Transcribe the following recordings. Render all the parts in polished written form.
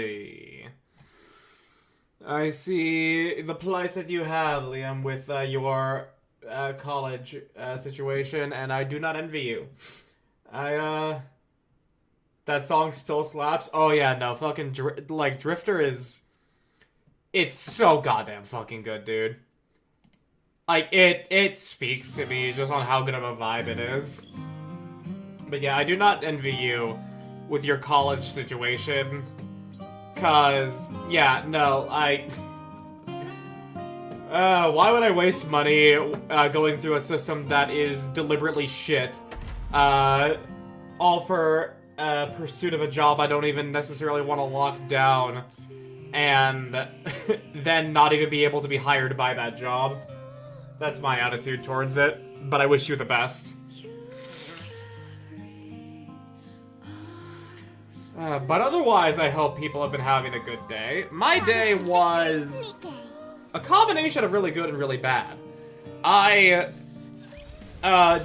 see. I see the plight that you have, Liam, with your college situation, and I do not envy you. That song still slaps. Oh yeah, no, fucking Drifter is. It's so goddamn fucking good, dude. Like it speaks to me just on how good of a vibe it is. But yeah, I do not envy you with your college situation. Cause yeah, no, why would I waste money going through a system that is deliberately shit? All for pursuit of a job I don't even necessarily want to lock down, and then not even be able to be hired by that job. That's my attitude towards it, but I wish you the best. But otherwise, I hope people have been having a good day. My day was a combination of really good and really bad. I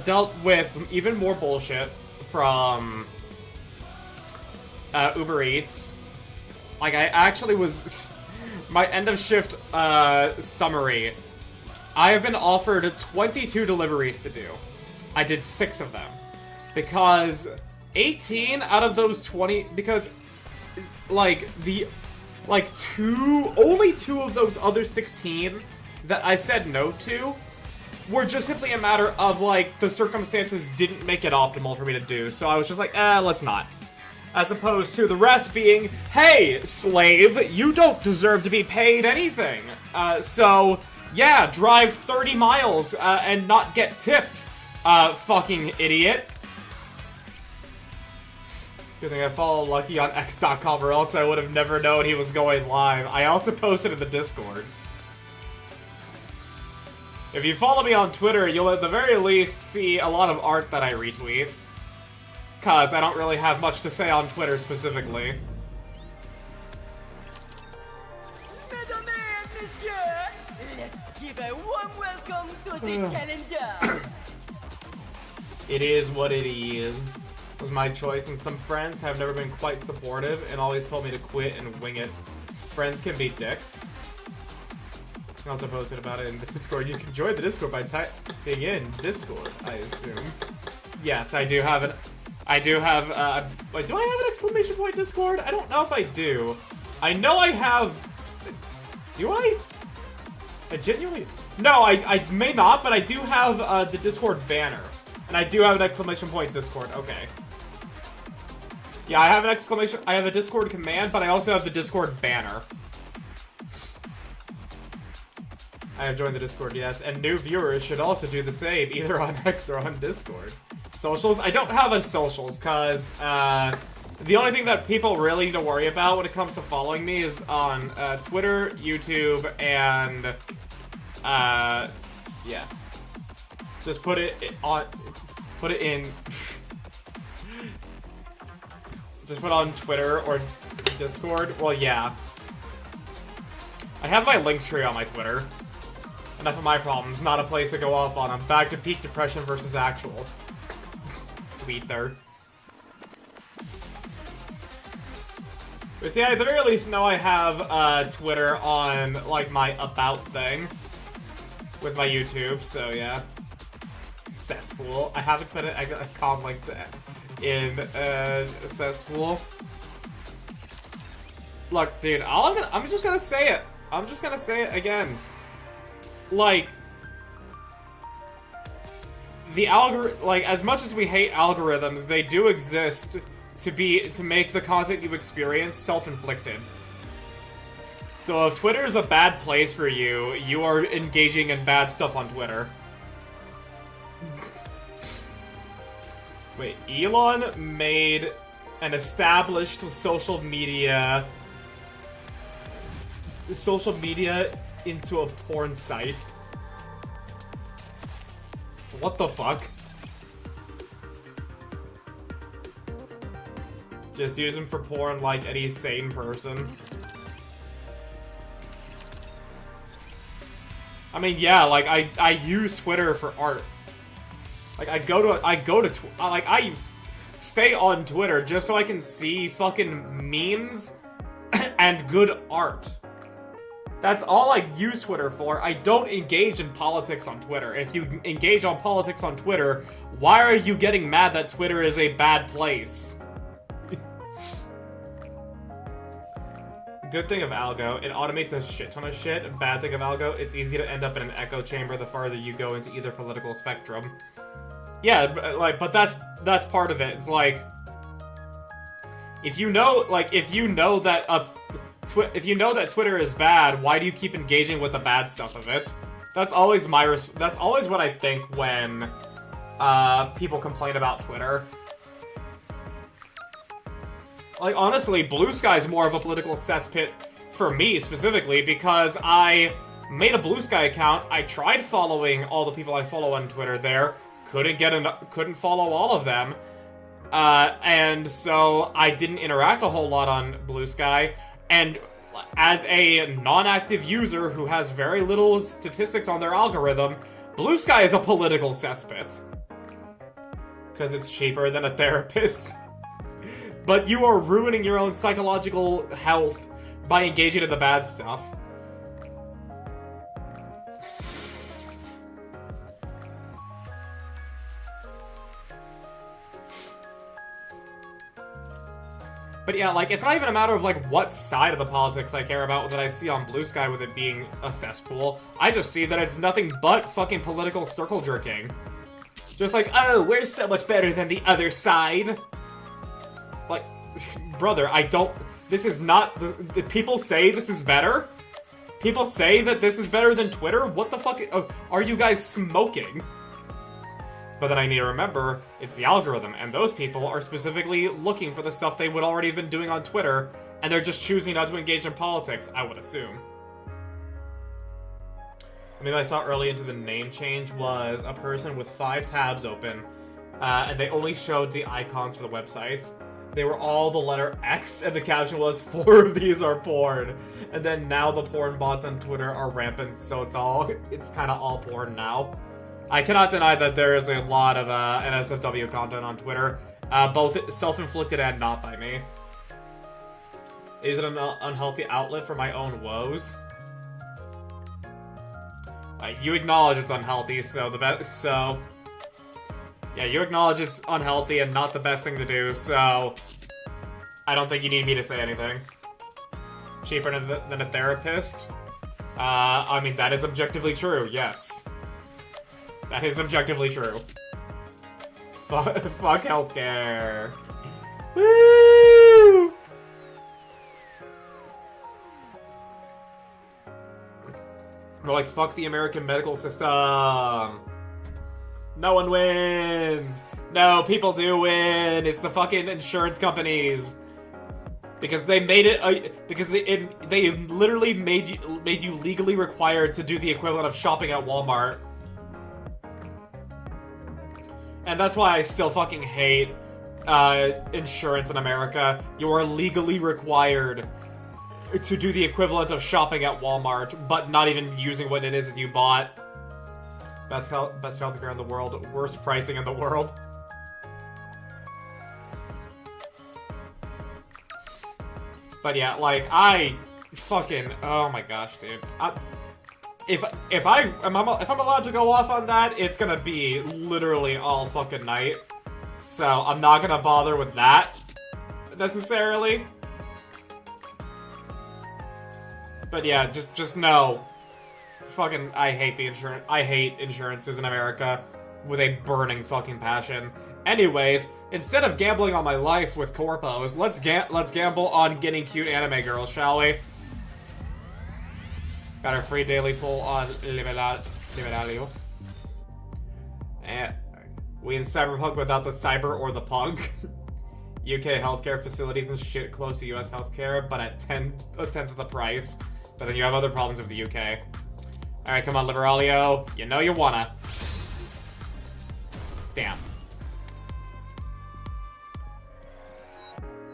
dealt with even more bullshit from Uber Eats. Like, I actually was... My end of shift summary. I have been offered 22 deliveries to do. I did 6 of them. Because 18 out of those 20... Because, like, only 2 of those other 16 that I said no to were just simply a matter of, like, the circumstances didn't make it optimal for me to do. So I was just like, let's not. As opposed to the rest being, hey, slave, you don't deserve to be paid anything. So, yeah, drive 30 miles and not get tipped, fucking idiot. Good thing I follow Lucky on X.com, or else I would have never known he was going live. I also posted in the Discord. If you follow me on Twitter, you'll at the very least see a lot of art that I retweet. Cause I don't really have much to say on Twitter specifically. Mesdames et messieurs, let's give a warm welcome to the challenger. It is what it is. It was my choice, and some friends have never been quite supportive and always told me to quit and wing it. Friends can be dicks. I also posted about it in the Discord. You can join the Discord by typing in Discord, I assume. Yes, I do have an... do I have an exclamation point Discord? I don't know if I do. I know I have... Do I? I genuinely... No, I may not, but I do have the Discord banner. And I do have an exclamation point Discord. Okay. Yeah, I have an exclamation... I have a Discord command, but I also have the Discord banner. I have joined the Discord, yes. And new viewers should also do the same, either on X or on Discord. Socials? I don't have a socials, cause the only thing that people really need to worry about when it comes to following me is on Twitter, YouTube, and yeah. Just put it in just put on Twitter or Discord. Well, yeah. I have my link tree on my Twitter. Enough of my problems, not a place to go off on. I'm back to peak depression versus actual. Tweet there. But see, at the very least, know I have Twitter on, like, my about thing. With my YouTube, so yeah. Cesspool. I haven't spent a com like that in Cesspool. Look, dude, I'm just gonna say it. I'm just gonna say it again. Like, the like, as much as we hate algorithms, they do exist to make the content you experience self-inflicted. So if Twitter is a bad place for you, you are engaging in bad stuff on Twitter. Wait, Elon made an established social media into a porn site. What the fuck? Just use him for porn like any sane person. I mean, yeah, like, I use Twitter for art. Like, I stay on Twitter just so I can see fucking memes and good art. That's all I use Twitter for. I don't engage in politics on Twitter. If you engage on politics on Twitter, why are you getting mad that Twitter is a bad place? Good thing of algo, it automates a shit ton of shit. Bad thing of algo, it's easy to end up in an echo chamber the farther you go into either political spectrum. Yeah, but that's part of it. It's like, if you know that Twitter is bad, why do you keep engaging with the bad stuff of it? That's always that's always what I think when people complain about Twitter. Like, honestly, Blue Sky is more of a political cesspit for me, specifically, because I made a Blue Sky account, I tried following all the people I follow on Twitter there, couldn't follow all of them, and so I didn't interact a whole lot on Blue Sky, and as a non-active user who has very little statistics on their algorithm, Blue Sky is a political cesspit. Because it's cheaper than a therapist. But you are ruining your own psychological health by engaging in the bad stuff. But yeah, like, it's not even a matter of, like, what side of the politics I care about that I see on Blue Sky with it being a cesspool. I just see that it's nothing but fucking political circle jerking. Just like, oh, we're so much better than the other side. Like, brother, this is not, people say this is better? People say that this is better than Twitter? What the fuck are you guys smoking? But then I need to remember, it's the algorithm, and those people are specifically looking for the stuff they would already have been doing on Twitter, and they're just choosing not to engage in politics, I would assume. I mean, I saw early into the name change was a person with 5 tabs open, and they only showed the icons for the websites. They were all the letter X, and the caption was, 4 of these are porn. And then now the porn bots on Twitter are rampant, so it's kind of all porn now. I cannot deny that there is a lot of NSFW content on Twitter, both self-inflicted and not by me. Is it an unhealthy outlet for my own woes? You acknowledge it's unhealthy, yeah, you acknowledge it's unhealthy and not the best thing to do, so I don't think you need me to say anything. Cheaper than a therapist? I mean, that is objectively true, yes. That is objectively true. Fuck healthcare. Woo! We're like, fuck the American medical system. No one wins! No, people do win! It's the fucking insurance companies! Because they made it, because they literally made you legally required to do the equivalent of shopping at Walmart. And that's why I still fucking hate insurance in America. You are legally required to do the equivalent of shopping at Walmart, but not even using what it is that you bought. Best healthcare in the world, worst pricing in the world. But yeah, like, I fucking, oh my gosh, dude. If I'm allowed to go off on that, it's gonna be literally all fucking night. So I'm not gonna bother with that necessarily. But yeah, just know. Fucking, I hate insurances in America with a burning fucking passion. Anyways, instead of gambling on my life with corpos, let's gamble on getting cute anime girls, shall we? Got our free daily pull on Liberario. And we in Cyberpunk without the cyber or the punk. UK healthcare facilities and shit close to US healthcare, but at a tenth of the price. But then you have other problems with the UK. Alright, come on, Liberaglio. You know you wanna. Damn.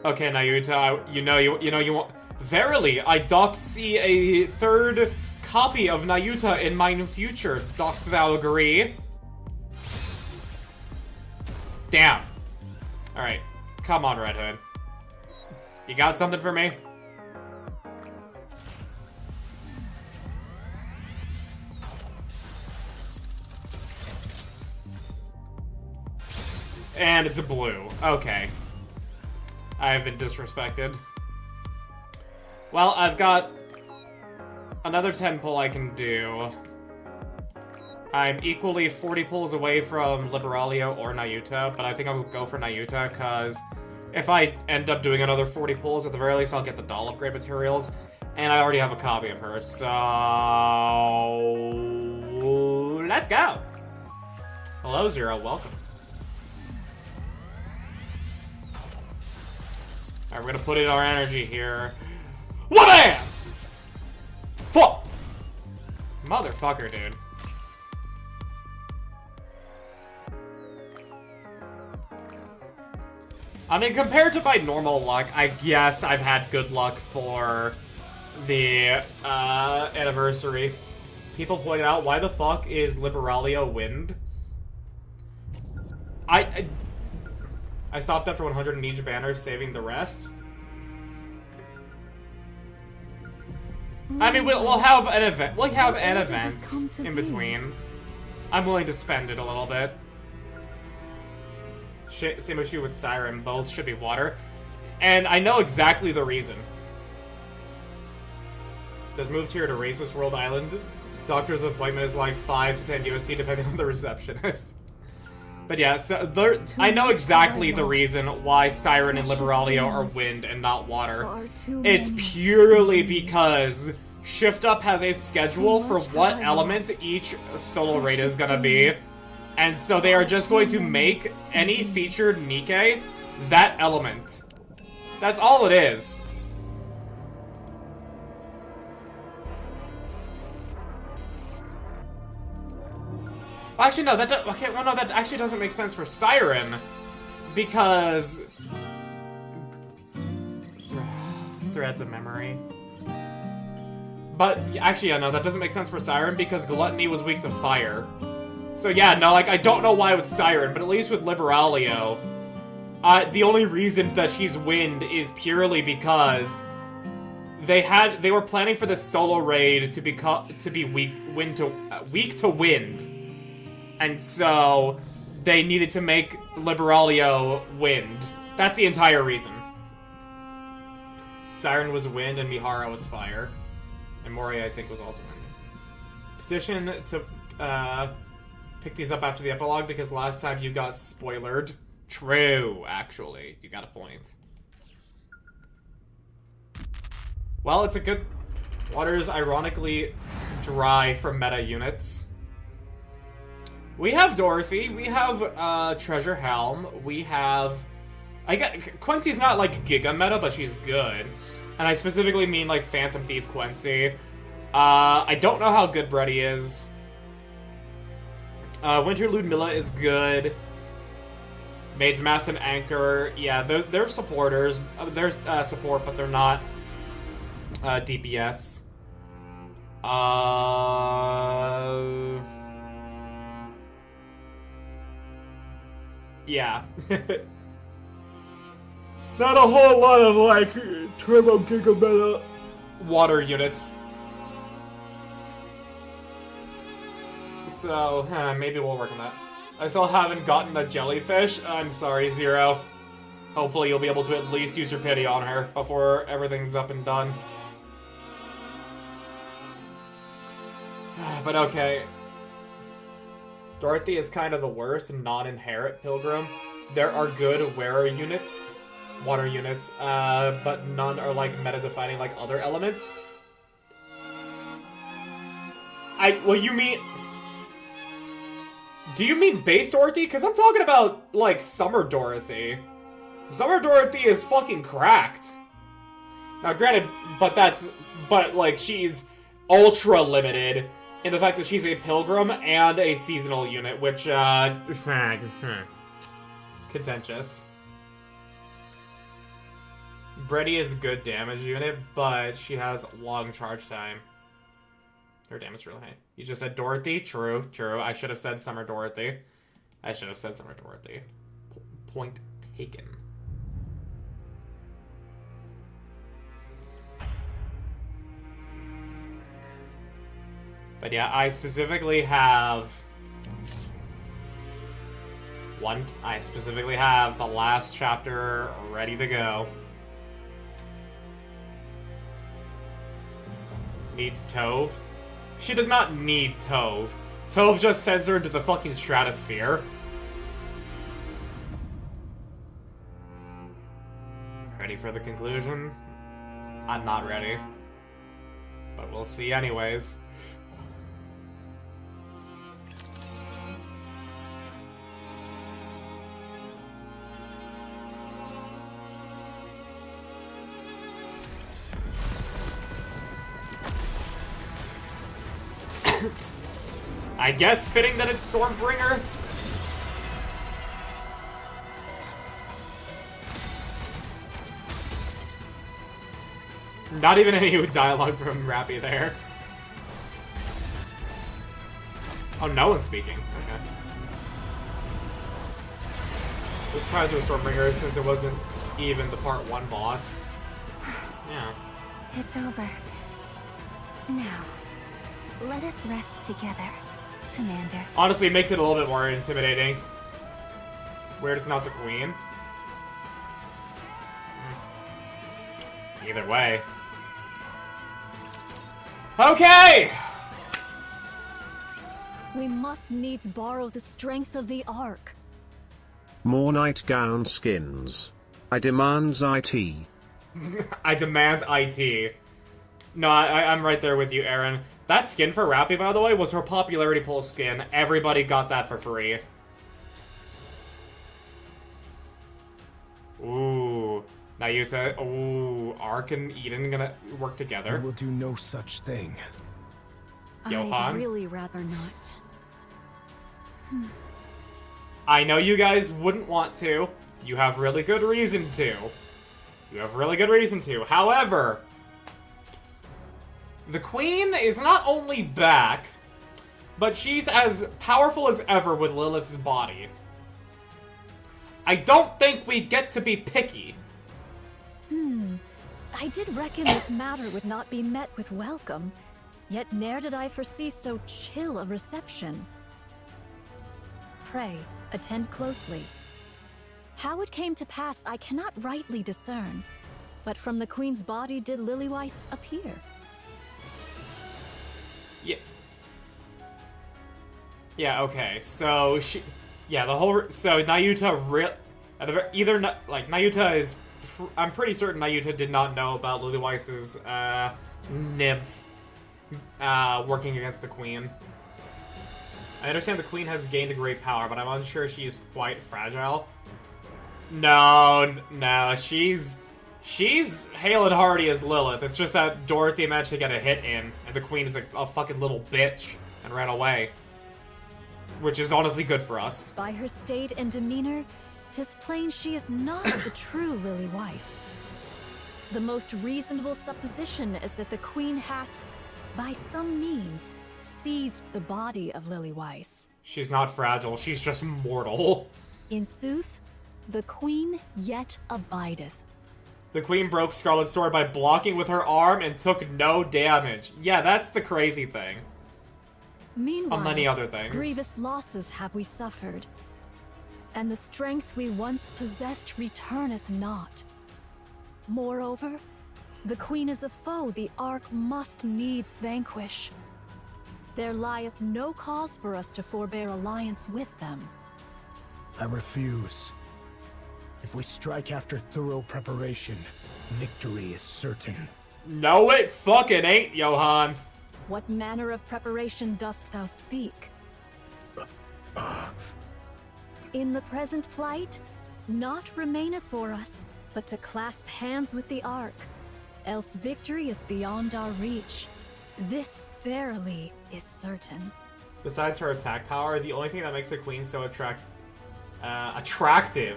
Okay, Nayuta, you know you want. Verily, I doth see a third copy of Nayuta in mine future. Dost thou agree? Damn. Alright. Come on, Red Hood. You got something for me? And it's a blue. Okay. I have been disrespected. Well, I've got another 10 pull I can do. I'm equally 40 pulls away from Liberalio or Nayuta, but I think I'll go for Nayuta, because if I end up doing another 40 pulls, at the very least I'll get the doll upgrade materials, and I already have a copy of her, so... let's go! Hello, Zero, welcome. Alright, we're gonna put in our energy here. Wha-bam! Fuck! Motherfucker, dude. I mean, compared to my normal luck, I guess I've had good luck for the anniversary. People pointed out, why the fuck is Liberalio wind? I stopped after 100 in each banner, saving the rest. I mean, we'll have an event. We'll have an event in between. I'm willing to spend it a little bit. Same issue with Siren. Both should be water. And I know exactly the reason. Just moved here to Racist World Island. Doctor's appointment is like 5 to 10 USD depending on the receptionist. But yeah, so I know exactly the reason why Siren and Liberalio are wind and not water. It's purely because Shift Up has a schedule for what elements each solo raid is gonna be. And so they are just going to make any featured Nikke that element. That's all it is. Actually, no, that that actually doesn't make sense for Siren, because threads of memory. But actually, yeah, no, that doesn't make sense for Siren because Gluttony was weak to fire. So yeah, no, like I don't know why with Siren, but at least with Liberalio, the only reason that she's wind is purely because they were planning for this solo raid to be weak to wind. And so, they needed to make Liberalio wind. That's the entire reason. Siren was wind and Mihara was fire. And Mori, I think, was also wind. Petition to pick these up after the epilogue because last time you got spoilered. True, actually. You got a point. Well, it's a good... Water is ironically dry for meta units. We have Dorothy, we have Treasure Helm, we have... Quincy's not like Giga meta, but she's good. And I specifically mean like Phantom Thief Quincy. I don't know how good Brady is. Winterlude Milla is good. Maid's Mast and Anchor, yeah, they're supporters. They're support, but they're not DPS. Yeah. Not a whole lot of, like, Turbo Giga Meta water units. So, maybe we'll work on that. I still haven't gotten a jellyfish. I'm sorry, Zero. Hopefully you'll be able to at least use your pity on her before everything's up and done. But okay. Dorothy is kind of the worst non-inherit Pilgrim. There are good wearer units, water units, but none are like meta-defining like other elements. Well, you mean... Do you mean base Dorothy? Because I'm talking about, like, Summer Dorothy. Summer Dorothy is fucking cracked. Now, granted, but, like, she's ultra-limited in the fact that she's a Pilgrim and a seasonal unit, which, contentious. Brady is a good damage unit, but she has long charge time. Her damage is really high. You just said Dorothy? True, true. I should have said Summer Dorothy. Point taken. But yeah, I specifically have I specifically have the last chapter ready to go. Needs Tove? She does not need Tove. Tove just sends her into the fucking stratosphere. Ready for the conclusion? I'm not ready. But we'll see anyways. I guess fitting that it's Stormbringer. Not even any dialogue from Rappy there. Oh, no one's speaking. Okay. I was surprised it was Stormbringer since it wasn't even the part 1 boss. Yeah. It's over. Now, let us rest together, Commander. Honestly, it makes it a little bit more intimidating. Weird it's not the Queen. Either way. Okay! We must needs borrow the strength of the Ark. More nightgown skins. I demands IT. I demand IT. No, I'm right there with you, Aaron. That skin for Rappy, by the way, was her popularity poll skin. Everybody got that for free. Ooh. Nayuta. Ooh. Ark and Eden gonna work together. We will do no such thing. Johan? I'd really rather not. I know you guys wouldn't want to. You have really good reason to. You have really good reason to. However, the Queen is not only back, but she's as powerful as ever with Lilith's body. I don't think we get to be picky. I did reckon this matter would not be met with welcome, yet ne'er did I foresee so chill a reception. Pray, attend closely. How it came to pass I cannot rightly discern, but from the Queen's body did Lilyweiss appear. Yeah. Yeah, okay. So, so Nayuta Nayuta is... I'm pretty certain Nayuta did not know about Lilyweiss's, nymph, working against the Queen. I understand the Queen has gained a great power, but I'm unsure she's quite fragile. No, she's hale and hearty as Lilith. It's just that Dorothy managed to get a hit in, and the Queen is a fucking little bitch and ran away. Which is honestly good for us. By her state and demeanor, 'tis plain she is not the true Lilyweiss. The most reasonable supposition is that the Queen hath, by some means, seized the body of Lilyweiss. She's not fragile, she's just mortal. In sooth, the Queen yet abideth. The Queen broke Scarlet's sword by blocking with her arm and took no damage. Yeah, that's the crazy thing. Meanwhile, On many other things. grievous losses have we suffered, and the strength we once possessed returneth not. Moreover, the Queen is a foe the Ark must needs vanquish. There lieth no cause for us to forbear alliance with them. I refuse. If we strike after thorough preparation, victory is certain. No, it fucking ain't, Johan. What manner of preparation dost thou speak? In the present plight, naught remaineth for us but to clasp hands with the Ark, else victory is beyond our reach. This verily is certain. Besides her attack power, the only thing that makes the Queen so attractive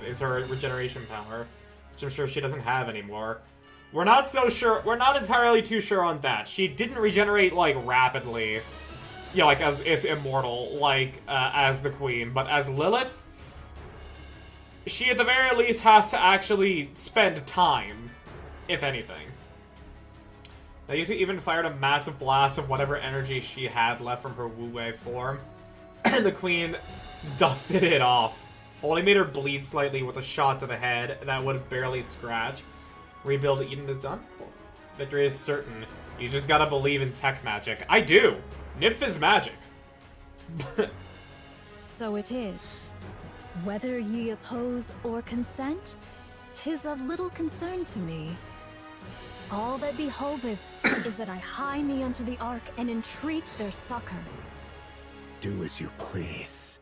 is her regeneration power, which I'm sure she doesn't have anymore. We're not so sure. We're not entirely too sure on that. She didn't regenerate, like, rapidly. Yeah, like, as if immortal, like, as the Queen. But as Lilith, she at the very least has to actually spend time, if anything. They usually even fired a massive blast of whatever energy she had left from her Wu Wei form. And the Queen dusted it off. Only made her bleed slightly with a shot to the head that would barely scratch. Rebuild Eden is done. Victory is certain. You just gotta believe in tech magic. I do! Nymph is magic. So it is. Whether ye oppose or consent, 'tis of little concern to me. All that behoveth is that I hie me unto the Ark and entreat their succor. Do as you please.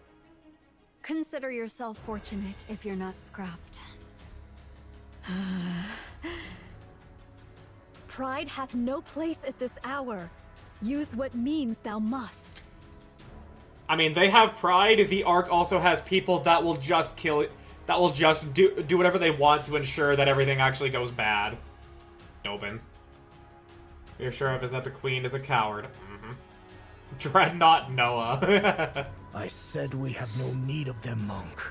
Consider yourself fortunate if you're not scrapped. Pride hath no place at this hour. Use what means thou must. I mean, they have pride. The Ark also has people that will just kill it. That will just do whatever they want to ensure that everything actually goes bad. Dobin. You're sure of is that the Queen is a coward. Dreadnought Noah. I said we have no need of them, monk.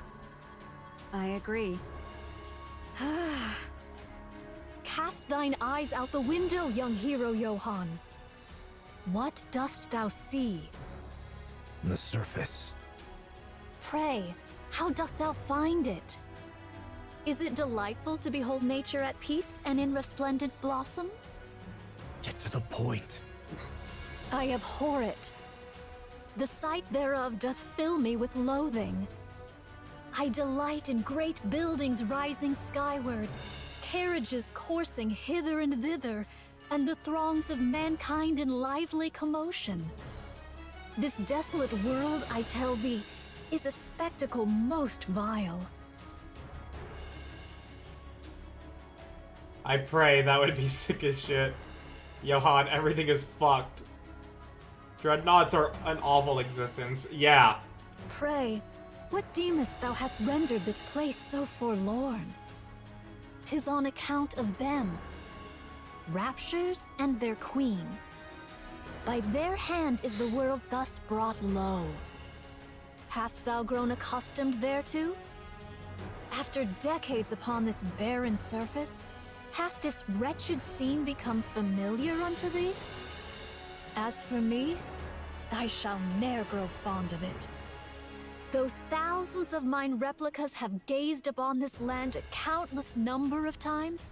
I agree. Cast thine eyes out the window, young hero Johann. What dost thou see? The surface. Pray, how doth thou find it? Is it delightful to behold nature at peace and in resplendent blossom? Get to the point. I abhor it. The sight thereof doth fill me with loathing. I delight in great buildings rising skyward, carriages coursing hither and thither, and the throngs of mankind in lively commotion. This desolate world, I tell thee, is a spectacle most vile. I pray that would be sick as shit. Johann, everything is fucked. Dreadnoughts are an awful existence. Yeah. Pray, what deemest thou hath rendered this place so forlorn? 'Tis on account of them, Raptures and their queen. By their hand is the world thus brought low. Hast thou grown accustomed thereto? After decades upon this barren surface, hath this wretched scene become familiar unto thee? As for me, I shall ne'er grow fond of it. Though thousands of mine replicas have gazed upon this land a countless number of times,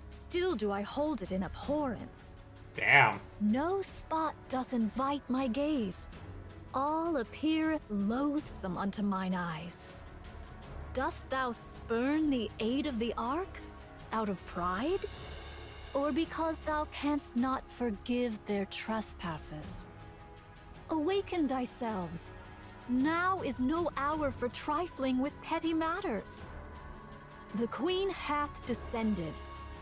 still do I hold it in abhorrence. Damn. No spot doth invite my gaze. All appeareth loathsome unto mine eyes. Dost thou spurn the aid of the Ark out of pride? Or because thou canst not forgive their trespasses? Awaken thyselves. Now is no hour for trifling with petty matters. The Queen hath descended,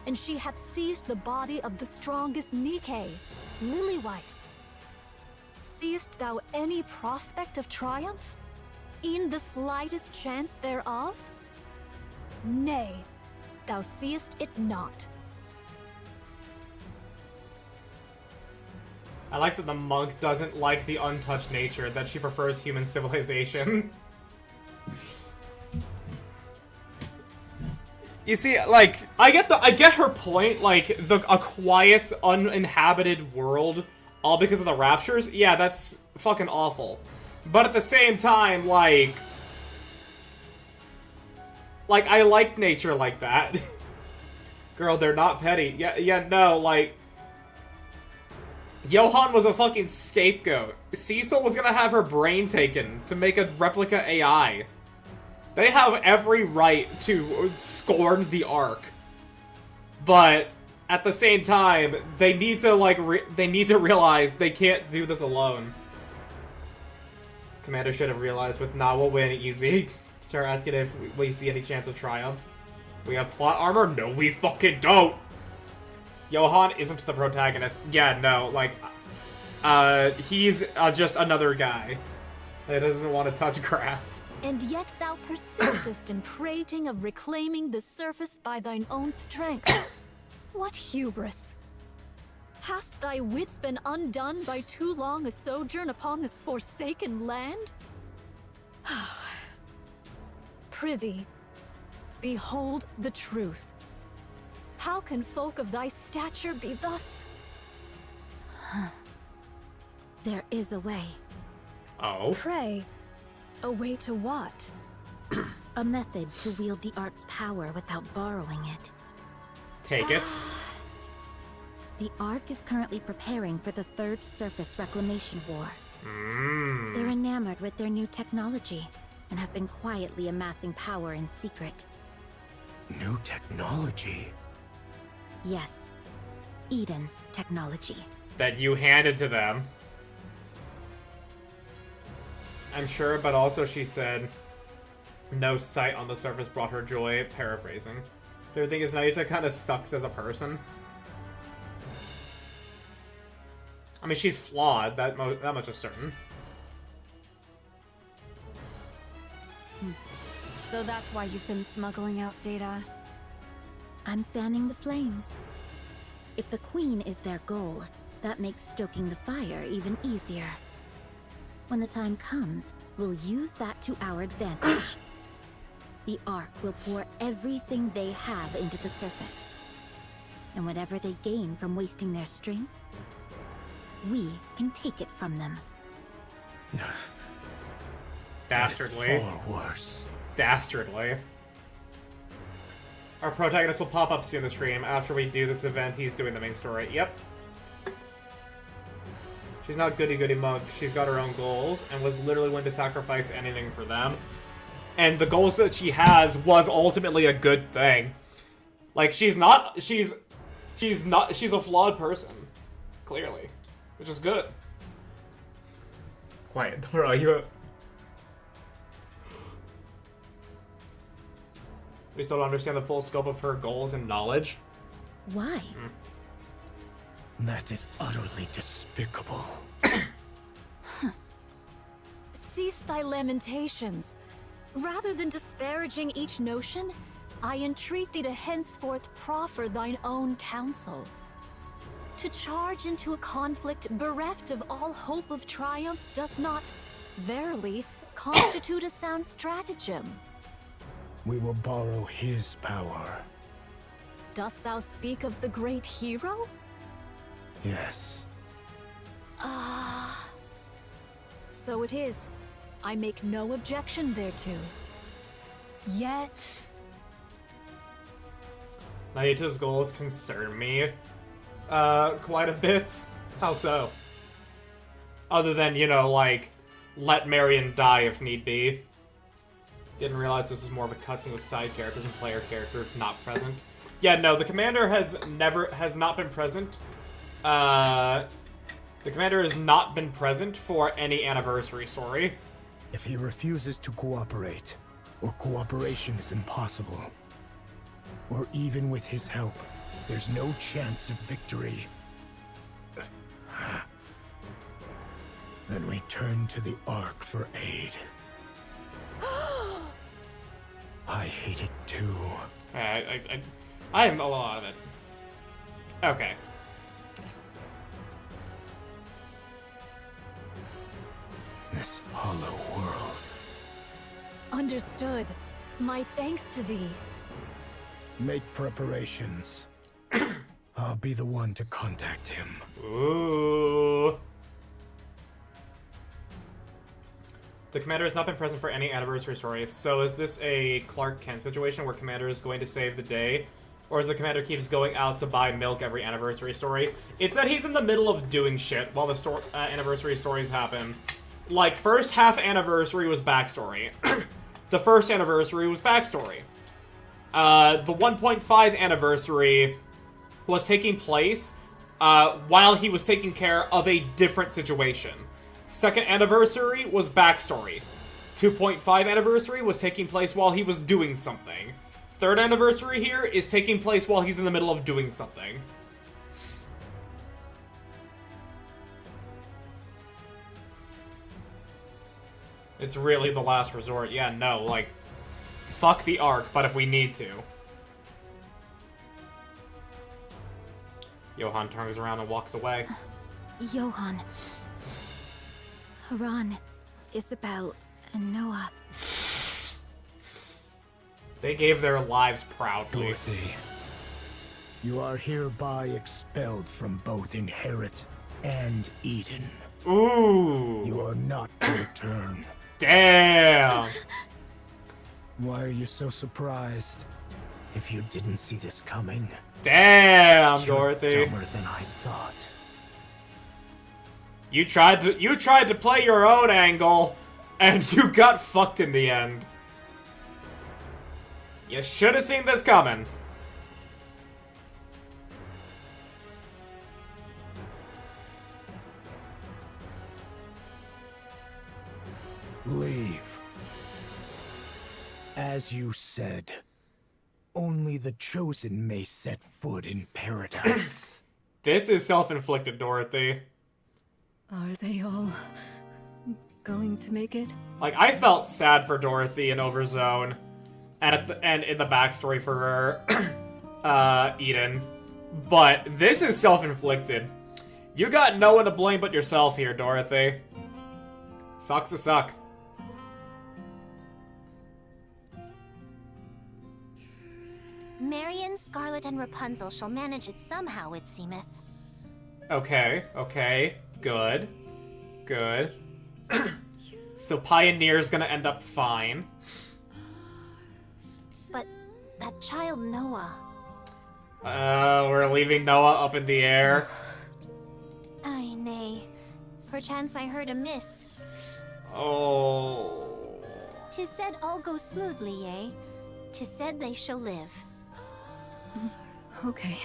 and she hath seized the body of the strongest Nikke, Lilyweiss. Seest thou any prospect of triumph? E'en the slightest chance thereof? Nay, thou seest it not. I like that the monk doesn't like the untouched nature, that she prefers human civilization. You see, like, I get her point, like, a quiet, uninhabited world, all because of the raptures. Yeah, that's fucking awful. But at the same time, like I like nature like that. Girl, they're not petty. Yeah, no, like, Johann was a fucking scapegoat. Cecil was gonna have her brain taken to make a replica AI. They have every right to scorn the Ark. But at the same time, they need to, they need to realize they can't do this alone. Commander should have realized with nah, we'll win easy. Start asking if we see any chance of triumph. We have plot armor? No, we fucking don't! Johann isn't the protagonist. Yeah, no, like, he's just another guy that doesn't want to touch grass. And yet thou persistest in prating of reclaiming the surface by thine own strength. What hubris! Hast thy wits been undone by too long a sojourn upon this forsaken land? Prithee, behold the truth. How can folk of thy stature be thus? There is a way. Oh? Pray, a way to what? A method to wield the Ark's power without borrowing it. Take it. The Ark is currently preparing for the Third Surface Reclamation War. They're enamored with their new technology and have been quietly amassing power in secret. New technology? Yes, Eden's technology. That you handed to them. I'm sure, but also she said, no sight on the surface brought her joy, paraphrasing. The other thing is, Nayuta kind of sucks as a person. I mean, she's flawed, that much is certain. So that's why you've been smuggling out data. I'm fanning the flames. If the Queen is their goal, that makes stoking the fire even easier. When the time comes, we'll use that to our advantage. The Ark will pour everything they have into the surface. And whatever they gain from wasting their strength, we can take it from them. Dastardly. Far worse. Dastardly. Our protagonist will pop up soon in the stream. After we do this event, he's doing the main story. Yep. She's not goody-goody mug. She's got her own goals and was literally willing to sacrifice anything for them. And the goals that she has was ultimately a good thing. Like, she's a flawed person. Clearly. Which is good. Quiet, Dora, you... We still don't understand the full scope of her goals and knowledge. Why? That is utterly despicable. Cease thy lamentations. Rather than disparaging each notion, I entreat thee to henceforth proffer thine own counsel. To charge into a conflict bereft of all hope of triumph doth not, verily, constitute a sound stratagem. We will borrow his power. Dost thou speak of the great hero? Yes. So it is. I make no objection thereto. Yet... Nayuta's goals concern me. Quite a bit. How so? Other than, you know, like, let Marion die if need be. Didn't realize this was more of a cutscene with side characters and player characters not present. Yeah, no, the commander has not been present. The commander has not been present for any anniversary story. If he refuses to cooperate, or cooperation is impossible, or even with his help, there's no chance of victory. Then we turn to the Ark for aid. I hate it too. I'm a lot of it. Okay. This hollow world. Understood. My thanks to thee. Make preparations. I'll be the one to contact him. Ooh. The commander has not been present for any anniversary story, so is this a Clark Kent situation where commander is going to save the day? Or is the commander keeps going out to buy milk every anniversary story? It's that he's in the middle of doing shit while the anniversary stories happen. Like, first half anniversary was backstory. The first anniversary was backstory. The 1.5 anniversary was taking place while he was taking care of a different situation. Second anniversary was backstory. 2.5 anniversary was taking place while he was doing something. Third anniversary here is taking place while he's in the middle of doing something. It's really the last resort. Yeah, no, like, fuck the Ark, but if we need to. Johan turns around and walks away. Johan. Haran, Isabel, and Noah. They gave their lives proudly. Dorothy, you are hereby expelled from both Inherit and Eden. Ooh. You are not to return. Damn. Why are you so surprised? If you didn't see this coming, Damn, you're Dorothy. dumber than I thought. You tried to play your own angle, and you got fucked in the end. You should have seen this coming. Leave. As you said, only the chosen may set foot in paradise. This is self-inflicted, Dorothy. Are they all going to make it? Like, I felt sad for Dorothy in Overzone, and in the backstory for Eden, but this is self-inflicted. You got no one to blame but yourself here, Dorothy. Sucks to suck. Marion, Scarlet, and Rapunzel shall manage it somehow, it seemeth. Okay, good. So Pioneer's gonna end up fine. But that child Noah... We're leaving Noah up in the air. Ay, nay. Perchance I heard amiss. Oh... 'Tis said all go smoothly, yea. 'Tis said they shall live. Okay.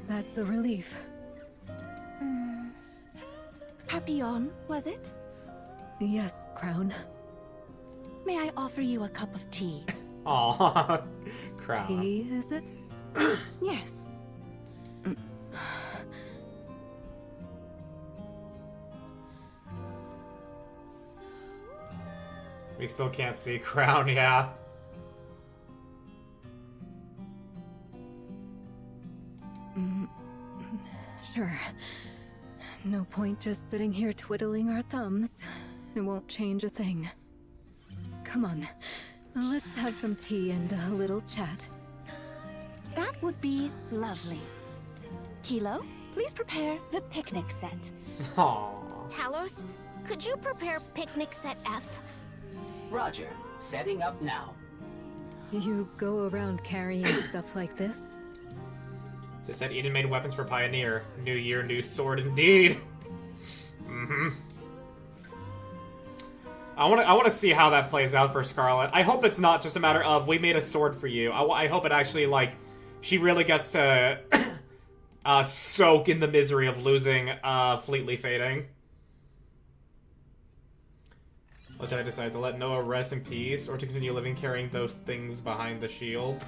That's a relief. Papillon, was it? Yes, Crown. May I offer you a cup of tea? Aw, crap. Tea, is it? Yes. We still can't see Crown, yeah. Sure. No point just sitting here twiddling our thumbs. It won't change a thing. Come on. Let's have some tea and a little chat. That would be lovely. Kilo, please prepare the picnic set. Aww. Talos, could you prepare picnic set F? Roger. Setting up now. You go around carrying stuff like this? They said Eden made weapons for Pioneer. New year, new sword indeed. I want to see how that plays out for Scarlet. I hope it's not just a matter of, we made a sword for you. I hope it actually, like, she really gets to soak in the misery of losing Fleetly Fading. What did I decide? To let Noah rest in peace, or to continue living carrying those things behind the shield?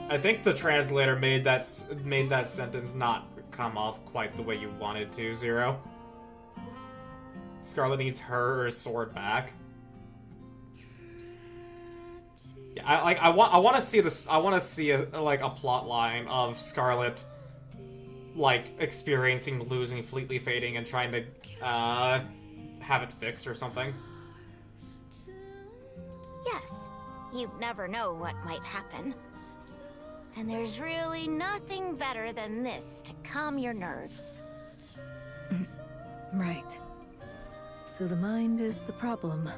I think the translator made that sentence not come off quite the way you wanted to, Zero. Scarlet needs her sword back. Yeah, I want to see this. I want to see a plot line of Scarlet, like, experiencing losing Fleetly Fading and trying to have it fixed or something. Yes. You never know what might happen. And there's really nothing better than this to calm your nerves. Right. So the mind is the problem.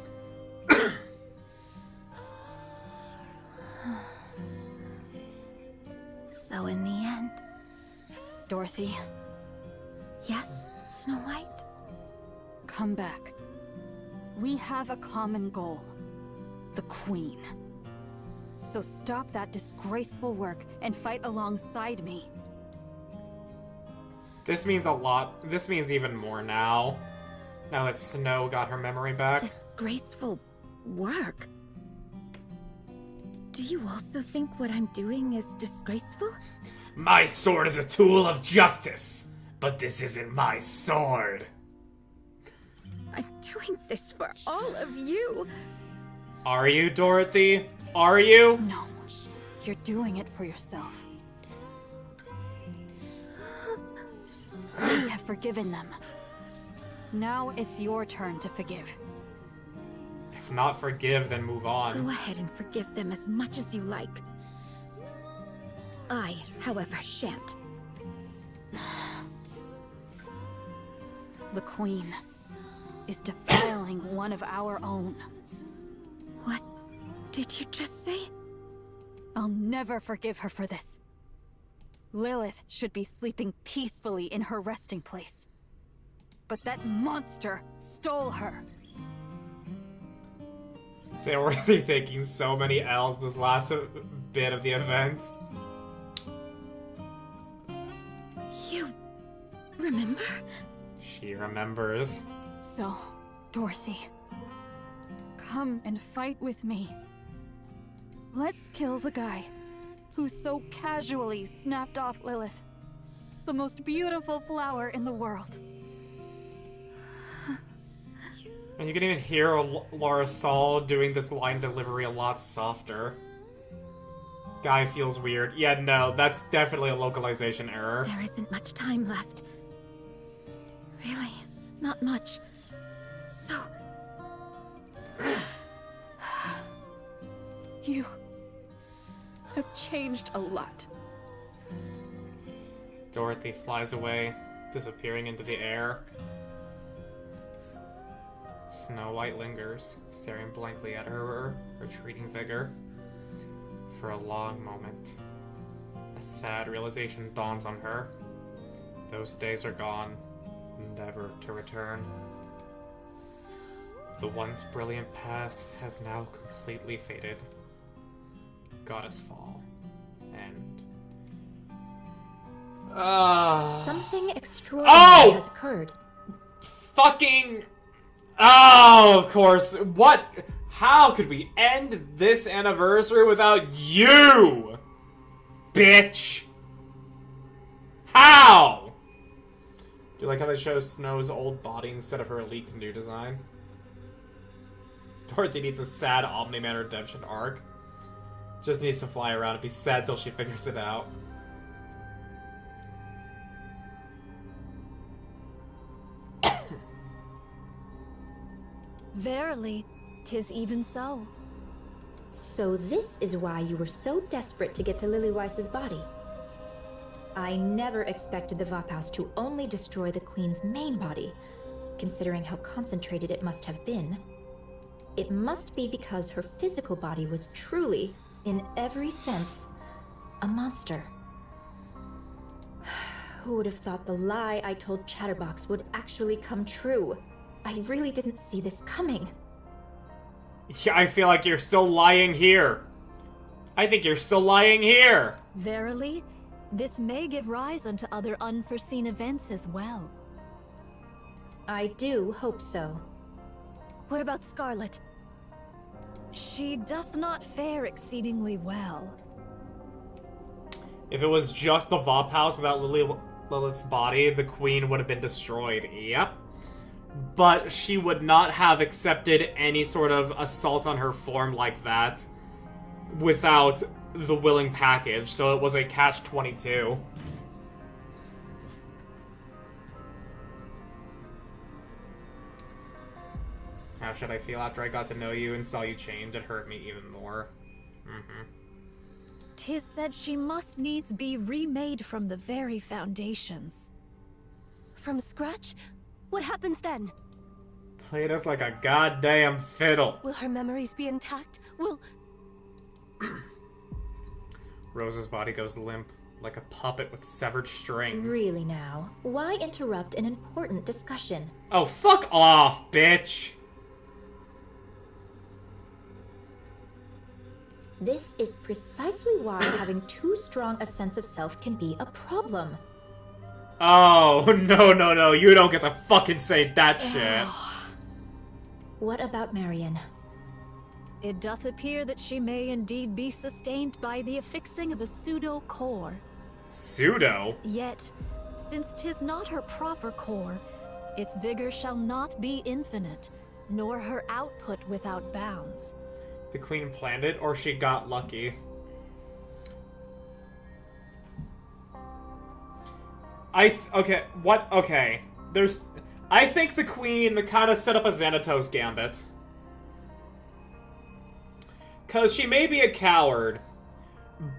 So in the end... Dorothy, Yes, Snow White? come back. We have a common goal. The Queen. So stop that disgraceful work and fight alongside me. This means a lot. This means even more now. Now that Snow got her memory back. Disgraceful work? Do you also think what I'm doing is disgraceful? My sword is a tool of justice, but this isn't my sword. I'm doing this for all of you. Are you, Dorothy? Are you? No, you're doing it for yourself. We have forgiven them. Now it's your turn to forgive. If not forgive, then move on. Go ahead and forgive them as much as you like. I, however, shan't. The Queen is defiling one of our own. What did you just say? I'll never forgive her for this. Lilith should be sleeping peacefully in her resting place. But that monster stole her. They're already taking so many L's this last bit of the event. You remember? She remembers. So, Dorothy, come and fight with me. Let's kill the guy who so casually snapped off Lilith, the most beautiful flower in the world. And you can even hear Laura Saul doing this line delivery a lot softer. Guy feels weird. Yeah, no, that's definitely a localization error. There isn't much time left. Really, not much. So... You have changed a lot. Dorothy flies away, disappearing into the air. Snow White lingers, staring blankly at her retreating figure. For a long moment, a sad realization dawns on her. Those days are gone, never to return. The once brilliant past has now completely faded. Goddess fall. And... Something extraordinary has occurred. Fucking... Oh, of course. What? How could we end this anniversary without you? Bitch. How? Do you like how they show Snow's old body instead of her leaked new design? Dorothy needs a sad Omni-Man redemption arc. Just needs to fly around and be sad till she figures it out. Verily, 'tis even so. So this is why you were so desperate to get to Lily Weiss's body. I never expected the Vophouse to only destroy the Queen's main body, considering how concentrated it must have been. It must be because her physical body was truly, in every sense, a monster. Who would have thought the lie I told Chatterbox would actually come true? I really didn't see this coming. Yeah, I feel like you're still lying here. I think you're still lying here. Verily, this may give rise unto other unforeseen events as well. I do hope so. What about Scarlet? She doth not fare exceedingly well. If it was just the Vophouse without Lilith's body, the Queen would have been destroyed. Yep. But she would not have accepted any sort of assault on her form like that without the willing package, so it was a catch-22. How should I feel after I got to know you and saw you change? It hurt me even more. Mm-hmm. 'Tis said she must needs be remade from the very foundations. From scratch? What happens then? Played us like a goddamn fiddle. Will her memories be intact? Will... Rose's body goes limp, like a puppet with severed strings. Really now? Why interrupt an important discussion? Oh, fuck off, bitch! This is precisely why having too strong a sense of self can be a problem. Oh, no, you don't get to fucking say that shit. What about Marion? It doth appear that she may indeed be sustained by the affixing of a pseudo-core. Pseudo? Yet, since 'tis not her proper core, its vigor shall not be infinite, nor her output without bounds. The Queen planned it, or she got lucky? Okay. I think the Queen kind of set up a Xanatos gambit. Because she may be a coward,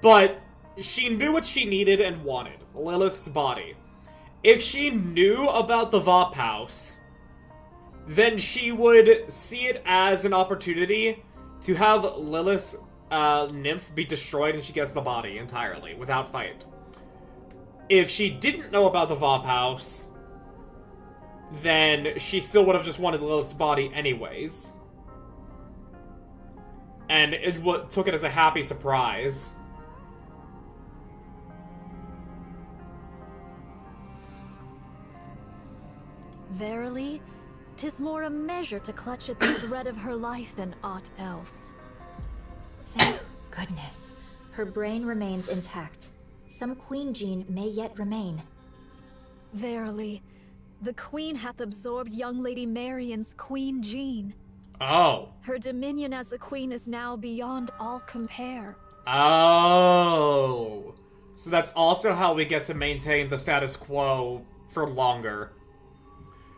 but she knew what she needed and wanted. Lilith's body. if she knew about the Vop House, then she would see it as an opportunity to have Lilith's nymph be destroyed and she gets the body entirely, without fight. If she didn't know about the Vop House, then she still would have just wanted Lilith's body anyways. And it took it as a happy surprise. Verily, 'tis more a measure to clutch at the thread of her life than aught else. Thank goodness. Her brain remains intact. Some queen gene may yet remain. Verily, the queen hath absorbed young Lady Marion's queen gene. Oh. Her dominion as a queen is now beyond all compare. Oh. So that's also how we get to maintain the status quo for longer.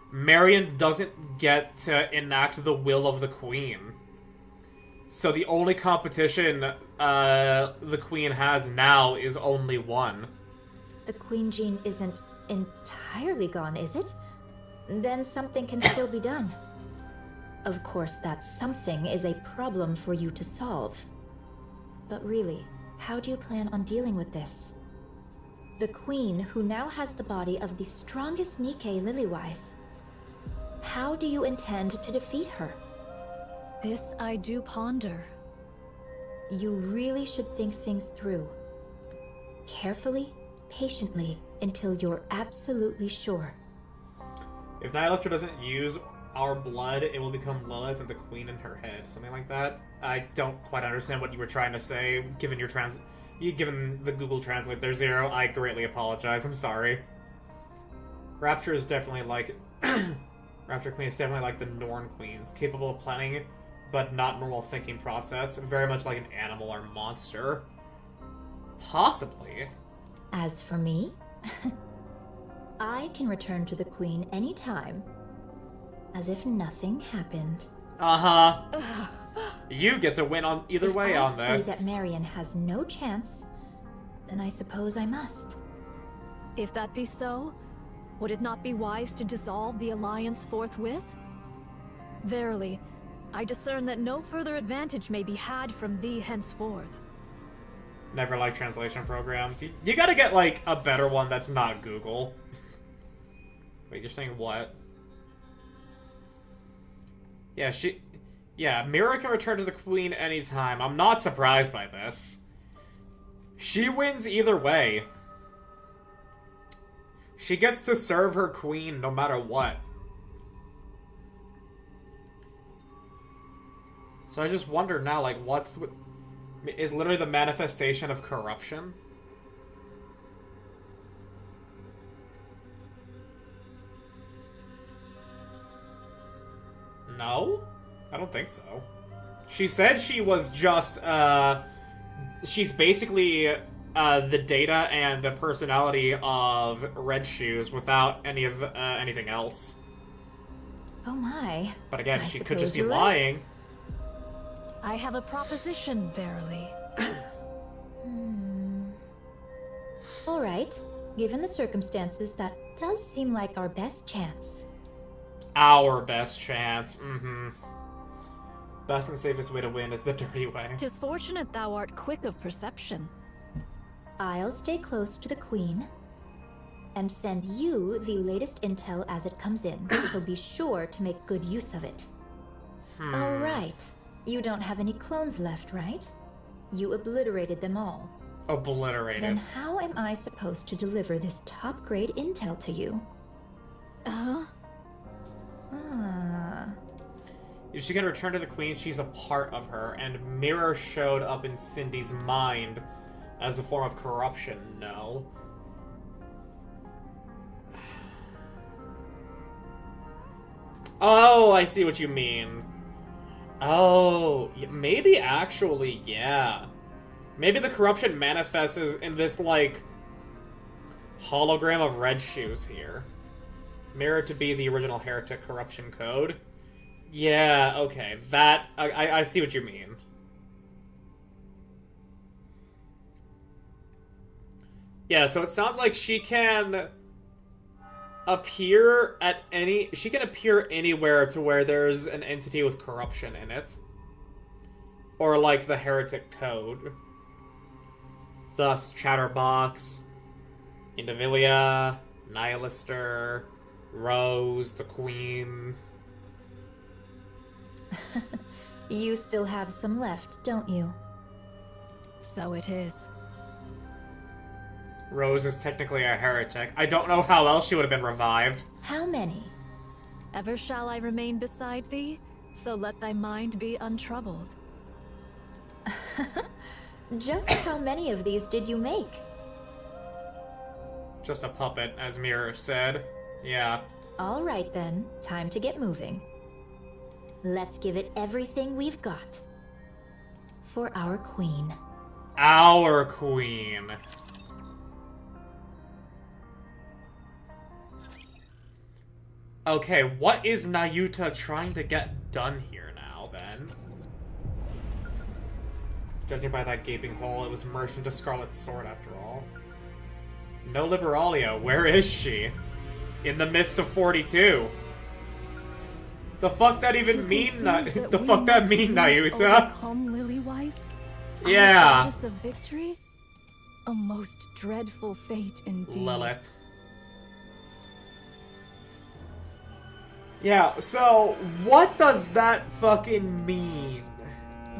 Marion doesn't get to enact the will of the queen. So the only competition the queen has now is only one. The queen gene isn't entirely gone, is it? Then something can still be done. Of course, that something is a problem for you to solve. But really, how do you plan on dealing with this? The queen, who now has the body of the strongest Nikke Lilywise. How do you intend to defeat her? This I do ponder. You really should think things through. Carefully, patiently, until you're absolutely sure. If Night Luster doesn't use our blood, it will become Lilith and the queen in her head. Something like that. I don't quite understand what you were trying to say, given your given the Google Translate there, Zero. I greatly apologize. I'm sorry. Rapture is definitely like... Rapture Queen is definitely like the Norn Queens, capable of planning, but not normal thinking process. Very much like an animal or monster. Possibly. As for me, I can return to the Queen anytime, as if nothing happened. Uh-huh. You get to win on either way on this. If I see that Marion has no chance, then I suppose I must. If that be so, would it not be wise to dissolve the alliance forthwith? Verily, I discern that no further advantage may be had from thee henceforth. Never like translation programs. You gotta get, like, a better one that's not Google. Wait, you're saying what? Yeah, Mira can return to the Queen anytime. I'm not surprised by this. She wins either way. She gets to serve her queen no matter what. So I just wonder now, like, is literally the manifestation of corruption? No? I don't think so. She said she was just, she's basically, the data and the personality of Red Shoes without any of, anything else. Oh my. But again, I she could just be suppose you're lying. right. I have a proposition, verily. All right. Given the circumstances, that does seem like our best chance. Our best chance. Best and safest way to win is the dirty way. 'Tis fortunate thou art quick of perception. I'll stay close to the Queen and send you the latest intel as it comes in, so be sure to make good use of it. All right. You don't have any clones left, right? You obliterated them all. Obliterated. Then how am I supposed to deliver this top-grade intel to you? If she can return to the Queen, she's a part of her, and Mirror showed up in Cindy's mind as a form of corruption. No. Oh, I see what you mean. Oh, maybe actually, yeah. Maybe the corruption manifests in this, like, hologram of Red Shoes here. Mirror to be the original heretic corruption code. Yeah, okay. That, I see what you mean. Yeah, so it sounds like she can appear at any... She can appear anywhere to where there's an entity with corruption in it. Or like the Heretic Code. Thus, Chatterbox, Indivilia, Nihilister, Rose, the Queen. You still have some left, don't you? So it is. Rose is technically a heretic. I don't know how else she would have been revived. How many? Ever shall I remain beside thee, so let thy mind be untroubled. Just how many of these did you make? Just a puppet, as Mirror said. Yeah. All right then, time to get moving. Let's give it everything we've got. For our queen. Our queen. Okay, what is Nayuta trying to get done here now, then? Judging by that gaping hole, it was merged into Scarlet's sword after all. No Liberalia, where is she? In the midst of 42. The fuck that even mean? The fuck that mean, Nayuta? Yeah. Goddess of victory? A most dreadful fate indeed. Lilith. Yeah, so what does that fucking mean?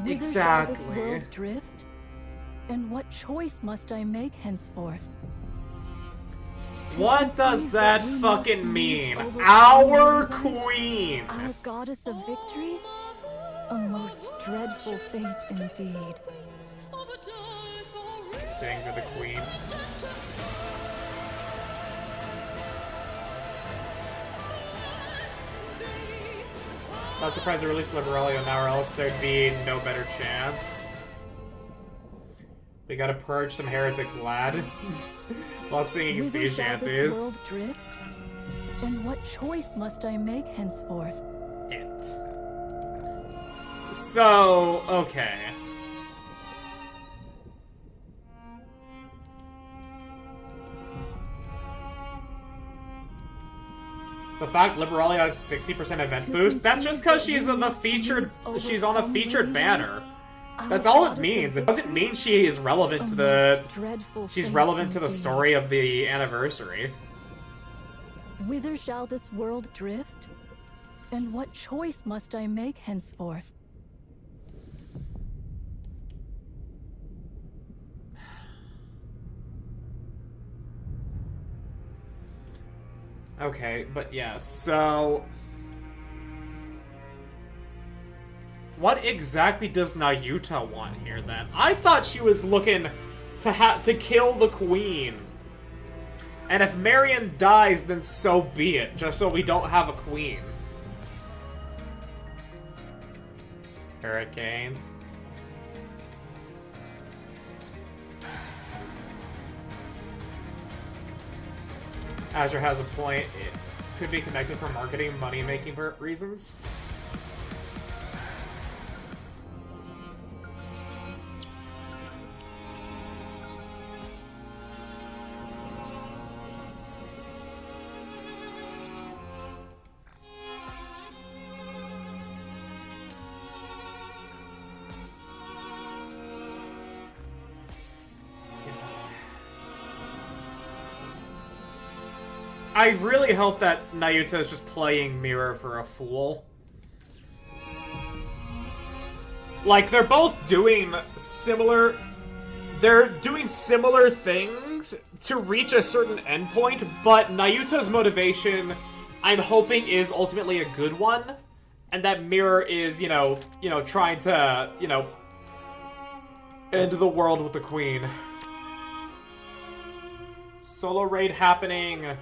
Whither shall this world drift? And what choice must I make henceforth? What does that fucking mean? Our queen! Our goddess of victory? A most dreadful fate indeed. Sing to the queen. Not surprised they released Liberalia now, or else there'd be no better chance. We gotta purge some heretics, lad. While singing sea Whither shall shanties. this world drift? And what choice must I make henceforth? It. So, okay. The fact Liberalia has 60% event boost, that's just because she's on the featured banner. That's all it means. It doesn't mean she is relevant to the story of the anniversary. Whither shall this world drift? And what choice must I make henceforth? Okay, but yeah, so... What exactly does Nayuta want here, then? I thought she was looking to kill the queen. And if Marion dies, then so be it, just so we don't have a queen. Hurricanes. Azure has a point. It could be connected for marketing, money-making reasons. I really hope that Nayuta is just playing Mirror for a fool. Like, they're both doing similar... They're doing similar things to reach a certain endpoint, but Nayuta's motivation, I'm hoping, is ultimately a good one. And that Mirror is, you know, trying to, end the world with the queen. Solo raid happening...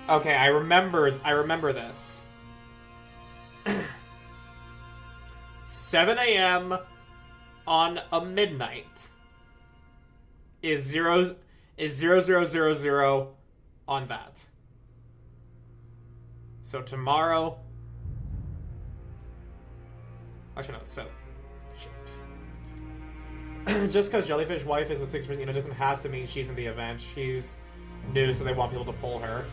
Okay, I remember this. 7 a.m. on a midnight is 0000 on that. So tomorrow... Actually, no, so... Just because Jellyfish Wife is a 6% unit doesn't have to mean she's in the event. She's new, so they want people to pull her.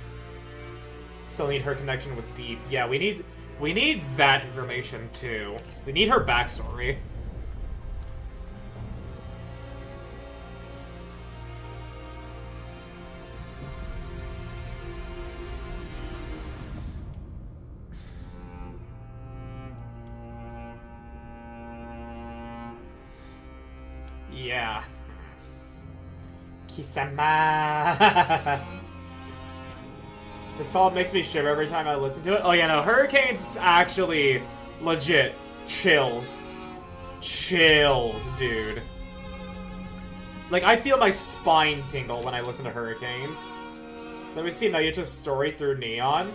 Still need her connection with Deep. Yeah, we need that information too. We need her backstory. Yeah. Kisama. This song makes me shiver every time I listen to it. Oh yeah, no, Hurricane's actually legit chills. Chills, dude. Like, I feel my spine tingle when I listen to Hurricanes. Then we see Nayuta's story through Neon.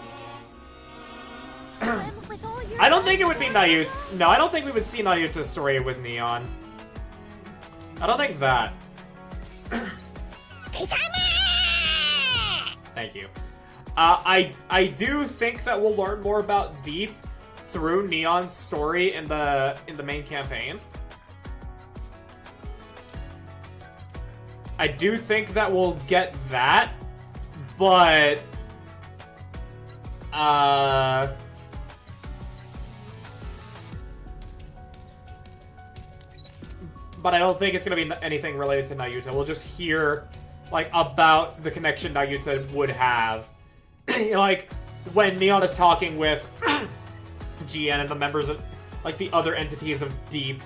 I don't think it would be Nayuta. No, I don't think we would see Nayuta's story with Neon. I don't think that. Thank you. I do think that we'll learn more about Deep through Neon's story in the main campaign. I do think that we'll get that, but I don't think it's gonna be anything related to Nayuta. We'll just hear, like, about the connection Nayuta would have. Like, when Neon is talking with GN and the members of, like, the other entities of Deep,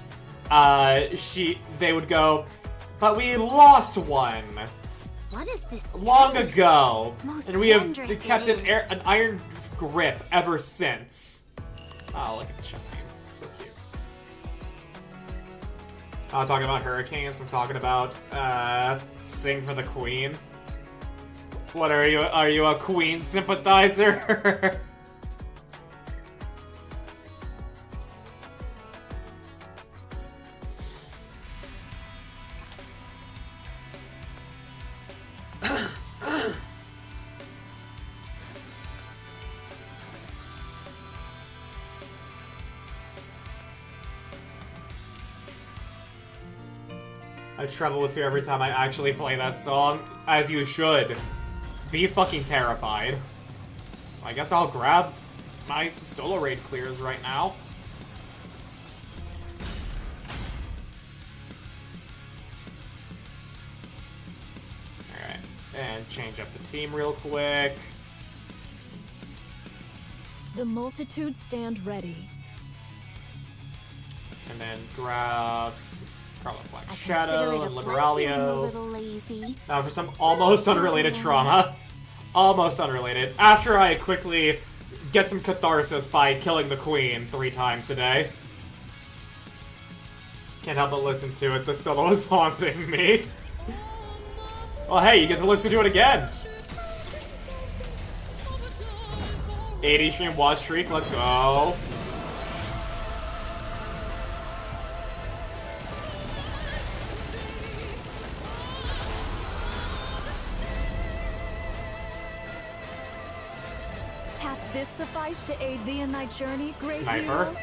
they would go, but we lost one. What is this? Long ago. Most And we have wondrous kept it an iron grip ever since. Oh, look at the shine. So cute. I'm talking about Hurricanes. I'm talking about, Sing for the Queen. What are you? Are you a Queen sympathizer? I tremble with fear every time I actually play that song, as you should. Be fucking terrified. I guess I'll grab my solo raid clears right now. Alright, and change up the team real quick. The multitude stand ready. And then grabs Carla Black I Shadow and Liberalio. a little lazy. Now for some almost unrelated trauma. Almost unrelated. After I quickly get some catharsis by killing the queen 3 times today. Can't help but listen to it. The solo is haunting me. Well, hey, you get to listen to it again. 80 stream watch streak, let's go. Hath this sufficed to aid thee in thy journey, great Sniper. hero?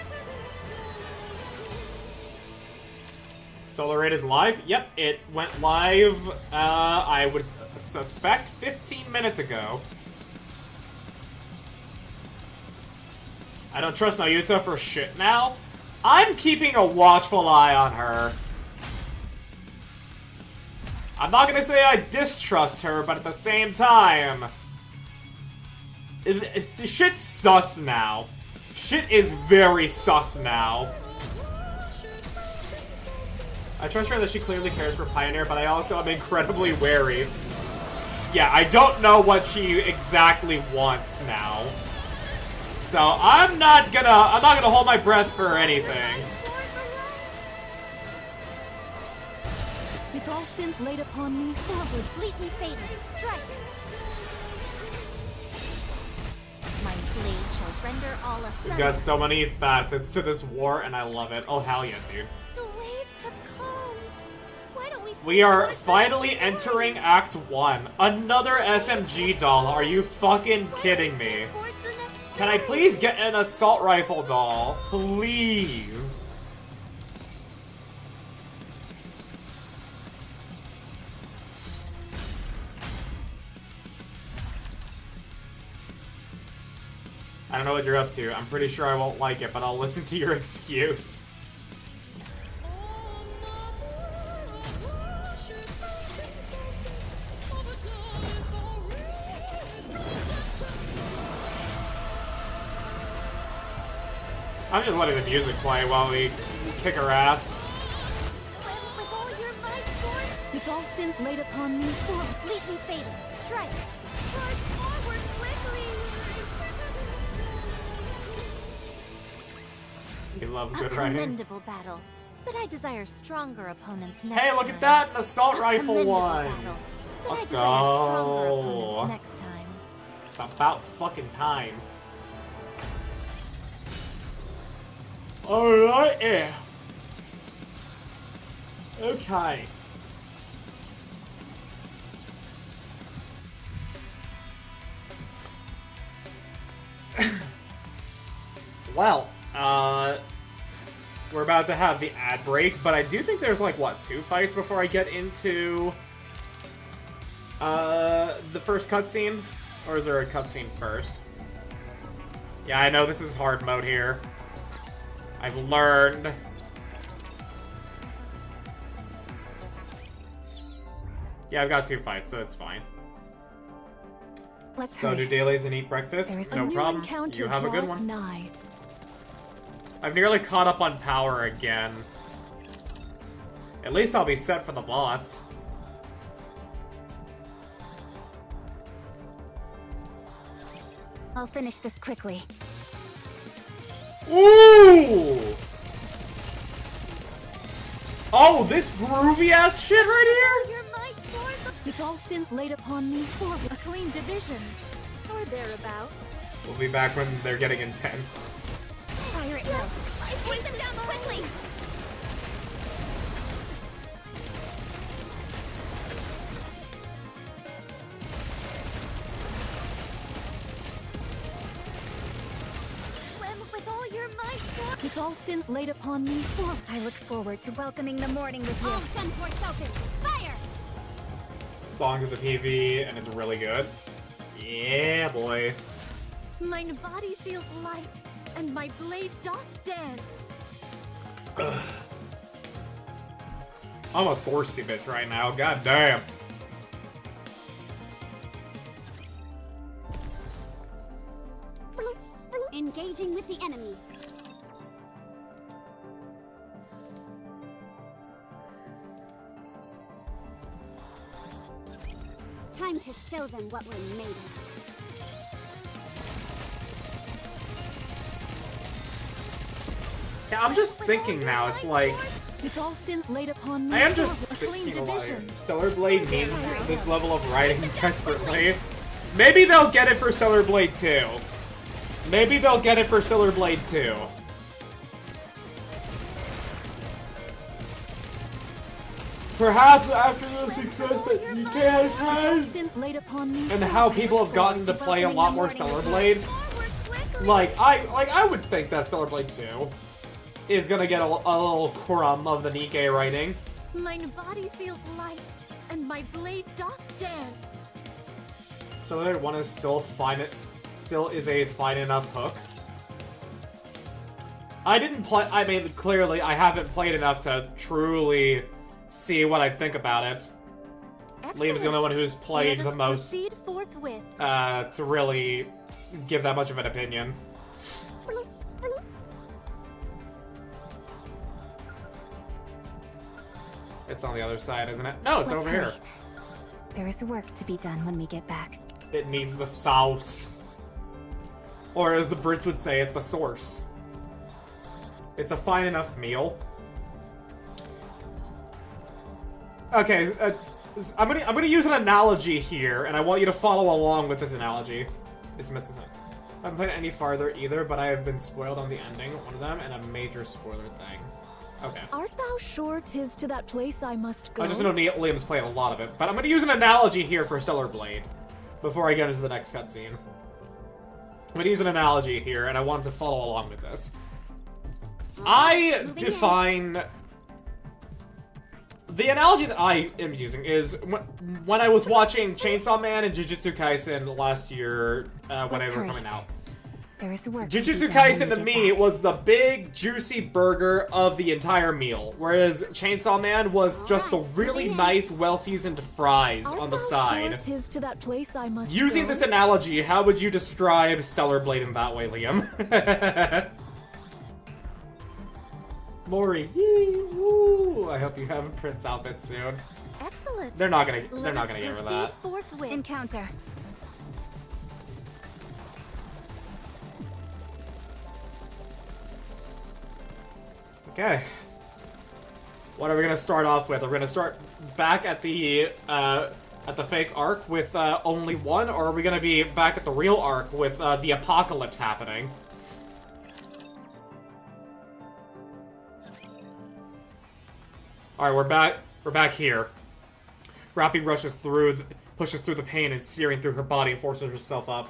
Solo raid is live? Yep, it went live, I would suspect 15 minutes ago. I don't trust Nayuta for shit now. I'm keeping a watchful eye on her. I'm not gonna say I distrust her, but at the same time... Shit's sus now. Shit is very sus now. I trust her that she clearly cares for Pioneer, but I also am incredibly wary. Yeah, I don't know what she exactly wants now. So I'm not gonna hold my breath for anything. With all sins laid upon me, Forward, fleetly faded, strike. My blade shall render all asunder. We've got so many facets to this war, and I love it. Oh, hell yeah, dude. The waves have calmed. Why don't We are finally entering Act 1. Another SMG doll. Are you fucking kidding me? Can I please get an assault rifle doll? Please. I don't know what you're up to. I'm pretty sure I won't like it, but I'll listen to your excuse. I'm just letting the music play while we kick her ass. With all sins laid upon me, Completely fatal. Strike. Charge forward quickly. We love good A writing. commendable battle, but I desire stronger opponents next Hey, look time. at that! An assault rifle Commendable one! battle, but Let's I desire stronger go! opponents next time. It's about fucking time. Alright, yeah. Okay. Well, we're about to have the ad break, but I do think there's like, what, 2 fights before I get into the first cutscene? Or is there a cutscene first? Yeah, I know this is hard mode here. I've learned. Yeah, I've got 2 fights, so it's fine. let's So hurry. do dailies and eat breakfast? There is No a new problem. encounter You have a good draweth one. nigh. I've nearly caught up on power again. At least I'll be set for the boss. I'll finish this quickly. Ooh! Oh, this groovy ass shit right here? Your might toward the With all sins laid upon me, forward. A clean division. Or thereabouts. We'll be back when they're getting intense. fire it now. Take them down quickly. Swim with all your might. With all sins laid upon me, forward. I look forward to welcoming the morning with you. All gun force focus. Fire! Song of the PV, and it's really good. Yeah, boy. Mine body feels light, and my blade doth dance. I'm a thirsty bitch right now, god damn. Engaging with the enemy. Time to show them what we're made of. Yeah, I'm just thinking now, it's like... With all sins laid upon me, I am just forward. A clean thinking like, division. Stellar Blade needs this level of writing desperately. Maybe they'll get it for Stellar Blade 2. Maybe they'll get it for Stellar Blade 2. Perhaps after the success that Nikke has had, Sins laid upon me, and how people have gotten to play a lot more Stellar Blade, like I would think that Stellar Blade 2 is gonna get a little crumb of the Nikke writing. mine body feels light, and my blade doth dance. Stellar Blade 1 is still fine. Still is a fine enough hook. I didn't play. I mean, clearly, I haven't played enough to truly see what I think about it. Liam's the only one who's played Let the us most proceed forthwith. to really give that much of an opinion. It's on the other side, isn't it? No, it's Let's over hurry. here. There is work to be done when we get back. It needs the sauce. Or as the Brits would say, it's the source. It's a fine enough meal. Okay, I'm gonna use an analogy here, and I want you to follow along with this analogy. It's missing something. I haven't played it any farther either, but I have been spoiled on the ending, one of them, and a major spoiler thing. Okay. Art thou sure 'tis to that place I must go? I just know Liam's played a lot of it, but I'm gonna use an analogy here for Stellar Blade before I get into the next cutscene. I'm gonna use an analogy here, and I want to follow along with this. I define... The analogy that I am using is when I was watching Chainsaw Man and Jujutsu Kaisen last year, when they were coming out. There is work to be Jujutsu done Kaisen when to we me get back. was the big, juicy burger of the entire meal, whereas Chainsaw Man was just the really nice, well-seasoned fries on the side. Tis to that place I must Using go. this analogy, how would you describe Stellar Blade in that way, Liam? Mori, yee, woo! I hope you have a Prince outfit soon. Excellent. They're not gonna Let us give her proceed that. forthwith. Encounter. Okay. What are we gonna start off with? Are we gonna start back at the fake arc with only one, or are we gonna be back at the real arc with the apocalypse happening? All right, we're back. We're back here. Rappy pushes through the pain and searing through her body and forces herself up.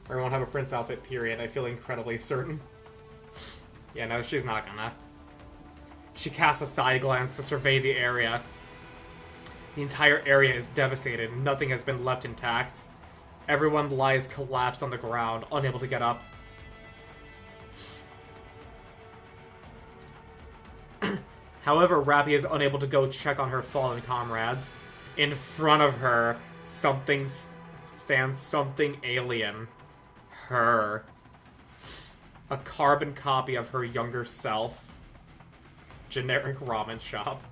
I won't have a prince outfit. Period. I feel incredibly certain. Yeah, no, she's not gonna. She casts a side glance to survey the area. The entire area is devastated. Nothing has been left intact. Everyone lies collapsed on the ground, unable to get up. However, Rappy is unable to go check on her fallen comrades. In front of her, stands something alien. Her. A carbon copy of her younger self. Generic ramen shop.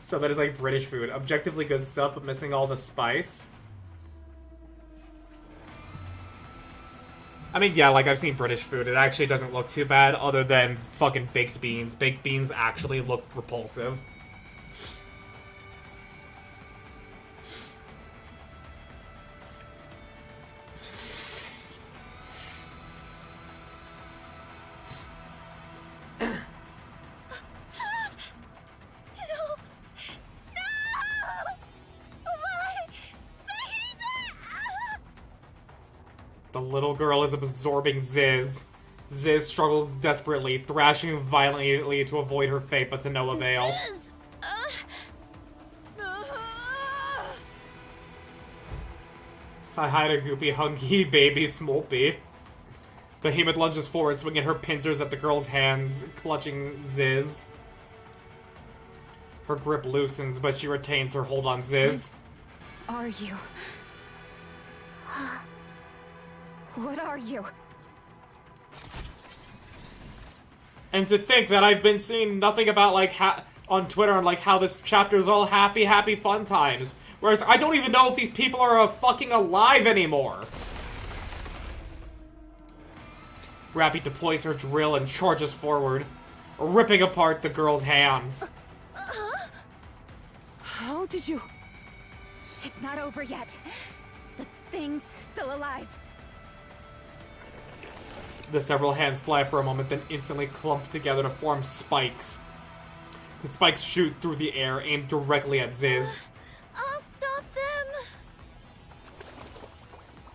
So that is like British food. Objectively good stuff, but missing all the spice. I mean, yeah, like, I've seen British food. It actually doesn't look too bad, other than fucking baked beans. Baked beans actually look repulsive. The little girl is absorbing Ziz. Ziz struggles desperately, thrashing violently to avoid her fate, but to no avail. Sahida Goopy Hunky Baby Smolpy. Behemoth lunges forward, swinging her pincers at the girl's hands, clutching Ziz. Her grip loosens, but she retains her hold on Ziz. Are you? What are you? And to think that I've been seeing nothing about, like, on Twitter on, like, how this chapter is all happy, happy fun times. Whereas I don't even know if these people are fucking alive anymore. Rappy deploys her drill and charges forward, ripping apart the girl's hands. How did you... It's not over yet. The thing's still alive. The several hands fly for a moment, then instantly clump together to form spikes. The spikes shoot through the air, aimed directly at Ziz. I'll stop them!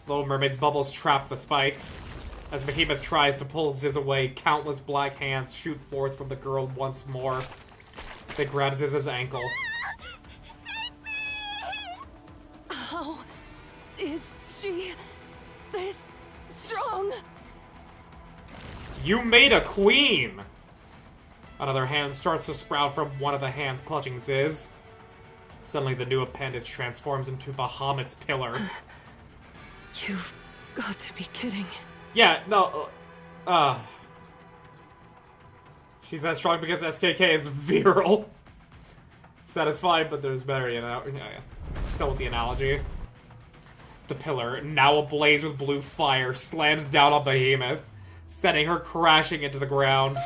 Little Mermaid's bubbles trap the spikes. As Behemoth tries to pull Ziz away, countless black hands shoot forth from the girl once more. They grab Ziz's ankle. How is she this strong? You made a queen! Another hand starts to sprout from one of the hands clutching Ziz. Suddenly, the new appendage transforms into Bahamut's pillar. You've got to be kidding. Yeah, no, she's that strong because SKK is virile. Satisfied, but there's better, you know? Yeah. Still with the analogy. The pillar, now ablaze with blue fire, slams down on Behemoth, sending her crashing into the ground.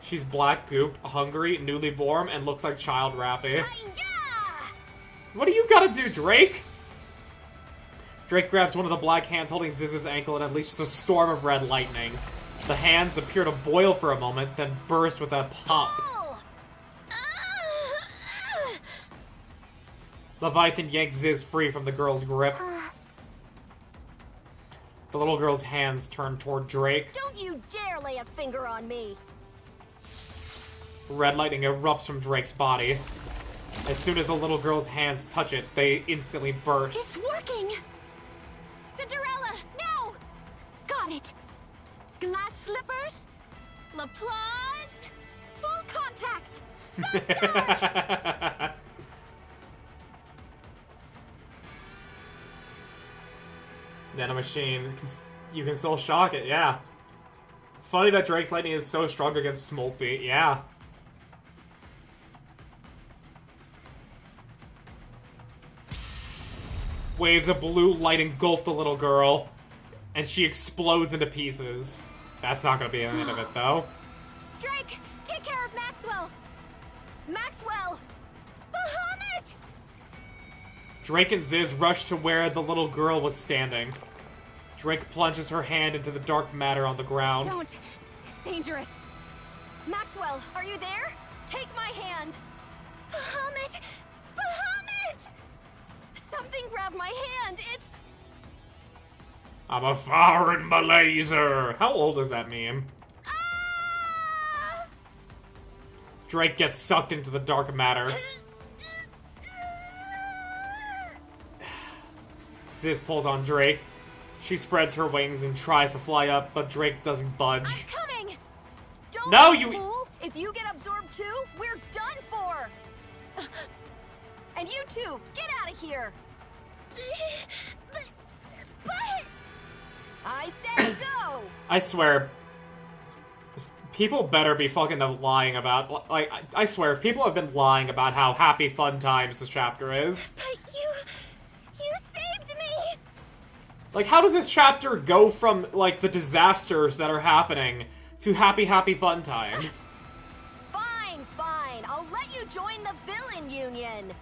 She's black goop, hungry, newly born, and looks like child Rappy. What do you gotta do, Drake? Drake grabs one of the black hands holding Ziz's ankle and unleashes a storm of red lightning. The hands appear to boil for a moment, then burst with a pop. Leviathan yanks Ziz free from the girl's grip. The little girl's hands turn toward Drake. Don't you dare lay a finger on me! Red lightning erupts from Drake's body. As soon as the little girl's hands touch it, they instantly burst. It's working! Cinderella, now! Got it! Glass slippers? Laplace! Full contact! Faster! Nanomachine, you can still shock it, yeah. Funny that Drake's lightning is so strong against Smoltby, yeah. Waves of blue light engulf the little girl, and she explodes into pieces. That's not gonna be the end of it, though. Drake, take care of Maxwell! Maxwell! Bahamut! Drake and Ziz rush to where the little girl was standing. Drake plunges her hand into the dark matter on the ground. Don't! It's dangerous! Maxwell, are you there? Take my hand! Bahamut! Bahamut! Something grabbed my hand! It's... I'm a foreign Malayser! How old is that meme? Ah! Drake gets sucked into the dark matter. Ziz pulls on Drake. She spreads her wings and tries to fly up, but Drake doesn't budge. I'm coming! Don't No, you... fool! If you get absorbed too, we're done for! And you two, get out of here! But... I said go! I swear, people better be fucking lying about... Like, I swear, if people have been lying about how happy fun times this chapter is... But you saved me! Like, how does this chapter go from, like, the disasters that are happening to happy, happy fun times? Fine, fine. I'll let you join the villain union.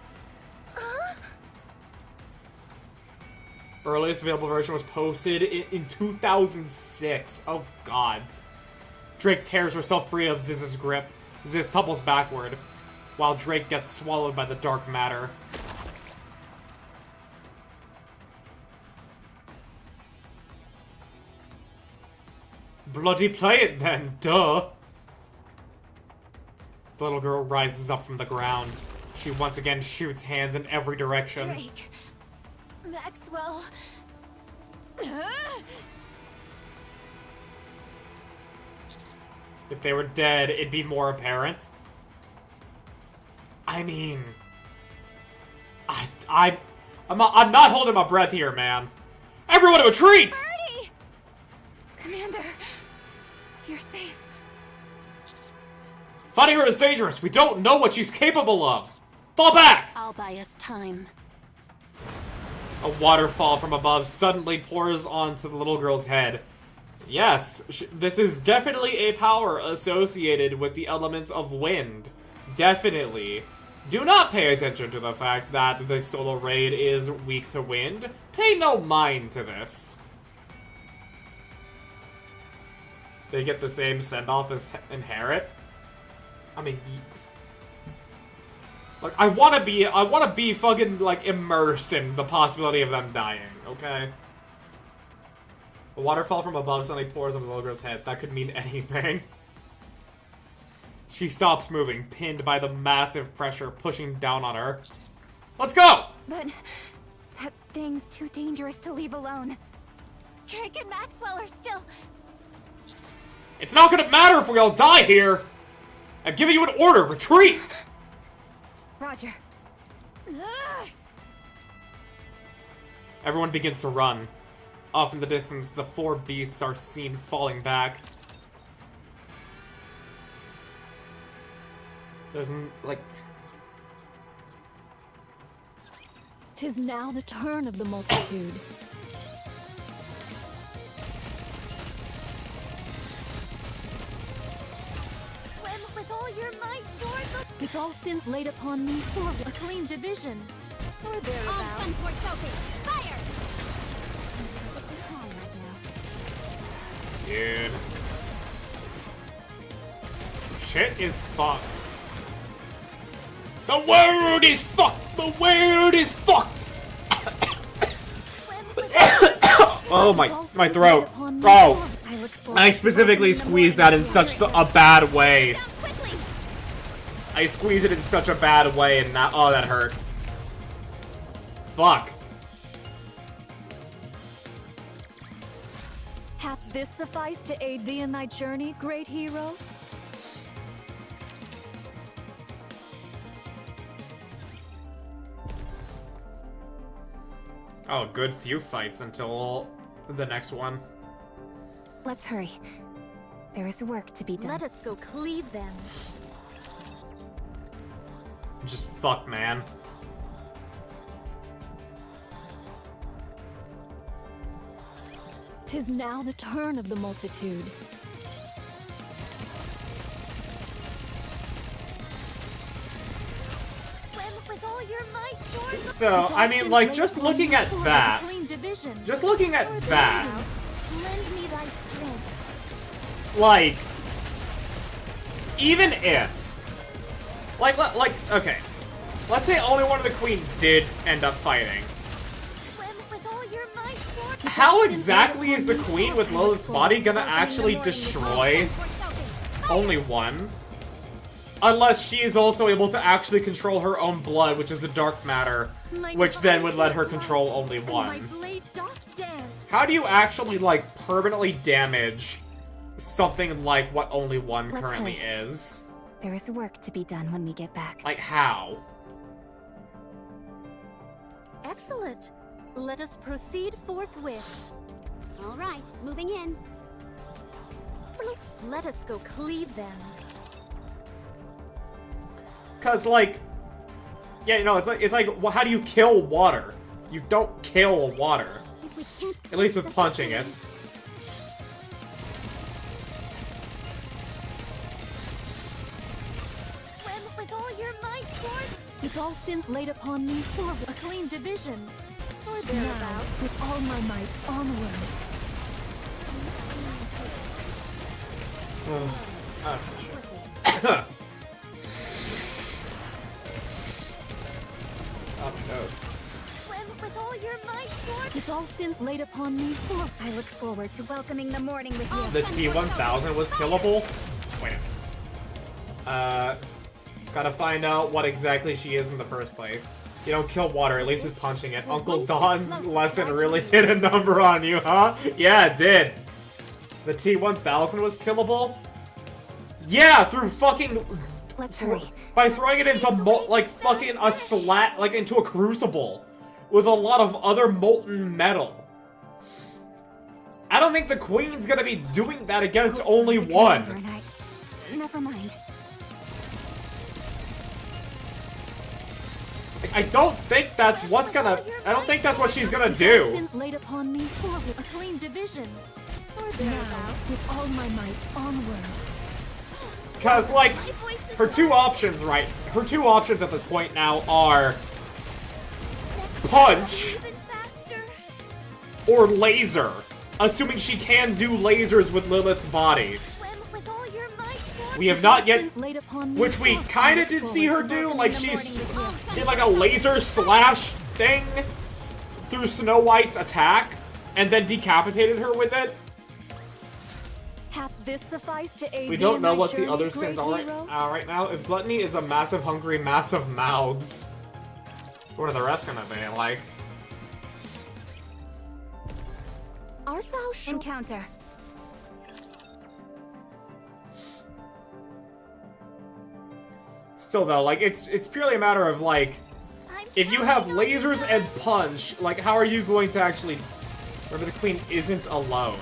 Earliest available version was posted in 2006. Oh, God. Drake tears herself free of Ziz's grip. Ziz tumbles backward, while Drake gets swallowed by the dark matter. Bloody play it then, duh! The little girl rises up from the ground. She once again shoots hands in every direction. Drake. Maxwell. If they were dead, it'd be more apparent. I mean... I'm not holding my breath here, man. Everyone retreat! Birdie! Commander, you're safe. Fighting her is dangerous. We don't know what she's capable of. Fall back! I'll buy us time. A waterfall from above suddenly pours onto the little girl's head. Yes, this is definitely a power associated with the elements of wind. Definitely. Do not pay attention to the fact that the solo raid is weak to wind. Pay no mind to this. They get the same send-off as Inherit? I mean... Like, I wanna be fucking, like, immersed in the possibility of them dying, okay? A waterfall from above suddenly pours on the little girl's head. That could mean anything. She stops moving, pinned by the massive pressure pushing down on her. Let's go! But that thing's too dangerous to leave alone. Drake and Maxwell are still... It's not gonna matter if we all die here! I'm giving you an order, retreat! Roger. Everyone begins to run. Off in the distance, the four beasts are seen falling back. There's, like... 'Tis now the turn of the multitude. Swim with all your might toward the... With all sins laid upon me, forward. A clean division. Or On thereabouts. Sunport Sophie! Fire! Dude. Shit is fucked. The world is fucked! The world is fucked! Oh, my throat. Oh. I specifically squeezed that in such a bad way. I squeezed it in such a bad way and not- oh, that hurt. Fuck. Hath this sufficed to aid thee in thy journey, great hero? Oh, good few fights until the next one. Let's hurry. There is work to be done. Let us go cleave them. Just fuck, man. Tis now the turn of the multitude. Swim with all your might, George. So, I mean, like, just looking at that. Just looking at that. Lend me thy strength. Like, even if, like, okay, let's say only one of the queen did end up fighting. Swim with all your might, George. How exactly is the queen with Lilith's body gonna actually destroy only one? Unless she is also able to actually control her own blood, which is the dark matter, which then would let her control only one. How do you actually, like, permanently damage something like what only one Let's currently hurry. is? There is work to be done when we get back. Like, how? Excellent. Let us proceed forthwith. All right, moving in. Let us go cleave them. Cause, like, yeah, you know, it's like, well, how do you kill water? You don't kill water. If we can't At least with punching it. swim with all your might, George. With all sins laid upon me, forward. A clean division. Or Now, thereabouts. With all my might, onward. Oh, my nose. Swim with all your might, George. With all sins laid upon me, forward. I look forward to welcoming the morning with you. The T-1000 was killable? Wait a minute. Gotta find out what exactly she is in the first place. You don't kill water, at least with punching it. Uncle Don's lesson really did a number on you, huh? Yeah, it did. The T-1000 was killable? Yeah, through fucking... Let's hurry. By throwing it into, like, fucking a slat, like, into a crucible. With a lot of other molten metal. I don't think the Queen's gonna be doing that against only one. Never mind. I don't think that's what's gonna... I don't think that's what she's gonna do. Sins laid upon me, forward. A clean division. Or thereabouts. With all my might, onward. Because, like, her two options, right? Her two options at this point now are... punch or laser. Assuming she can do lasers with Lilith's body. We have not yet... Which we kinda did see her do. Like, she did like a laser slash thing through Snow White's attack. And then decapitated her with it. Hath this sufficed to aid We thee don't in know thy what the journey, other great sins are hero? right now. If gluttony is a massive hungry, massive mouths, what are the rest gonna be like? Art thou encounter? Still though, like it's purely a matter of like, if you have lasers and punch, like how are you going to actually? Remember, the Queen isn't alone.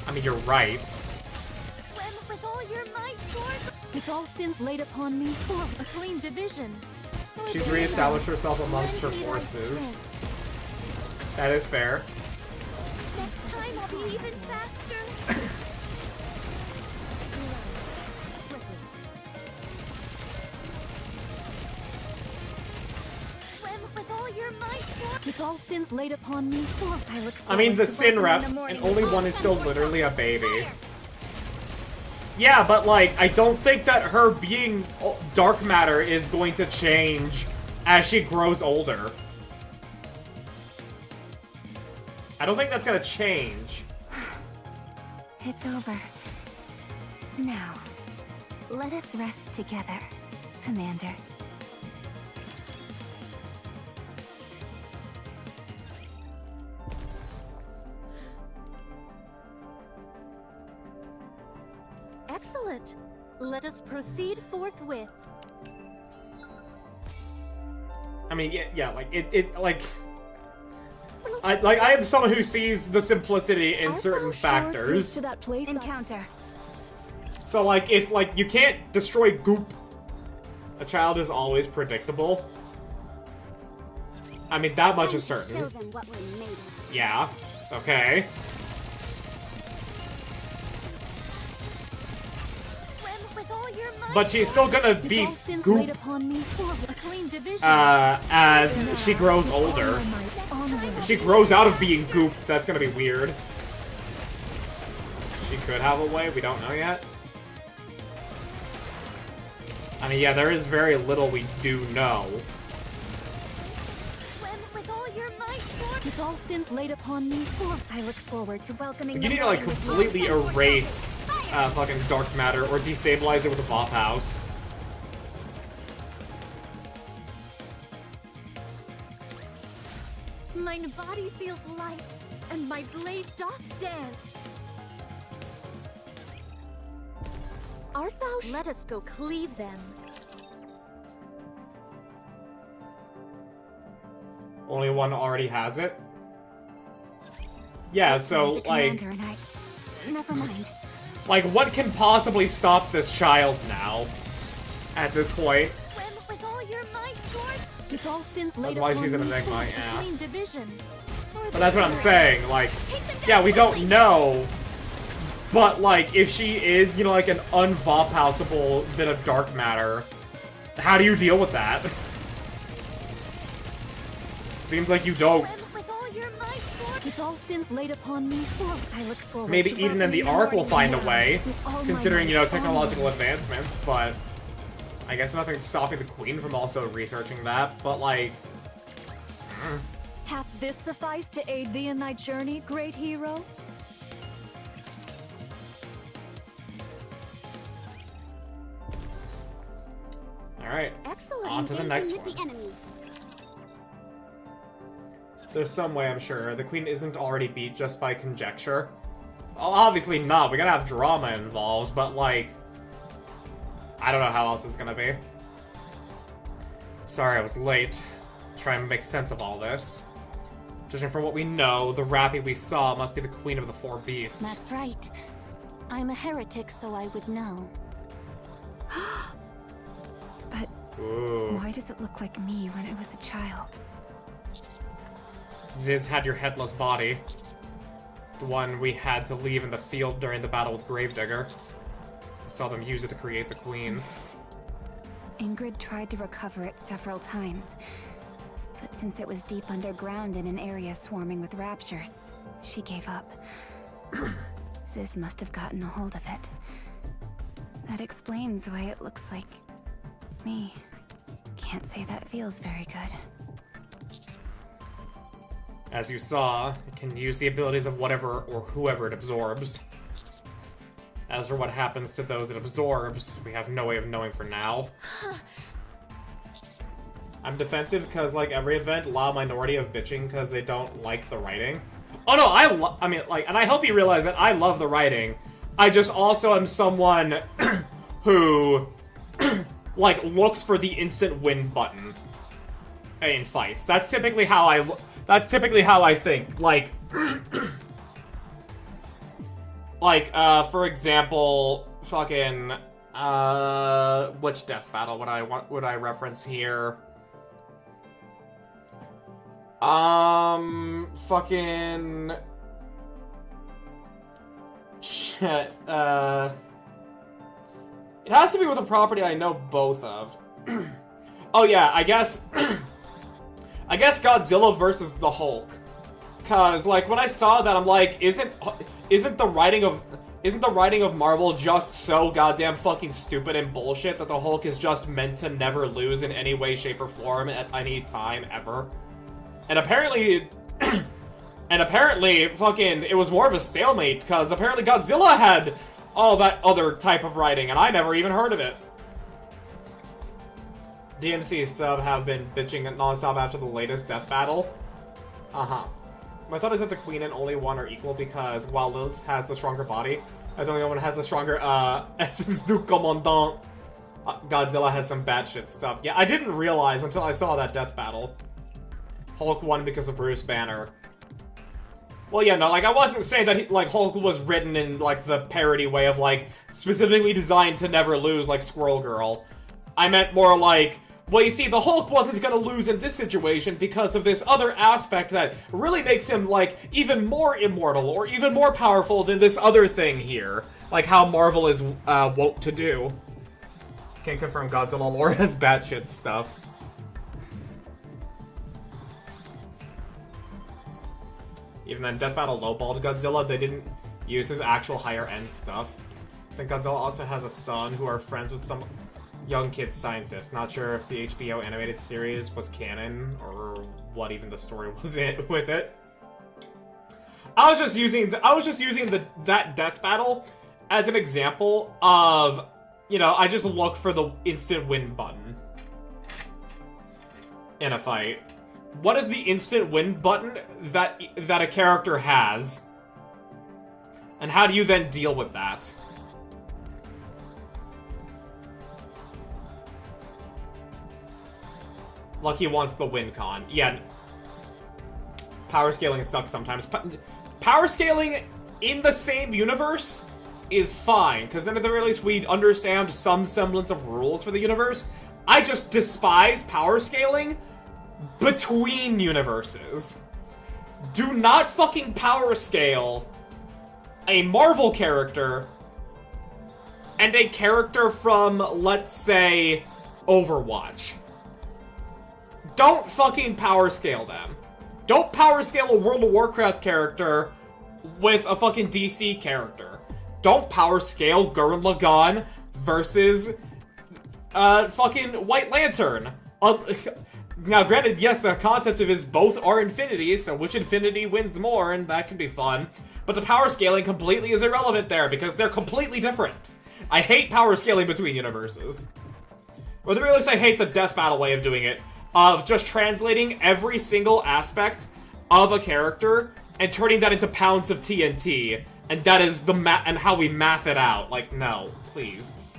I mean, you're right. Swim with all your might, George. With all sins laid upon me, forward. A clean division. Or She's thereabouts. reestablished herself amongst her Lend me thy forces. strength. That is fair. Next time I'll be even faster. Swim with all your might, George. With all sins laid upon me, forward. I look I mean, the forward to Sin rep, welcoming the morning and only with one is still literally a baby. Yeah, but like, I don't think that her being dark matter is going to change as she grows older. I don't think that's gonna change. It's over. Now, let us rest together. Commander. Excellent. Let us proceed forthwith. I mean, yeah, like I am someone who sees the simplicity in certain factors. To that place Encounter. So like, if like you can't destroy goop, a child is always predictable. I mean, that much is certain. Show them what we're made of. Yeah. Okay. But she's still gonna be goop as she grows older. If she grows out of being goop, that's gonna be weird. She could have a way, we don't know yet. I mean, yeah, there is very little we do know. With all sins laid upon me, I look forward to welcoming You need to like completely erase fucking dark matter or destabilize it with a Vop House. Mine body feels light, and my blade doth dance. Art thou? Let us go cleave them. Only one already has it? Yeah, so, like... Never mind. Like, what can possibly stop this child now? At this point? With all sins laid That's why upon she's an me, enigma, yeah. clean division. But that's what I'm saying, like... Yeah, we don't know. But, like, if she is, you know, like, an unvop-houseable bit of dark matter, how do you deal with that? Seems like you don't. With all sins laid upon me, I look forward Maybe to Eden and the welcoming Ark will find a way, my considering, you know, might technological onward. advancements, but I guess nothing's stopping the Queen from also researching that, but, like... Hath this sufficed to aid thee in thy journey, great hero? Alright, Excellent. on to the next Engaging one. with the enemy. There's some way, I'm sure. The Queen isn't already beat just by conjecture. Well, obviously not. We gotta have drama involved, but, like... I don't know how else it's gonna be. Sorry I was late. Trying to make sense of all this. Judging from what we know, the Rappy we saw must be the Queen of the Four Beasts. That's right. I'm a heretic, so I would know. But Ooh. why does it look like me when I was a child? Ziz had your headless body. The one we had to leave in the field during the battle with Gravedigger. I saw them use it to create the Queen. Ingrid tried to recover it several times, but since it was deep underground in an area swarming with raptures, she gave up. Ziz must have gotten a hold of it. That explains why it looks like me. Can't say that feels very good. As you saw, it can use the abilities of whatever or whoever it absorbs. As for what happens to those it absorbs, we have no way of knowing for now. I'm defensive because, like every event, allow minority of bitching because they don't like the writing. Oh no, I mean, like, and I hope you realize that I love the writing. I just also am someone who, like, looks for the instant win button in fights. That's typically how I think. Like, for example, fucking, which death battle would I reference here? Fucking... Shit, it has to be with a property I know both of. Oh yeah, I guess... I guess Godzilla versus the Hulk. Cause, like, when I saw that, I'm like, isn't the writing of Marvel just so goddamn fucking stupid and bullshit that the Hulk is just meant to never lose in any way, shape, or form at any time ever? And apparently, fucking, it was more of a stalemate, because apparently Godzilla had all that other type of writing, and I never even heard of it. DMC sub have been bitching nonstop after the latest death battle. My thought is that the Queen and only one are equal because while Lilith has the stronger body, the only one has the stronger Essence du Commandant. Godzilla has some bad shit stuff. Yeah, I didn't realize until I saw that death battle. Hulk won because of Bruce Banner. Well, yeah, no, like, I wasn't saying that, Hulk was written in, like, the parody way of, like, specifically designed to never lose, like Squirrel Girl. I meant more like, well, you see, the Hulk wasn't gonna lose in this situation because of this other aspect that really makes him, like, even more immortal or even more powerful than this other thing here. Like how Marvel is, wont to do. Can't confirm Godzilla lore has batshit stuff. Even then, Death Battle lowballed Godzilla. They didn't use his actual higher-end stuff. I think Godzilla also has a son who are friends with some young kid scientist. Not sure if the HBO animated series was canon or what even the story was with it. I was just using that Death Battle as an example of, you know, I just look for the instant win button in a fight. What is the instant win button that a character has? And how do you then deal with that? Lucky wants the win con. Yeah. Power scaling sucks sometimes. Power scaling in the same universe is fine, because then at the very least we understand some semblance of rules for the universe. I just despise power scaling between universes. Do not fucking power scale a Marvel character and a character from, let's say, Overwatch. Don't fucking power scale them. Don't power scale a World of Warcraft character with a fucking DC character. Don't power scale Gurren Lagann versus fucking White Lantern. Now, granted, yes, the concept of is both are infinity, so which infinity wins more, and that can be fun. But the power scaling completely is irrelevant there, because they're completely different. I hate power scaling between universes. Or at the very least, I hate the death battle way of doing it, of just translating every single aspect of a character and turning that into pounds of TNT, and that is the and how we math it out. Like, no, please.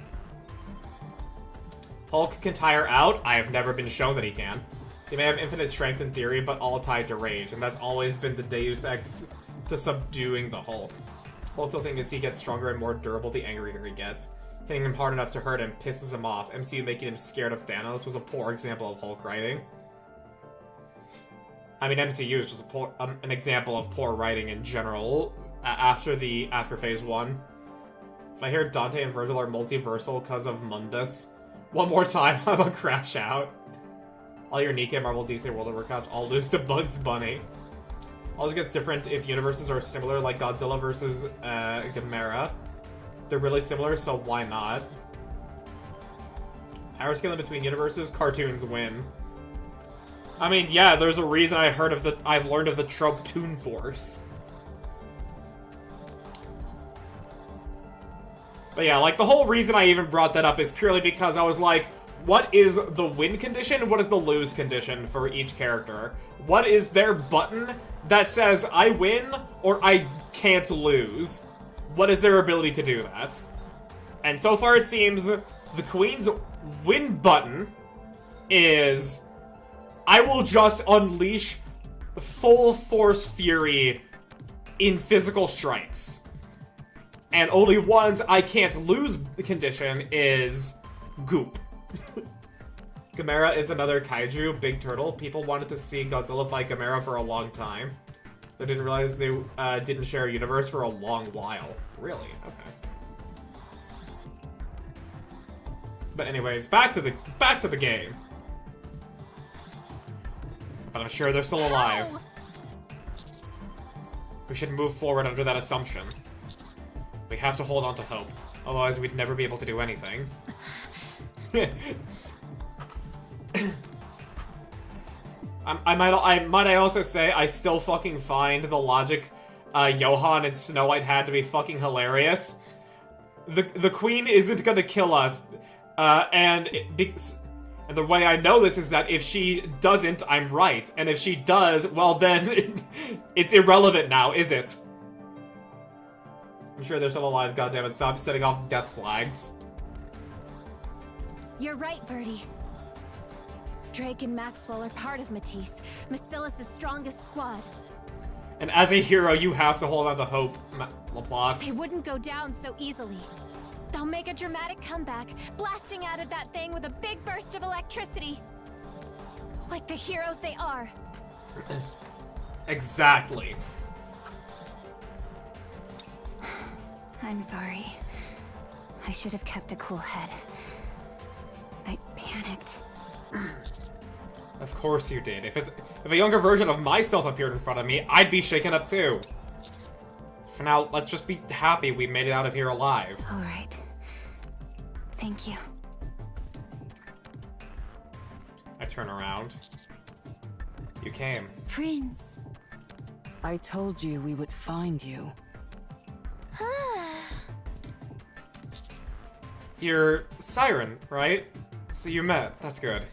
Hulk can tire out. I have never been shown that he can. He may have infinite strength in theory, but all tied to rage, and that's always been the Deus Ex to subduing the Hulk. Hulk's whole thing is he gets stronger and more durable the angrier he gets. Hitting him hard enough to hurt him pisses him off. MCU making him scared of Thanos was a poor example of Hulk writing. I mean, MCU is just an example of poor writing in general after Phase 1. If I hear Dante and Virgil are multiversal because of Mundus, one more time, I will crash out. All your Nikke, Marvel, DC, World of Warcraft all lose to Bugs Bunny. All gets different if universes are similar, like Godzilla versus Gamera. They're really similar, so why not? Power scaling between universes, cartoons win. I mean, yeah, there's a reason I've learned of the trope Toon Force. But yeah, like, the whole reason I even brought that up is purely because I was like, what is the win condition? What is the lose condition for each character? What is their button that says, I win, or I can't lose? What is their ability to do that? And so far it seems the Queen's win button is, I will just unleash full force fury in physical strikes. And only ones I can't lose condition is Goop. Gamera is another kaiju, big turtle. People wanted to see Godzilla fight Gamera for a long time. They didn't realize they didn't share a universe for a long while. Really? Okay. But anyways, back to the game. But I'm sure they're still alive. We should move forward under that assumption. We have to hold on to hope. Otherwise, we'd never be able to do anything. I might also say I still fucking find the logic Johan and Snow White had to be fucking hilarious. The Queen isn't gonna kill us, and And the way I know this is that if she doesn't, I'm right. And if she does, well then, it's irrelevant now, is it? I'm sure they're still alive, goddammit. Stop setting off death flags. You're right, Birdie. Drake and Maxwell are part of Matisse, Macilis' strongest squad. And as a hero, you have to hold on to hope, Laplace. They wouldn't go down so easily. They'll make a dramatic comeback, blasting out of that thing with a big burst of electricity. Like the heroes they are. Exactly. I'm sorry. I should have kept a cool head. I panicked. Of course you did. If a younger version of myself appeared in front of me, I'd be shaken up too. For now, let's just be happy we made it out of here alive. All right. Thank you. I turn around. You came. Prince. I told you we would find you. You're Siren, right? So you met. That's good.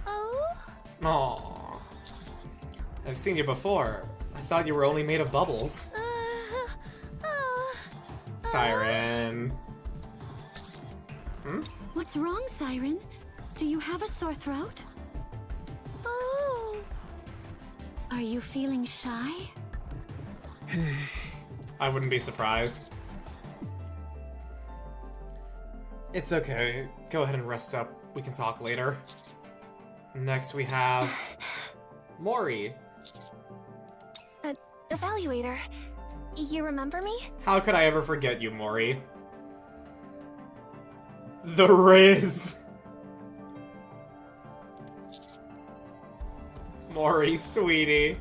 Oh? Aww. I've seen you before. I thought you were only made of bubbles. Siren. Hmm? What's wrong, Siren? Do you have a sore throat? Oh. Are you feeling shy? I wouldn't be surprised. It's okay. Go ahead and rest up. We can talk later. Next we have... Mori. Evaluator, you remember me? How could I ever forget you, Mori? The Riz! Mori, sweetie.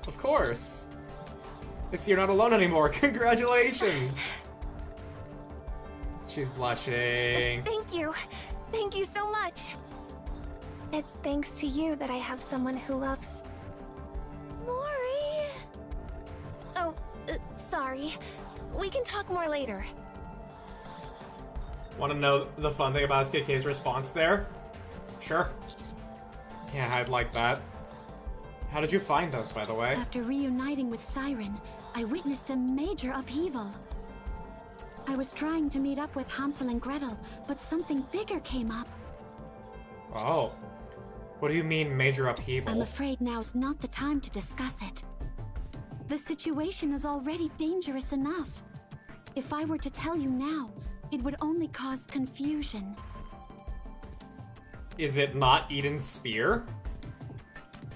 Of course. It's you're not alone anymore. Congratulations! She's blushing. Thank you. Thank you so much. It's thanks to you that I have someone who loves... Mori. Oh, sorry. We can talk more later. Want to know the fun thing about SKK's response there? Sure. Yeah, I'd like that. How did you find us, by the way? After reuniting with Siren, I witnessed a major upheaval. I was trying to meet up with Hansel and Gretel, but something bigger came up. Oh. What do you mean, major upheaval? I'm afraid now's not the time to discuss it. The situation is already dangerous enough. If I were to tell you now, it would only cause confusion. Is it not Eden's spear?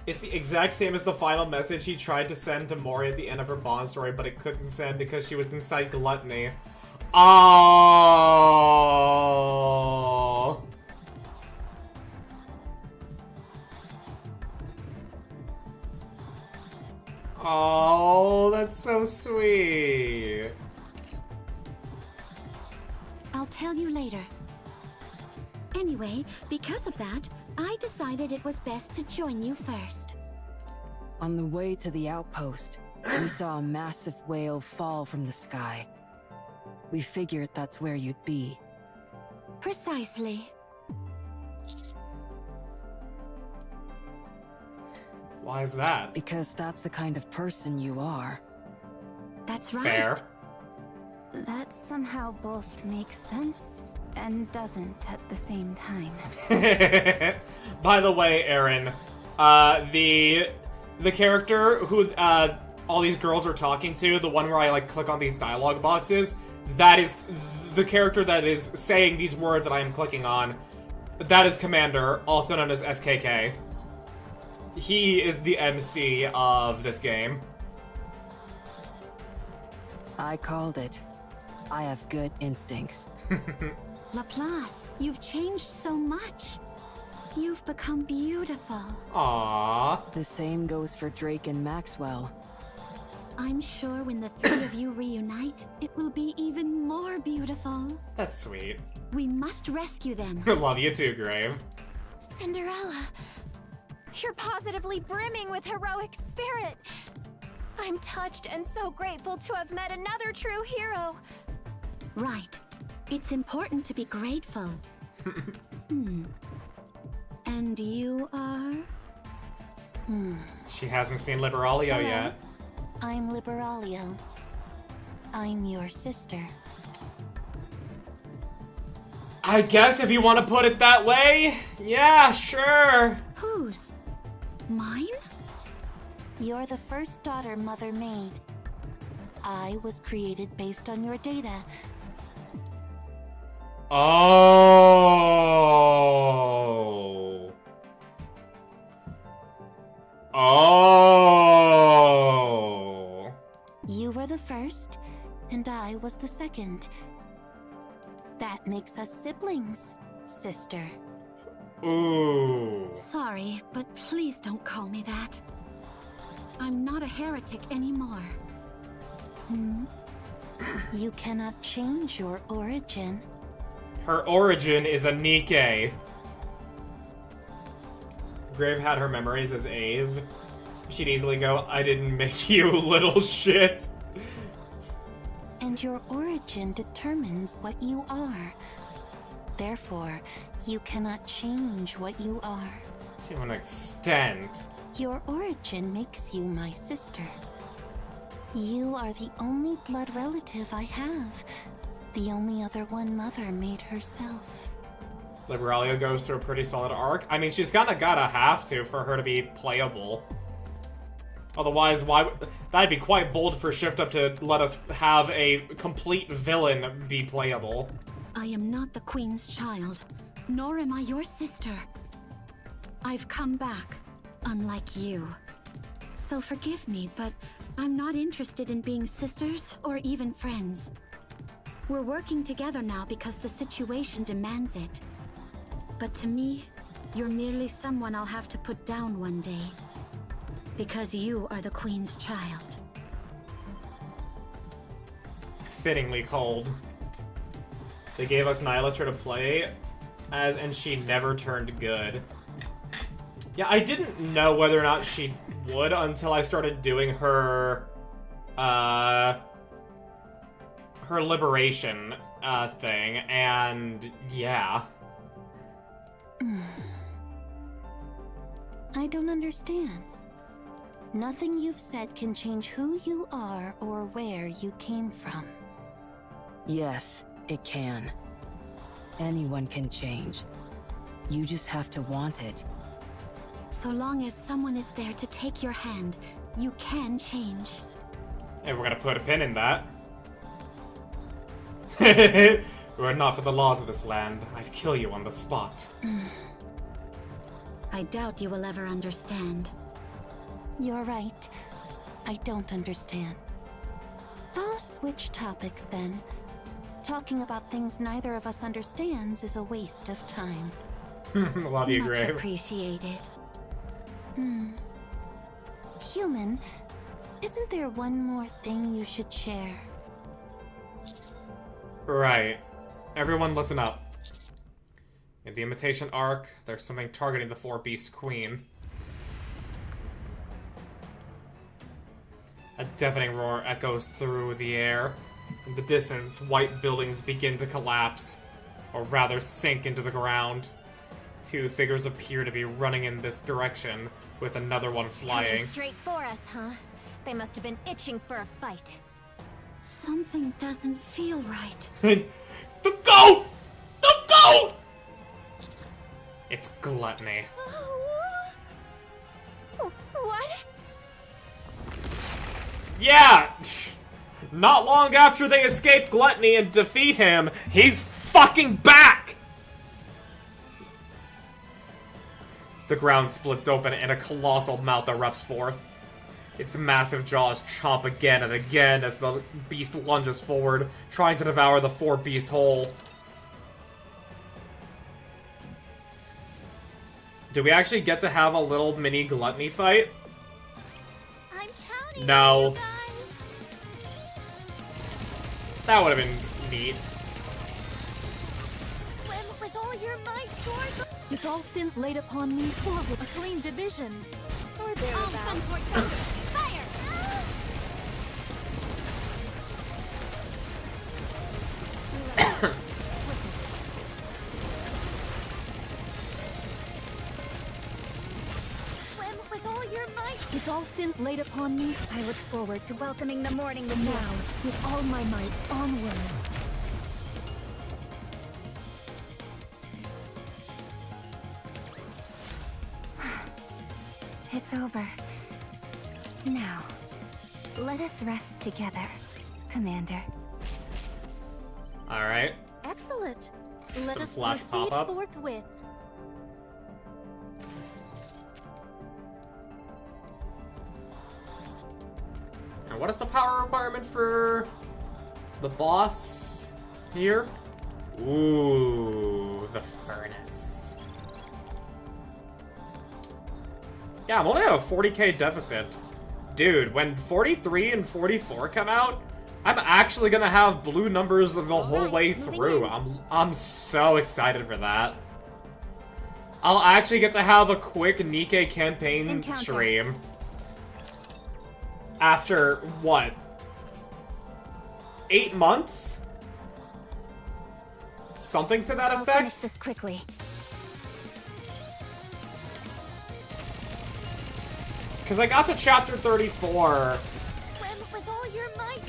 It's the exact same as the final message he tried to send to Mori at the end of her Bond story, but it couldn't send because she was inside Gluttony. Oh. Oh, that's so sweet. I'll tell you later. Anyway, because of that, I decided it was best to join you first. On the way to the outpost, we saw a massive whale fall from the sky. We figured that's where you'd be. Precisely. Why is that? Because that's the kind of person you are. That's right. Fair. That somehow both makes sense and doesn't at the same time. By the way, Aaron, the character who all these girls are talking to, the one where I like click on these dialogue boxes, that is the character that is saying these words that I am clicking on. That is Commander, also known as SKK. He is the MC of this game. I called it. I have good instincts. Laplace, you've changed so much. You've become beautiful. Aww. The same goes for Drake and Maxwell. I'm sure when the three of you reunite, it will be even more beautiful. That's sweet. We must rescue them. Love you too, Grave. Cinderella, you're positively brimming with heroic spirit. I'm touched and so grateful to have met another true hero. Right. It's important to be grateful. And you are? She hasn't seen Liberalia Hello. yet. I'm Liberalia. I'm your sister. I guess if you want to put it that way, yeah, sure. Whose? Mine? You're the first daughter Mother made. I was created based on your data. Oh. Oh. You were the first, and I was the second. That makes us siblings, sister. Ooh. Sorry, but please don't call me that. I'm not a heretic anymore. You cannot change your origin. Her origin is a Nikke. Grave had her memories as Ave. She'd easily go, I didn't make you, little shit. And your origin determines what you are. Therefore, you cannot change what you are. To an extent. Your origin makes you my sister. You are the only blood relative I have. The only other one Mother made herself. Liberalia goes through a pretty solid arc. I mean, she's kinda gotta have to for her to be playable. Otherwise, that'd be quite bold for Shift Up to let us have a complete villain be playable. I am not the Queen's child, nor am I your sister. I've come back, unlike you. So forgive me, but I'm not interested in being sisters or even friends. We're working together now because the situation demands it. But to me, you're merely someone I'll have to put down one day. Because you are the Queen's child. Fittingly cold. They gave us Nihilister to play as, and she never turned good. Yeah, I didn't know whether or not she would until I started doing her, her liberation, thing, and yeah. I don't understand. Nothing you've said can change who you are or where you came from. Yes, it can. Anyone can change. You just have to want it. So long as someone is there to take your hand, you can change. Hey, we're gonna put a pin in that. Were it not for the laws of this land, I'd kill you on the spot. I doubt you will ever understand. You're right. I don't understand. I'll switch topics then. Talking about things neither of us understands is a waste of time. Love you, Much Grave. appreciated. Human, isn't there one more thing you should share? Right. Everyone listen up. In the Imitation Arc, there's something targeting the Four Beast Queen. A deafening roar echoes through the air. In the distance, white buildings begin to collapse, or rather sink into the ground. Two figures appear to be running in this direction, with another one flying. Coming straight for us, huh? They must have been itching for a fight. Something doesn't feel right. The goat! The goat! It's Gluttony. What? Yeah! Not long after they escape Gluttony and defeat him, he's fucking back! The ground splits open and a colossal mouth erupts forth. Its massive jaws chomp again and again as the beast lunges forward, trying to devour the Four Beasts whole. Do we actually get to have a little mini Gluttony fight? I'm counting No. on you guys. That would have been neat. Swim with all your might towards the... With all sins laid upon me, forward a clean division. Or thereabouts. Fire! With all sins laid upon me, I look forward to welcoming the morning with now, with all my might, onward. It's over. Now, let us rest together, Commander. Alright. Excellent. Let Some us flash proceed pop-up. forthwith. And what is the power requirement for the boss here? Ooh, the furnace. Yeah, I'm only at a 40k deficit. Dude, when 43 and 44 come out, I'm actually gonna have blue numbers the whole way through. I'm so excited for that. I'll actually get to have a quick Nikke campaign stream. After, what? 8 months? Something to that I'll finish effect? this quickly. Because I got to chapter 34 With all your might,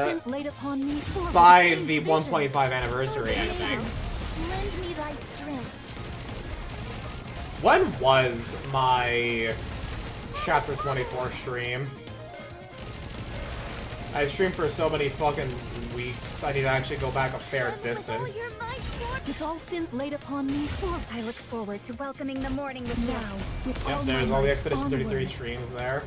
Sins laid upon me forward by to the vision. 1.5 anniversary, I think. Lend me thy strength. When was my chapter 24 stream? I streamed for so many fucking weeks, I need to actually go back a fair distance. With all sins laid upon me, I look forward to welcoming the morning with now. With Yep, all there's my all the might, Expedition 33 onward. streams there.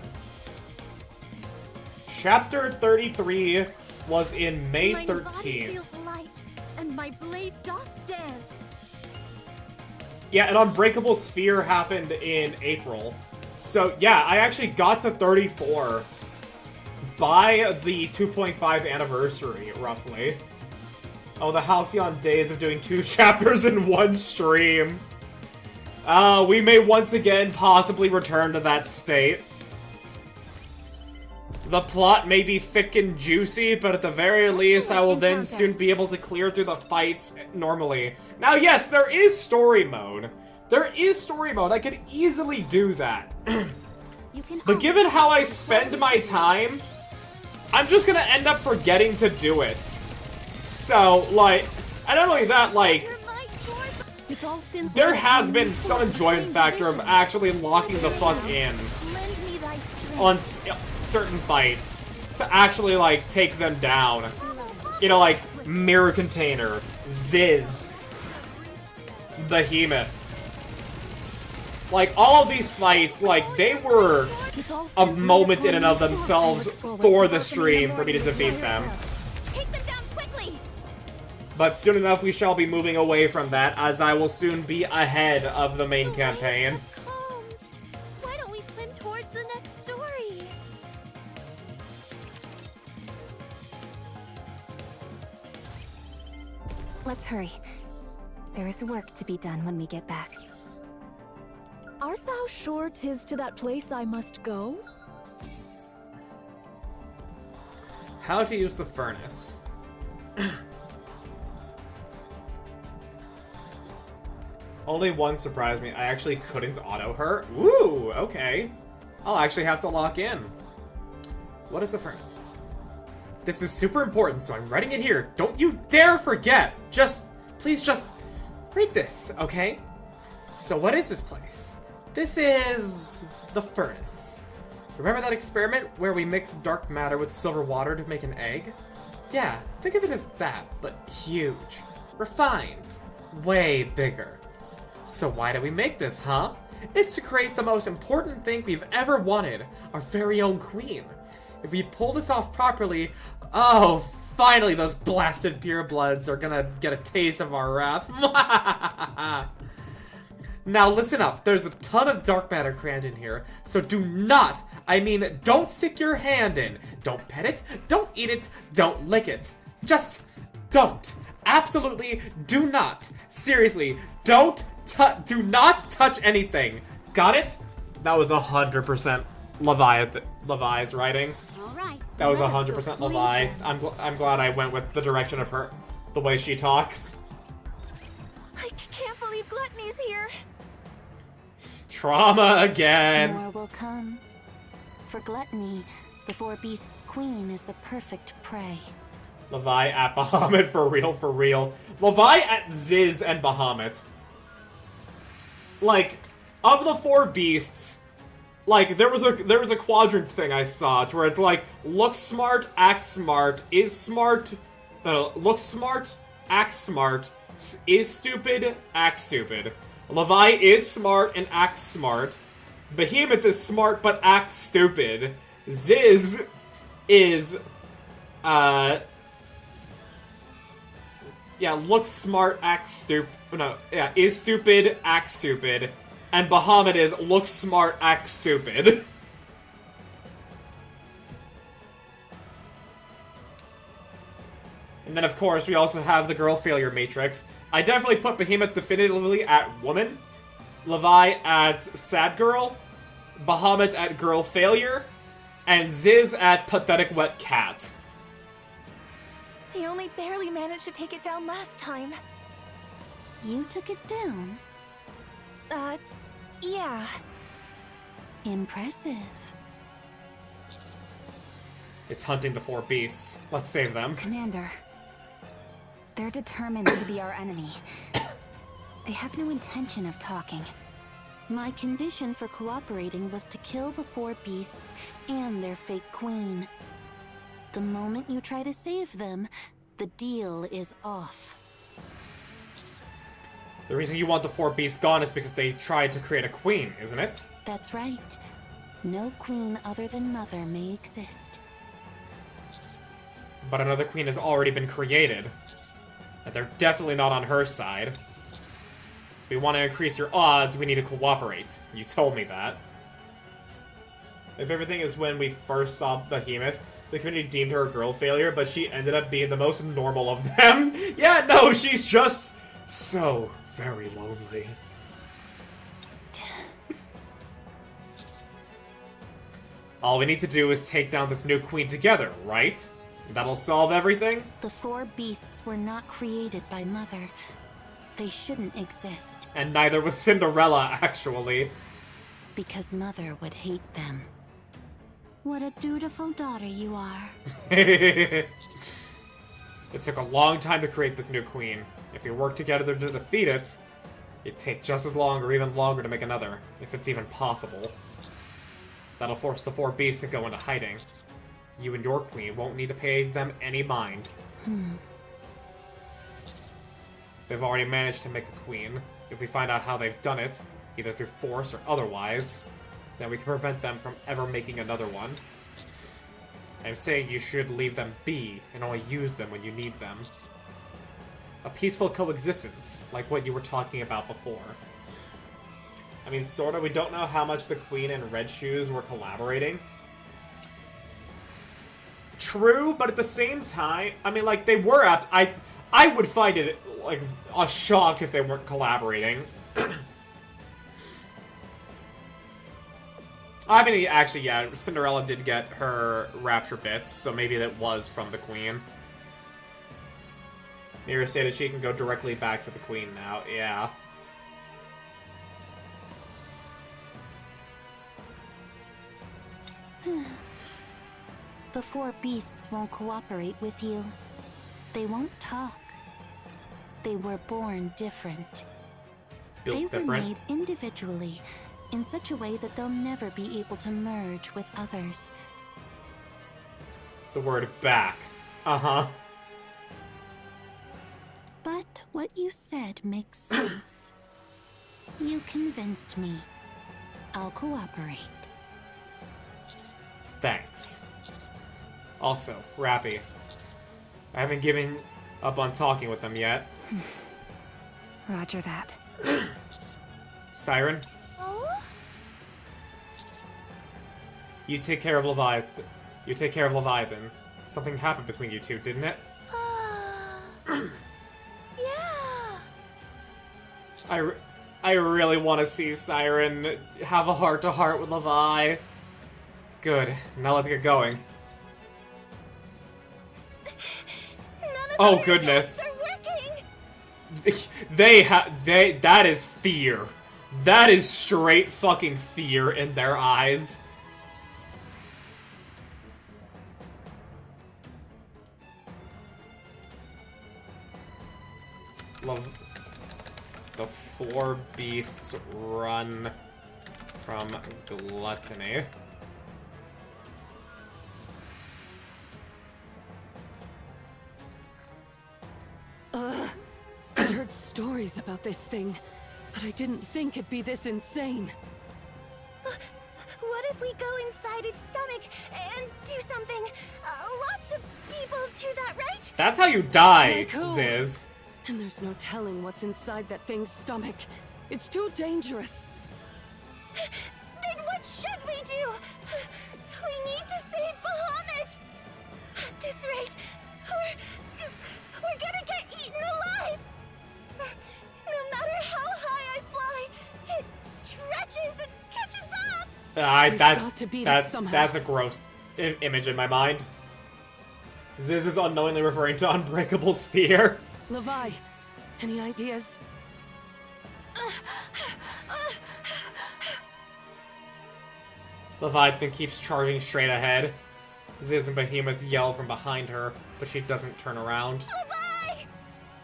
Chapter 33 was in May My body 13th. feels light, and my blade doth dance. Yeah, an Unbreakable Sphere happened in April. So, yeah, I actually got to 34 by the 2.5 anniversary, roughly. Oh, the halcyon days of doing 2 chapters in one stream. We may once again possibly return to that state. The plot may be thick and juicy, but at the very least, I will then soon be able to clear through the fights normally. Now, yes, there is story mode. There is story mode. I could easily do that. But given how I spend my time, I'm just gonna end up forgetting to do it. So, like, and not only that, like, With all sins there laid has upon been me, some enjoyment factor of actually locking the fuck in Lend me thy strength. on certain fights to actually, like, take them down. You know, like, Mirror Container, Ziz, Behemoth. Like, all of these fights, like, they were a moment in and of themselves for the stream for me to defeat them. Take them down quickly. But soon enough, we shall be moving away from that, as I will soon be ahead of the main campaign. Calmed. Why don't we swim towards the next story? Let's hurry. There is work to be done when we get back. Art thou sure 'tis to that place I must go? How to use the furnace. Only one surprised me. I actually couldn't auto her. Ooh, okay. I'll actually have to lock in. What is the furnace? This is super important, so I'm writing it here. Don't you dare forget! Please just read this, okay? So what is this place? This is the furnace. Remember that experiment where we mixed dark matter with silver water to make an egg? Yeah, think of it as that, but huge. Refined. Way bigger. So why do we make this, huh? It's to create the most important thing we've ever wanted, our very own queen. If we pull this off properly, oh, finally those blasted purebloods are gonna get a taste of our wrath. Now listen up, there's a ton of dark matter crammed in here, so do not, don't stick your hand in. Don't pet it, don't eat it, don't lick it. Just don't. Absolutely do not. Seriously, do not touch anything. Got it? That was 100% Levi's writing. All right. That was let us go 100% clean. Levi. I'm glad I went with the direction of her, the way she talks. I can't believe Gluttony's here. Trauma again. More will come. For gluttony, the Four Beasts Queen is the perfect prey. Levi at Bahamut, for real, for real. Levi at Ziz and Bahamut. Like, of the four beasts, like, there was a quadrant thing I saw to where it's like, looks smart, acts smart, is smart, looks smart, acts smart, is stupid, acts stupid. Levi is smart and acts smart. Behemoth is smart but acts stupid. Ziz is, yeah, looks smart, acts stupid. No, yeah, is stupid, acts stupid. And Bahamut is looks smart, acts stupid. And then, of course, we also have the girl failure matrix. I definitely put Behemoth definitively at woman, Levi at sad girl, Bahamut at girl failure, and Ziz at pathetic wet cat. I only barely managed to take it down last time. You took it down? Yeah. Impressive. It's hunting the four beasts. Let's save them. Commander, they're determined to be our enemy. They have no intention of talking. My condition for cooperating was to kill the four beasts and their fake queen. The moment you try to save them, the deal is off. The reason you want the four beasts gone is because they tried to create a queen, isn't it? That's right. No queen other than Mother may exist. But another queen has already been created. And they're definitely not on her side. If we want to increase your odds, we need to cooperate. You told me that. If everything is when we first saw Behemoth, the community deemed her a girl failure, but she ended up being the most normal of them. Yeah, no, she's just so very lonely. All we need to do is take down this new queen together, right? That'll solve everything? The four beasts were not created by Mother. They shouldn't exist. And neither was Cinderella, actually. Because Mother would hate them. What a dutiful daughter you are. It took a long time to create this new queen. If we work together to defeat it, it'd take just as long or even longer to make another, if it's even possible. That'll force the four beasts to go into hiding. You and your queen won't need to pay them any mind. They've already managed to make a queen. If we find out how they've done it, either through force or otherwise, then we can prevent them from ever making another one. I'm saying you should leave them be, and only use them when you need them. A peaceful coexistence, like what you were talking about before. I mean, sorta, we don't know how much the Queen and Red Shoes were collaborating. True, but at the same time, I mean, like, they were I would find it, like, a shock if they weren't collaborating. I mean, actually, yeah, Cinderella did get her rapture bits, so maybe that was from the Queen. Mira stated she can go directly back to the Queen now, yeah. The four beasts won't cooperate with you. They won't talk. They were born different. They were made individually, in such a way that they'll never be able to merge with others. The word back. Uh-huh. But what you said makes sense. You convinced me. I'll cooperate. Thanks. Also, Rappy. I haven't given up on talking with them yet. Roger that. Siren? You take care of Leviathan. You take care of Leviathan. Something happened between you two, didn't it? Yeah. I really want to see Siren have a heart-to-heart with Levi. Good. Now let's get going. Oh goodness. They're working. That is fear. That is straight fucking fear in their eyes. Love the 4 beasts run from gluttony. I heard stories about this thing, but I didn't think it'd be this insane. What if we go inside its stomach and do something? Lots of people do that, right? That's how you die, Very cool. Ziz. And there's no telling what's inside that thing's stomach. It's too dangerous. Then what should we do? We need to save Bahamut. At this rate, we're gonna get eaten alive. No matter how high I fly, it stretches and catches up. That's a gross image in my mind. Ziz is unknowingly referring to Unbreakable Spear. Levi, any ideas? Leviathan keeps charging straight ahead. Ziz and Behemoth yell from behind her, but she doesn't turn around. Levi!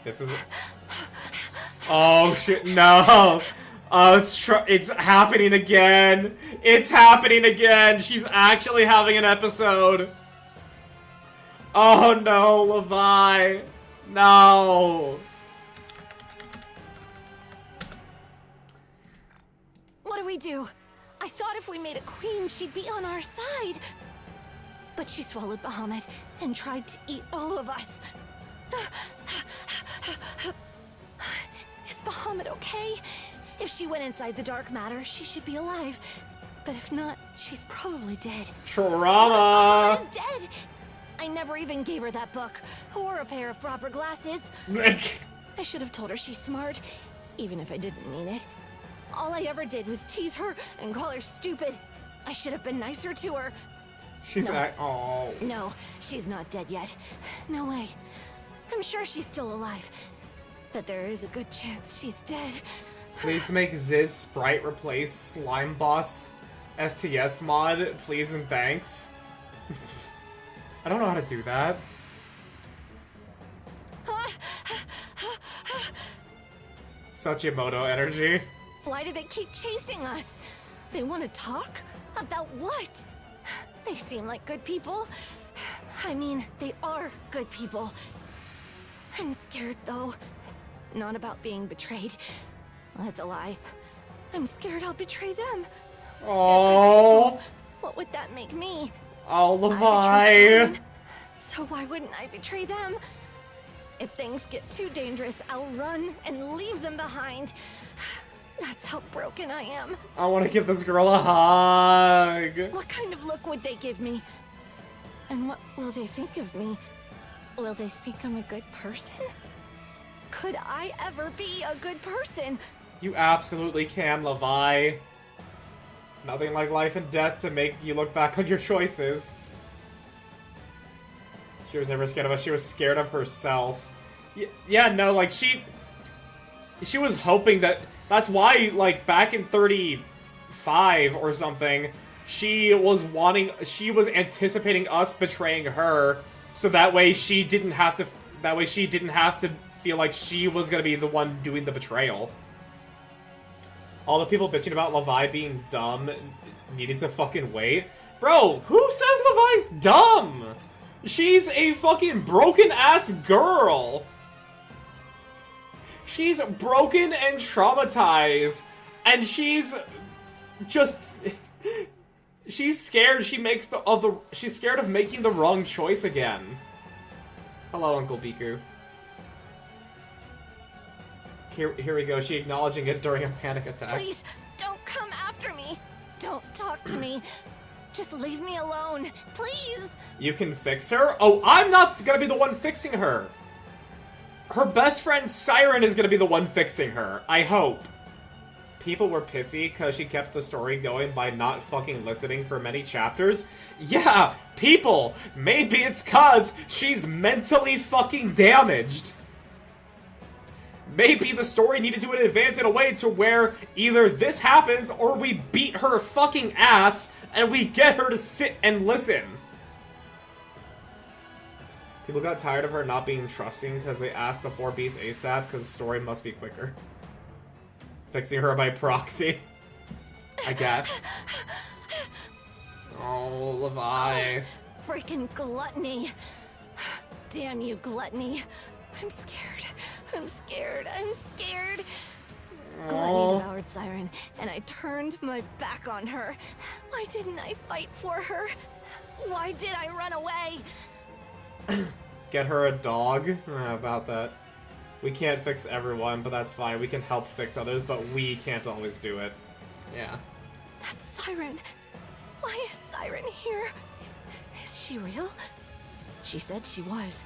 This is... Oh shit, no! Oh, it's happening again! It's happening again! She's actually having an episode! Oh no, Levi! No! What do we do? I thought if we made a queen, she'd be on our side. But she swallowed Bahamut and tried to eat all of us. Is Bahamut okay? If she went inside the dark matter, she should be alive. But if not, she's probably dead. Trauma! Bahamut is dead! I never even gave her that book, or a pair of proper glasses. I should have told her she's smart, even if I didn't mean it. All I ever did was tease her and call her stupid. I should have been nicer to her. She's oh. No, she's not dead yet. No way. I'm sure she's still alive. But there is a good chance she's dead. Please make Ziz Sprite replace Slime Boss STS mod, please and thanks. I don't know how to do that. Such Emoto energy. Why do they keep chasing us? They want to talk? About what? They seem like good people. I mean, they are good people. I'm scared, though. Not about being betrayed. That's a lie. I'm scared I'll betray them. Oh. What would that make me? Oh, Levi. So why wouldn't I betray them? If things get too dangerous, I'll run and leave them behind. That's how broken I am. I want to give this girl a hug. What kind of look would they give me? And what will they think of me? Will they think I'm a good person? Could I ever be a good person? You absolutely can, Levi. Nothing like life and death to make you look back on your choices. She was never scared of us, she was scared of herself. Yeah, no, like, she was hoping that... That's why, like, back in 35 or something, she was anticipating us betraying her, so that way she didn't have to feel like she was gonna be the one doing the betrayal. All the people bitching about Levi being dumb, needing to fucking wait. Bro, who says Levi's dumb? She's a fucking broken-ass girl. She's broken and traumatized, and she's just... She's scared she's scared of making the wrong choice again. Hello, Uncle Biku. Here we go, she acknowledging it during a panic attack. Please, don't come after me. Don't talk to me. Just leave me alone, please. You can fix her? Oh, I'm not gonna be the one fixing her. Her best friend Siren is gonna be the one fixing her. I hope. People were pissy because she kept the story going by not fucking listening for many chapters. Yeah, people! Maybe it's cause she's mentally fucking damaged. Maybe the story needed to advance in a way to where either this happens or we beat her fucking ass and we get her to sit and listen. People got tired of her not being trusting because they asked the 4 beasts ASAP because the story must be quicker. Fixing her by proxy, I guess. Oh, Levi. Oh, freaking gluttony. Damn you, gluttony. I'm scared. I'm scared. I'm scared. Gluttony devoured Siren, and I turned my back on her. Why didn't I fight for her? Why did I run away? Get her a dog? About that. We can't fix everyone, but that's fine. We can help fix others, but we can't always do it. Yeah. That's Siren. Why is Siren here? Is she real? She said she was.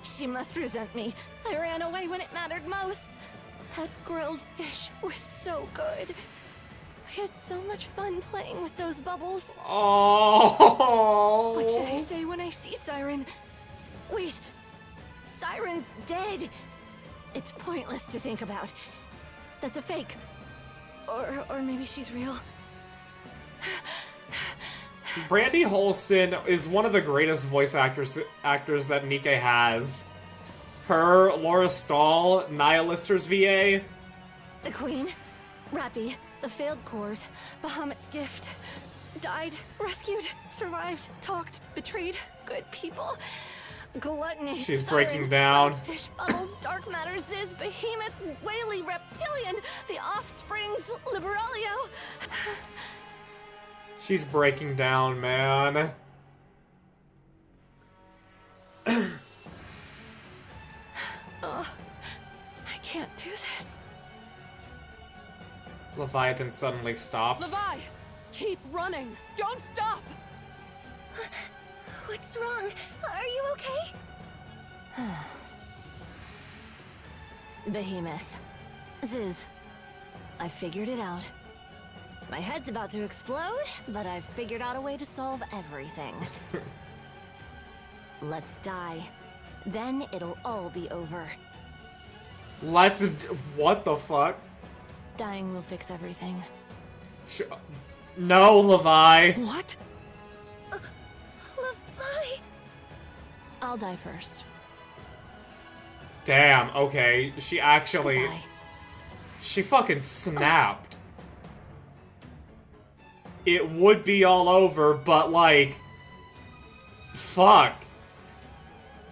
She must resent me. I ran away when it mattered most. That grilled fish was so good. I had so much fun playing with those bubbles. Oh! What should I say when I see Siren? Wait, Siren's dead. It's pointless to think about. That's a fake. Or maybe she's real. Brandy Holston is one of the greatest voice actors that Nikke has. Her, Laura Stahl, Nihilisters VA. The Queen, Rappy, the failed cores, Bahamut's gift. Died, rescued, survived, talked, betrayed, good people. Gluttony. She's Siren, breaking down. Fish bubbles, dark matter, Ziz, behemoth, whaley, reptilian, the offsprings, Liberalio. She's breaking down, man. Oh, I can't do this. Leviathan suddenly stops. Levi, keep running. Don't stop. What's wrong? Are you okay? Behemoth. Ziz. I figured it out. My head's about to explode, but I've figured out a way to solve everything. Let's die. Then it'll all be over. What the fuck? Dying will fix everything. No, Levi. What? Levi! I'll die first. Damn, okay. She actually... Goodbye. She fucking snapped. It would be all over, but like... Fuck.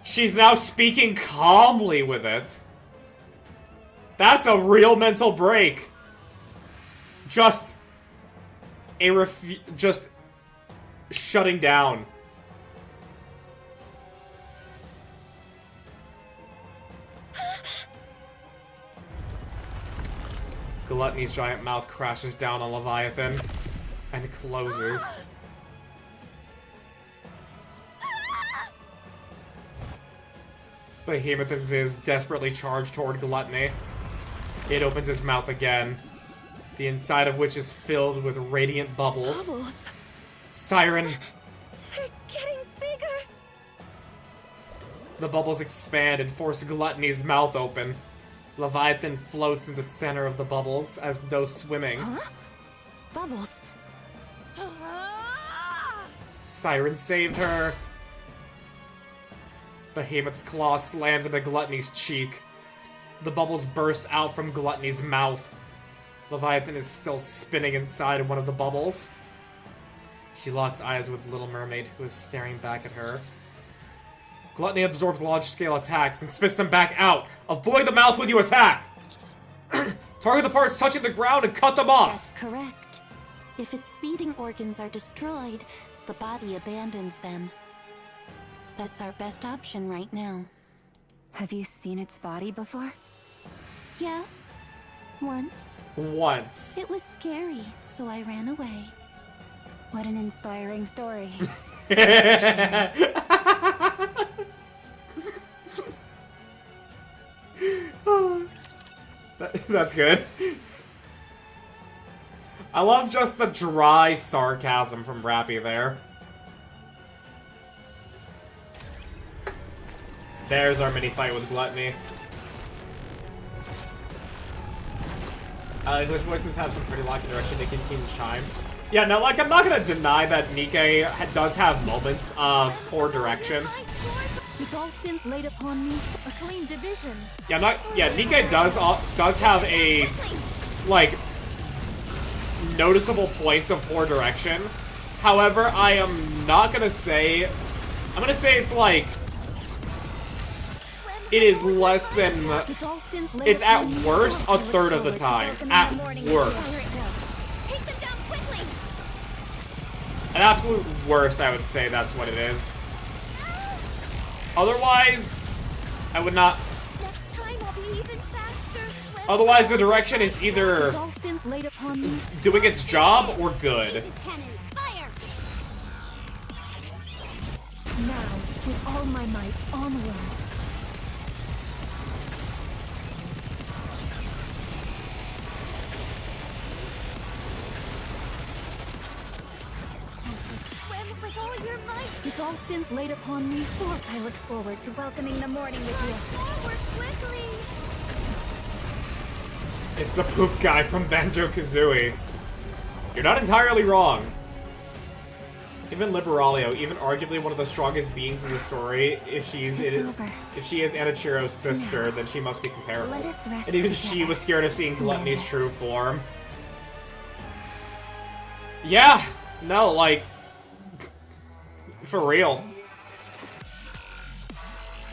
She's now speaking calmly with it. That's a real mental break. Just shutting down. Gluttony's giant mouth crashes down on Leviathan and closes. Behemoth and Ziz desperately charge toward Gluttony. It opens its mouth again, the inside of which is filled with radiant bubbles. Bubbles? Siren! They're getting bigger! The bubbles expand and force Gluttony's mouth open. Leviathan floats in the center of the bubbles as though swimming. Huh? Bubbles. Siren saved her. Behemoth's claw slams into Gluttony's cheek. The bubbles burst out from Gluttony's mouth. Leviathan is still spinning inside one of the bubbles. She locks eyes with Little Mermaid, who is staring back at her. Gluttony absorbs large-scale attacks and spits them back out. Avoid the mouth when you attack! Target the parts touching the ground and cut them off! That's correct. If its feeding organs are destroyed, the body abandons them. That's our best option right now. Have you seen its body before? Yeah. Once. Once. It was scary, so I ran away. What an inspiring story. That's good. I love just the dry sarcasm from Rappy there. There's our mini fight with Gluttony. English voices have some pretty locking direction. Nikke and Chime. Yeah, no, like, I'm not gonna deny that Nikke does have moments of poor direction. With all sins laid upon me, a clean division. Yeah, Nikke does have a, like, noticeable points of poor direction. However, I am not gonna say... I'm gonna say it's, like... It is less than... It's at worst a third of the time. At worst. At absolute worst, I would say that's what it is. Otherwise, I would not... Otherwise, the direction is either doing its job or good. Now, with all my might, onward. With all sins laid upon me, I look forward to welcoming the morning with you. Forward quickly! It's the poop guy from Banjo-Kazooie. You're not entirely wrong. Even Liberalio, even arguably one of the strongest beings in the story, if she is Anichiro's sister, then she must be comparable. And even she was scared of seeing Gluttony's true form. Yeah! No, like... For real.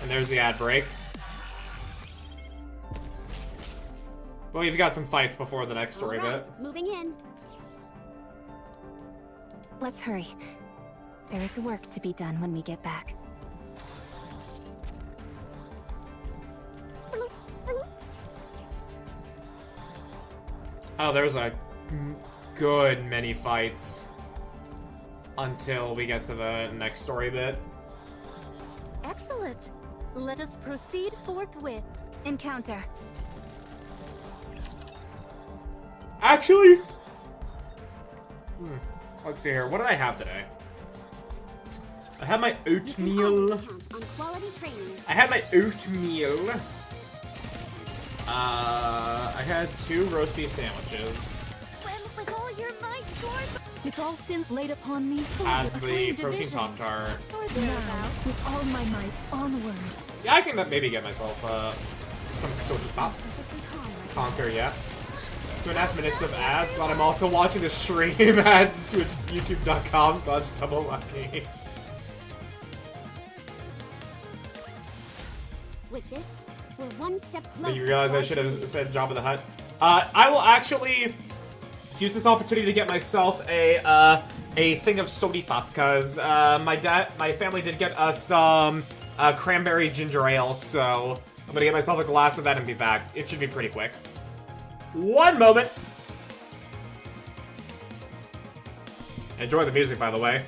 And there's the ad break. Well, we've got some fights before the next story bit. Moving in. Let's hurry. There is work to be done when we get back. Oh, there's a good many fights until we get to the next story bit. Excellent. Let us proceed forthwith. Encounter. Actually, let's see here. What did I have today? I had my oatmeal. I had my oatmeal. I had 2 roast beef sandwiches. With all your might, with all sins laid upon me, Had the protein Pop-Tart. Now, with all my might, onward. Yeah, I can maybe get myself some soda pop. Conquer, yeah. 2.5 minutes of ads, but I'm also watching the stream at youtube.com/doublelucky. With this, we're one step closer. But you realize I should have said Jabba the Hutt. I will actually use this opportunity to get myself a thing of soda pop because my family did get us some cranberry ginger ale, so I'm gonna get myself a glass of that and be back. It should be pretty quick. One moment. Enjoy the music, by the way.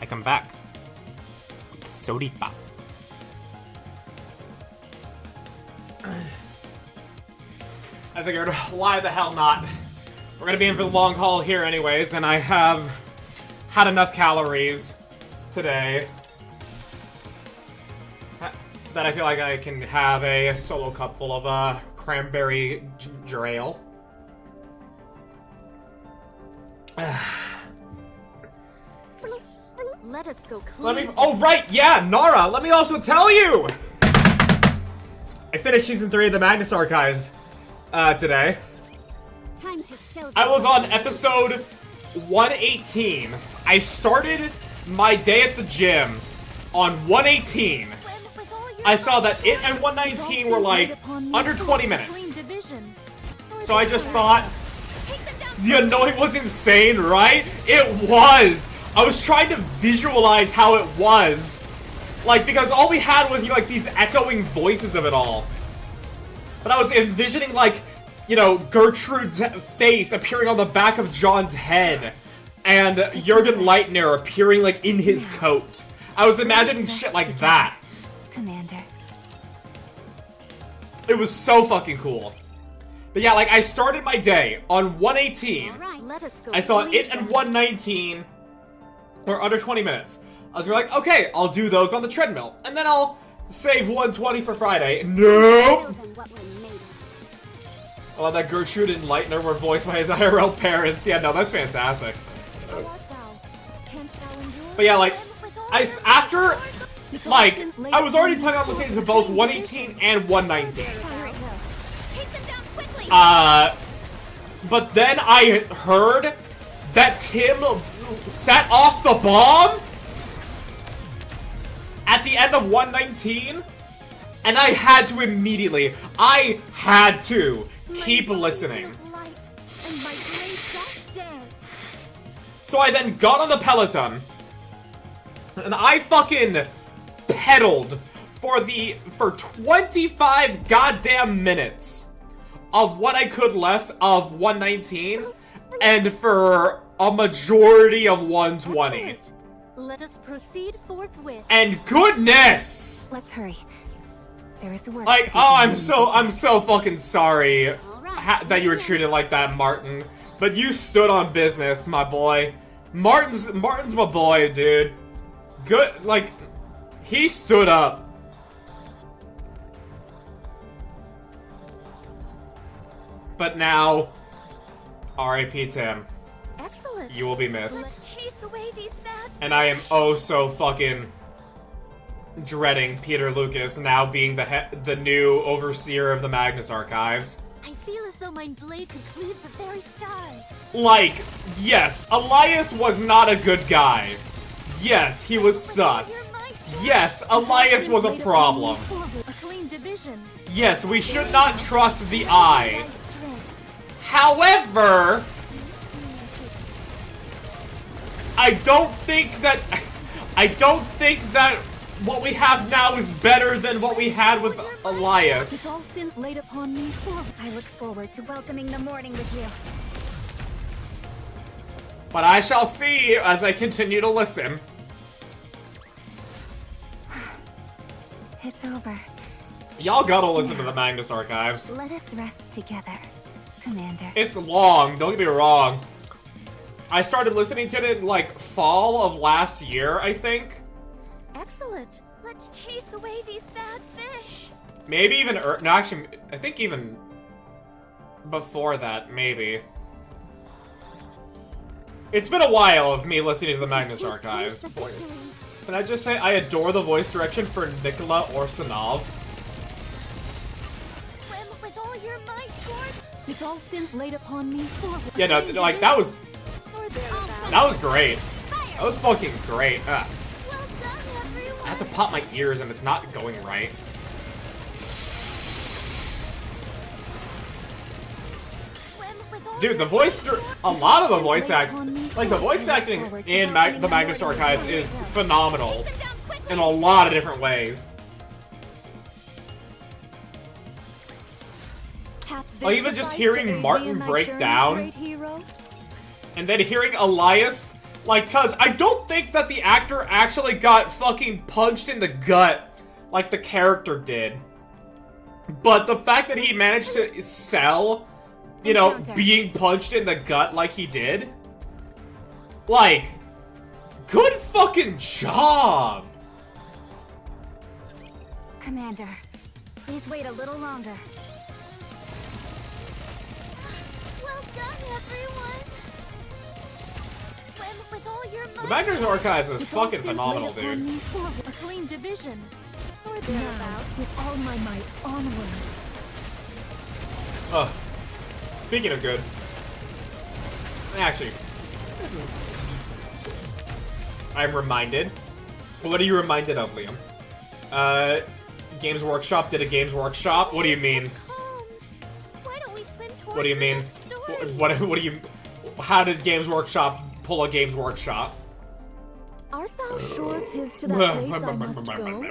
I come back. Sody pop. I figured, why the hell not? We're gonna be in for the long haul here anyways, and I have had enough calories today that I feel like I can have a solo cup full of cranberry ginger ale. Let us go clean. Oh right, yeah, Nara, let me also tell you! I finished Season 3 of the Magnus Archives today. Time to show I was on episode 118. I started my day at the gym on 118. I saw that it and 119 were like under 20 minutes. So I just thought, the annoying was insane, right? It was! I was trying to visualize how it was. Like, because all we had was, you know, like, these echoing voices of it all. But I was envisioning, like, you know, Gertrude's face appearing on the back of John's head. And Jürgen Leitner appearing, like, in his coat. I was imagining shit like that. Commander. It was so fucking cool. But yeah, like, I started my day on 118. I saw it and 119 were under 20 minutes. I was like, okay, I'll do those on the treadmill. And then I'll save 120 for Friday. Nope! I love that Gertrude and Leitner were voiced by his IRL parents. Yeah, no, that's fantastic. But yeah, like, I was already planning on listening to both 118 and 119. But then I heard that Tim set off the bomb at the end of 119, and I had to immediately, keep listening. So I then got on the Peloton, and I fucking pedaled for 25 goddamn minutes of what I could left of 119, and for a majority of 120. Excellent. Let us proceed forthwith. And goodness! Let's hurry. There is work. Like, oh, I'm so fucking sorry that you were treated like that, Martin. But you stood on business, my boy. Martin's my boy, dude. Good, like, he stood up. But now, R.I.P. Tim. Excellent. You will be missed. Let's chase away these bad And I am oh so fucking dreading Peter Lucas now being the new overseer of the Magnus Archives. I feel as though my blade could cleave the very stars. Like, yes, Elias was not a good guy. Yes, he was sus. Yes, Elias was a problem. A clean division. Yes, we should not trust the Eye. However, I don't think that what we have now is better than what we had with Elias. With all sins laid upon me, I look forward to welcoming the morning with you. But I shall see as I continue to listen. It's over. Y'all gotta listen to the Magnus Archives. Let us rest together, Commander. It's long, don't get me wrong. I started listening to it in, like, fall of last year, I think. Excellent. Let's chase away these bad fish. Maybe even, no, actually, I think even before that, maybe. It's been a while of me listening to the Magnus Archives. Boy. Can I just say I adore the voice direction for Nikola Orsanov? Swim with all your might towards... with all sins laid upon me, forward. Yeah, no, like, that was great. That was fucking great. I have to pop my ears and it's not going right. Dude, a lot of the voice acting, like the voice acting in the Magnus Archives is phenomenal in a lot of different ways. Like even just hearing Martin break down, and then hearing Elias Like, cause I don't think that the actor actually got fucking punched in the gut like the character did. But the fact that he managed to sell, you know, being punched in the gut like he did, like, good fucking job! Commander, please wait a little longer. Well done, everyone. Swim with all your might. The Magnus Archives is fucking phenomenal, dude. A clean division. Or thereabouts. With all my might, onward. Speaking of good. Actually, this is... I'm reminded. What are you reminded of, Liam? Games Workshop did a Games Workshop? What do you mean? Why don't we swim towards What do you mean? What do you... How did Games Workshop pull a Games Workshop? Art thou sure 'tis to that place I must go?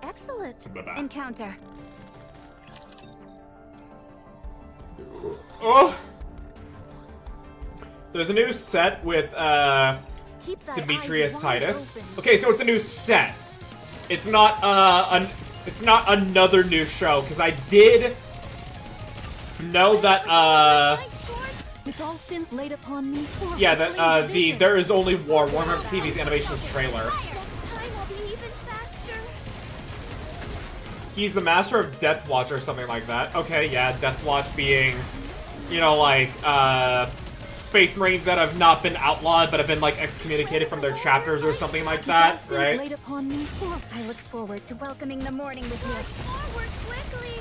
Excellent. Encounter. Oh! There's a new set with, Demetrius Titus. Okay, so it's a new set. It's not, it's not another new show, because I did know that, With all sins laid upon me, yeah, that, There Is Only War, Warhammer TV's Animations trailer. He's the master of Deathwatch or something like that. Okay, yeah, Deathwatch being, you know, like, Space Marines that have not been outlawed but have been, like, excommunicated from their chapters or something like that, right? I look forward to welcoming the morning with you. Forward quickly.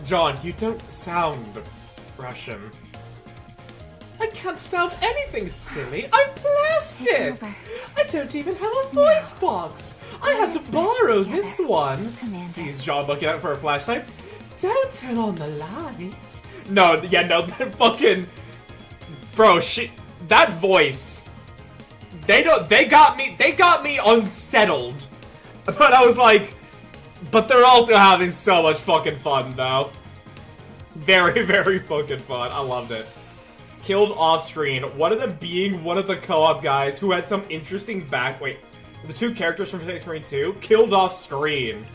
John, you don't sound Russian. I can't sound anything, silly. I'm plastic! I don't even have a voice box! I had to borrow this one! Sees John looking out for a flashlight. Don't turn on the lights! No, yeah, no, that fucking... Bro, that voice... They got me unsettled. But I was like... But they're also having so much fucking fun, though. Very, very fucking fun. I loved it. Killed off-screen. One of them being one of the co-op guys who had some interesting Wait. The two characters from Space Marine 2 killed off-screen.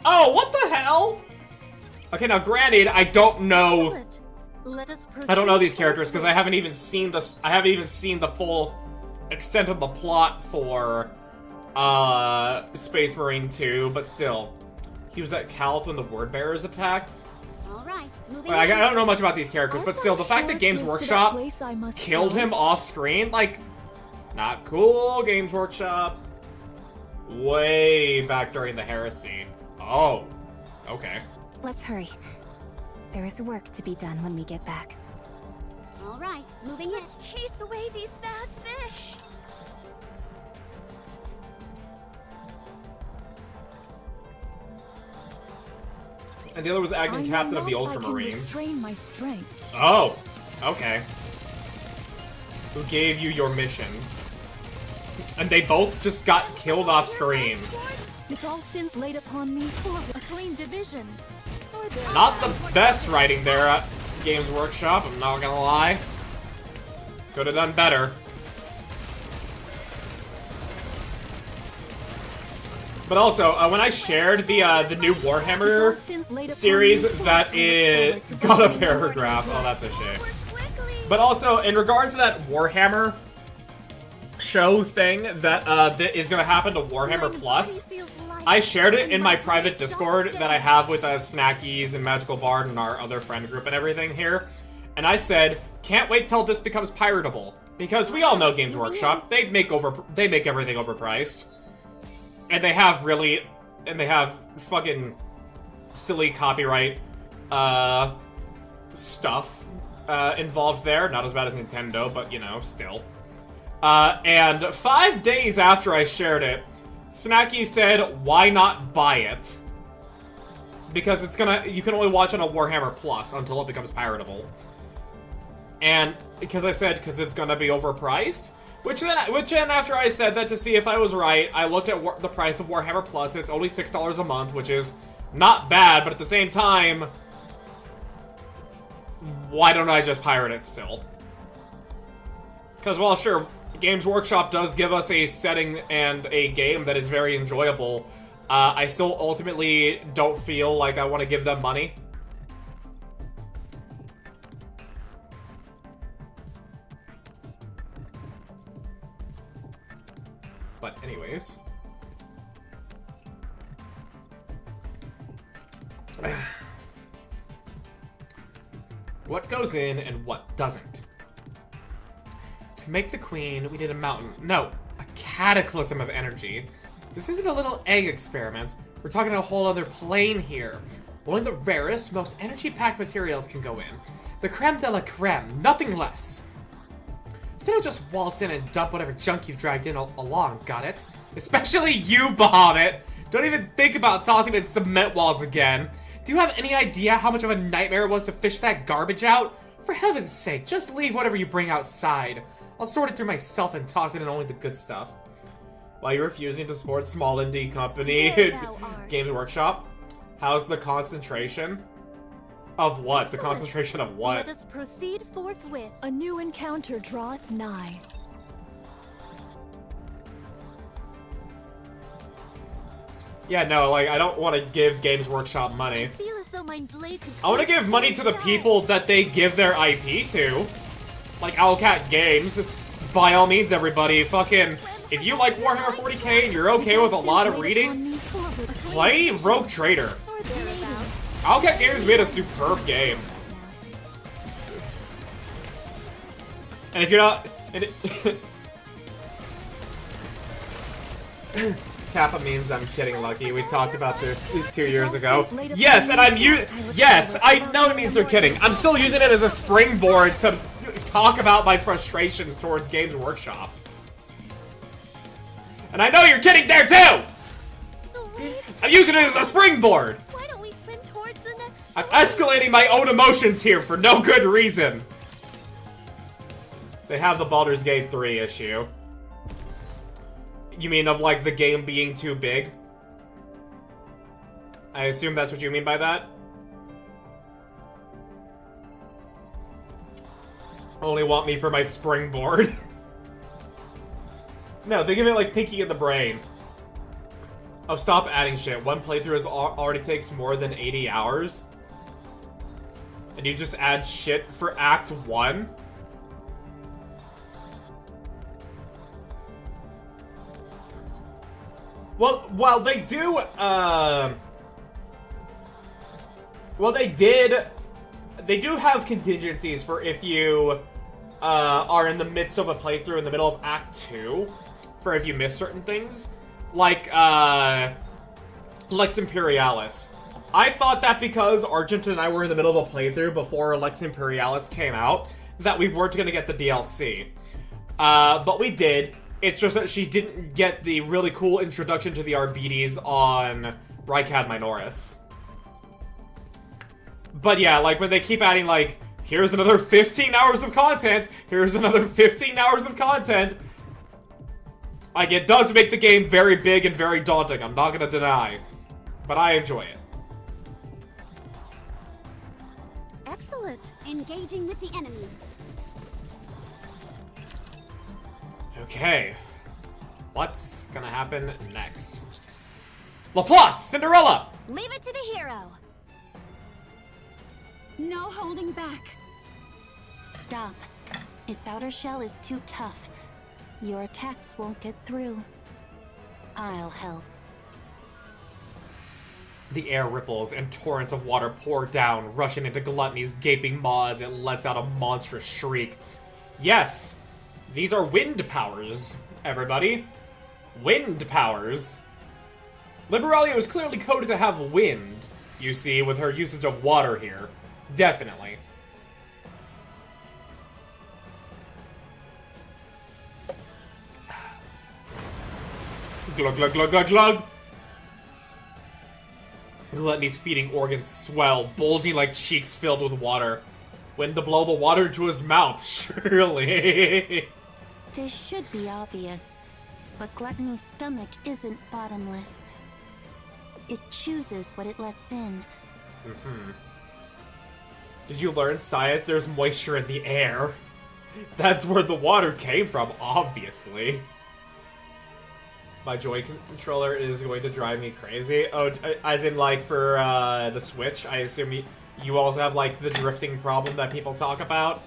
Oh, what the hell? Okay, now granted, I don't know... I don't know these characters because I haven't even seen the full extent of the plot for Space Marine 2, but still. He was at Calth when the Word Bearers attacked. Alright, I don't know much about these characters, but still, the fact that Games Workshop killed him off-screen, like, not cool, Games Workshop. Way back during the Heresy. Oh, okay. Let's hurry. There is work to be done when we get back. Alright, moving in. Let's chase away these bad fish. And the other was acting captain of the Ultramarines. Restrain my strength. Oh, okay. Who gave you your missions? And they both just got killed off screen. With all sins laid upon me, a clean division. Not the best writing there at Games Workshop, I'm not gonna lie. Could have done better. But also, when I shared the new Warhammer series, that it got a paragraph. Oh, that's a shame. But also, in regards to that Warhammer show thing that is going to happen to Warhammer Plus, I shared it in my private Discord that I have with Snackies and Magical Bard and our other friend group and everything here. And I said, can't wait till this becomes piratable. Because we all know Games Workshop, they make everything overpriced. And they have fucking silly copyright, stuff, involved there. Not as bad as Nintendo, but, you know, still. And 5 days after I shared it, Snacky said, why not buy it? Because you can only watch on a Warhammer Plus until it becomes piratable. And, because I said, because it's gonna be overpriced? Which then after I said that to see if I was right, I looked at the price of Warhammer Plus, and it's only $6 a month, which is not bad, but at the same time, why don't I just pirate it still? Because, well, sure, Games Workshop does give us a setting and a game that is very enjoyable. I still ultimately don't feel like I want to give them money. But anyways. What goes in and what doesn't? To make the queen, we need a mountain. No, a cataclysm of energy. This isn't a little egg experiment. We're talking a whole other plane here. Only the rarest, most energy-packed materials can go in. The creme de la creme, nothing less. So don't just waltz in and dump whatever junk you've dragged in along, got it? Especially you, Bahamut! Don't even think about tossing in cement walls again. Do you have any idea how much of a nightmare it was to fish that garbage out? For heaven's sake, just leave whatever you bring outside. I'll sort it through myself and toss it in only the good stuff. While you're refusing to support small indie company Games Workshop, how's the concentration? Of what? Excellent. The concentration of what? Let us proceed forthwith. A new encounter draweth nigh. Yeah, no, like, I don't want to give Games Workshop money. I feel as though my blade could I want to give money to the people that they give their IP to. Like Owlcat Games. By all means, everybody, fucking... If you like Warhammer 40k and you're okay with a lot of reading, play Rogue Trader. Owlcat Games made a superb game. And if you're not... Kappa means I'm kidding, Lucky. We talked about this 2 years ago. Yes, and Yes, I know it means they're kidding. I'm still using it as a springboard to talk about my frustrations towards Games Workshop. And I know you're kidding there too! I'm using it as a springboard! Why don't we swim towards the next I'm escalating my own emotions here for no good reason. They have the Baldur's Gate 3 issue. You mean of, like, the game being too big? I assume that's what you mean by that? Only want me for my springboard. No, think of it like Pinky in the Brain. Oh, stop adding shit. One playthrough already takes more than 80 hours. And you just add shit for Act 1? Well, they do, well, they do have contingencies for if you, are in the midst of a playthrough in the middle of Act 2, for if you miss certain things. Like, Lex Imperialis. I thought that because Argent and I were in the middle of a playthrough before Lex Imperialis came out, that we weren't gonna get the DLC. But we did. It's just that she didn't get the really cool introduction to the Arbites on Rykad Minoris. But yeah, like, when they keep adding, like, here's another 15 hours of content, here's another 15 hours of content, like, it does make the game very big and very daunting, I'm not gonna deny. But I enjoy it. Excellent. Engaging with the enemy. Okay. What's gonna happen next? Laplace! Cinderella! Leave it to the hero. No holding back. Stop. Its outer shell is too tough. Your attacks won't get through. I'll help. The air ripples and torrents of water pour down, rushing into Gluttony's gaping maw as it lets out a monstrous shriek. Yes, these are wind powers, everybody. Wind powers. Liberalia was clearly coded to have wind, you see, with her usage of water here. Definitely. Glug, glug, glug, glug, glug. Gluttony's feeding organs swell, bulging like cheeks filled with water. When to blow the water into his mouth, surely. This should be obvious, but Gluttony's stomach isn't bottomless. It chooses what it lets in. Did you learn science? There's moisture in the air. That's where the water came from, obviously. My Joy controller is going to drive me crazy. Oh, as in, like, for the Switch, I assume you also have, like, the drifting problem that people talk about?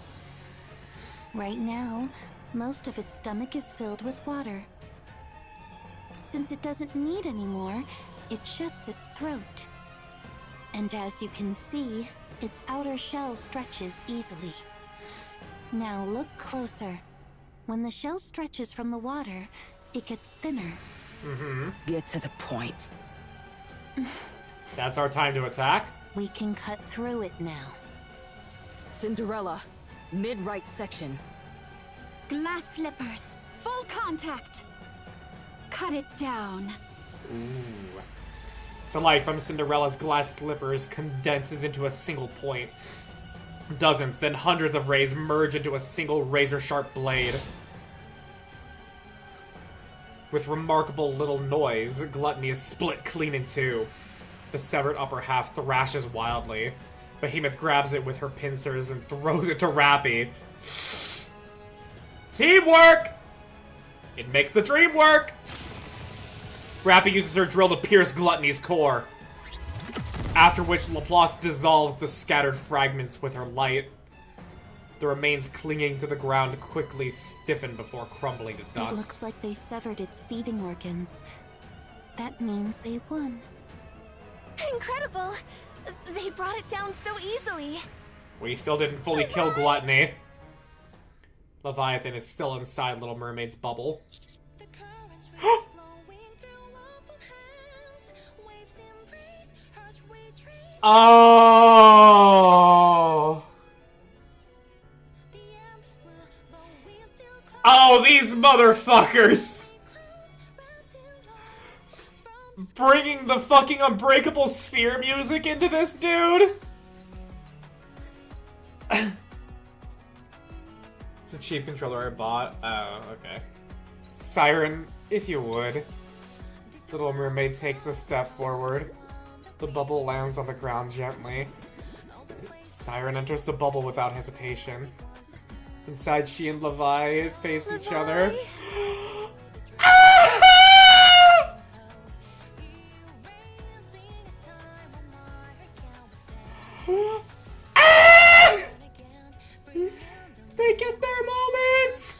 Right now, most of its stomach is filled with water. Since it doesn't need any more, it shuts its throat. And as you can see, its outer shell stretches easily. Now look closer. When the shell stretches from the water, it gets thinner. Mm-hmm. Get to the point. That's our time to attack? We can cut through it now. Cinderella, mid-right section. Glass slippers. Full contact. Cut it down. Ooh. The light from Cinderella's glass slippers condenses into a single point. Dozens, then hundreds of rays merge into a single razor-sharp blade. With remarkable little noise, Gluttony is split clean in two. The severed upper half thrashes wildly. Behemoth grabs it with her pincers and throws it to Rappy. Teamwork! It makes the dream work! Rappy uses her drill to pierce Gluttony's core. After which Laplace dissolves the scattered fragments with her light. The remains clinging to the ground quickly stiffen before crumbling to dust. It looks like they severed its feeding organs. That means they won. Incredible! They brought it down so easily. We still didn't fully kill Gluttony. Leviathan is still inside Little Mermaid's bubble. Oh! Oh, these motherfuckers! Bringing the fucking Unbreakable Sphere music into this, dude? It's a cheap controller I bought. Oh, okay. Siren, if you would. Little Mermaid takes a step forward. The bubble lands on the ground gently. Siren enters the bubble without hesitation. Inside, she and Levi face each other. They get their moment!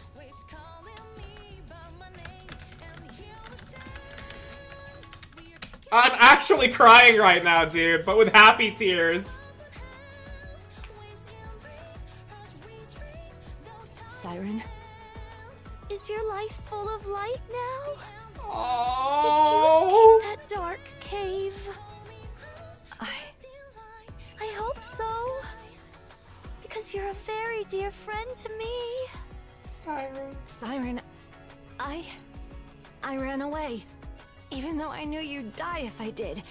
I'm actually crying right now, dude, but with happy tears. Siren, Is your life full of light now? Oh. Did you escape that dark cave? I hope so. Because you're a very dear friend to me. Siren, I ran away. Even though I knew you'd die if I did.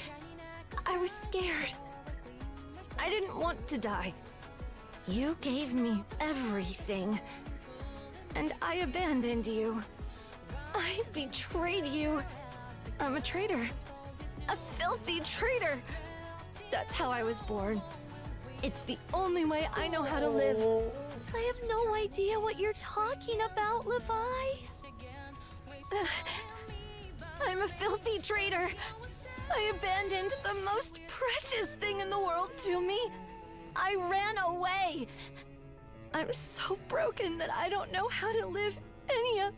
I was scared. I didn't want to die. You gave me everything. And I abandoned you. I betrayed you. I'm a traitor. A filthy traitor. That's how I was born. It's the only way I know how to live. I have no idea what you're talking about, Levi. I'm a filthy traitor. I abandoned the most precious thing in the world to me. I ran away. I'm so broken that I don't know how to live any of...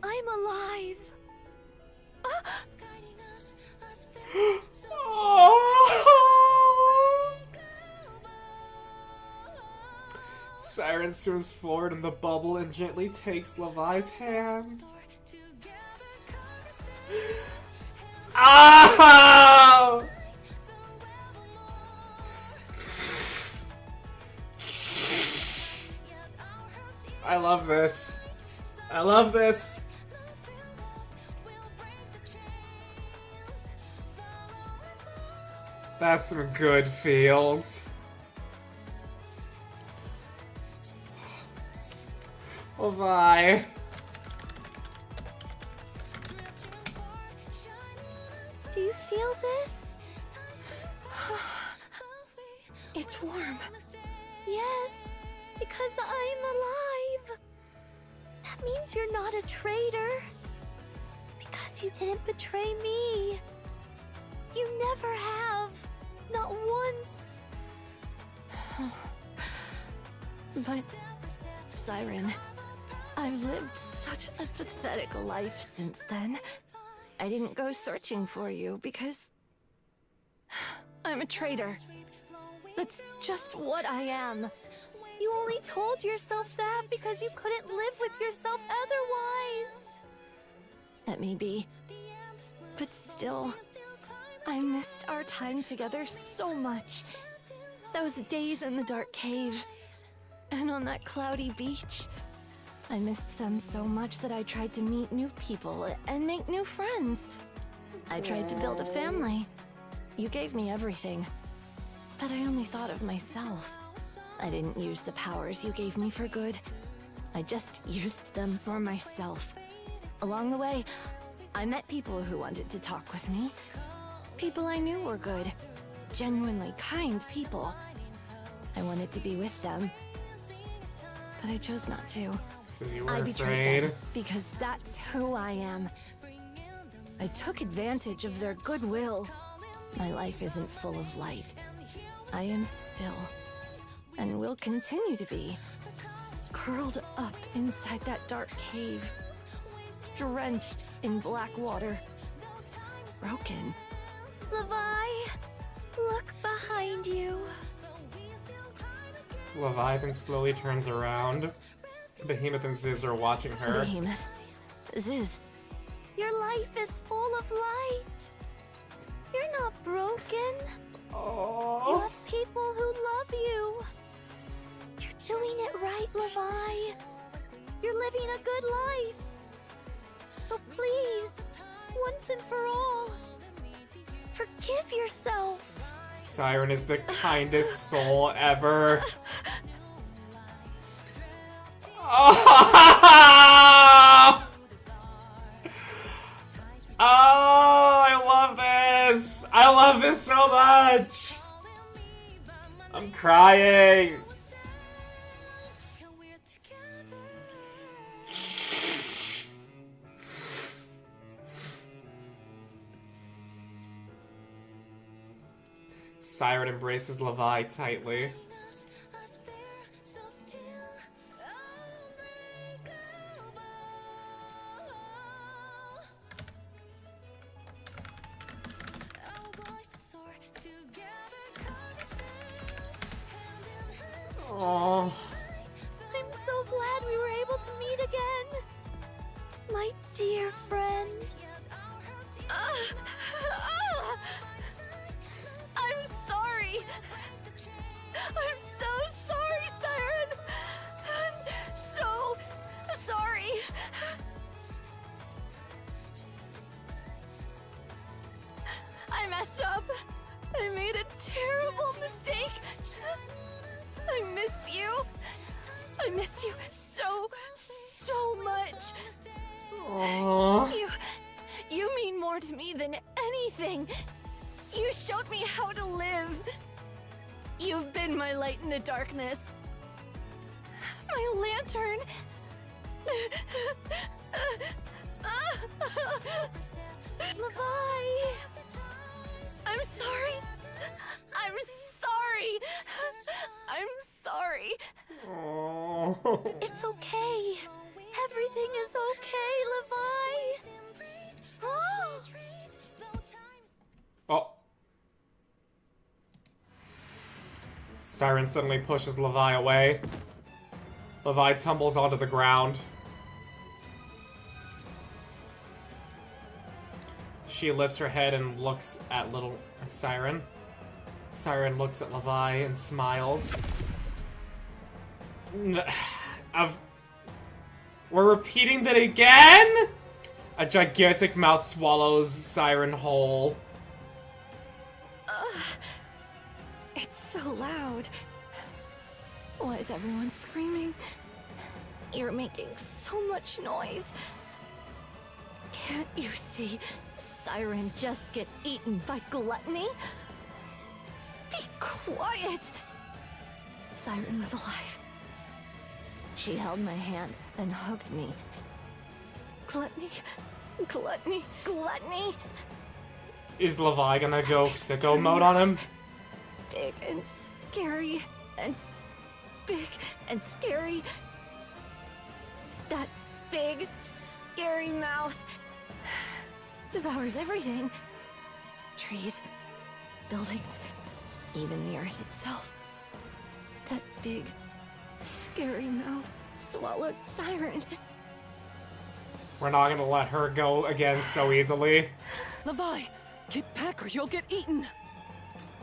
I'm alive. Siren swims forward in the bubble and gently takes Levi's hand. Ah! I love this. I love this. That's some good feels. Levi. Do you feel this? It's warm. Yes, because I'm alive. That means you're not a traitor. Because you didn't betray me. You never have. Not once. But, Siren, I've lived such a pathetic life since then. I didn't go searching for you because I'm a traitor. That's just what I am. You only told yourself that because you couldn't live with yourself otherwise. That may be. But still, I missed our time together so much. Those days in the dark cave, and on that cloudy beach. I missed them so much that I tried to meet new people and make new friends. I tried to build a family. You gave me everything. But I only thought of myself. I didn't use the powers you gave me for good. I just used them for myself. Along the way, I met people who wanted to talk with me. People I knew were good. Genuinely kind people. I wanted to be with them. But I chose not to. I betrayed them because that's who I am. I took advantage of their goodwill. My life isn't full of light. I am still, and will continue to be, curled up inside that dark cave, drenched in black water, broken. Levi, look behind you. Leviathan slowly turns around. Behemoth and Ziz are watching her. Behemoth, Ziz, your life is full of light. You're not broken. Oh. You have people who love you. You're doing it right, Levi. You're living a good life. So please, once and for all, forgive yourself. Siren is the kindest soul ever. Oh! Oh, I love this! I love this so much! I'm crying! Siren embraces Levi tightly. Oh. I'm so glad we were able to meet again. My dear friend. I'm sorry. I'm so sorry, Siren. I'm so sorry. I messed up. I made a terrible mistake. I miss you. I missed you so much. Aww. You mean more to me than anything. You showed me how to live. You've been my light in the darkness. My lantern. Levi. I'm sorry. I'm sorry. I'm sorry. Oh. It's okay. Everything is okay, Levi. Oh. Oh. Siren suddenly pushes Levi away. Levi tumbles onto the ground. She lifts her head and looks at Siren. Siren looks at Levi and smiles. We're repeating that again? A gigantic mouth swallows Siren whole. It's so loud. Why is everyone screaming? You're making so much noise. Can't you see Siren just get eaten by gluttony? Be quiet! Siren was alive. She held my hand and hugged me. Gluttony, gluttony, gluttony. Is Levi gonna go sicko mode on him? Big and scary and big and scary. That big, scary mouth devours everything. Trees, buildings, even the earth itself. That big, scary mouth swallowed Siren. We're not gonna let her go again so easily. Levi, get back or you'll get eaten.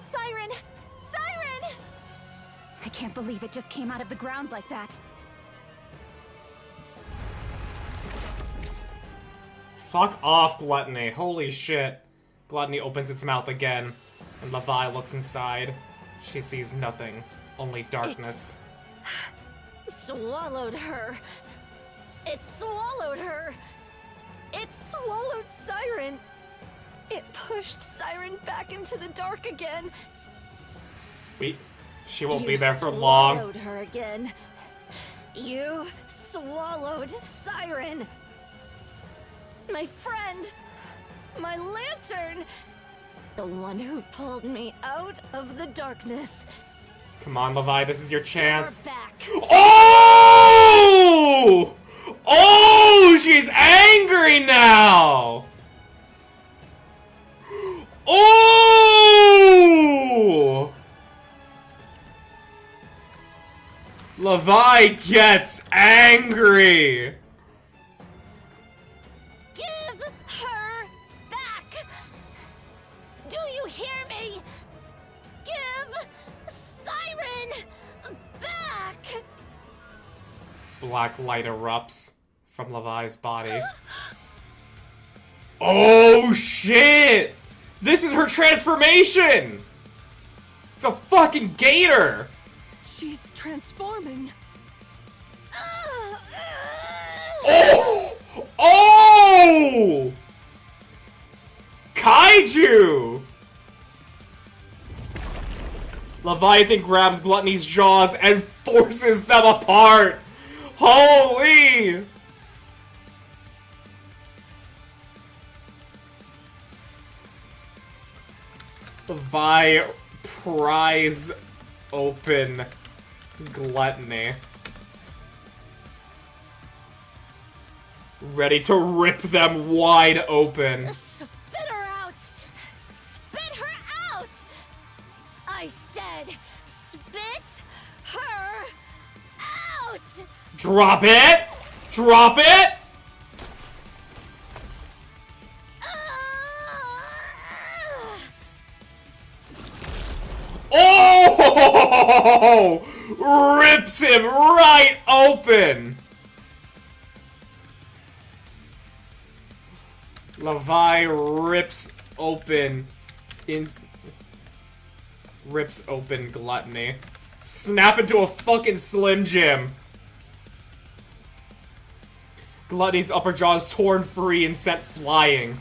Siren! Siren! I can't believe it just came out of the ground like that. Fuck off, Gluttony. Holy shit. Gluttony opens its mouth again, and Levi looks inside. She sees nothing, only darkness. It swallowed her. It swallowed her. It swallowed Siren. It pushed Siren back into the dark again. She won't be there for long. You swallowed her again. You swallowed Siren. My friend. My lantern. The one who pulled me out of the darkness. Come on, Levi, this is your chance. You're back. Oh! Oh, she's angry now! Oh! Levi gets angry! Give her back! Do you hear me? Give Siren back! Black light erupts from Levi's body. Oh shit! This is her transformation! It's a fucking gator! She's transforming. Oh! Oh! Kaiju! Leviathan grabs Gluttony's jaws and forces them apart! Holy! Levi pries open Gluttony. Ready to rip them wide open. Spit her out! Spit her out! I said, spit her out! Drop it! Drop it! Oh! Rips him right open! Levi rips open Gluttony. Snap into a fucking Slim Jim. Gluttony's upper jaw is torn free and sent flying.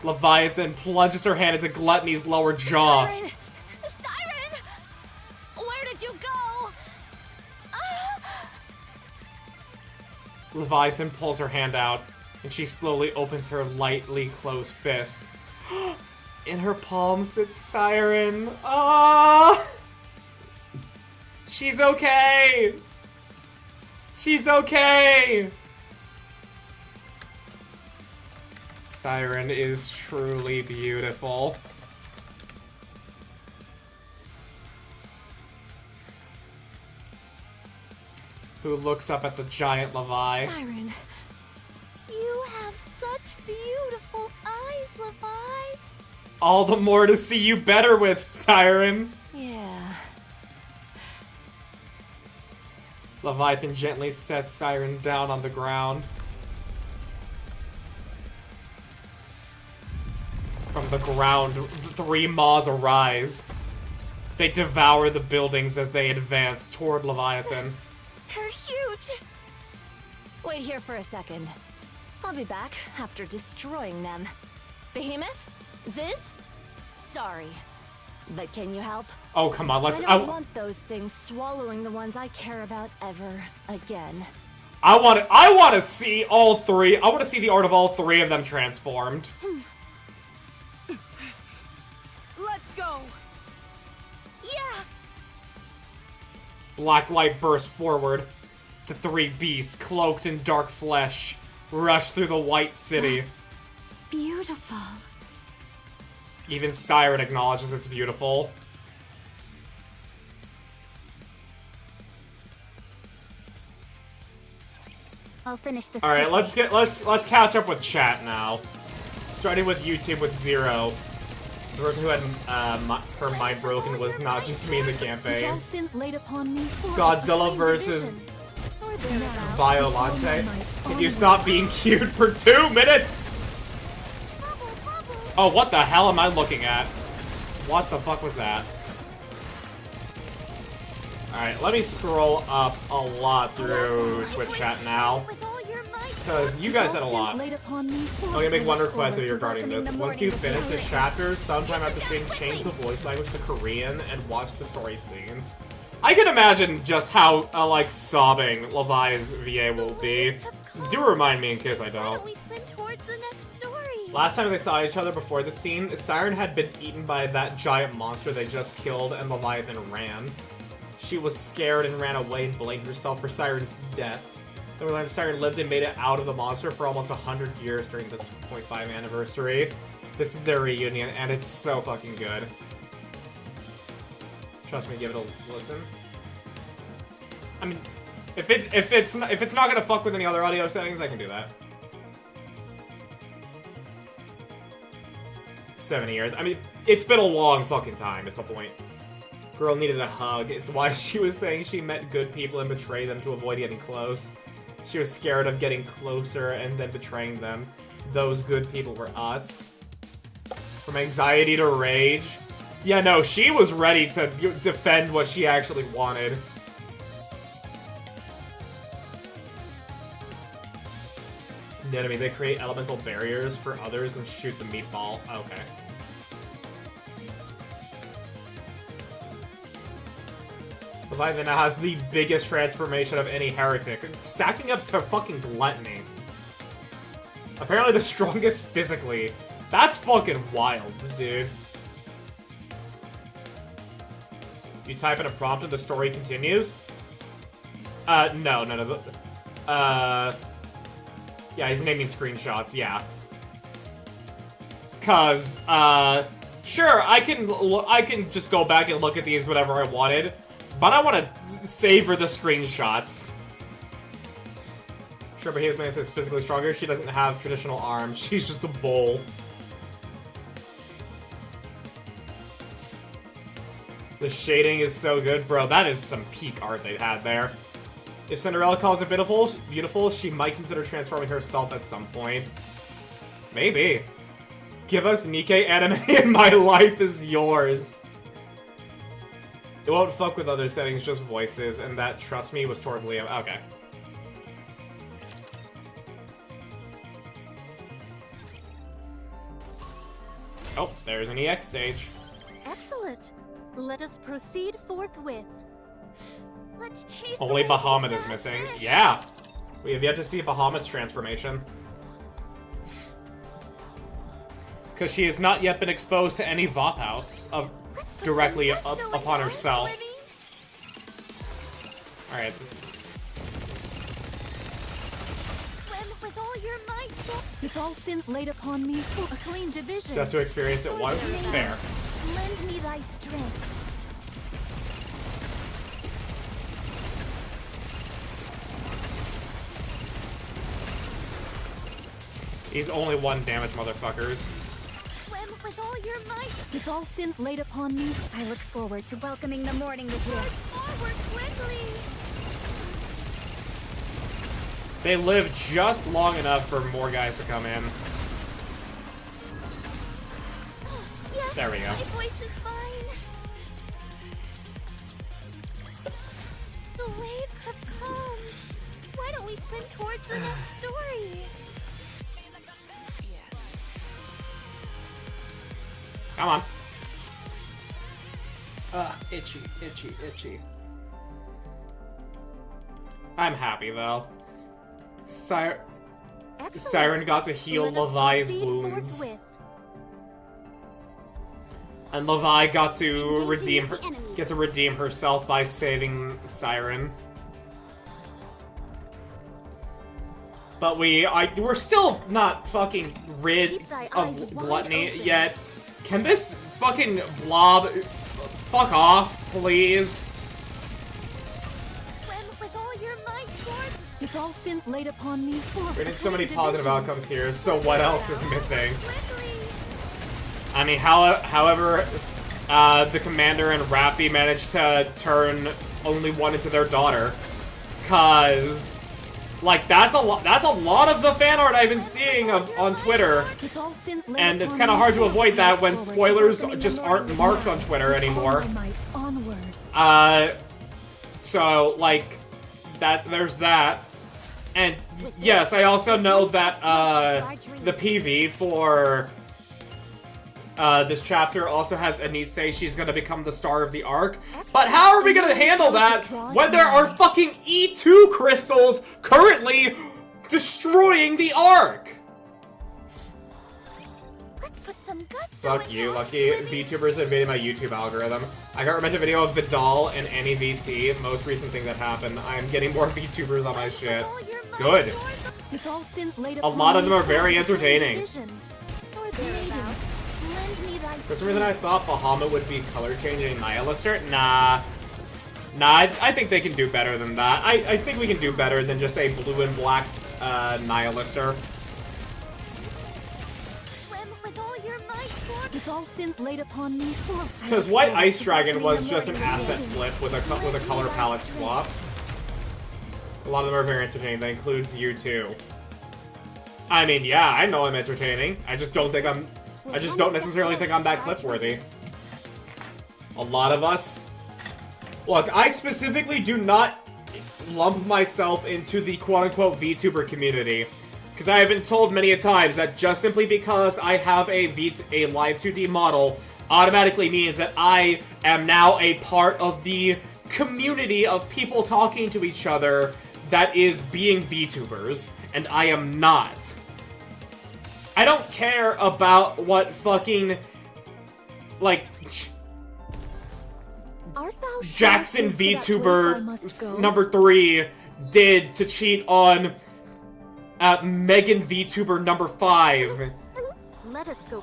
Leviathan plunges her hand into Gluttony's lower jaw. Siren! Siren! Where did you go? Leviathan pulls her hand out, and she slowly opens her lightly closed fist. In her palm sits Siren. Ah! She's okay! She's okay! Siren is truly beautiful. Who looks up at the giant Levi. Siren, you have such beautiful eyes, Levi. All the more to see you better with, Siren. Yeah. Leviathan gently sets Siren down on the ground. From the ground, 3 maws arise. They devour the buildings as they advance toward Leviathan. They're huge. Wait here for a second. I'll be back after destroying them. Behemoth? Ziz? Sorry. But can you help? Oh, come on, let's... I don't want those things swallowing the ones I care about ever again. I want to see all three. I want to see the art of all three of them transformed. Let's go. Yeah. Black light bursts forward. The three beasts, cloaked in dark flesh, rush through the white city. That's beautiful. Even Siren acknowledges it's beautiful. I'll finish this. Alright, let's catch up with chat now. Starting with YouTube with Zero. The person who had her mind broken was not just me in the campaign. Godzilla versus Violante. Can you stop being cute for 2 minutes? Oh, what the hell am I looking at? What the fuck was that? Alright, let me scroll up a lot through Twitch chat now. Because you guys said a lot. I'm gonna make one request of you regarding this. Once you finish this chapter, sometime after stream, change the voice language to Korean and watch the story scenes. I can imagine just how, like, sobbing Levi's VA will be. Do remind me in case I don't. Last time they saw each other before the scene, Siren had been eaten by that giant monster they just killed, and Leviathan ran. She was scared and ran away and blamed herself for Siren's death. Then Siren lived and made it out of the monster for almost 100 years during the 2.5 anniversary. This is their reunion, and it's so fucking good. Trust me, give it a listen. I mean, if it's not gonna fuck with any other audio settings, I can do that. 7 years. I mean, it's been a long fucking time, is the point. Girl needed a hug. It's why she was saying she met good people and betrayed them to avoid getting close. She was scared of getting closer and then betraying them. Those good people were us. From anxiety to rage. Yeah, no, she was ready to defend what she actually wanted. The enemy, they create elemental barriers for others and shoot the meatball. Okay. Leviathan now has the biggest transformation of any heretic, stacking up to fucking gluttony. Apparently the strongest physically. That's fucking wild, dude. You type in a prompt and the story continues? No. Yeah, his name means screenshots, yeah. Cause, sure, I can just go back and look at these whenever I wanted, but I want to savor the screenshots. Sure, but Behemoth is physically stronger. She doesn't have traditional arms. She's just a bull. The shading is so good. Bro, that is some peak art they had there. If Cinderella calls it beautiful, she might consider transforming herself at some point. Maybe. Give us Nikke anime and my life is yours. It won't fuck with other settings, just voices, and that, trust me, was toward Liam. Okay. Oh, there's an EX stage. Excellent. Let us proceed forthwith. Let's chase Only Bahamut is missing. Yeah! We have yet to see Bahamut's transformation. Because she has not yet been exposed to any Vophouse directly upon herself. Alright. With all your might, with all sins laid upon me, a clean division. Just to experience it once? Fair. Lend me thy strength. He's only 1 damage, motherfuckers. Swim with all your might. With all sins laid upon me, I look forward to welcoming the morning with you. March forward quickly. They live just long enough for more guys to come in. Yes, there we go. My voice is fine. The waves have calmed. Why don't we swim towards the next story? Come on. Itchy, itchy, itchy. I'm happy though. Siren got to heal Let us Levi's proceed wounds. forthwith. And Levi got to redeem herself by saving Siren. But we're still not fucking rid of gluttony yet. Can this fucking blob fuck off, please? With all sins laid upon me, We need so many positive outcomes here, so what else is missing? I mean, however, the commander and Rappy managed to turn only one into their daughter. Cause, like, that's a lot of the fan art I've been seeing on Twitter. And it's kind of hard to avoid that when spoilers just aren't marked on Twitter anymore. So, like, there's that. And yes, I also know that the PV for this chapter also has Anise say she's gonna become the star of the arc. But how are we gonna handle that when there are fucking E2 crystals currently destroying the arc? Fuck you, Lucky. VTubers invaded my YouTube algorithm. I got recommended a video of Vidal and Annie VT. Most recent thing that happened. I am getting more VTubers on my shit. Good. A lot of them are very entertaining. For some reason I thought Bahamut would be color changing Nihilister. Nah, I think they can do better than that. I think we can do better than just a blue and black Nihilister. Because White Ice Dragon was just an asset flip with a color palette swap. A lot of them are very entertaining. That includes you too. I mean, yeah, I know I'm entertaining. I just don't necessarily think I'm that clip worthy. A lot of us. Look, I specifically do not lump myself into the quote-unquote VTuber community. Because I have been told many a times that just simply because I have a live 2D model automatically means that I am now a part of the community of people talking to each other that is being VTubers, and I am not. I don't care about what fucking, like, Jackson VTuber number 3 did to cheat on Megan VTuber number 5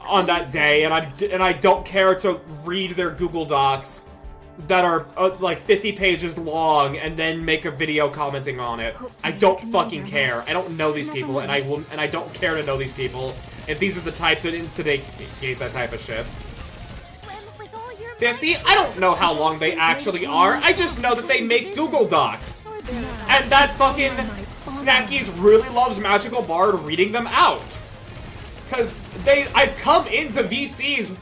on that day, and I don't care to read their Google Docs that are like 50 pages long and then make a video commenting on it. I don't fucking care. I don't know these people, and I don't care to know these people. And these are the type that instigate that type of shit. 50? I don't know how long they actually are. I just know that they make Google Docs. And that fucking Snackies really loves Magical Bard reading them out. Because I've come into VCs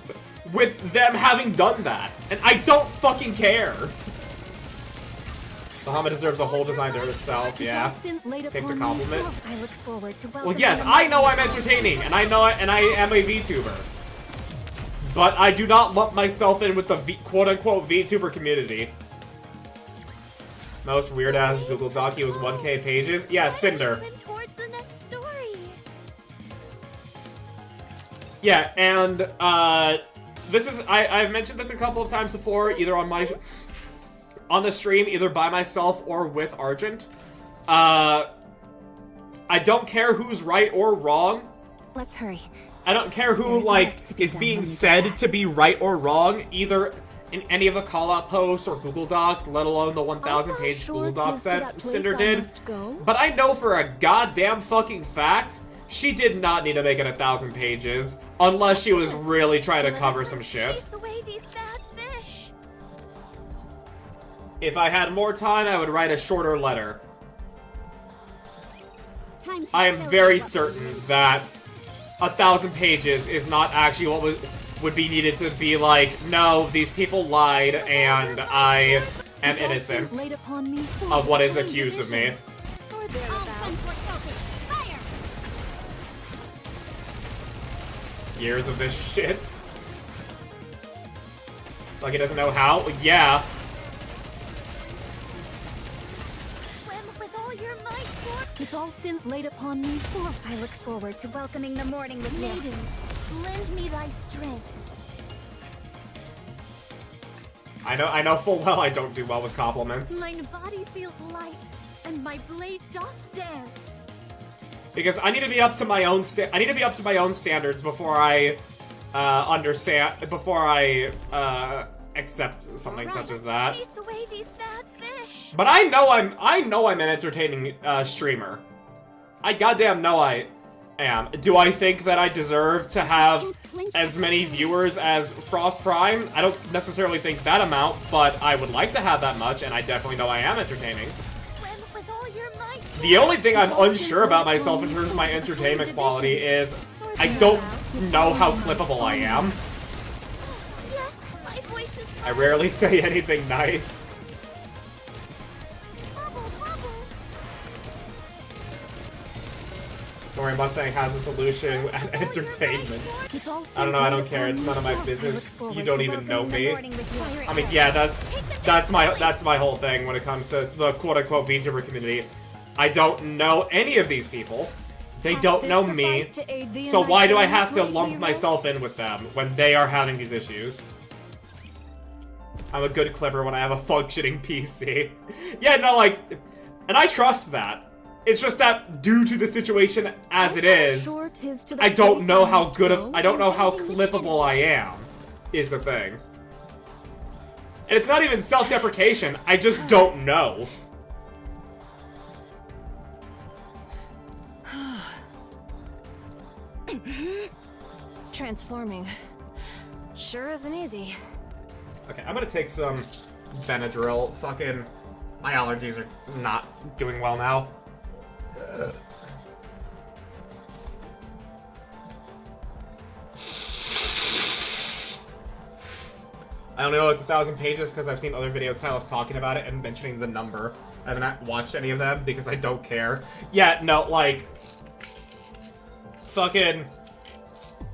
with them having done that. And I don't fucking care. Bahamut deserves a whole design to herself, yeah. Take the compliment. Well, yes, I know I'm entertaining, and I am a VTuber. But I do not lump myself in with the quote-unquote VTuber community. Most weird-ass Google Docu was 1K pages. Yeah, Cinder. Yeah, and, this is, I've mentioned this a couple of times before, either on the stream, either by myself or with Argent. I don't care who's right or wrong. Let's hurry. I don't care who, like, is being said to be right or wrong, either in any of the call-out posts or Google Docs, let alone the 1,000-page Google Docs that Cinder did. But I know for a goddamn fucking fact, she did not need to make it 1,000 pages, unless she was really trying to cover some shit. If I had more time, I would write a shorter letter. I am very certain that 1,000 pages is not actually what would be needed to be like, no, these people lied, and I am innocent of what is accused of me. Years of this shit. Like he doesn't know how? Yeah. Swim with all your might, With all sins laid upon me, I look forward to welcoming the morning with you. Maidens, lend me thy strength. I know full well I don't do well with compliments. Mine body feels light, and my blade doth dance. Because I need to be up to my own standards before I accept something such as that. Chase away these bad fish. But I know I'm an entertaining streamer. I goddamn know I am. Do I think that I deserve to have as many viewers as Frost Prime? I don't necessarily think that amount, but I would like to have that much, and I definitely know I am entertaining. The only thing I'm unsure about myself in terms of my entertainment quality is I don't know how clippable I am. I rarely say anything nice. Don't worry, Mustang has a solution and entertainment. I don't know, I don't care. It's none of my business. You don't even know me. I mean, yeah, that's my whole thing when it comes to the quote-unquote VTuber community. I don't know any of these people. They don't know me. So why do I have to lump myself in with them when they are having these issues? I'm a good clipper when I have a functioning PC. Yeah, no, like, and I trust that. It's just that due to the situation as it is, I don't know how I don't know how clippable I am, is the thing. And it's not even self-deprecation, I just don't know. Transforming sure isn't easy. Okay, I'm gonna take some Benadryl. Fucking, my allergies are not doing well now. I only know it's 1,000 pages because I've seen other video titles talking about it and mentioning the number. I haven't watched any of them because I don't care. Yeah, no, like, fucking,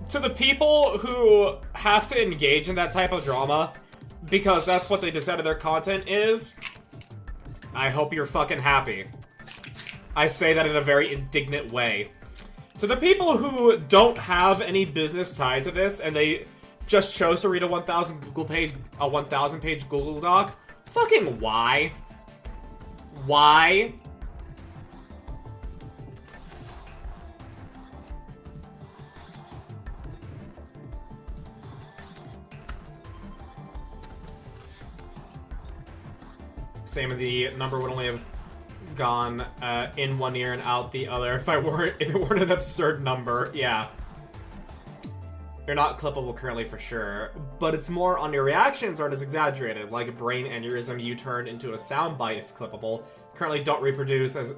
to the people who have to engage in that type of drama because that's what they decide their content is, I hope you're fucking happy. I say that in a very indignant way. To the people who don't have any business tied to this and they just chose to read a 1,000 page Google Doc, fucking why? Why? Same with the number would only have gone in one ear and out the other if it weren't an absurd number. Yeah. You're not clippable currently for sure, but it's more on your reactions aren't as exaggerated, like a brain aneurysm you turned into a soundbite is clippable. Currently don't reproduce as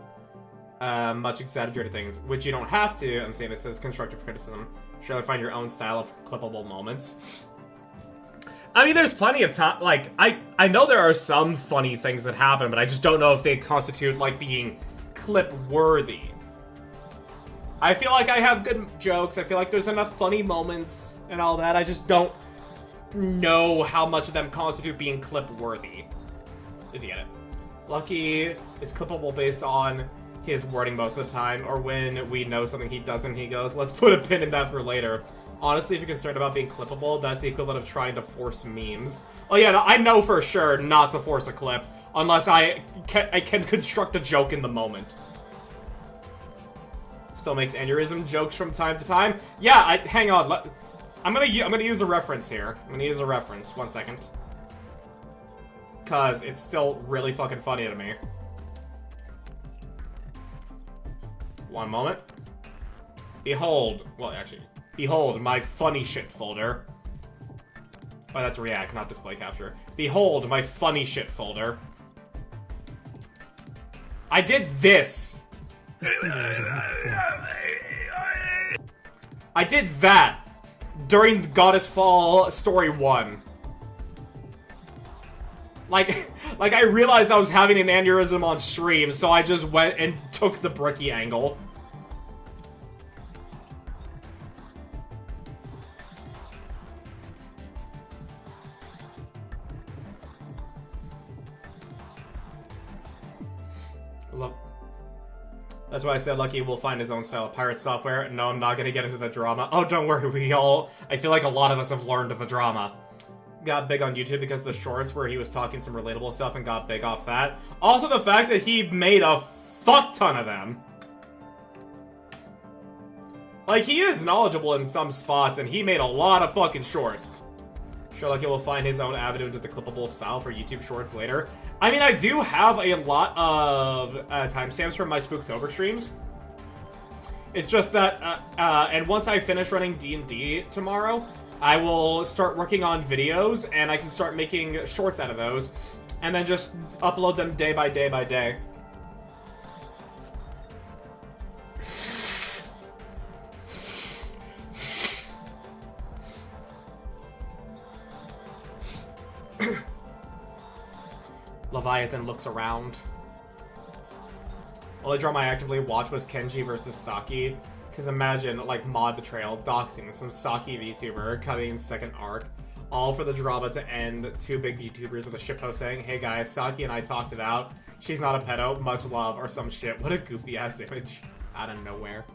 much exaggerated things, which you don't have to. I'm saying it says constructive criticism. Try to find your own style of clippable moments. I mean, there's plenty of time, like, I know there are some funny things that happen, but I just don't know if they constitute, like, being clip-worthy. I feel like I have good jokes, I feel like there's enough funny moments and all that, I just don't know how much of them constitute being clip-worthy. If you get it. Lucky is clippable based on his wording most of the time, or when we know something he doesn't, he goes, let's put a pin in that for later. Honestly, if you're concerned about being clippable, that's the equivalent of trying to force memes. Oh yeah, no, I know for sure not to force a clip, unless I can construct a joke in the moment. Still makes aneurysm jokes from time to time. Yeah, hang on. I'm gonna use a reference here. I'm gonna use a reference. 1 second. Cause it's still really fucking funny to me. One moment. Behold. Well, actually. Behold my funny shit folder. Oh, that's React, not display capture. Behold my funny shit folder. I did this. I did that during Goddess Fall Story 1. Like I realized I was having an aneurysm on stream, so I just went and took the bricky angle. That's why I said Lucky will find his own style of pirate software. No, I'm not gonna get into the drama. Oh, don't worry, I feel like a lot of us have learned the drama. Got big on YouTube because of the shorts where he was talking some relatable stuff and got big off that. Also the fact that he made a fuck ton of them. Like, he is knowledgeable in some spots, and he made a lot of fucking shorts. Sure, Lucky will find his own avenue into the clippable style for YouTube shorts later. I mean, I do have a lot of timestamps from my Spooktober streams. It's just that, and once I finish running D&D tomorrow, I will start working on videos, and I can start making shorts out of those, and then just upload them day by day by day. Leviathan looks around. Only drama I actively watched was Kenji versus Saki. Because imagine, like, mod betrayal, doxing some Saki VTuber, cutting second arc, all for the drama to end two big YouTubers with a shitpost saying, hey guys, Saki and I talked it out. She's not a pedo, much love, or some shit. What a goofy ass image out of nowhere.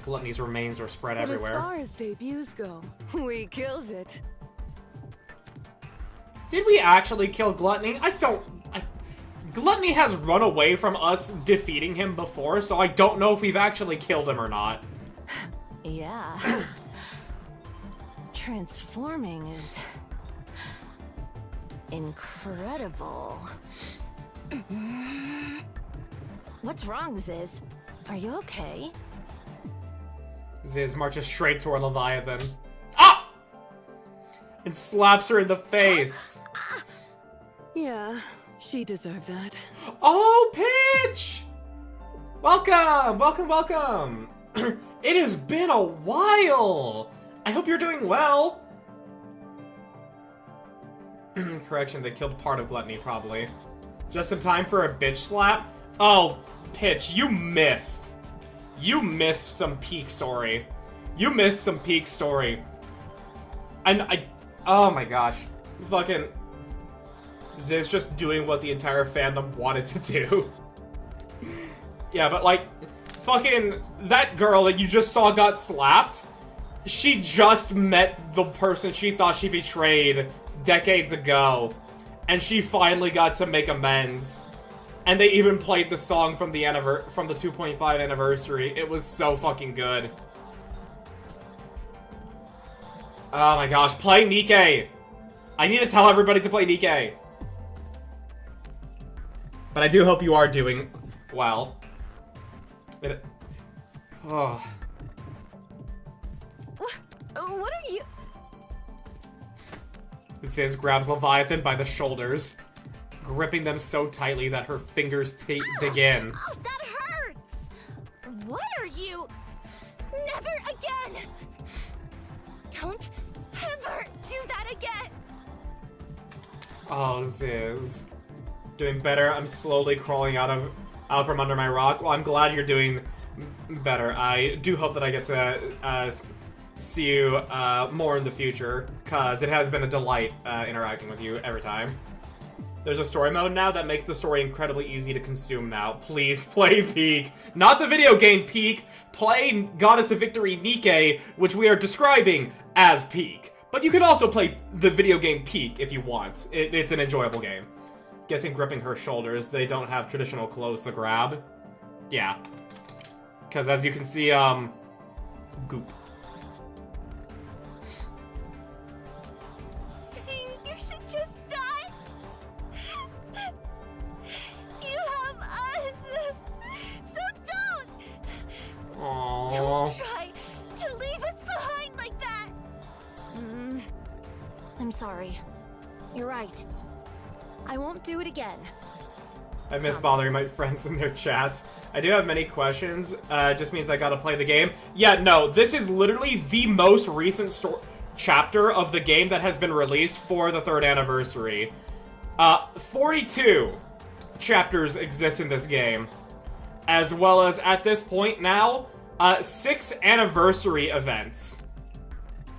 Gluttony's remains were spread everywhere. As far as debuts go, we killed it. Did we actually kill Gluttony? Gluttony has run away from us defeating him before, so I don't know if we've actually killed him or not. Yeah. Transforming is incredible. What's wrong, Ziz? Are you okay? Ziz marches straight toward Leviathan. Ah! And slaps her in the face. Yeah, she deserved that. Oh, Pitch! Welcome! Welcome, welcome! It has been a while! I hope you're doing well! Correction, they killed part of Gluttony, probably. Just in time for a bitch slap? Oh, Pitch, you missed. You missed some peak story. You missed some peak story. And oh my gosh. Fucking Ziz just doing what the entire fandom wanted to do. Yeah, but like, fucking that girl that you just saw got slapped, she just met the person she thought she betrayed decades ago, and she finally got to make amends. And they even played the song from the 2.5 anniversary. It was so fucking good. Oh my gosh, play Nikke! I need to tell everybody to play Nikke. But I do hope you are doing well. Oh. What are you? Ziz grabs Leviathan by the shoulders, gripping them so tightly that her fingers dig in. Oh, that hurts! What are you? Never again! Don't ever do that again! Oh, Ziz. Doing better. I'm slowly crawling out from under my rock. Well, I'm glad you're doing better. I do hope that I get to see you more in the future, because it has been a delight interacting with you every time. There's a story mode now that makes the story incredibly easy to consume now. Please play Peak. Not the video game Peak. Play Goddess of Victory Nikke, which we are describing as Peak. But you can also play the video game Peak if you want. It's an enjoyable game. Guessing gripping her shoulders, they don't have traditional clothes to grab. Yeah. Because as you can see, goop. Saying you should just die? You have us! So don't! Aww. Don't try to leave us behind like that! I'm sorry. You're right. I won't do it again. I miss bothering my friends in their chats. I do have many questions. Just means I gotta play the game. Yeah, no, this is literally the most recent chapter of the game that has been released for the 3rd anniversary. 42 chapters exist in this game. As well as, at this point now, 6 anniversary events.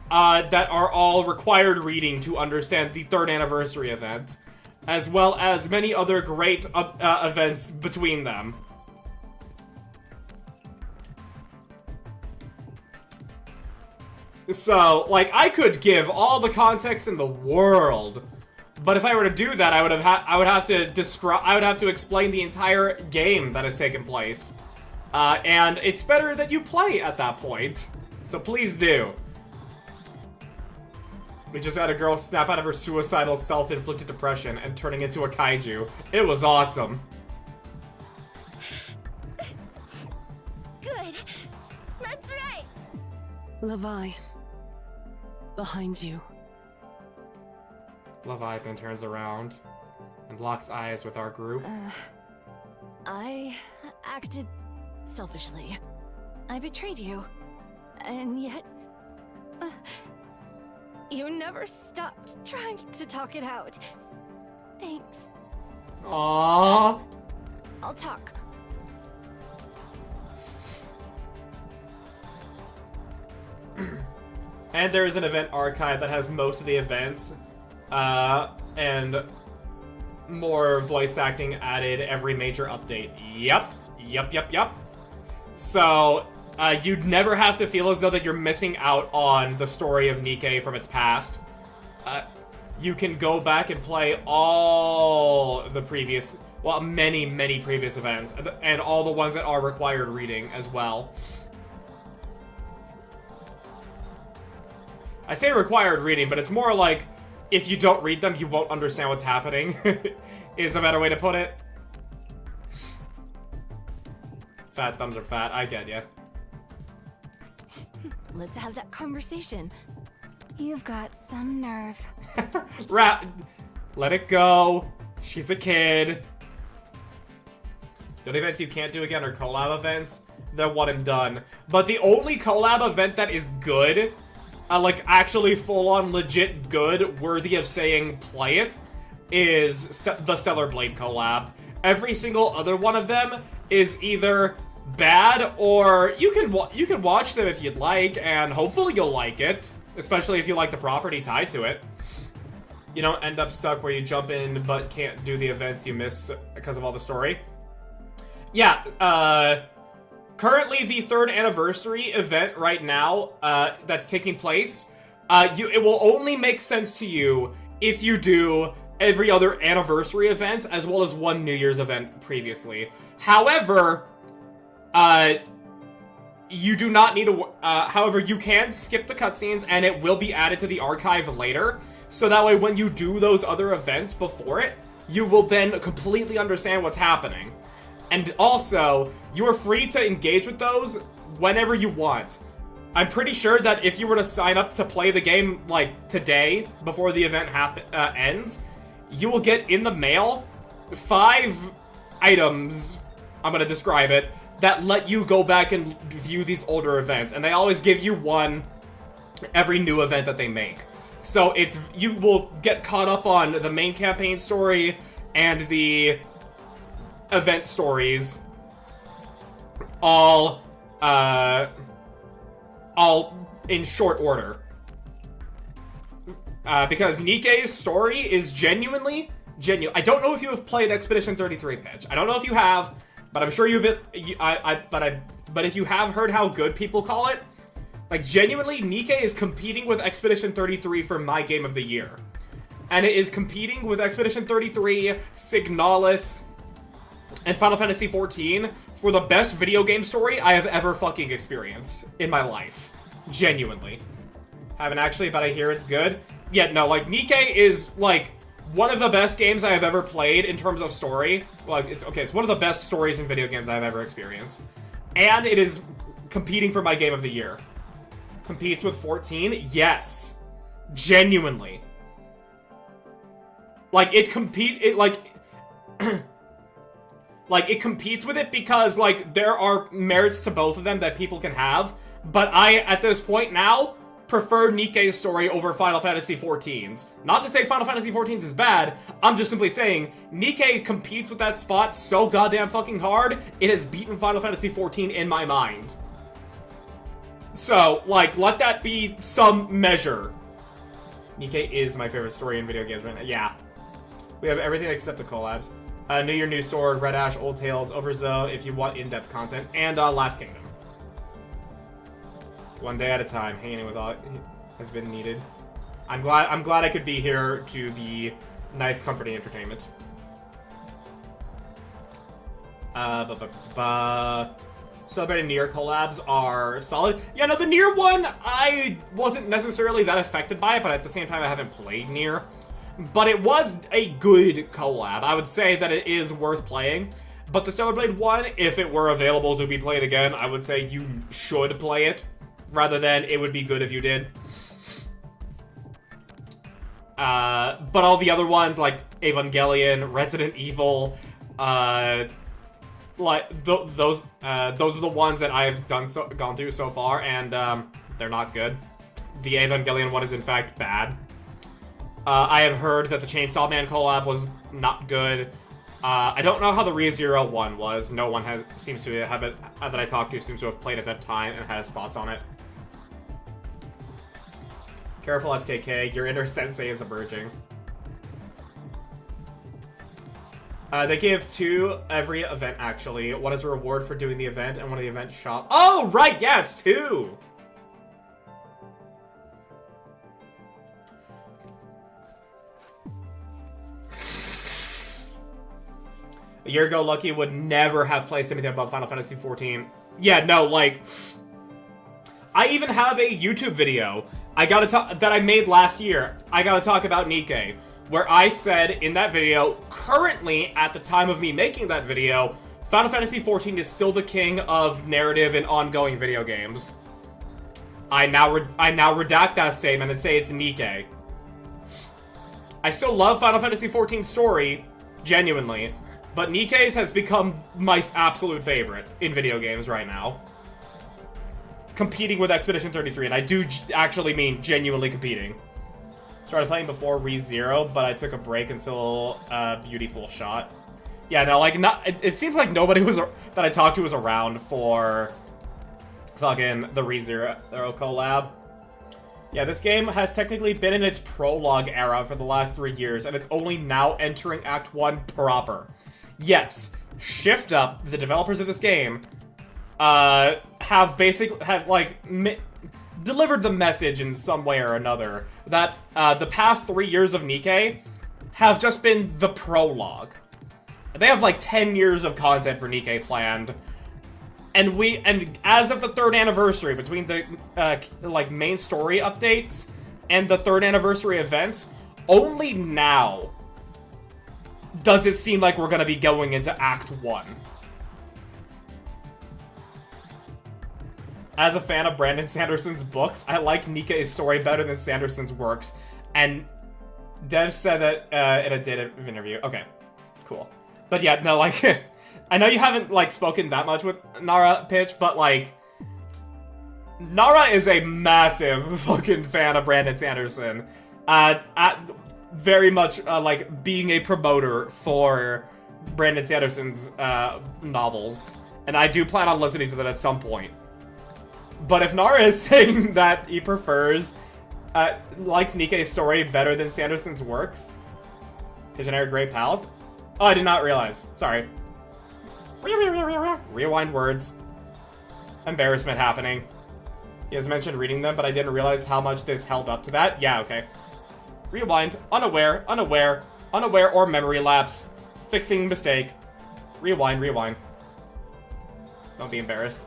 That are all required reading to understand the 3rd anniversary event. as well as many other great events between them. So, like, I could give all the context in the world, but if I were to do that, I would have to explain the entire game that has taken place. And it's better that you play at that point. So please do. We just had a girl snap out of her suicidal self-inflicted depression and turning into a kaiju. It was awesome. Good. That's right. Levi. Behind you. Leviathan turns around and locks eyes with our group. I acted selfishly. I betrayed you. And yet... you never stopped trying to talk it out. Thanks. Aww. I'll talk. And there is an event archive that has most of the events, and more voice acting added every major update. Yep. So, you'd never have to feel as though that you're missing out on the story of Nikke from its past. You can go back and play all the previous, well, many previous events, and all the ones that are required reading as well. I say required reading, but it's more like, if you don't read them, you won't understand what's happening, is a better way to put it. Fat thumbs are fat, I get ya. Let's have that conversation. You've got some nerve. Let it go. She's a kid. The only events you can't do again are collab events. They're one and done. But the only collab event that is good, like actually full-on legit good, worthy of saying play it, is the Stellar Blade collab. Every single other one of them is either bad, or you can watch them if you'd like, and hopefully you'll like it, especially if you like the property tied to it. You don't end up stuck where you jump in but can't do the events you miss because of all the story. Yeah, currently the 3rd anniversary event right now, that's taking place, it will only make sense to you if you do every other anniversary event as well as one New Year's event previously. However, you do not need to, however, you can skip the cutscenes and it will be added to the archive later. So that way when you do those other events before it, you will then completely understand what's happening. And also, you are free to engage with those whenever you want. I'm pretty sure that if you were to sign up to play the game, like, today, before the event ends, you will get in the mail 5 items, I'm gonna describe it, that let you go back and view these older events. And they always give you one every new event that they make. So you will get caught up on the main campaign story and the event stories all in short order. Because Nikke's story is genuine. I don't know if you have played Expedition 33, Pitch. I don't know if you have, but I'm sure but if you have heard how good people call it, like, genuinely, Nikke is competing with Expedition 33 for my game of the year. And it is competing with Expedition 33, Signalis, and Final Fantasy XIV for the best video game story I have ever fucking experienced in my life. Genuinely. Haven't actually, but I hear it's good. Yeah, no, like, Nikke is, like, one of the best games I have ever played in terms of story. Like, it's one of the best stories in video games I have ever experienced. And it is competing for my game of the year. Competes with 14? Yes. Genuinely. Like, it competes with it because, like, there are merits to both of them that people can have, but I, at this point now, prefer Nikke's story over Final Fantasy XIV's. Not to say Final Fantasy XIV's is bad, I'm just simply saying, Nikke competes with that spot so goddamn fucking hard, it has beaten Final Fantasy XIV in my mind. So, like, let that be some measure. Nikke is my favorite story in video games right now. Yeah. We have everything except the collabs. New Year, New Sword, Red Ash, Old Tales, Overzone, if you want in-depth content, and Last Kingdom. One day at a time, hanging with all has been needed. I'm glad I could be here to be nice, comforting entertainment. Celebrating Nier collabs are solid. Yeah, no, the Nier one, I wasn't necessarily that affected by it, but at the same time, I haven't played Nier. But it was a good collab. I would say that it is worth playing. But the Stellar Blade one, if it were available to be played again, I would say you should play it, rather than it would be good if you did. But all the other ones, like Evangelion, Resident Evil, like those are the ones that I've gone through so far, and they're not good. The Evangelion one is in fact bad. I have heard that the Chainsaw Man collab was not good. I don't know how the ReZero one was. No one seems to have it that I talked to seems to have played at that time and has thoughts on it. Careful, SKK. Your inner sensei is emerging. They give 2 every event, actually. One is a reward for doing the event, and one of the event shop. Oh, right! Yeah, it's 2! A year ago, Lucky would never have placed anything above Final Fantasy XIV. Yeah, no, like... I even have a YouTube video that I made last year. I gotta talk about Nikke, where I said in that video, currently, at the time of me making that video, Final Fantasy XIV is still the king of narrative and ongoing video games. I now redact that statement and say it's Nikke. I still love Final Fantasy XIV's story, genuinely, but Nikke's has become my absolute favorite in video games right now. Competing with Expedition 33, and I do actually mean genuinely competing. Started playing before ReZero, but I took a break until Beautiful Shot. Yeah, no, like, it seems like nobody that I talked to was around for fucking the ReZero collab. Yeah, this game has technically been in its prologue era for the last 3 years, and it's only now entering Act 1 proper. Yes, Shift Up, the developers of this game, have delivered the message in some way or another that the past 3 years of Nikke have just been the prologue. They have like 10 years of content for Nikke planned, and as of the 3rd anniversary, between the like main story updates and the 3rd anniversary event, only now does it seem like we're gonna be going into Act 1. As a fan of Brandon Sanderson's books, I like Nikke's story better than Sanderson's works, and Dev said that in a data interview. Okay, cool. But yeah, no, like, I know you haven't, like, spoken that much with Nara, Pitch, but, like, Nara is a massive fucking fan of Brandon Sanderson. Very much, like, being a promoter for Brandon Sanderson's novels. And I do plan on listening to that at some point. But if Nara is saying that he prefers, likes Nikke's story better than Sanderson's works, Pigeon and I are great pals. Oh, I did not realize. Sorry. Rewind words. Embarrassment happening. He has mentioned reading them, but I didn't realize how much this held up to that. Yeah, okay. Rewind. Unaware, unaware, unaware, or memory lapse. Fixing mistake. Rewind, rewind. Don't be embarrassed.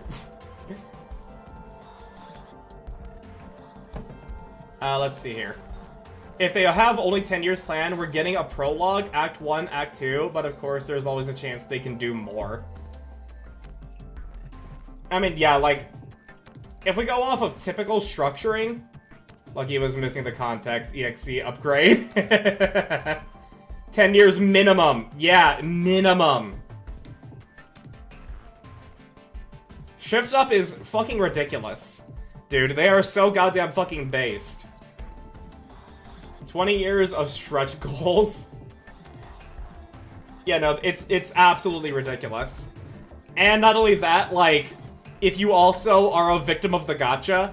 Let's see here. If they have only 10 years planned, we're getting a prologue, Act 1, Act 2, but of course there's always a chance they can do more. I mean, yeah, like, if we go off of typical structuring, Lucky was missing the context, EXE upgrade. 10 years minimum. Yeah, minimum. Shift Up is fucking ridiculous. Dude, they are so goddamn fucking based. 20 years of stretch goals. Yeah, no, it's absolutely ridiculous. And not only that, like, if you also are a victim of the gacha,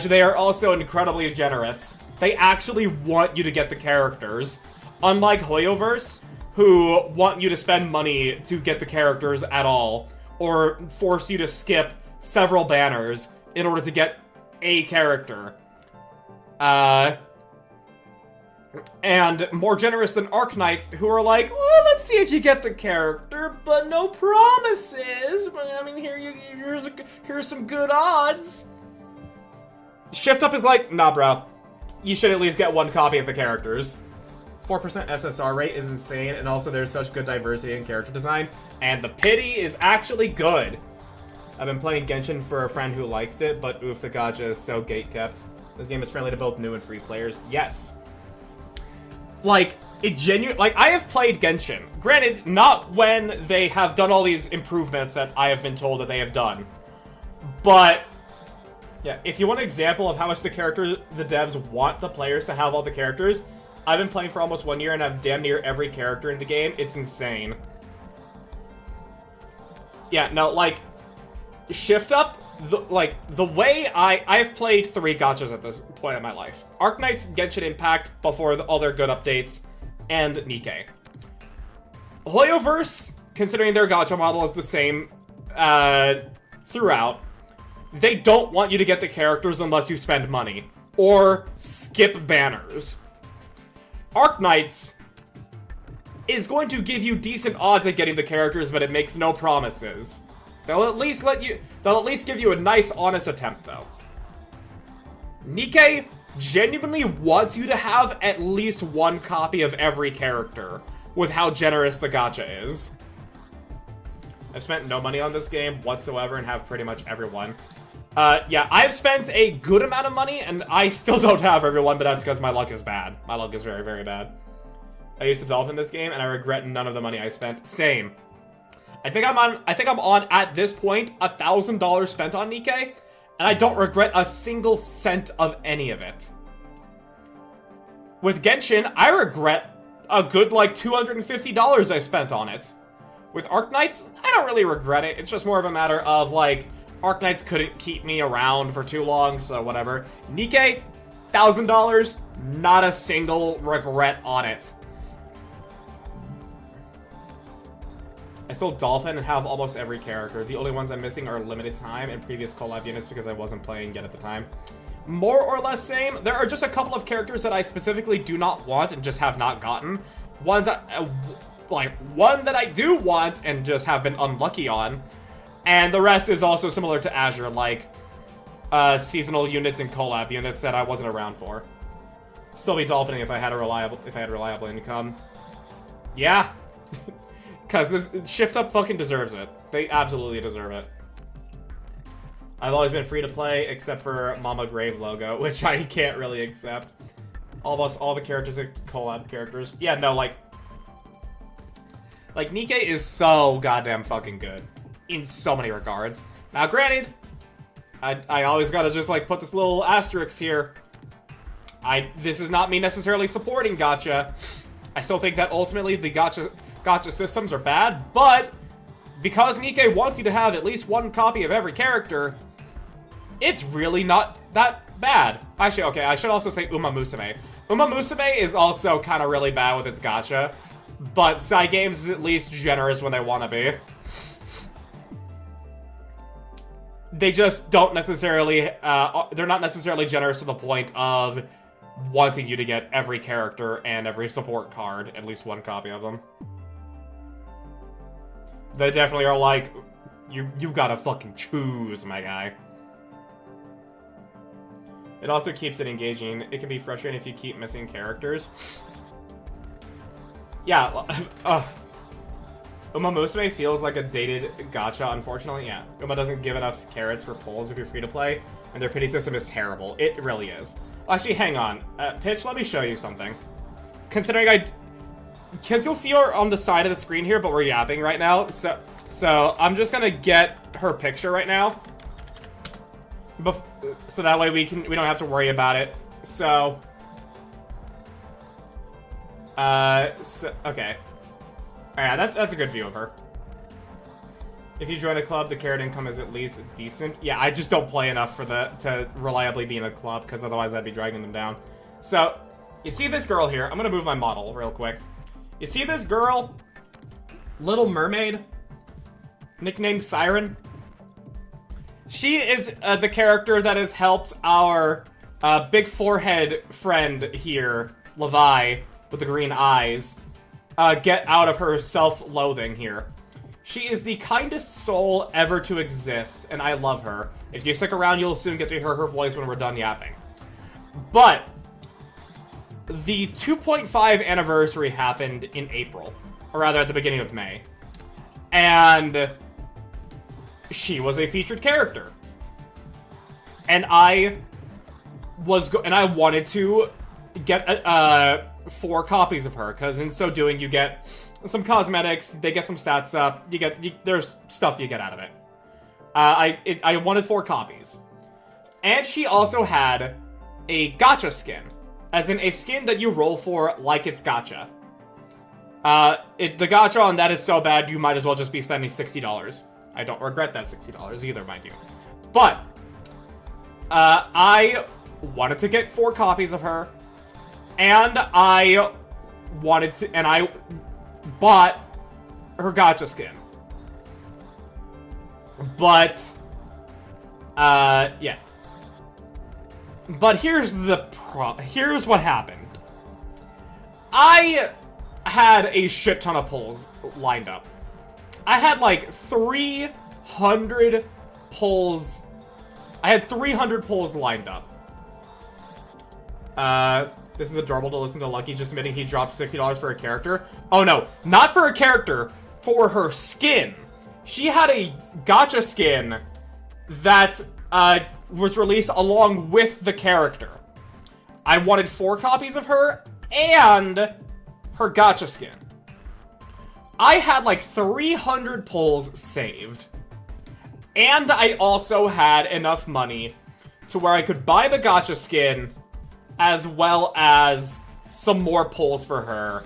they are also incredibly generous. They actually want you to get the characters. Unlike Hoyoverse, who want you to spend money to get the characters at all, or force you to skip several banners in order to get a character. And more generous than Arknights, who are like, well, let's see if you get the character, but no promises. I mean, here's some good odds. Shift Up is like, nah, bro. You should at least get one copy of the characters. 4% SSR rate is insane, and also there's such good diversity in character design. And the pity is actually good. I've been playing Genshin for a friend who likes it, but oof, the gacha is so gatekept. This game is friendly to both new and free players. Yes. Like, I have played Genshin. Granted, not when they have done all these improvements that I have been told that they have done. But, yeah, if you want an example of how much the devs want the players to have all the characters, I've been playing for almost 1 year and have damn near every character in the game. It's insane. Yeah, no, like, Shift Up, the way I've played 3 gachas at this point in my life. Arknights, Genshin Impact, before all their good updates, and Nikke. Hoyoverse, considering their gacha model is the same throughout, they don't want you to get the characters unless you spend money, or skip banners. Arknights is going to give you decent odds at getting the characters, but it makes no promises. They'll at least give you a nice, honest attempt, though. Nikke genuinely wants you to have at least one copy of every character, with how generous the gacha is. I've spent no money on this game whatsoever and have pretty much everyone. Yeah, I've spent a good amount of money, and I still don't have everyone, but that's because my luck is bad. My luck is very, very bad. I used to Dolphin this game, and I regret none of the money I spent. Same. I think I'm on, at this point, $1,000 spent on Nikke, and I don't regret a single cent of any of it. With Genshin, I regret a good, like, $250 I spent on it. With Arknights, I don't really regret it. It's just more of a matter of, like, Arknights couldn't keep me around for too long, so whatever. Nikke, $1,000, not a single regret on it. I still Dolphin and have almost every character. The only ones I'm missing are limited time and previous collab units because I wasn't playing yet at the time. More or less same. There are just a couple of characters that I specifically do not want and just have not gotten. Ones that, like, one that I do want and just have been unlucky on. And the rest is also similar to Azure, like seasonal units and collab units that I wasn't around for. Still be Dolphining if I had reliable income. Yeah. Because this Shift Up fucking deserves it. They absolutely deserve it. I've always been free to play, except for Mama Grave logo, which I can't really accept. Almost all the characters are collab characters. Yeah, no, like Nikke is so goddamn fucking good. In so many regards. Now, granted, I always gotta just, like, put this little asterisk here. This is not me necessarily supporting gacha. I still think that ultimately the gacha systems are bad, but because Nikke wants you to have at least one copy of every character, it's really not that bad. Actually, okay, I should also say Uma Musume. Uma Musume is also kind of really bad with its gacha, but Cygames is at least generous when they want to be. They just don't necessarily, they're not necessarily generous to the point of wanting you to get every character and every support card, at least one copy of them. They definitely are like, you gotta fucking choose, my guy. It also keeps it engaging. It can be frustrating if you keep missing characters. Yeah, Uma Musume feels like a dated gacha, unfortunately. Yeah, Uma doesn't give enough carrots for pulls if you're free to play, and their pity system is terrible. It really is. Actually, hang on. Pitch, let me show you something. Considering because you'll see her on the side of the screen here, but we're yapping right now, so I'm just gonna get her picture right now. So that way we don't have to worry about it. So, okay. Alright, that's a good view of her. If you join a club, the carrot income is at least decent. Yeah, I just don't play enough for to reliably be in a club, because otherwise I'd be dragging them down. So, You see this girl here? I'm gonna move my model real quick. You see this girl? Little Mermaid? Nicknamed Siren? She is the character that has helped our big forehead friend here, Levi, with the green eyes, get out of her self-loathing here. She is the kindest soul ever to exist, and I love her. If you stick around, you'll soon get to hear her voice when we're done yapping. But the 2.5 anniversary happened in April, or rather at the beginning of May. And she was a featured character. And I wanted to get 4 copies of her, because in so doing you get some cosmetics, they get some stats up, there's stuff you get out of it. I wanted 4 copies. And she also had a gacha skin, as in a skin that you roll for like it's gacha. The gacha on that is so bad, you might as well just be spending $60. I don't regret that $60 either, mind you. But, I wanted to get 4 copies of her, and I bought her gacha skin. But, yeah. But here's what happened. I had a shit ton of pulls lined up. I had like 300 pulls. I had 300 pulls lined up. This is adorable to listen to Lucky just admitting he dropped $60 for a character. Oh no, not for a character, for her skin. She had a gacha skin that was released along with the character. I wanted 4 copies of her and her gacha skin. I had like 300 pulls saved. And I also had enough money to where I could buy the gacha skin as well as some more pulls for her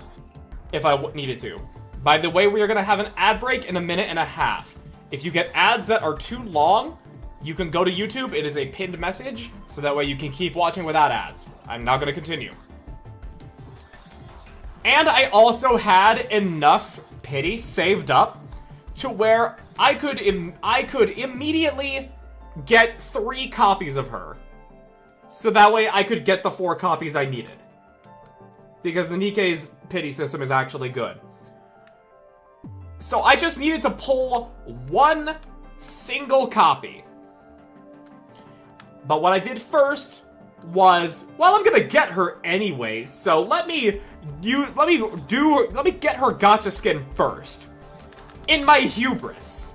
if I needed to. By the way, we are going to have an ad break in a minute and a half. If you get ads that are too long, you can go to YouTube. It is a pinned message, so that way you can keep watching without ads. I'm now going to continue. And I also had enough pity saved up to where I could immediately get 3 copies of her. So that way I could get the 4 copies I needed. Because the Nikke's pity system is actually good. So I just needed to pull 1 single copy. But what I did first was, well, I'm gonna get her anyways, so let me get her gacha skin first. In my hubris.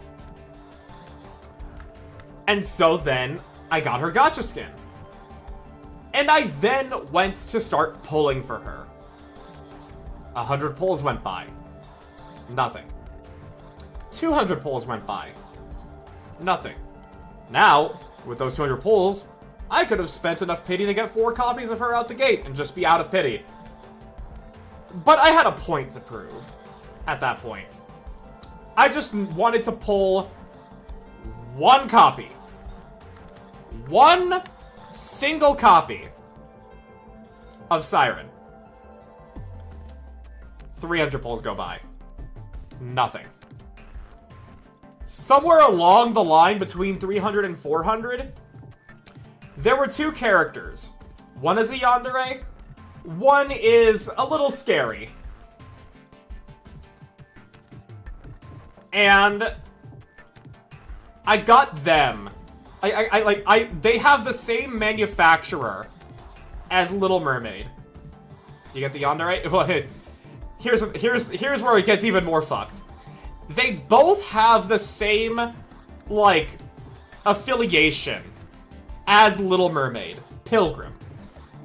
And so then, I got her gacha skin. And I then went to start pulling for her. 100 pulls went by. Nothing. 200 pulls went by. Nothing. Now, with those 200 pulls, I could have spent enough pity to get 4 copies of her out the gate and just be out of pity. But I had a point to prove at that point. I just wanted to pull 1 copy. 1 single copy of Siren. 300 pulls go by. Nothing. Somewhere along the line between 300 and 400, there were 2 characters. One is a yandere, one is a little scary. And I got them. They have the same manufacturer as Little Mermaid. You get the yandere? Well, here's where it gets even more fucked. They both have the same, like, affiliation as Little Mermaid. Pilgrim.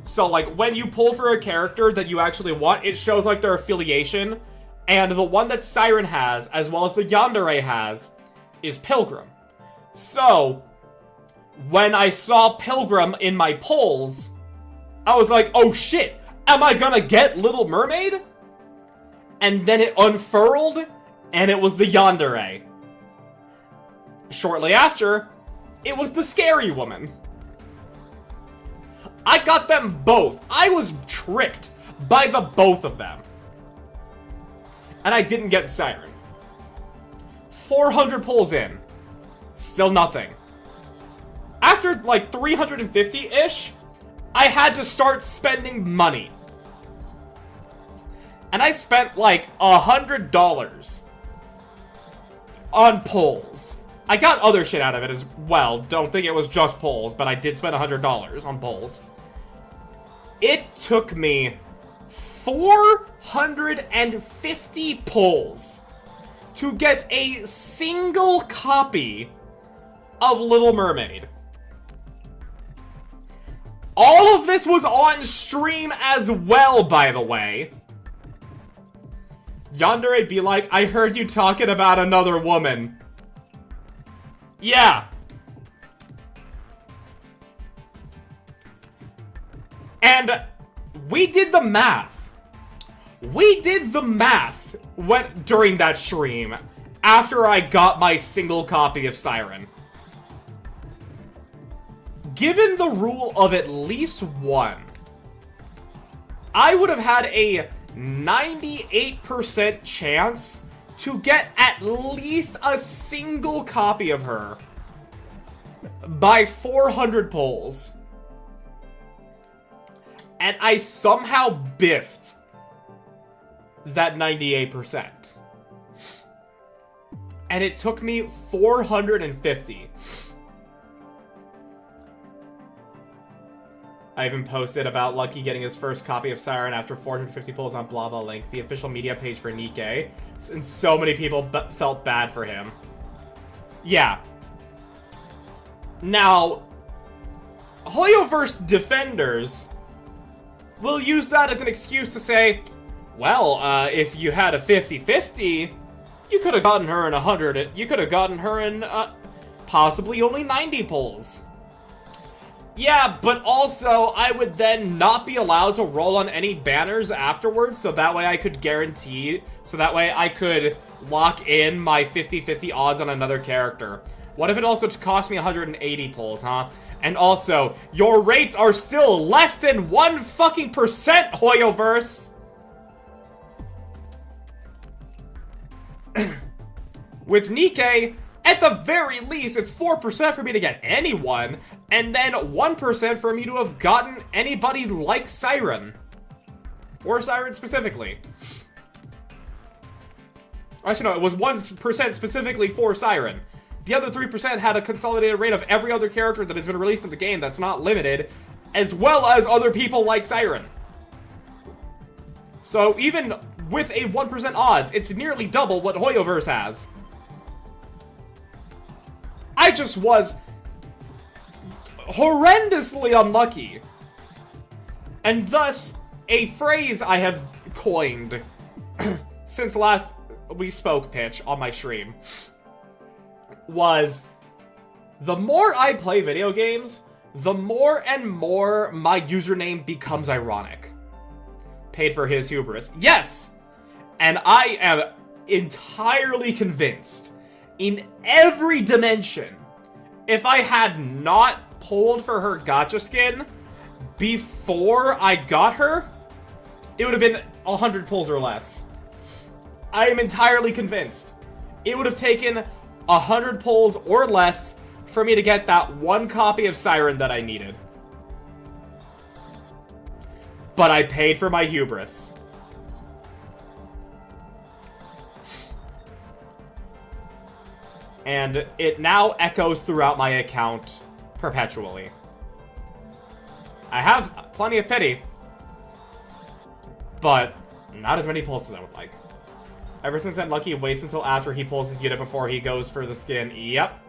So, like, when you pull for a character that you actually want, it shows, like, their affiliation. And the one that Siren has, as well as the yandere has, is Pilgrim. So, when I saw Pilgrim in my pulls, I was like, oh shit, am I gonna get Little Mermaid? And then it unfurled, and it was the yandere. Shortly after, it was the scary woman. I got them both. I was tricked by the both of them. And I didn't get Siren. 400 pulls in. Still nothing. After, like, 350-ish, I had to start spending money. And I spent, like, $100 on pulls. I got other shit out of it as well. Don't think it was just pulls, but I did spend $100 on pulls. It took me 450 pulls to get a single copy of Little Mermaid. All of this was on stream as well, by the way. Yandere be like, I heard you talking about another woman. Yeah. And we did the math. We did the math during that stream after I got my single copy of Siren. Given the rule of at least one, I would have had a 98% chance to get at least a single copy of her by 400 pulls. And I somehow biffed that 98%. And it took me 450. I even posted about Lucky getting his first copy of Siren after 450 pulls on blah blah link, the official media page for Nikke, and so many people felt bad for him. Yeah. Now, Hoyoverse defenders will use that as an excuse to say, well, if you had a 50-50, you could have gotten her in 100, you could have gotten her in, possibly only 90 pulls. Yeah, but also, I would then not be allowed to roll on any banners afterwards, so that way I could guarantee, so that way I could lock in my 50-50 odds on another character. What if it also cost me 180 pulls, huh? And also, your rates are still less than 1 fucking percent, Hoyoverse! With Nikke, at the very least, it's 4% for me to get anyone, and then 1% for me to have gotten anybody like Siren. Or Siren specifically. Actually, no, it was 1% specifically for Siren. The other 3% had a consolidated rate of every other character that has been released in the game that's not limited, as well as other people like Siren. So even with a 1% odds, it's nearly double what Hoyoverse has. I just was horrendously unlucky. And thus, a phrase I have coined since last we spoke pitch on my stream was, the more I play video games, the more and more my username becomes ironic. Paid for his hubris. Yes! And I am entirely convinced, in every dimension, if I had not pulled for her gacha skin before I got her, it would have been 100 pulls or less. I am entirely convinced. It would have taken 100 pulls or less for me to get that one copy of Siren that I needed. But I paid for my hubris. And it now echoes throughout my account perpetually. I have plenty of pity, but not as many pulls as I would like. Ever since then, Lucky waits until after he pulls his unit before he goes for the skin. Yep.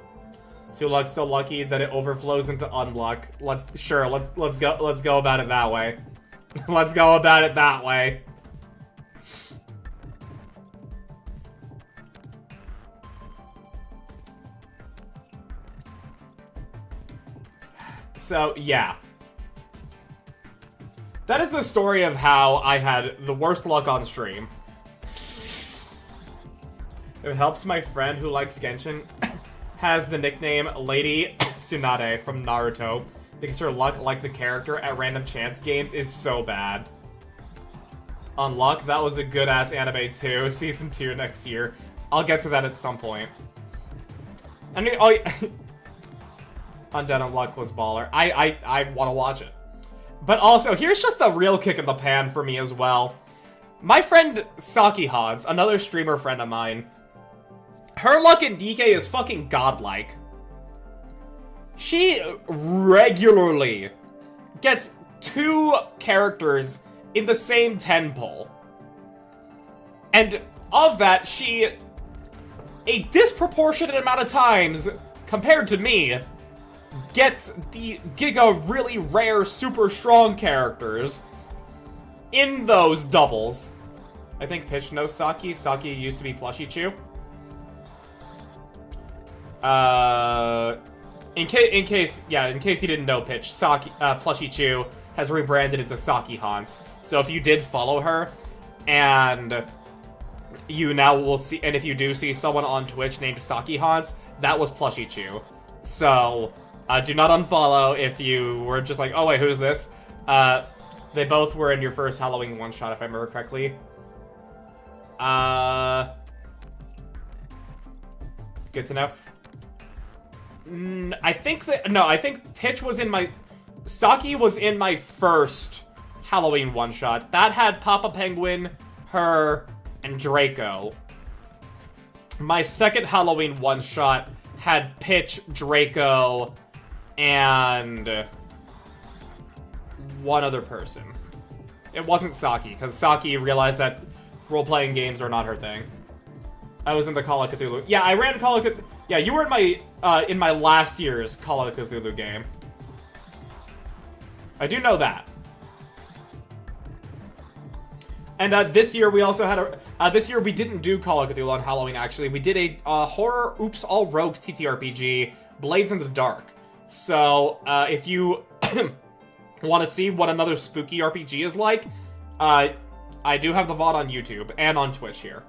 Two luck's so lucky that it overflows into unluck. Let's go about it that way. Let's go about it that way. So, yeah. That is the story of how I had the worst luck on stream. It helps my friend who likes Genshin has the nickname Lady Tsunade from Naruto because her luck, like the character, at random chance games is so bad. Unluck, that was a good-ass anime too. Season 2 next year. I'll get to that at some point. I mean, oh, Undead Unluck was baller. I want to watch it. But also, here's just a real kick in the pan for me as well. My friend Saki Hans, another streamer friend of mine, her luck in Nikke is fucking godlike. She regularly gets 2 characters in the same 10 pull. And of that, she, a disproportionate amount of times, compared to me, gets the giga really rare super strong characters in those doubles. I think Pitch knows Saki. Saki used to be Plushy Chew. In case you didn't know, Pitch, Saki, Plushy Chew has rebranded into Saki Hans. So if you did follow her, and you now will see, and if you do see someone on Twitch named Saki Hans, that was Plushy Chew. So do not unfollow if you were just like, oh wait, who's this? They both were in your first Halloween one-shot, if I remember correctly. Good to know. I think Pitch was in my... Saki was in my first Halloween one-shot. That had Papa Penguin, her, and Draco. My second Halloween one-shot had Pitch, Draco, and one other person. It wasn't Saki, because Saki realized that role-playing games are not her thing. I was in the Call of Cthulhu. Yeah, I ran Call of Cthulhu. Yeah, you were in my last year's Call of Cthulhu game. I do know that. And this year we also had this year we didn't do Call of Cthulhu on Halloween, actually. We did a horror Oops All Rogues TTRPG, Blades in the Dark. So, if you want to see what another spooky RPG is like, I do have the VOD on YouTube and on Twitch here.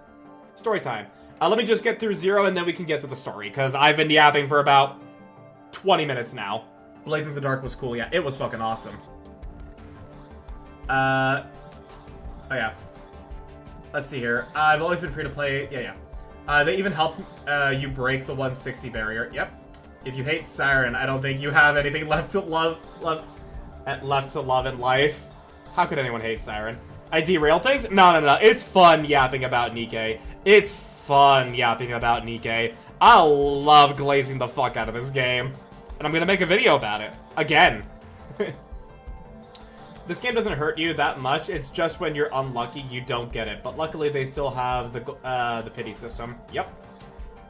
Story time. Let me just get through 0 and then we can get to the story, because I've been yapping for about 20 minutes now. Blades in the Dark was cool, yeah. It was fucking awesome. Oh yeah. Let's see here. I've always been free to play. Yeah. They even helped you break the 160 barrier. Yep. If you hate Siren, I don't think you have anything left to love in life. How could anyone hate Siren? I derail things? No. It's fun yapping about Nikke. It's fun yapping about Nikke. I love glazing the fuck out of this game. And I'm gonna make a video about it. Again. This game doesn't hurt you that much. It's just when you're unlucky, you don't get it. But luckily, they still have the pity system. Yep.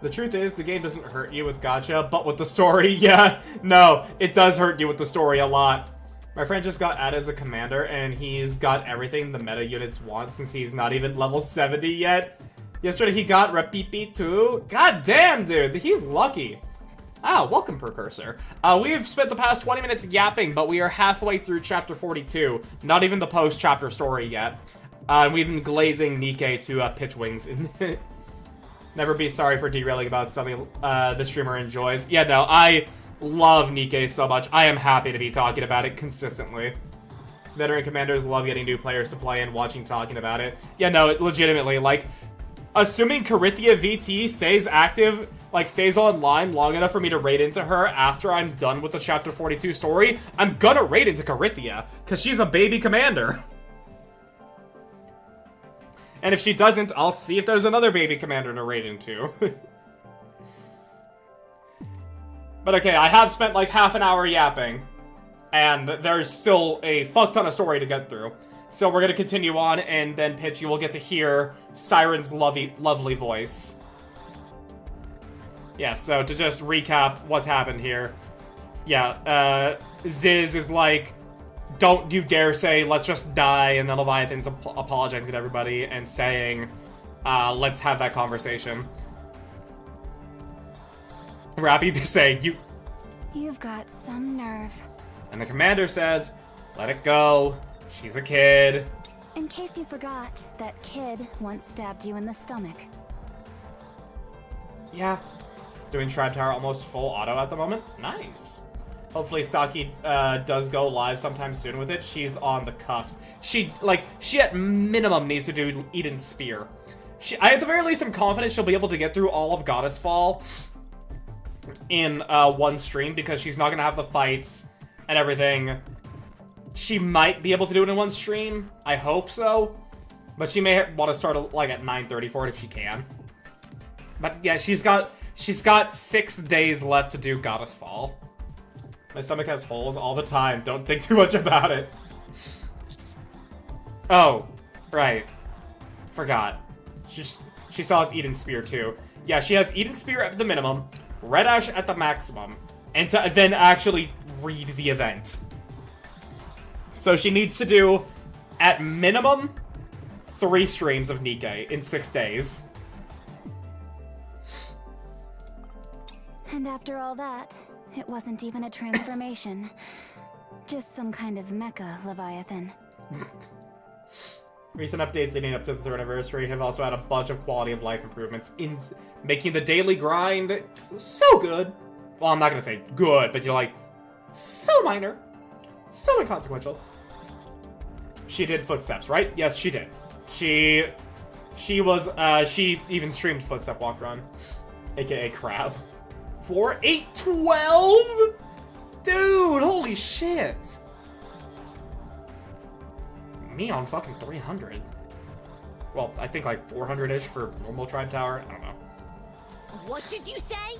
The truth is, the game doesn't hurt you with gacha, but with the story, yeah. No, it does hurt you with the story a lot. My friend just got added as a commander, and he's got everything the meta units want since he's not even level 70 yet. Yesterday, he got Repipi too. God damn, dude. He's lucky. Ah, welcome, Precursor. We've spent the past 20 minutes yapping, but we are halfway through Chapter 42. Not even the post-chapter story yet. We've been glazing Nikke to Pitch Wings. Never be sorry for derailing about something the streamer enjoys. Yeah, no, I love Nikke so much. I am happy to be talking about it consistently. Veteran commanders love getting new players to play and watching talking about it. Yeah, no, legitimately, like, assuming Charithia VT stays active, like, stays online long enough for me to raid into her after I'm done with the Chapter 42 story, I'm gonna raid into Charithia, because she's a baby commander. And if she doesn't, I'll see if there's another baby commander to raid into. But okay, I have spent like half an hour yapping, and there's still a fuck ton of story to get through. So we're gonna continue on, and then Pitch, you will get to hear Siren's lovely voice. Yeah, so to just recap what's happened here. Yeah, Ziz is like, don't you dare say, let's just die, and then Leviathan's apologizing to everybody and saying, let's have that conversation. Rappy saying, You've got some nerve. And the commander says, let it go. She's a kid. In case you forgot, that kid once stabbed you in the stomach. Yeah. Doing Tribe Tower almost full auto at the moment. Nice. Hopefully Saki does go live sometime soon with it. She's on the cusp. She at minimum needs to do Eden's Spear. At the very least, I'm confident she'll be able to get through all of Goddess Fall in one stream, because she's not going to have the fights and everything. She might be able to do it in one stream. I hope so. But she may want to start like at 9:30 for it if she can. But yeah, she's got 6 days left to do Goddess Fall. My stomach has holes all the time. Don't think too much about it. Oh, right. Forgot. She still has Eden's Spear too. Yeah, she has Eden's Spear at the minimum, Red Ash at the maximum, and to then actually read the event. So she needs to do, at minimum, 3 streams of Nikke in 6 days. And after all that, it wasn't even a transformation. Just some kind of mecha Leviathan. Recent updates leading up to the 3rd anniversary have also had a bunch of quality of life improvements, in making the daily grind so good. Well, I'm not gonna say good, but you're like, so minor, so inconsequential. She did Footsteps, right? Yes, she did. She even streamed Footstep Walk Run, aka Crab. 4/8/12? Dude, holy shit. Me on fucking 300. Well, I think like 400-ish for normal Tribe Tower. I don't know. What did you say?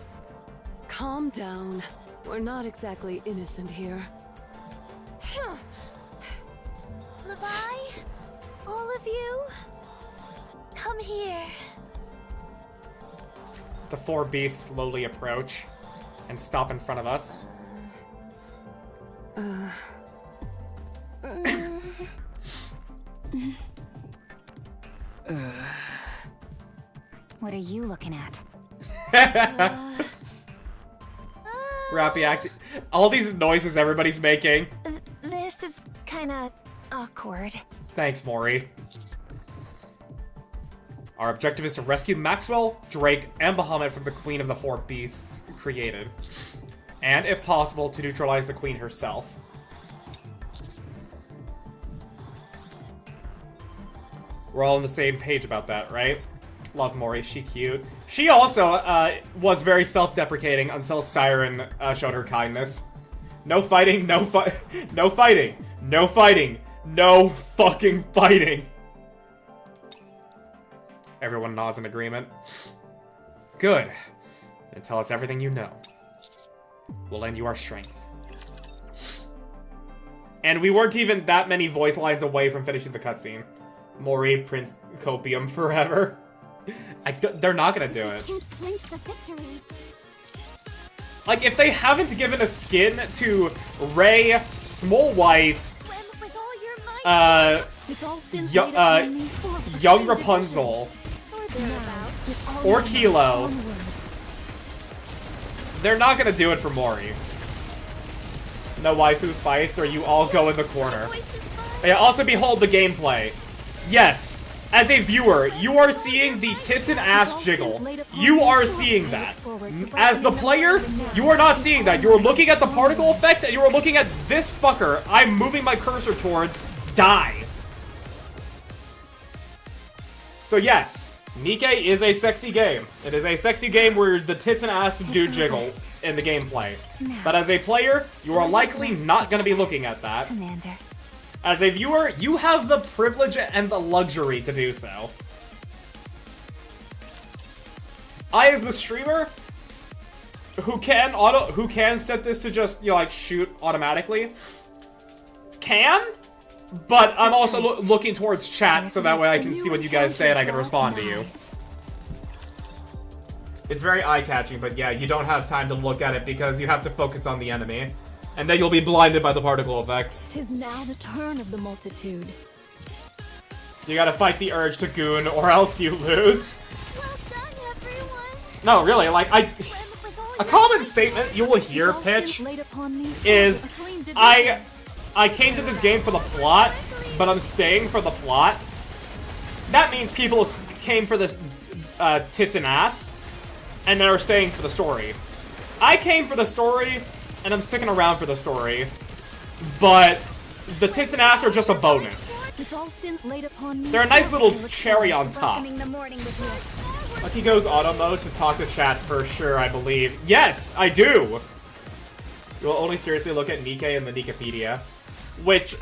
Calm down. We're not exactly innocent here. Levi? All of you? Come here. The 4 beasts slowly approach and stop in front of us. What are you looking at? Rappy acting. All these noises everybody's making. This is kinda awkward. Thanks, Mori. Our objective is to rescue Maxwell, Drake, and Bahamut from the Queen of the 4 Beasts created. And, if possible, to neutralize the Queen herself. We're all on the same page about that, right? Love Mori, she cute. She also was very self-deprecating until Siren showed her kindness. No fighting, no fighting, no fighting, no fucking fighting. Everyone nods in agreement. Good. And tell us everything you know. We'll lend you our strength. And we weren't even that many voice lines away from finishing the cutscene. Mori, Prince Copium forever. They're not gonna do it. Like, if they haven't given a skin to Rey, Small White, young Rapunzel, or Kilo, they're not gonna do it for Mori. No waifu fights, or you all go in the corner. Yeah, also behold the gameplay. Yes, as a viewer, you are seeing the tits and ass jiggle. You are seeing that. As the player, you are not seeing that. You are looking at the particle effects, and you are looking at this fucker I'm moving my cursor towards die. So yes, Nikke is a sexy game. It is a sexy game where the tits and ass do jiggle in the gameplay. But as a player, you are likely not going to be looking at that. Commander. As a viewer, you have the privilege and the luxury to do so. I, as the streamer, who can set this to just, you know, like, shoot automatically, can, but I'm also looking towards chat so that way I can see what you guys say and I can respond to you. It's very eye-catching, but yeah, you don't have time to look at it because you have to focus on the enemy. And then you'll be blinded by the particle effects. 'Tis now the turn of the multitude. You gotta fight the urge to goon, or else you lose. Well done, everyone. No, really, like, a common statement you will hear, Pitch, is, I came to this game for the plot, but I'm staying for the plot. That means people came for this tits and ass, and they're staying for the story. I came for the story, and I'm sticking around for the story. But the tits and ass are just a bonus. With all sins laid upon me, They're a nice little cherry on top. Welcoming the morning with you. Lucky goes auto mode to talk to chat for sure, I believe. Yes, I do! You will only seriously look at Nikke and the Nikkepedia. Which,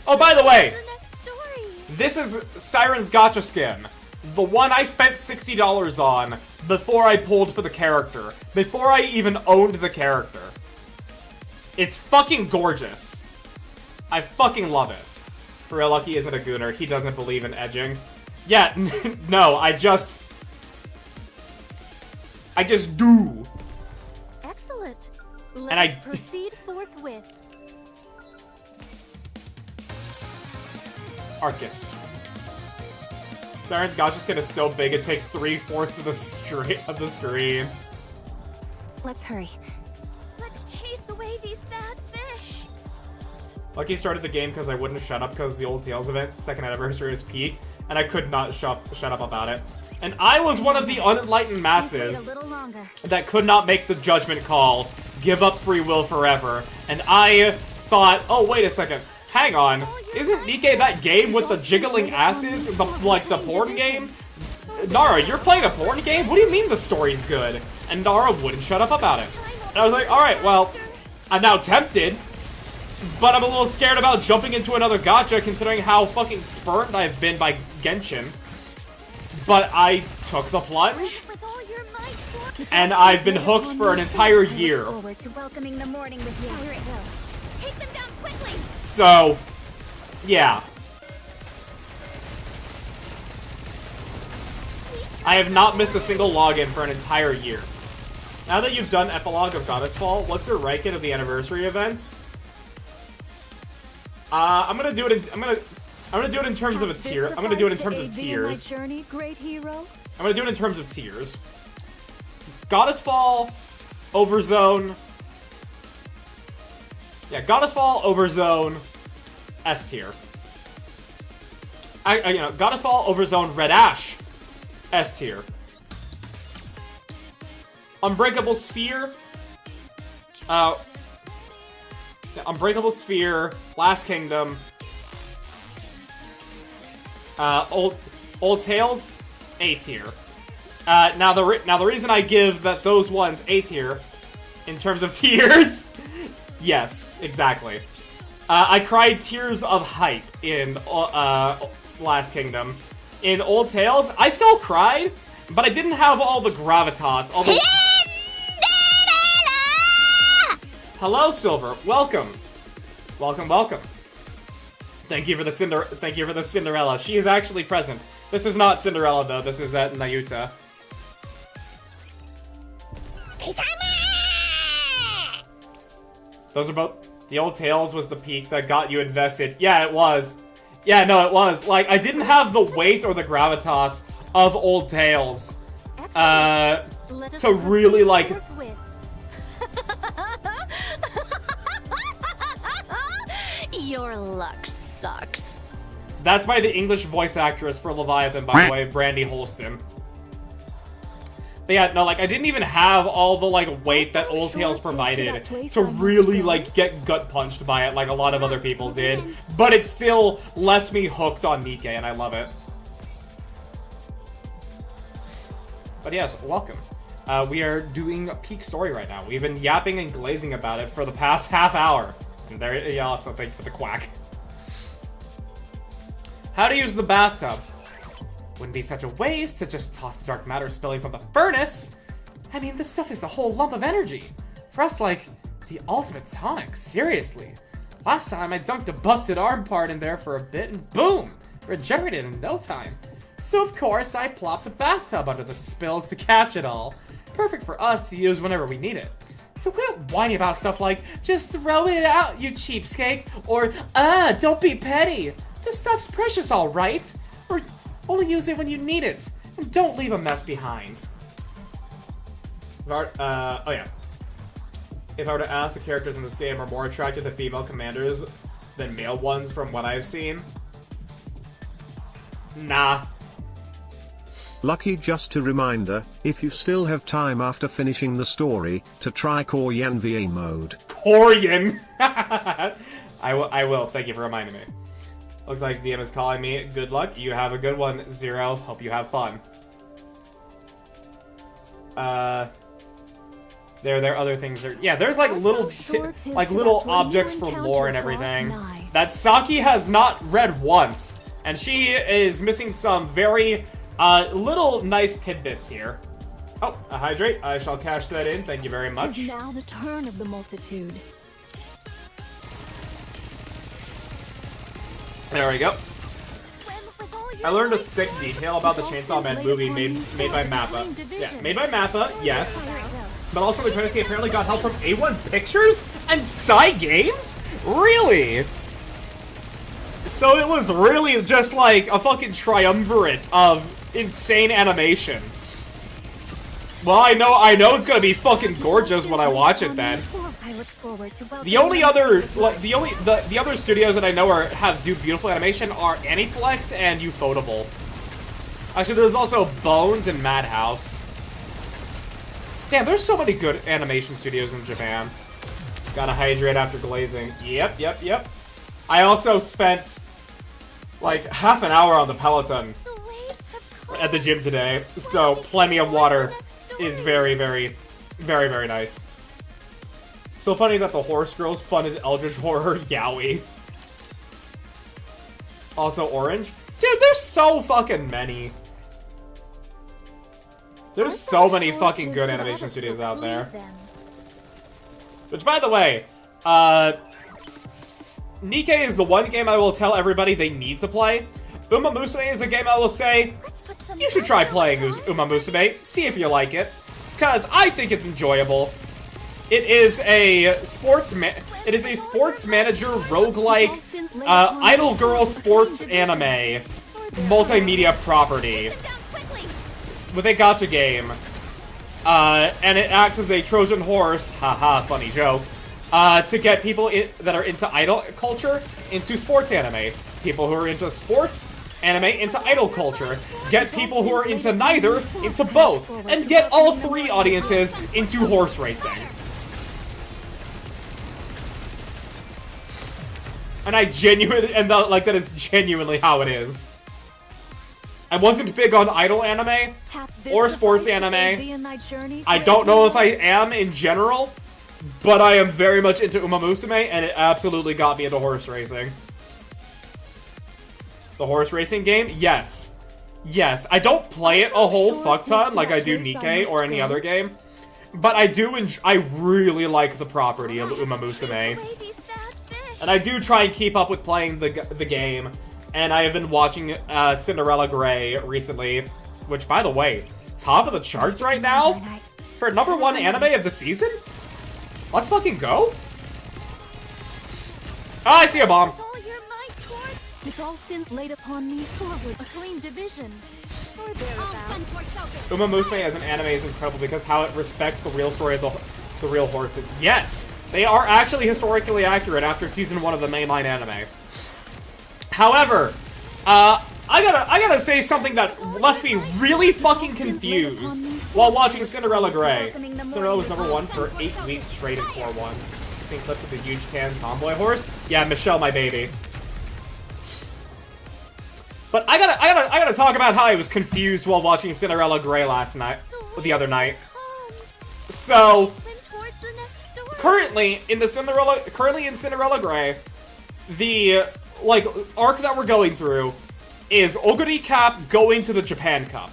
Oh, by the way! This is Siren's Gacha skin. The one I spent $60 on before I pulled for the character. Before I even owned the character. It's fucking gorgeous. I fucking love it. For real, Lucky isn't a gooner. He doesn't believe in edging. Yeah, no, I just do. Excellent. And Let's proceed forthwith. Arcus. Siren's Gacha skin is so big it takes 3/4 of the screen. Let's hurry. Let's chase away these bad fish. Lucky started the game because I wouldn't shut up because the old Tales event, 2nd anniversary, was peak, and I could not shut up about it. And I was one of the unenlightened masses that could not make the judgment call, give up free will forever, and I thought, oh wait a second, hang on, isn't Nikke that game with the jiggling asses, like the porn game? Nara, you're playing a porn game? What do you mean the story's good? And Nara wouldn't shut up about it. And I was like, alright, well, I'm now tempted, but I'm a little scared about jumping into another gacha considering how fucking spurned I've been by Genshin. But I took the plunge, and I've been hooked for an entire year. Forward to welcoming the morning with you. Here it will. Take them down quickly. So, yeah. I have not missed a single login for an entire year. Now that you've done Epilogue of Goddessfall, what's your ranking of the anniversary events? I'm gonna do it in terms of a tier. I'm gonna do it in terms of tiers. Journey, great hero. I'm gonna do it in terms of tiers. Goddessfall, Overzone. Yeah, Goddessfall, Overzone, S tier. Goddessfall, Overzone, Red Ash, S tier. Unbreakable Sphere. Unbreakable Sphere, Last Kingdom. Old Tales, A tier. Now the reason I give those ones A tier, in terms of tiers, yes, exactly. I cried tears of hype in Last Kingdom. In Old Tales, I still cried, but I didn't have all the gravitas. All the... Hello, Silver. Welcome. Welcome, welcome. Thank you for the Cinderella. She is actually present. This is not Cinderella though. This is at Nayuta. Those are both. The Old Tales was the peak that got you invested. Yeah, it was. Yeah, no, it was. Like, I didn't have the weight or the gravitas of Old Tales to really, like... Your luck sucks. That's by the English voice actress for Leviathan, by the way, Brandy Holston. But yeah, no, like, I didn't even have all the, like, weight that Old Tales provided to really, like, get gut-punched by it like a lot of other people did. But it still left me hooked on Nikke, and I love it. But yes, welcome. We are doing a peak story right now. We've been yapping and glazing about it for the past half hour. And there, yeah, also thank you for the quack. How to use the bathtub. Wouldn't be such a waste to just toss the dark matter spilling from the furnace. I mean, this stuff is a whole lump of energy. For us, like, the ultimate tonic, seriously. Last time I dunked a busted arm part in there for a bit and boom! Regenerated in no time. So of course, I plopped a bathtub under the spill to catch it all. Perfect for us to use whenever we need it. So quit whining about stuff like, just throw it out, you cheapskate, or, don't be petty. This stuff's precious, alright? Or only use it when you need it, and don't leave a mess behind. Oh yeah. If I were to ask, the characters in this game are more attracted to female commanders than male ones from what I've seen. Nah. Lucky, just a reminder, if you still have time after finishing the story, to try Koryan VA mode. Koryan! I will. Thank you for reminding me. Looks like DM is calling me. Good luck. You have a good one, Zero. Hope you have fun. There are other things. Yeah, there's like little, little objects for lore and everything that Saki has not read once, and she is missing some very little nice tidbits here. Oh, a hydrate. I shall cash that in. Thank you very much. Tis now the turn of the multitude. There we go. I learned a sick detail about the Chainsaw Man movie made by Mappa. Yeah, made by Mappa, yes. But also the credits apparently got help from A1 Pictures and Psy Games? Really? So it was really just like a fucking triumvirate of insane animation. Well, I know it's gonna be fucking gorgeous when I watch it then. The only other the other studios that I know do beautiful animation are Aniplex and Ufotable. Actually, there's also Bones and Madhouse. Damn, there's so many good animation studios in Japan. Gotta hydrate after glazing. Yep. I also spent like half an hour on the Peloton at the gym today, so plenty of water is very nice. So funny that the Horse Girls funded Eldritch Horror Yaoi. Also Orange. Dude, there's so fucking many. There's so many fucking good animation studios out there. Which, by the way, Nikke is the one game I will tell everybody they need to play. Uma Musume is a game I will say, you should try playing Uma Musume, see if you like it. Because I think it's enjoyable. It is a sports manager roguelike idol girl sports anime multimedia property with a gacha game. And it acts as a Trojan horse, haha, funny joke, to get people that are into idol culture into sports anime. People who are into sports anime into idol culture. Get people who are into neither into both. And get all three audiences into horse racing. And that is genuinely how it is. I wasn't big on idol anime or sports anime. I don't know if I am in general, but I am very much into Uma Musume, and it absolutely got me into horse racing. The horse racing game? Yes. Yes. I don't play it a whole fuck ton like I do Nikke or any other game, but I really like the property of Uma Musume. And I do try and keep up with playing the game. And I have been watching Cinderella Grey recently, which, by the way, top of the charts right now for #1 anime of the season? Let's fucking go. Oh, I see a bomb. With all sins laid upon me, forward a clean division. Uma Musume as an anime is incredible because how it respects the real story of the real horses. Yes, they are actually historically accurate after season 1 of the mainline anime. However, I gotta say something that left me really fucking confused while watching Cinderella Grey. Cinderella was #1 for 8 weeks straight in Core 1. Seen clips of the huge tan tomboy horse? Yeah, Michelle, my baby. But I gotta talk about how I was confused while watching Cinderella Grey the other night. So, currently in Cinderella Grey, the arc that we're going through is Oguri Cap going to the Japan Cup.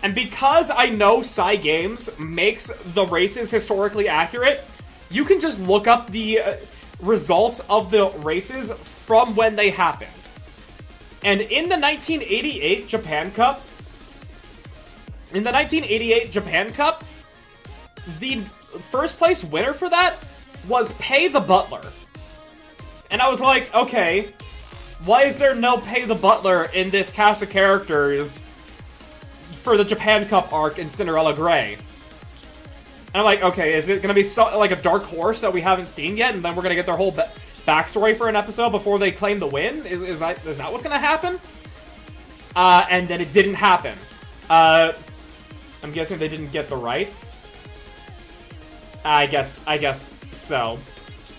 And because I know Psy Games makes the races historically accurate, you can just look up the results of the races from when they happened. And in the 1988 Japan Cup, the first place winner for that was Pei the Butler. And I was like, okay, why is there no Pei the Butler in this cast of characters for the Japan Cup arc in Cinderella Grey? And I'm like, okay, is it going to be like a dark horse that we haven't seen yet, and then we're going to get their whole backstory for an episode before they claim the win? Is that what's going to happen? and then it didn't happen. I'm guessing they didn't get the rights. I guess so.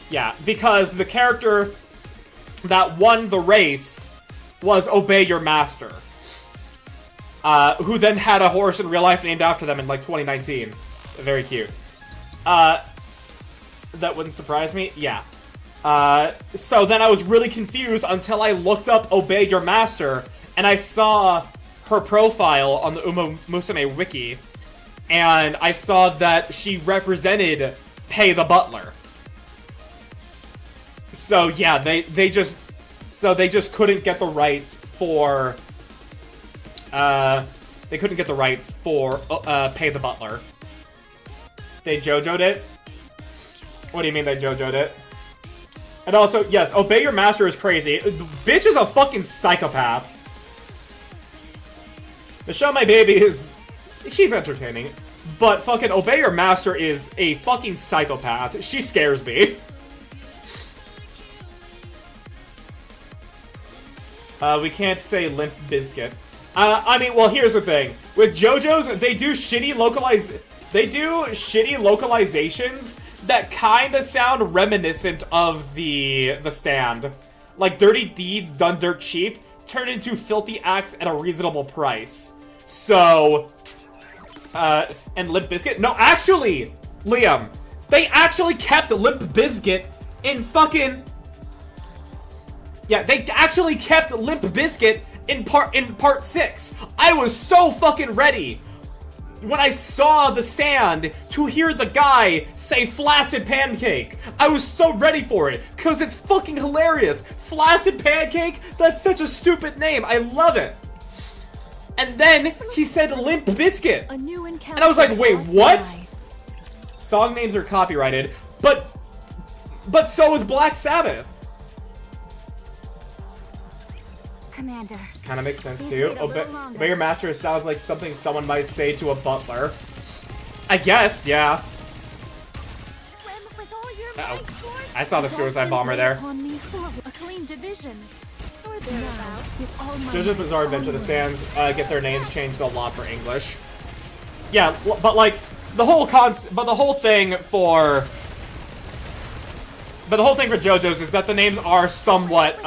Yeah, because the character that won the race was Obey Your Master. Who then had a horse in real life named after them in, like, 2019. Very cute. That wouldn't surprise me? Yeah. So then I was really confused until I looked up Obey Your Master, and I saw her profile on the Uma Musume wiki, and I saw that she represented Pei the Butler. So yeah, they just couldn't get the rights for they couldn't get the rights for Pei the Butler. They JoJo'd it? What do you mean they JoJo'd it? And also, yes, Obey Your Master is crazy. Bitch is a fucking psychopath. Michelle My Baby is... she's entertaining. But fucking Obey Your Master is a fucking psychopath. She scares me. We can't say Limp Bizkit. I mean, well, here's the thing. With JoJo's, they do shitty localizations that kinda sound reminiscent of the Stand. Like, dirty deeds done dirt cheap turn into filthy acts at a reasonable price. So, and Limp Bizkit? No, actually, Liam, they actually kept Limp Bizkit in fucking... yeah, they actually kept Limp Bizkit in part 6. I was so fucking ready when I saw the Stand to hear the guy say Flaccid Pancake. I was so ready for it, because it's fucking hilarious. Flaccid Pancake? That's such a stupid name. I love it. And then he said Limp Bizkit. And I was like, wait, what? Song names are copyrighted, but so is Black Sabbath. Commander. Kind of makes sense too. Obey Your Master sounds like something someone might say to a butler. I guess, yeah. Uh-oh. I saw the suicide bomber there. JoJo's Bizarre Adventure, the Sands get their names changed a lot for English. Yeah, but like the whole thing for JoJo's is that the names are somewhat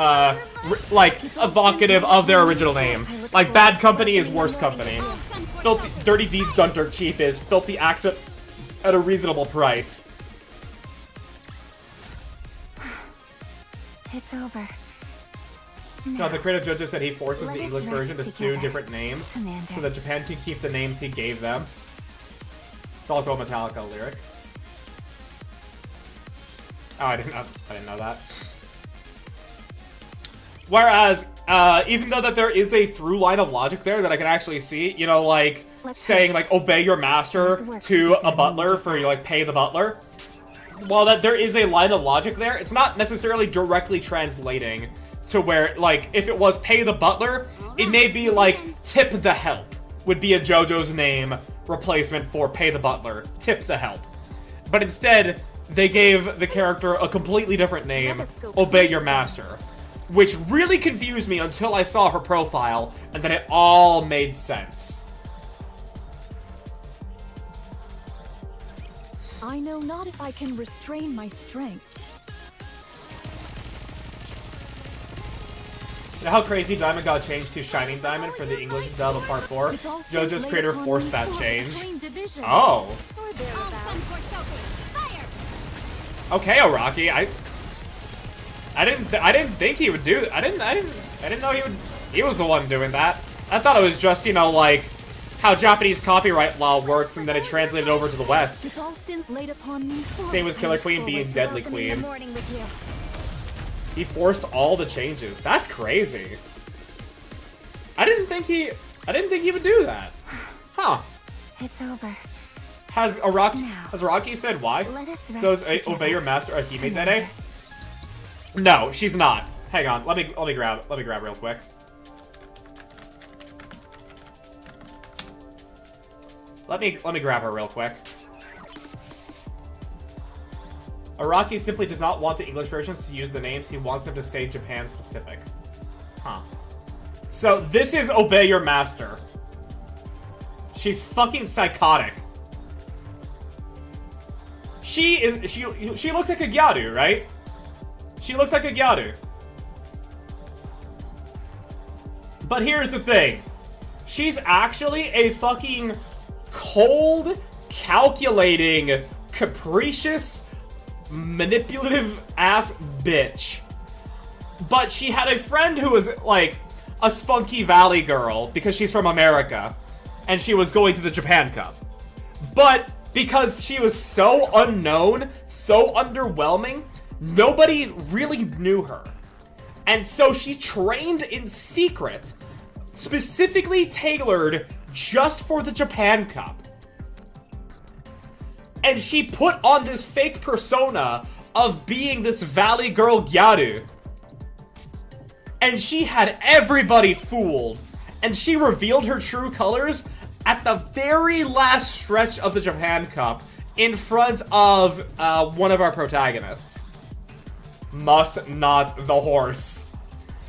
like evocative of their original name. Like Bad Company is Worse Company. Dirty Deeds Done Dirt Cheap is Filthy Acts at a reasonable price. It's over. No, the creator JoJo said he forces the English version to sue different names so that Japan can keep the names he gave them. It's also a Metallica lyric. Oh, I didn't know that. Whereas, even though that there is a through line of logic there that I can actually see, you know, like, saying, like, Obey Your Master to a butler for, like, Pei the Butler, while that there is a line of logic there, it's not necessarily directly translating to where, like, if it was Pei the Butler, it may be, like, Tip the Help would be a JoJo's name replacement for Pei the Butler. Tip the Help. But instead, they gave the character a completely different name, Obey Your Master, which really confused me until I saw her profile, and then it all made sense. I know not if I can restrain my strength. You know how crazy Diamond got changed to Shining Diamond for the English dub of Part 4? JoJo's creator forced that change. Oh. Okay, Araki, I didn't think he would do that. I didn't know he was the one doing that. I thought it was just, you know, like how Japanese copyright law works and then it translated over to the West. Same with Killer Queen being Deadly Queen. He forced all the changes. That's crazy. I didn't think he would do that. Huh. It's over. Has Araki said why? So is Obey Your Master a Hime Dede? No, she's not. Hang on, let me grab real quick. Let me grab her real quick. Araki simply does not want the English versions to use the names. He wants them to stay Japan specific. Huh. So this is Obey Your Master. She's fucking psychotic. She looks like a Gyaru, right? She looks like a Gyaru. But here's the thing. She's actually a fucking cold, calculating, capricious, manipulative ass bitch. But she had a friend who was like a spunky valley girl because she's from America and she was going to the Japan Cup. But because she was so unknown, so underwhelming, nobody really knew her. And so she trained in secret, specifically tailored just for the Japan Cup. And she put on this fake persona of being this valley girl Gyaru. And she had everybody fooled. And she revealed her true colors at the very last stretch of the Japan Cup in front of one of our protagonists. Must not the horse.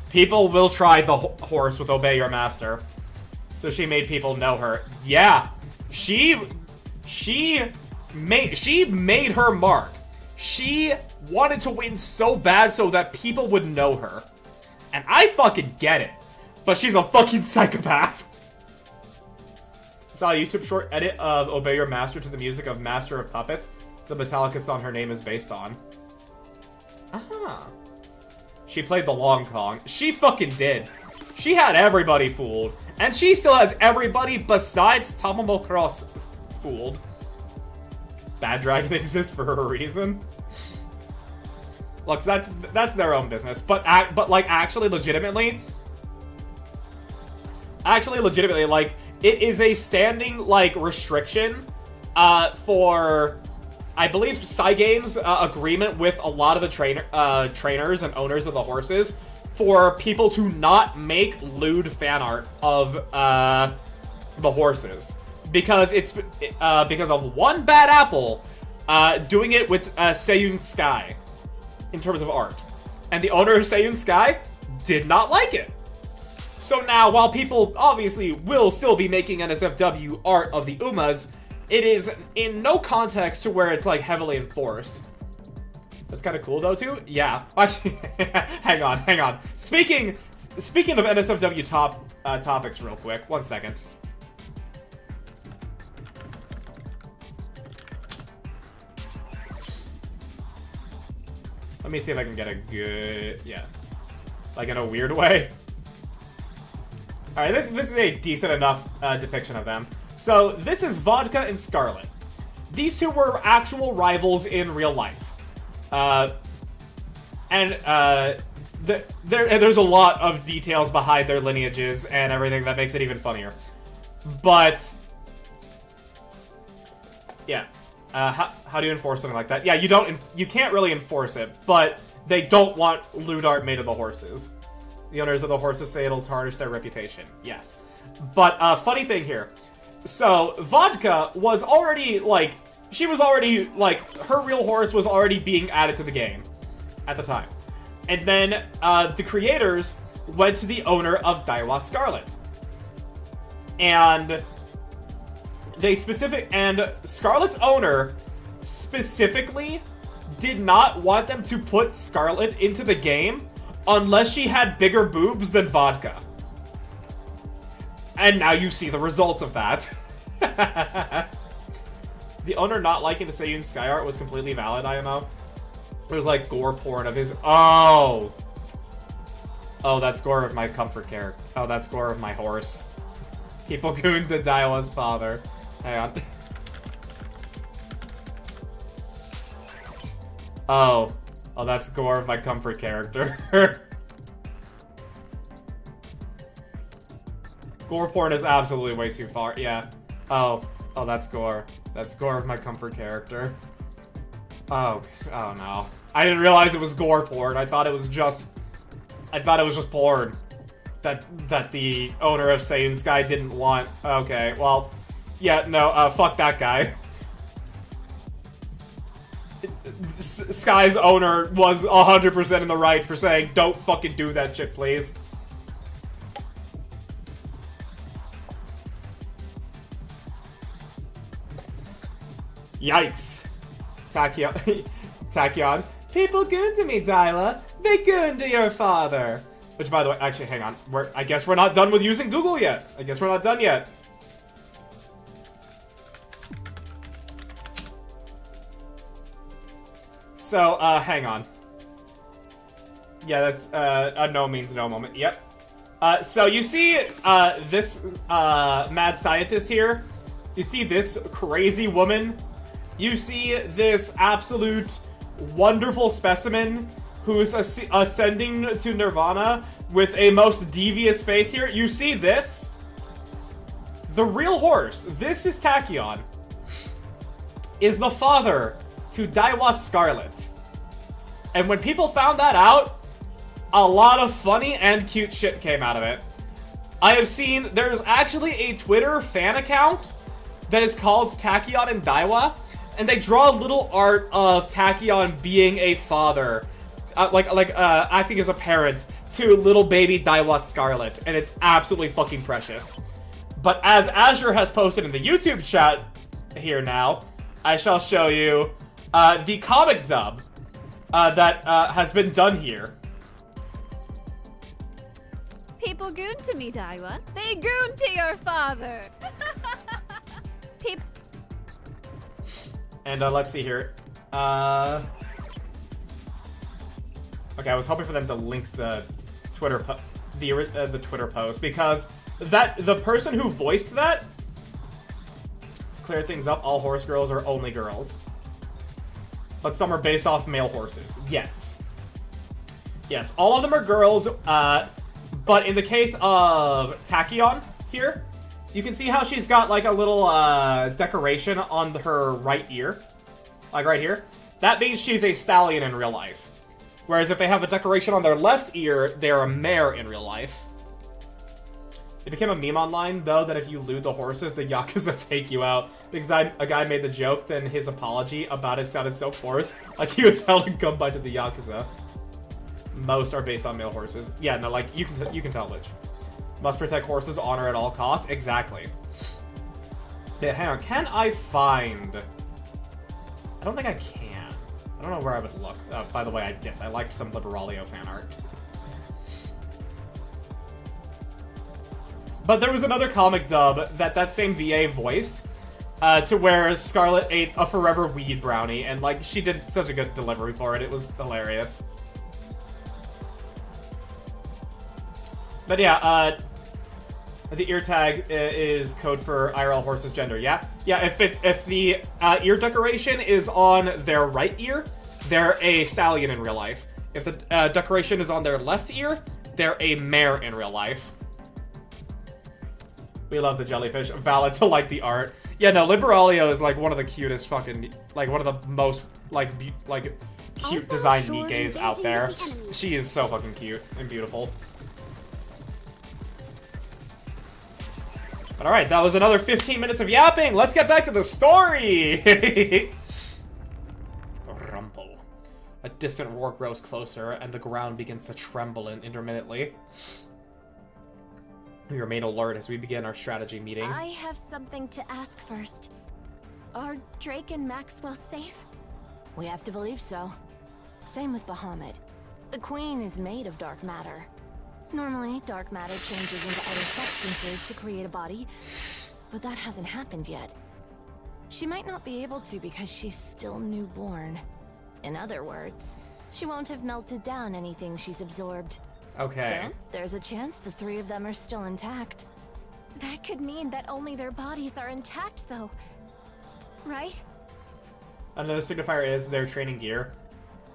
People will try the horse with Obey Your Master. So she made people know her. Yeah, she made her mark. She wanted to win so bad so that people would know her. And I fucking get it. But she's a fucking psychopath. I saw a YouTube short edit of Obey Your Master to the music of Master of Puppets. The Metallica song her name is based on. Aha. She played the long Kong. She fucking did. She had everybody fooled. And she still has everybody besides Tamamo Cross fooled. Bad Dragon exists for a reason. Look, that's their own business. But like, actually, legitimately, like, it is a standing, like, restriction for, I believe, Cygames' agreement with a lot of the trainers and owners of the horses for people to not make lewd fan art of the horses. Because it's because of one bad apple doing it with Seiyun Sky in terms of art. And the owner of Seiyun Sky did not like it. So now, while people obviously will still be making NSFW art of the Umas, it is in no context to where it's, like, heavily enforced. That's kind of cool, though, too? Yeah. Actually, hang on. Speaking of NSFW topics real quick. 1 second. Let me see if I can get a good... Yeah. Like, in a weird way. Alright, this is a decent enough depiction of them. So, this is Vodka and Scarlet. These two were actual rivals in real life. There's a lot of details behind their lineages and everything that makes it even funnier. But, yeah. How do you enforce something like that? Yeah, you can't really enforce it, but they don't want lewd art made of the horses. The owners of the horses say it'll tarnish their reputation. Yes. But, funny thing here. So, Vodka was already, like, her real horse was already being added to the game at the time. And then, the creators went to the owner of Daiwa Scarlet. And Scarlet's owner specifically did not want them to put Scarlet into the game unless she had bigger boobs than Vodka. And now you see the results of that. The owner not liking the Seiyun Sky art was completely valid, IMO. It was like gore porn of his... Oh! Oh, that's gore of my comfort character. Oh, that's gore of my horse. People gooned to Daiwa's father. Hang on. Oh. Oh, that's gore of my comfort character. Gore porn is absolutely way too far. Yeah. Oh. Oh, that's gore. That's gore of my comfort character. Oh. Oh, no. I didn't realize it was gore porn. I thought it was just porn. That the owner of Seiyun Sky didn't want. Okay, well... Yeah, no, fuck that guy. Sky's owner was 100% in the right for saying, don't fucking do that shit, please. Yikes. Tachyon. Tachyon. People goon to me, Dyla. They goon to your father. Which, by the way, actually, hang on. I guess we're not done with using Google yet. I guess we're not done yet. So, hang on. Yeah, that's a no means no moment. Yep. So you see this mad scientist here? You see this crazy woman? You see this absolute wonderful specimen who's ascending to Nirvana with a most devious face here? You see this? The real horse, this is Tachyon, is the father to Daiwa Scarlet. And when people found that out, a lot of funny and cute shit came out of it. I have seen, there's actually a Twitter fan account that is called Tachyon and Daiwa, and they draw little art of Tachyon being a father, acting as a parent to little baby Daiwa Scarlet, and it's absolutely fucking precious. But as Azure has posted in the YouTube chat here now, I shall show you the comic dub that has been done here. People goon to me, Daiwa. They goon to your father. And let's see here. Okay, I was hoping for them to link the Twitter the Twitter post, because the person who voiced that, to clear things up, all horse girls are only girls. But some are based off male horses. Yes. Yes, all of them are girls, but in the case of Tachyon here, you can see how she's got like a little decoration on her right ear. Like right here. That means she's a stallion in real life. Whereas if they have a decoration on their left ear, they're a mare in real life. It became a meme online, though, that if you loot the horses, the Yakuza take you out. Because a guy made the joke, then his apology about it sounded so forced. Like he was held in gunfight to the Yakuza. Most are based on male horses. Yeah, no, like, you can tell which. Must protect horses' honor at all costs. Exactly. Yeah, hang on. Can I find... I don't think I can. I don't know where I would look. By the way, I guess I liked some Liberalio fan art. But there was another comic dub that same VA voiced, to where Scarlet ate a forever weed brownie, and like she did such a good delivery for it. It was hilarious. But yeah, the ear tag is code for IRL horse's gender. Yeah, yeah. If the ear decoration is on their right ear, they're a stallion in real life. If the decoration is on their left ear, they're a mare in real life. We love the jellyfish. Valid to like the art. Yeah, no, Liberalio is like one of the cutest fucking, like one of the most like cute designed Nikkes out there. She is so fucking cute and beautiful. But alright, that was another 15 minutes of yapping. Let's get back to the story. Rumble. A distant roar grows closer, and the ground begins to tremble intermittently. We remain alert as we begin our strategy meeting. I have something to ask first. Are Drake and Maxwell safe? We have to believe so. Same with Bahamut. The Queen is made of dark matter. Normally, dark matter changes into other substances to create a body, but that hasn't happened yet. She might not be able to because she's still newborn. In other words, she won't have melted down anything she's absorbed. Okay. So, there's a chance the three of them are still intact. That could mean that only their bodies are intact, though. Right? Another signifier is their training gear.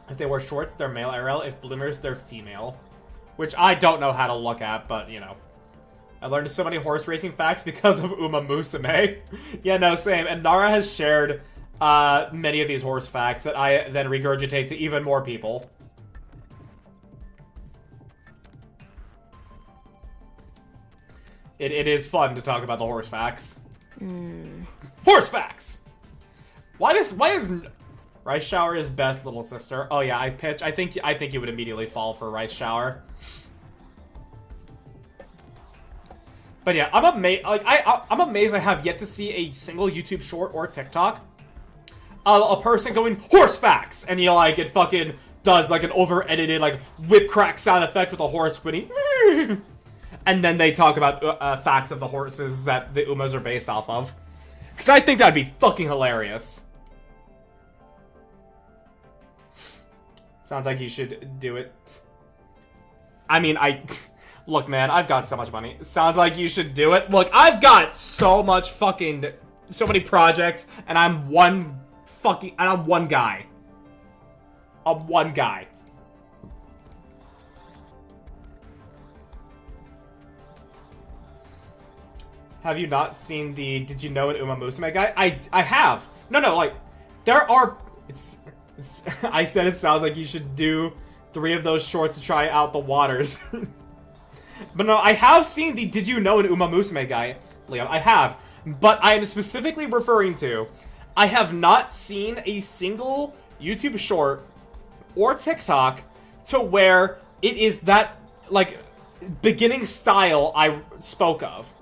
If they wear shorts, they're male IRL. If bloomers, they're female. Which I don't know how to look at, but, you know. I learned so many horse racing facts because of Uma Musume. Yeah, no, same. And Nara has shared many of these horse facts that I then regurgitate to even more people. It is fun to talk about the horse facts. Horse facts! Why is Rice Shower is best little sister? Oh yeah, I think you would immediately fall for Rice Shower. But yeah, I'm amazed. Like I'm amazed I have yet to see a single YouTube short or TikTok a person going horse facts, and like it fucking does like an over edited like whip crack sound effect with a horse whinny, and then they talk about facts of the horses that the Umas are based off of. Because I think that'd be fucking hilarious. Sounds like you should do it. I mean, look, man, I've got so much money. Sounds like you should do it. Look, I've got so many projects, and I'm one guy. I'm one guy. Have you not seen the Did You Know an Uma Musume guy? I have. No, like, there are... I said it sounds like you should do 3 of those shorts to try out the waters. But no, I have seen the Did You Know an Uma Musume guy, Liam. I have. But I am specifically referring to, I have not seen a single YouTube short or TikTok to where it is that, like, beginning style I spoke of.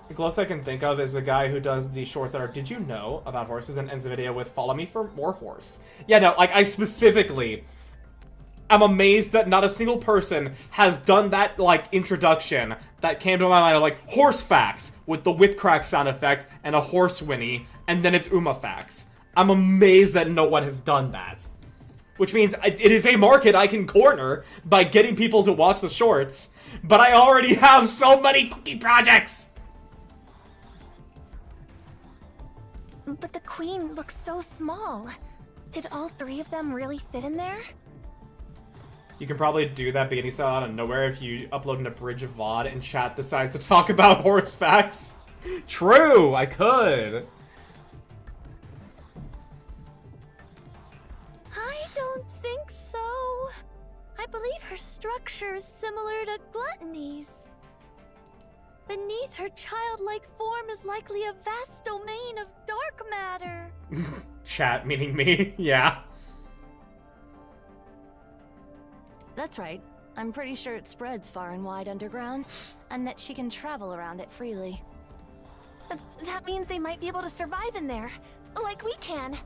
The closest I can think of is the guy who does the shorts that are Did You Know about horses and ends the video with Follow me for more horse. Yeah, no, like, I specifically am amazed that not a single person has done that, like, introduction that came to my mind of, like, horse facts with the whip crack sound effect and a horse whinny, and then it's Uma facts. I'm amazed that no one has done that. Which means it is a market I can corner by getting people to watch the shorts, but I already have so many fucking projects! But the queen looks so small. Did all 3 of them really fit in there? You can probably do that beginning style out of nowhere if you upload an abridged VOD and chat decides to talk about horse facts. True, I could. I don't think so. I believe her structure is similar to Gluttony's. Beneath her childlike form is likely a vast domain of dark matter. Chat, meaning me, yeah. That's right. I'm pretty sure it spreads far and wide underground, and that she can travel around it freely. That means they might be able to survive in there, like we can.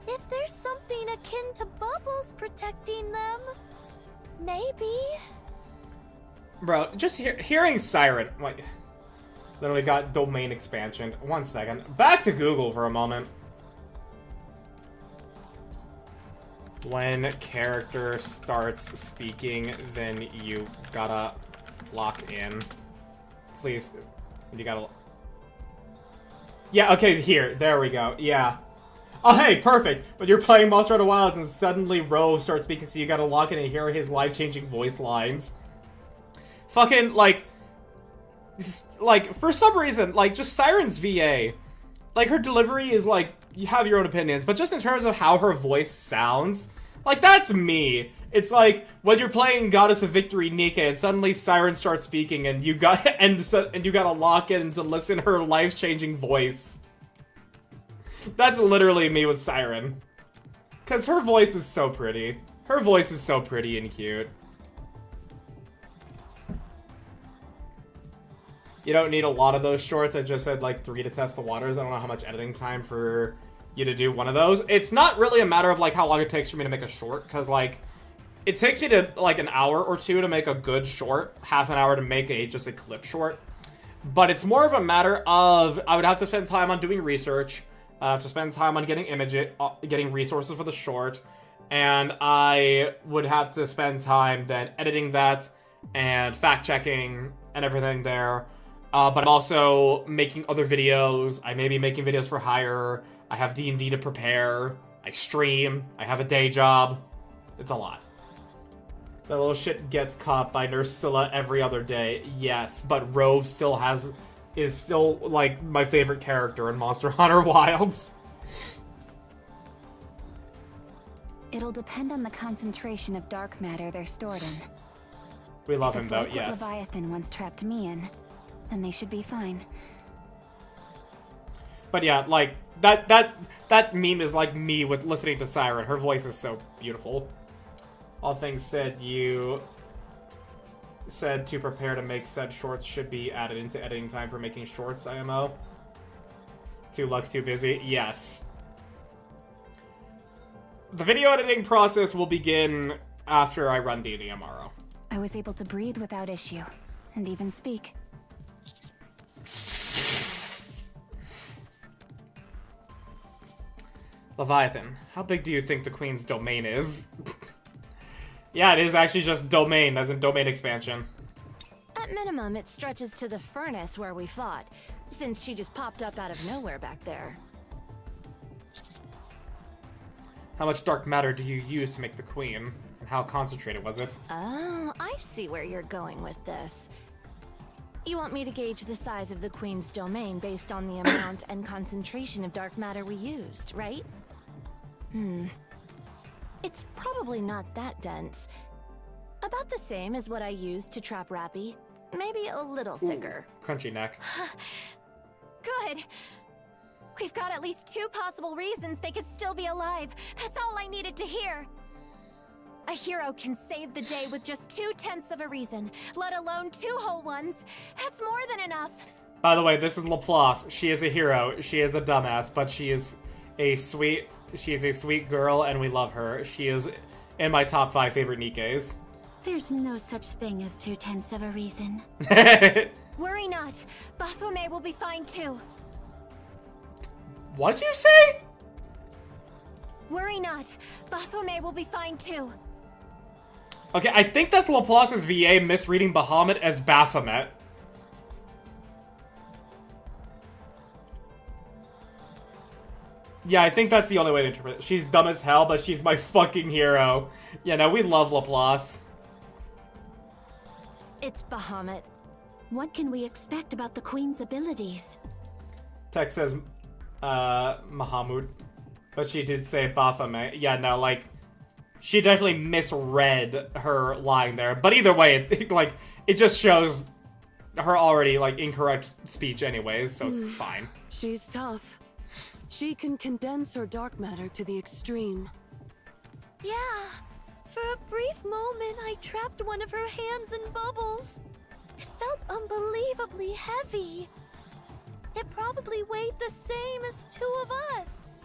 If there's something akin to bubbles protecting them, maybe. Bro, just hearing Siren, like, literally got domain expansion. 1 second. Back to Google for a moment. When character starts speaking, then you gotta lock in. Please, you gotta... Yeah, okay, here. There we go. Yeah. Oh, hey, perfect. But you're playing Monster Hunter Wilds and suddenly Rove starts speaking, so you gotta lock in and hear his life-changing voice lines. Fucking, like, just, like, for some reason, like, just Siren's VA, like, her delivery is, like, you have your own opinions, but just in terms of how her voice sounds, like, that's me. It's like, when you're playing Goddess of Victory Nikke, and suddenly Siren starts speaking, and you got, and you gotta lock in to listen to her life-changing voice. That's literally me with Siren. Because her voice is so pretty. Her voice is so pretty and cute. You don't need a lot of those shorts. I just said like 3 to test the waters. I don't know how much editing time for you to do one of those. It's not really a matter of like how long it takes for me to make a short, because like it takes me to like an hour or 2 to make a good short, half an hour to make just a clip short. But it's more of a matter of I would have to spend time on doing research, to spend time on getting resources for the short, and I would have to spend time then editing that and fact checking and everything there. But I'm also making other videos. I may be making videos for hire. I have D&D to prepare. I stream. I have a day job. It's a lot. That little shit gets caught by Nurse Scylla every other day. Yes, but Rove is still, like, my favorite character in Monster Hunter Wilds. It'll depend on the concentration of dark matter they're stored in. We love him, though, like yes. What Leviathan once trapped me in, then they should be fine. But yeah, like, that meme is like me with listening to Siren. Her voice is so beautiful. All things said, you said to prepare to make said shorts should be added into editing time for making shorts, IMO. Too luck, too busy? Yes. The video editing process will begin after I run D&D tomorrow. I was able to breathe without issue, and even speak. Leviathan, how big do you think the Queen's domain is? Yeah, it is actually just domain, as in domain expansion. At minimum, it stretches to the furnace where we fought, since she just popped up out of nowhere back there. How much dark matter do you use to make the Queen? And how concentrated was it? Oh, I see where you're going with this. You want me to gauge the size of the Queen's domain based on the amount and concentration of dark matter we used, right? It's probably not that dense. About the same as what I used to trap Rappy. Maybe a little thicker. Crunchy neck. Good. We've got at least 2 possible reasons they could still be alive. That's all I needed to hear. A hero can save the day with just 2/10 of a reason, let alone 2 whole ones. That's more than enough. By the way, this is Laplace. She is a hero. She is a dumbass, but she is a sweet girl, and we love her. She is in my top 5 favorite Nikkes. There's no such thing as 2/10 of a reason. Worry not. Baphomet will be fine too. What'd you say? Worry not. Baphomet will be fine too. Okay, I think that's Laplace's VA misreading Bahamut as Baphomet. Yeah, I think that's the only way to interpret it. She's dumb as hell, but she's my fucking hero. Yeah, no, we love Laplace. It's Bahamut. What can we expect about the Queen's abilities? Text says, Mahamud. But she did say Baphomet. Yeah, no, like, she definitely misread her line there. But either way, it just shows her already, like, incorrect speech anyways, so it's fine. She's tough. She can condense her dark matter to the extreme. Yeah. For a brief moment, I trapped one of her hands in bubbles. It felt unbelievably heavy. It probably weighed the same as 2 of us.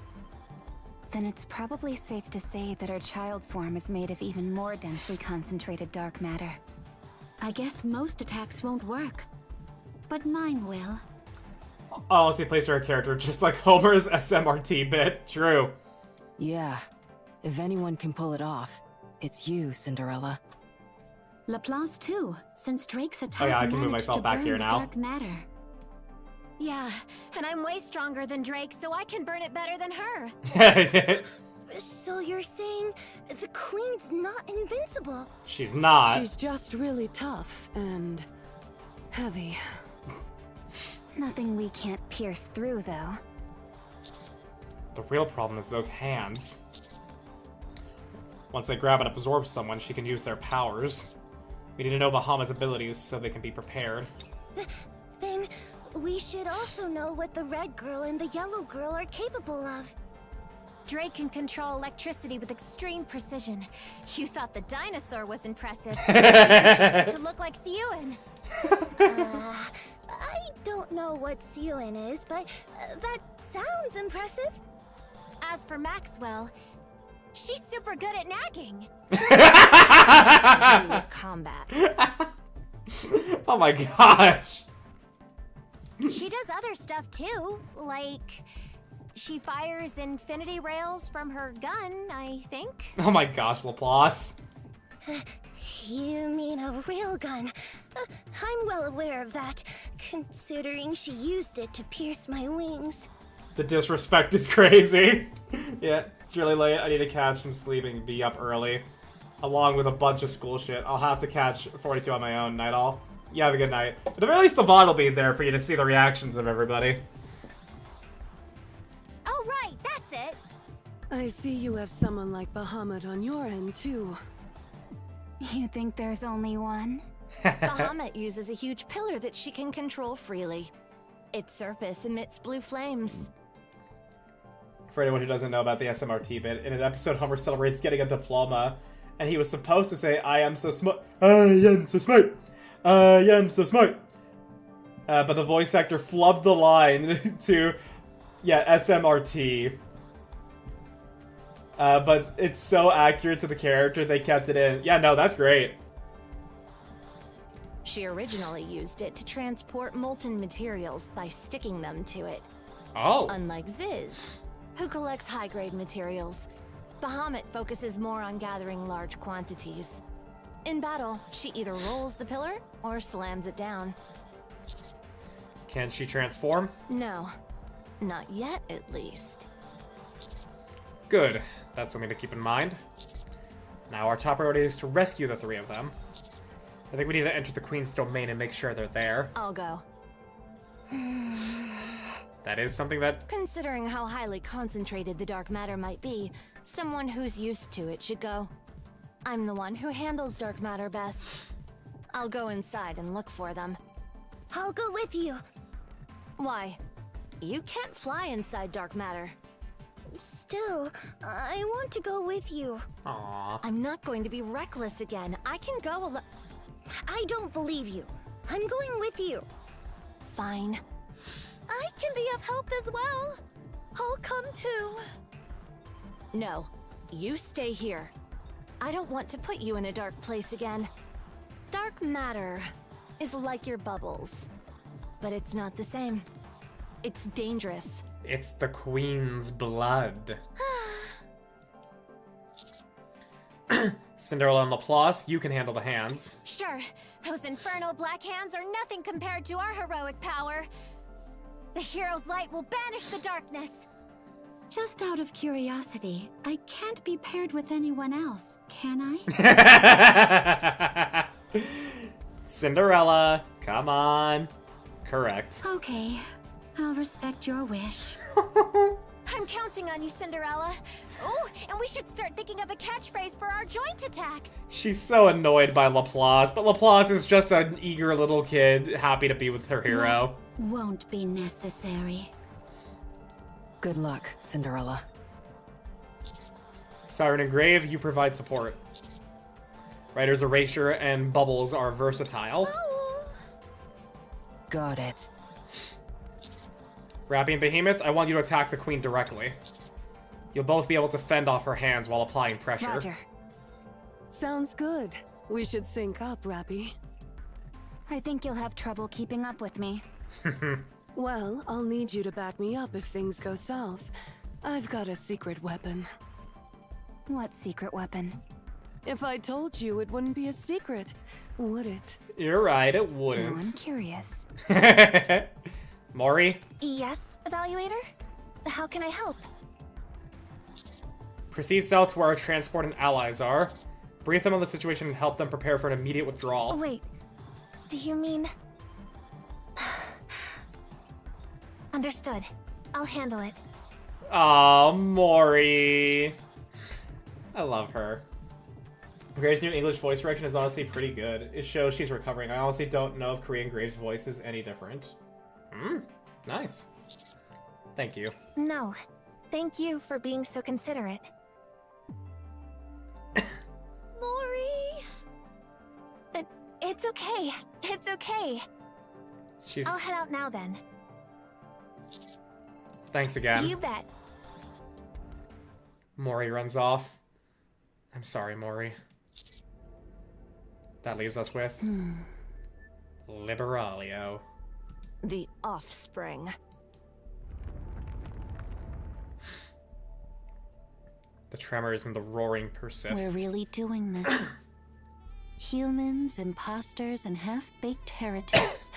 Then it's probably safe to say that her child form is made of even more densely concentrated dark matter. I guess most attacks won't work, but mine will. Oh, so he plays her character just like Homer's SMRT bit. True. Yeah. If anyone can pull it off, it's you, Cinderella. Laplace too, since Drake's attack Oh yeah, I can move managed myself to back burn here the now. dark matter. Yeah, and I'm way stronger than Drake, so I can burn it better than her. So you're saying the Queen's not invincible? She's not. She's just really tough and heavy. Nothing we can't pierce through, though. The real problem is those hands. Once they grab and absorb someone, she can use their powers. We need to know Bahamut's abilities so they can be prepared. Then we should also know what the red girl and the yellow girl are capable of. Drake can control electricity with extreme precision. You thought the dinosaur was impressive. To look like Siyuin. I don't know what Siyuin is, but that sounds impressive. As for Maxwell, she's super good at nagging. With combat. Oh my gosh. She does other stuff too, like she fires infinity rails from her gun, I think. Oh my gosh, Laplace. You mean a real gun? I'm well aware of that, considering she used it to pierce my wings. The disrespect is crazy. Yeah, it's really late. I need to catch some sleep and be up early. Along with a bunch of school shit. I'll have to catch 42 on my own. Night all. You have a good night. But at the very least, the VOD will be there for you to see the reactions of everybody. Oh, right, that's it. I see you have someone like Bahamut on your end, too. You think there's only one? Bahamut uses a huge pillar that she can control freely. Its surface emits blue flames. For anyone who doesn't know about the SMRT bit, in an episode Homer celebrates getting a diploma, and he was supposed to say, I am so smart. I am so smart. I am so smart. But the voice actor flubbed the line to Yeah, SMRT. But it's so accurate to the character, they kept it in. Yeah, no, that's great. She originally used it to transport molten materials by sticking them to it. Oh. Unlike Ziz, who collects high-grade materials, Bahamut focuses more on gathering large quantities. In battle, she either rolls the pillar or slams it down. Can she transform? No. Not yet, at least. Good. That's something to keep in mind. Now our top priority is to rescue the three of them. I think we need to enter the Queen's domain and make sure they're there. I'll go. That is something that... Considering how highly concentrated the dark matter might be, someone who's used to it should go. I'm the one who handles dark matter best. I'll go inside and look for them. I'll go with you. Why? You can't fly inside dark matter. Still, I want to go with you. Aww. I'm not going to be reckless again. I can go alone. I don't believe you. I'm going with you. Fine. I can be of help as well. I'll come too. No, you stay here. I don't want to put you in a dark place again. Dark matter is like your bubbles, but it's not the same. It's dangerous. It's the Queen's blood. Cinderella and Laplace, you can handle the hands. Sure, those infernal black hands are nothing compared to our heroic power. The hero's light will banish the darkness. Just out of curiosity, I can't be paired with anyone else, can I? Cinderella, come on. Correct. Okay, I'll respect your wish. I'm counting on you, Cinderella. Oh, and we should start thinking of a catchphrase for our joint attacks. She's so annoyed by Laplace, but Laplace is just an eager little kid, happy to be with her hero. Won't be necessary. Good luck, Cinderella. Siren and Grave, you provide support. Writer's Erasure and Bubbles are versatile. Oh. Got it. Rappy and Behemoth, I want you to attack the Queen directly. You'll both be able to fend off her hands while applying pressure. Roger. Sounds good. We should sync up, Rappy. I think you'll have trouble keeping up with me. Well, I'll need you to back me up if things go south. I've got a secret weapon. What secret weapon? If I told you, it wouldn't be a secret, would it? You're right, it wouldn't. No, I'm curious. Mori? Yes, Evaluator? How can I help? Proceed south to where our transport and allies are. Brief them on the situation and help them prepare for an immediate withdrawal. Wait, do you mean... Understood. I'll handle it. Aw, Mori. I love her. Graves' new English voice direction is honestly pretty good. It shows she's recovering. I honestly don't know if Korean Graves' voice is any different. Nice. Thank you. No. Thank you for being so considerate. Mori! It's okay. It's okay. I'll head out now then. Thanks again. You bet. Mori runs off. I'm sorry, Mori. That leaves us with... Liberalio. The offspring. The tremors and the roaring persist. We're really doing this. Humans, imposters, and half-baked heretics.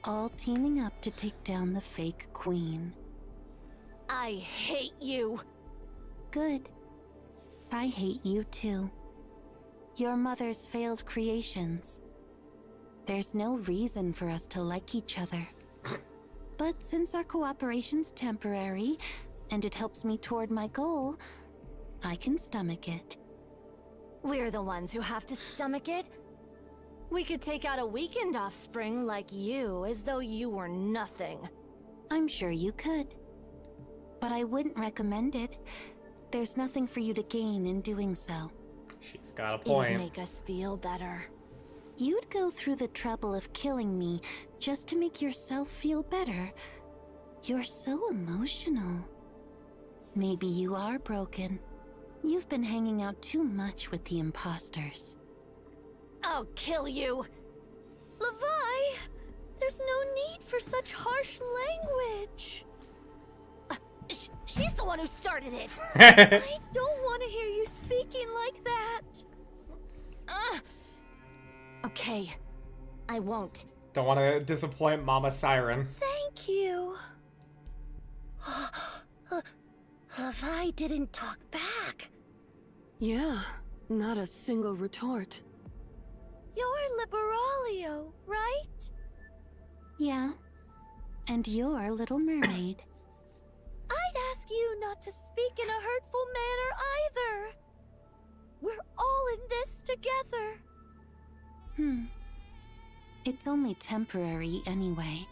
All teaming up to take down the fake queen. I hate you. Good. I hate you too. Your mother's failed creations. There's no reason for us to like each other. But since our cooperation's temporary, and it helps me toward my goal, I can stomach it. We're the ones who have to stomach it. We could take out a weakened offspring like you, as though you were nothing. I'm sure you could. But I wouldn't recommend it. There's nothing for you to gain in doing so. She's got a point. It'd make us feel better. You'd go through the trouble of killing me just to make yourself feel better. You're so emotional. Maybe you are broken. You've been hanging out too much with the imposters. I'll kill you! Levi! There's no need for such harsh language! She's the one who started it! I don't want to hear you speaking like that! Okay, I won't. Don't want to disappoint Mama Siren. Thank you. Levi didn't talk back. Yeah, not a single retort. You're Liberalio, right? Yeah. And you're Little Mermaid. I'd ask you not to speak in a hurtful manner either. We're all in this together. It's only temporary anyway.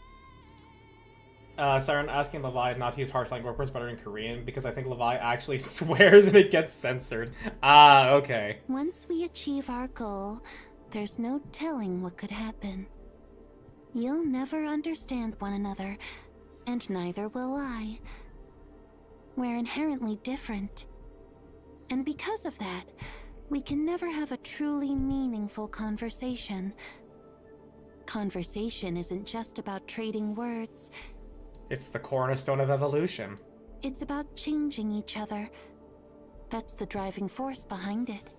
Siren asking Levi not to use harsh language words better in Korean because I think Levi actually swears and it gets censored. Ah, okay. Once we achieve our goal, there's no telling what could happen. You'll never understand one another, and neither will I. We're inherently different. And because of that, we can never have a truly meaningful conversation. Conversation isn't just about trading words. It's the cornerstone of evolution. It's about changing each other. That's the driving force behind it.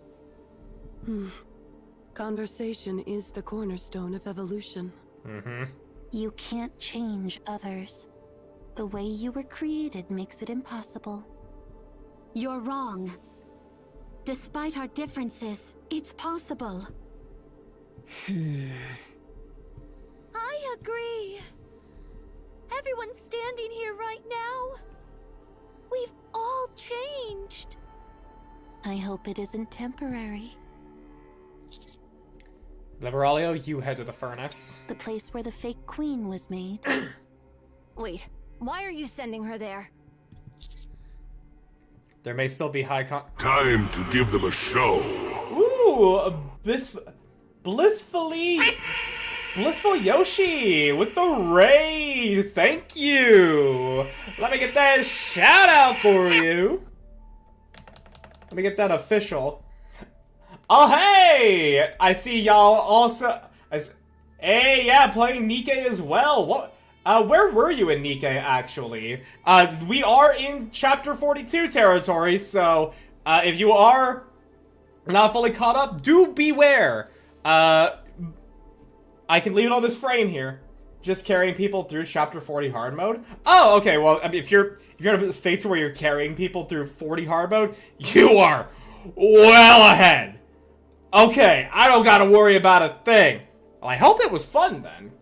Conversation is the cornerstone of evolution. You can't change others. The way you were created makes it impossible. You're wrong. Despite our differences, it's possible. I agree. Everyone standing here right now, we've all changed. I hope it isn't temporary. Liberalio, you head to the furnace. The place where the fake queen was made. Wait, why are you sending her there? There may still be high Time to give them a show. Ooh, Blissful Yoshi with the raid. Thank you. Let me get that shout out for you. Let me get that official. Oh, hey! I see y'all also... Hey, yeah, playing Nikke as well. What? Where were you in Nikke, actually? We are in Chapter 42 territory, so if you are not fully caught up, do beware. I can leave it on this frame here. Just carrying people through Chapter 40 hard mode. Oh, okay, well, I mean, if you're in a state to where you're carrying people through 40 hard mode, you are well ahead. Okay, I don't gotta worry about a thing. Well, I hope it was fun then,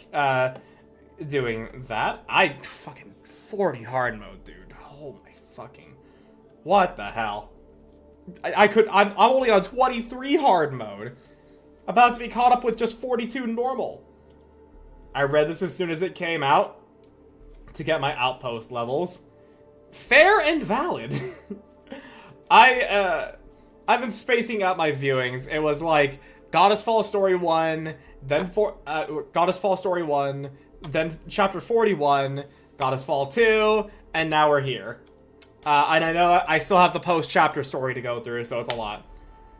doing that. Fucking 40 hard mode, dude. Oh my fucking... What the hell? I'm only on 23 hard mode. About to be caught up with just 42 normal. I read this as soon as it came out to get my outpost levels. Fair and valid. I've been spacing out my viewings. It was like Goddess Fall Story 1, then Goddess Fall Story 1, then Chapter 41, Goddess Fall 2, and now we're here. And I know I still have the post-chapter story to go through, so it's a lot.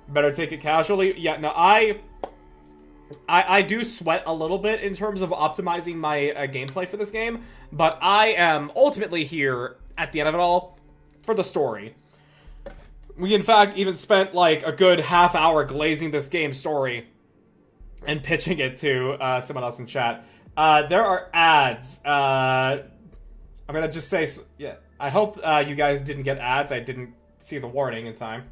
Better take it casually. Yeah, no, I do sweat a little bit in terms of optimizing my gameplay for this game, but I am ultimately here at the end of it all for the story. We, in fact, even spent, like, a good half hour glazing this game's story and pitching it to someone else in chat. There are ads. I'm gonna just say... Yeah, I hope you guys didn't get ads. I didn't see the warning in time.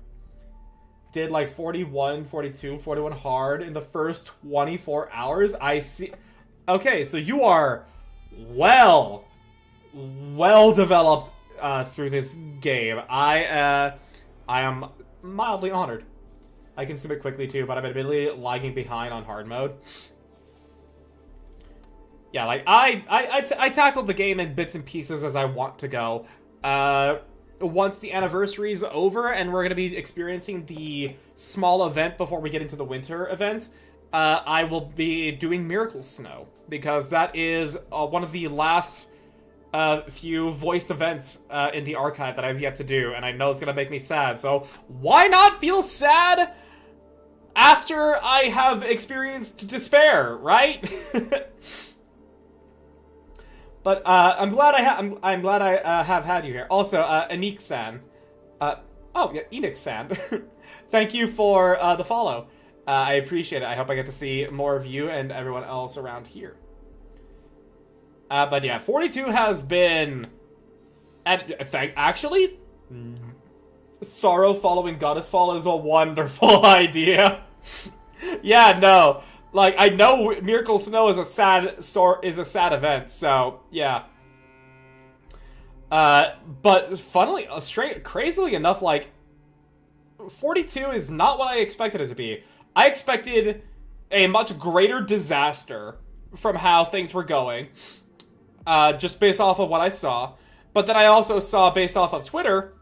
Did, like, 41, 42, 41 hard in the first 24 hours. I see... Okay, so you are well developed through this game. I am mildly honored. I can submit quickly too, but I'm admittedly lagging behind on hard mode. Yeah, like, I tackled the game in bits and pieces as I want to go. Once the anniversary is over and we're going to be experiencing the small event before we get into the winter event, I will be doing Miracle Snow, because that is one of the last few voiced events in the archive that I've yet to do, and I know it's gonna make me sad, so why not feel sad after I have experienced despair, right? But I'm glad I'm glad I have had you here. Also, Anik-san, oh yeah, Enix-san, thank you for the follow. I appreciate it. I hope I get to see more of you and everyone else around here. But yeah, 42 has been, actually, Sorrow following Goddessfall is a wonderful idea. Yeah, no. Like, I know Miracle Snow is a sad event, so yeah. But funnily, crazily enough, like 42 is not what I expected it to be. I expected a much greater disaster from how things were going, just based off of what I saw. But then I also saw, based off of Twitter,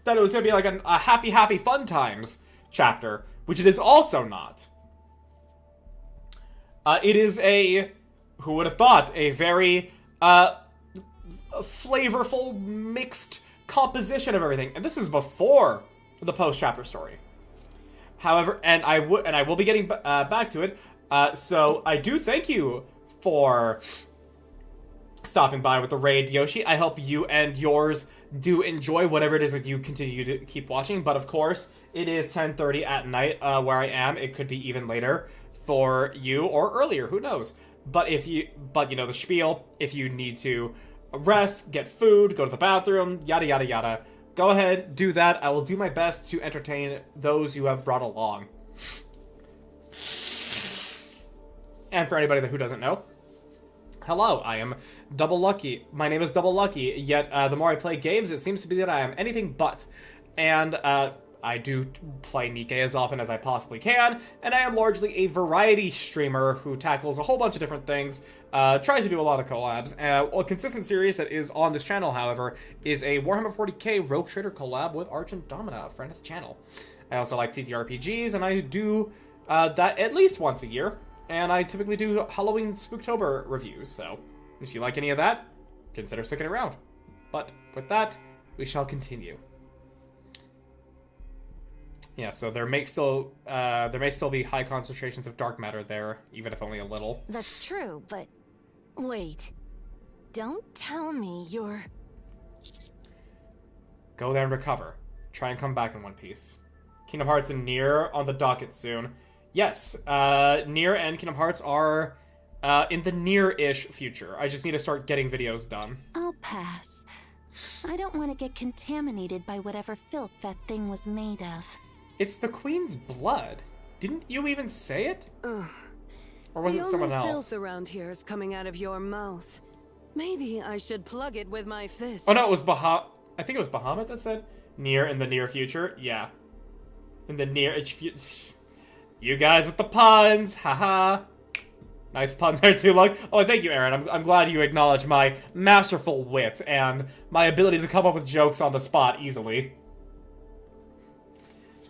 that it was gonna be like a happy fun times chapter, which it is also not. It is who would have thought, a very flavorful, mixed composition of everything. And this is before the post-chapter story. However, and I will be getting back to it, so I do thank you for stopping by with the raid, Yoshi. I hope you and yours do enjoy whatever it is that you continue to keep watching, but of course, it is 10:30 at night where I am. It could be even later for you, or earlier, who knows. But you know the spiel. If you need to rest, get food, go to the bathroom, yada yada yada, go ahead, do that. I will do my best to entertain those you have brought along. And for anybody who doesn't know, hello, I am Double Lucky. My name is Double Lucky, yet the more I play games, it seems to be that I am anything but. And I do play Nikke as often as I possibly can, and I am largely a variety streamer who tackles a whole bunch of different things, tries to do a lot of collabs. A consistent series that is on this channel, however, is a Warhammer 40k Rogue Trader collab with Argent Domina, a friend of the channel. I also like TTRPGs, and I do that at least once a year, and I typically do Halloween Spooktober reviews, so if you like any of that, consider sticking around. But with that, we shall continue. Yeah, so there may still be high concentrations of dark matter there, even if only a little. That's true, but wait. Don't tell me you're... Go there and recover. Try and come back in one piece. Kingdom Hearts and Nier on the docket soon. Yes, Nier and Kingdom Hearts are in the near-ish future. I just need to start getting videos done. I'll pass. I don't want to get contaminated by whatever filth that thing was made of. It's the Queen's blood. Didn't you even say it? Ugh. Or was it someone The only else? filth around here is coming out of your mouth. Maybe I should plug it with my fist. Oh no, it was I think it was Bahamut that said Nier in the near future. Yeah. In the near future. You guys with the puns. Haha. Nice pun there too, Luck. Oh, thank you, Aaron. I'm glad you acknowledge my masterful wit and my ability to come up with jokes on the spot easily.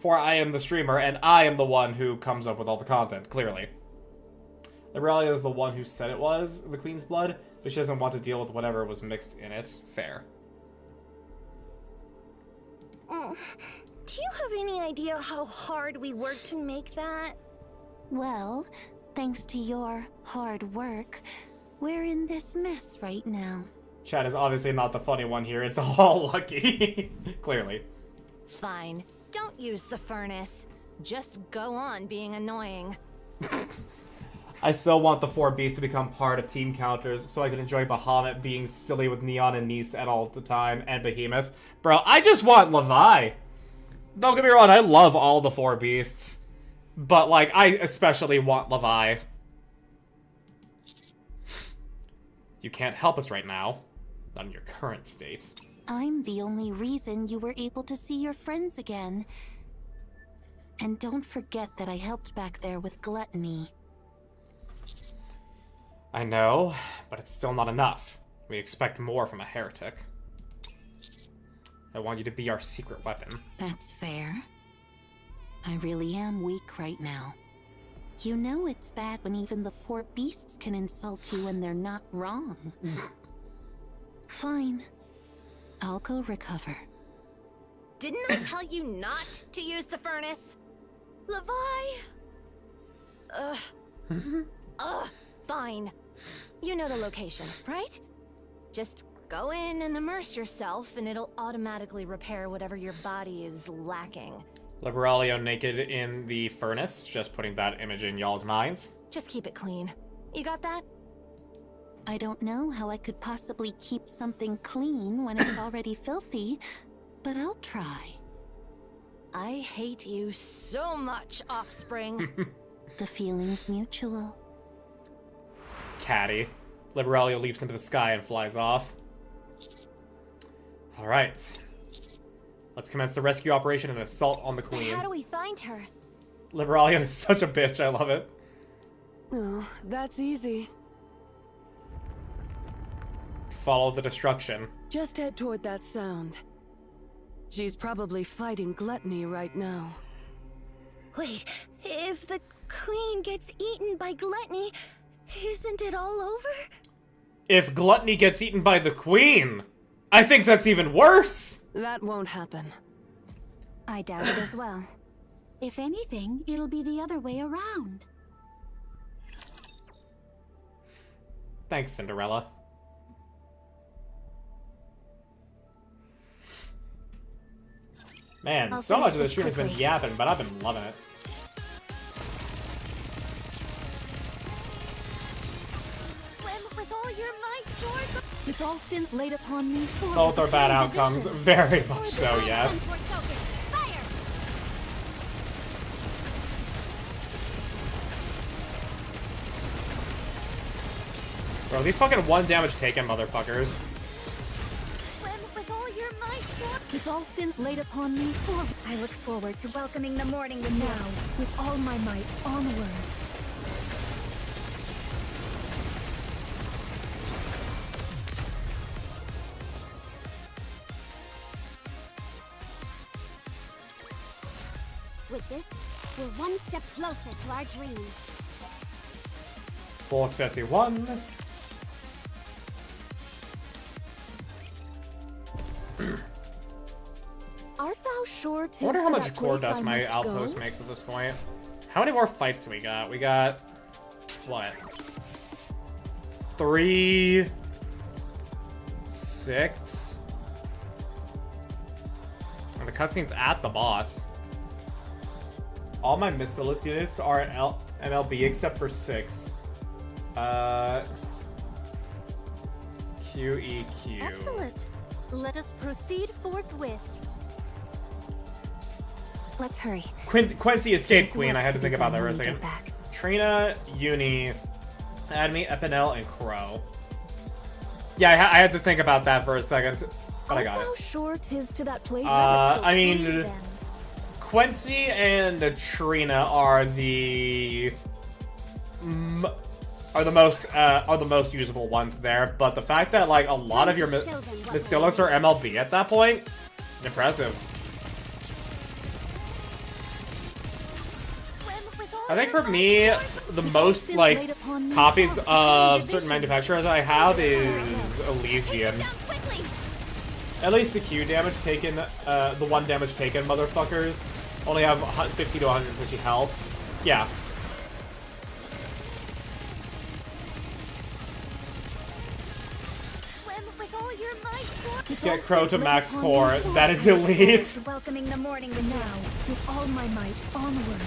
For I am the streamer, and I am the one who comes up with all the content, clearly. Liberalia is the one who said it was the Queen's blood, but she doesn't want to deal with whatever was mixed in it. Fair. Do you have any idea how hard we worked to make that? Well, thanks to your hard work, we're in this mess right now. Chad is obviously not the funny one here. It's all Lucky. Clearly. Fine. Don't use the furnace. Just go on being annoying. I still want the 4 beasts to become part of team counters so I can enjoy Bahamut being silly with Neon and Nis at all the time, and Behemoth. Bro, I just want Levi. Don't get me wrong, I love all the 4 beasts. But, like, I especially want Levi. You can't help us right now. Not in your current state. I'm the only reason you were able to see your friends again. And don't forget that I helped back there with gluttony. I know, but it's still not enough. We expect more from a heretic. I want you to be our secret weapon. That's fair. I really am weak right now. You know it's bad when even the 4 beasts can insult you when they're not wrong. Fine. I'll go recover. Didn't I tell you not to use the furnace? Levi! Fine. You know the location, right? Just go in and immerse yourself, and it'll automatically repair whatever your body is lacking. Liberalio naked in the furnace, just putting that image in y'all's minds. Just keep it clean. You got that? I don't know how I could possibly keep something clean when it's already filthy, but I'll try. I hate you so much, Offspring. The feeling's mutual. Catty. Liberalio leaps into the sky and flies off. Alright. Let's commence the rescue operation and assault on the queen. How do we find her? Liberalio is such a bitch, I love it. Oh, that's easy. Follow the destruction. Just head toward that sound. She's probably fighting gluttony right now. Wait, if the queen gets eaten by gluttony, isn't it all over? If gluttony gets eaten by the queen, I think that's even worse! That won't happen. I doubt it as well. If anything, it'll be the other way around. Thanks, Cinderella. Man, I'll so much of finish this stream has been quickly. yapping, but I've been loving it. Swim with all your might, George! With all sins laid upon me, for Both are bad the outcomes. division. Very much so, yes. Fire! Bro, these fucking 1 damage taken motherfuckers. Swim with all your might, George! With all sins laid upon me, for I look forward to welcoming the morning with now, with all my might, onward. With this, we're one step closer to our dreams. 431. Art thou sure 'tis I wonder how to much that core place dust I my must outpost go? makes at this point. How many more fights do we got? We got... what? 3... 6... And the cutscene's at the boss. All my Missilus units are at MLB except for 6. QEQ. Excellent. Let us proceed forthwith. Let's hurry. Quincy escaped There's Queen. work I had to to think be about that done for a when we second. get back. Trina, Uni, Admi, Epinel, and Crow. Yeah, I had to think about that for a second, but I got Art it. thou sure 'tis to that place I mean, Quincy and Trina are the most usable ones there. But the fact that like a lot of your Missilus are MLB at that point, impressive. I think for me, the most like copies of certain manufacturers I have is Elysian. At least the Q damage taken, the 1 damage taken motherfuckers only have 50 to 150 health. Yeah. Swim with all your might, George! Get Crow to max core. That is elite. Welcoming the morning with now, with all my might, onward.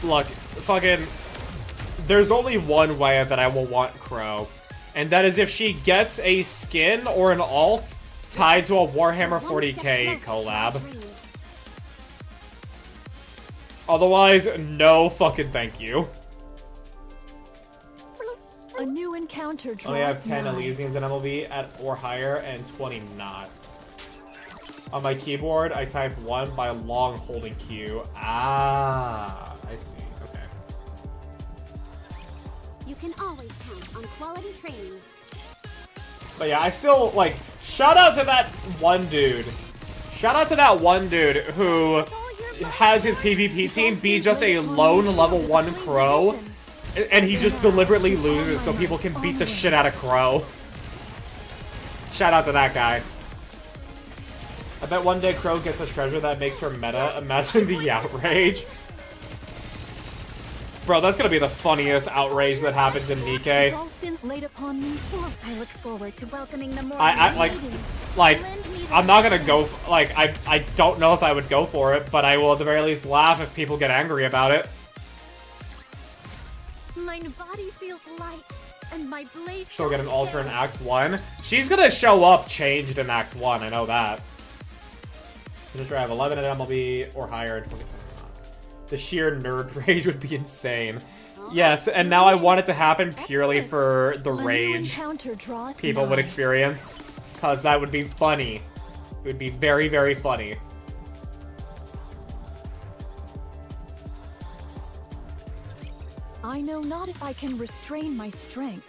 Look, fucking... There's only one way that I will want Crow. And that is if she gets a skin or an alt tied to a Warhammer 40k collab. Otherwise, no fucking thank you. A new encounter I only have draweth 10 nigh. Elysians in MLB at or higher and 20 not. On my keyboard, I type 1 by long holding Q. Ah, I see. Okay. You can always count on quality training. But yeah, I still, like, shout out to that one dude. Shout out to that one dude who has his PvP team be just a lone level 1 Crow And he just deliberately loses so people can beat the shit out of Crow. Shout out to that guy. I bet one day Crow gets a treasure that makes her meta. Imagine the outrage. Bro, that's gonna be the funniest outrage that happens in Nikke. I look forward to welcoming the I'm not gonna go, I don't know if I would go for it, but I will at the very least laugh if people get angry about it. My body feels light, and my blade. She'll get an altar in Act 1. She's gonna show up changed in Act 1, I know that. Just have 11 at MLB or higher in 27. The sheer nerd rage would be insane. Yes, and now I want it to happen purely for the rage people would experience. Because that would be funny. It would be very, very funny. I know not if I can restrain my strength.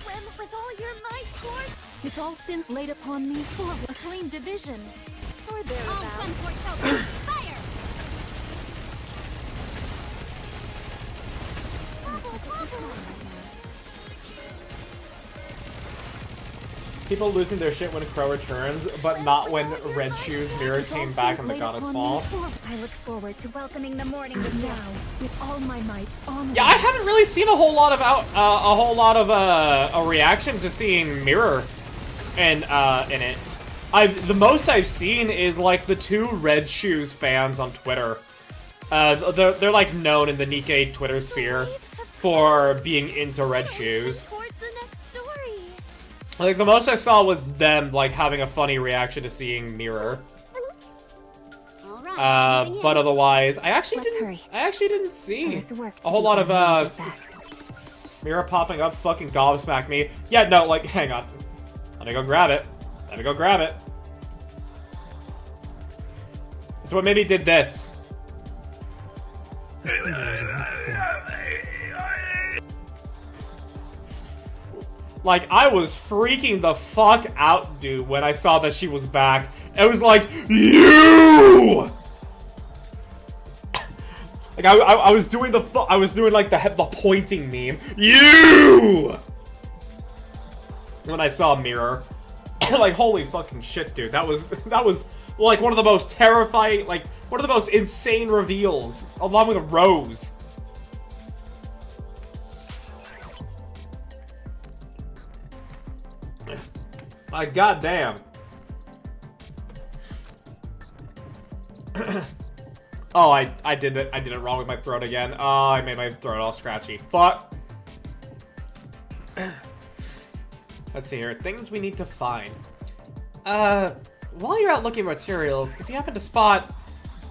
Swim with all your might towards. With all sins laid upon me, for a clean division. Or thereabouts. Fire! People losing their shit when Crow returns, but not when Red Shoes Mirror came back in the Goddess Fall. I look forward to welcoming the morning with now, with all my might, onward. Yeah, I haven't really seen a whole lot of a reaction to seeing Mirror in it. The most I've seen is like the 2 Red Shoes fans on Twitter. They're like known in the Nikke Twitter sphere for being into Red Shoes. Like the most I saw was them like having a funny reaction to seeing Mirror. But otherwise, I actually didn't see a whole lot of Mirror popping up fucking gobsmack me. Yeah, no, like hang on. Let me go grab it. Let me go grab it. It's what maybe did this. Like, I was freaking the fuck out, dude, when I saw that she was back. It was like, you! Like, I was doing like the pointing meme. You! When I saw Mirror. Like, holy fucking shit, dude. That was like one of the most terrifying, like, one of the most insane reveals, along with Rose. Like, goddamn. Oh, I did it wrong with my throat again. Oh, I made my throat all scratchy. Fuck. Let's see here. Things we need to find. While you're out looking at materials, if you happen to spot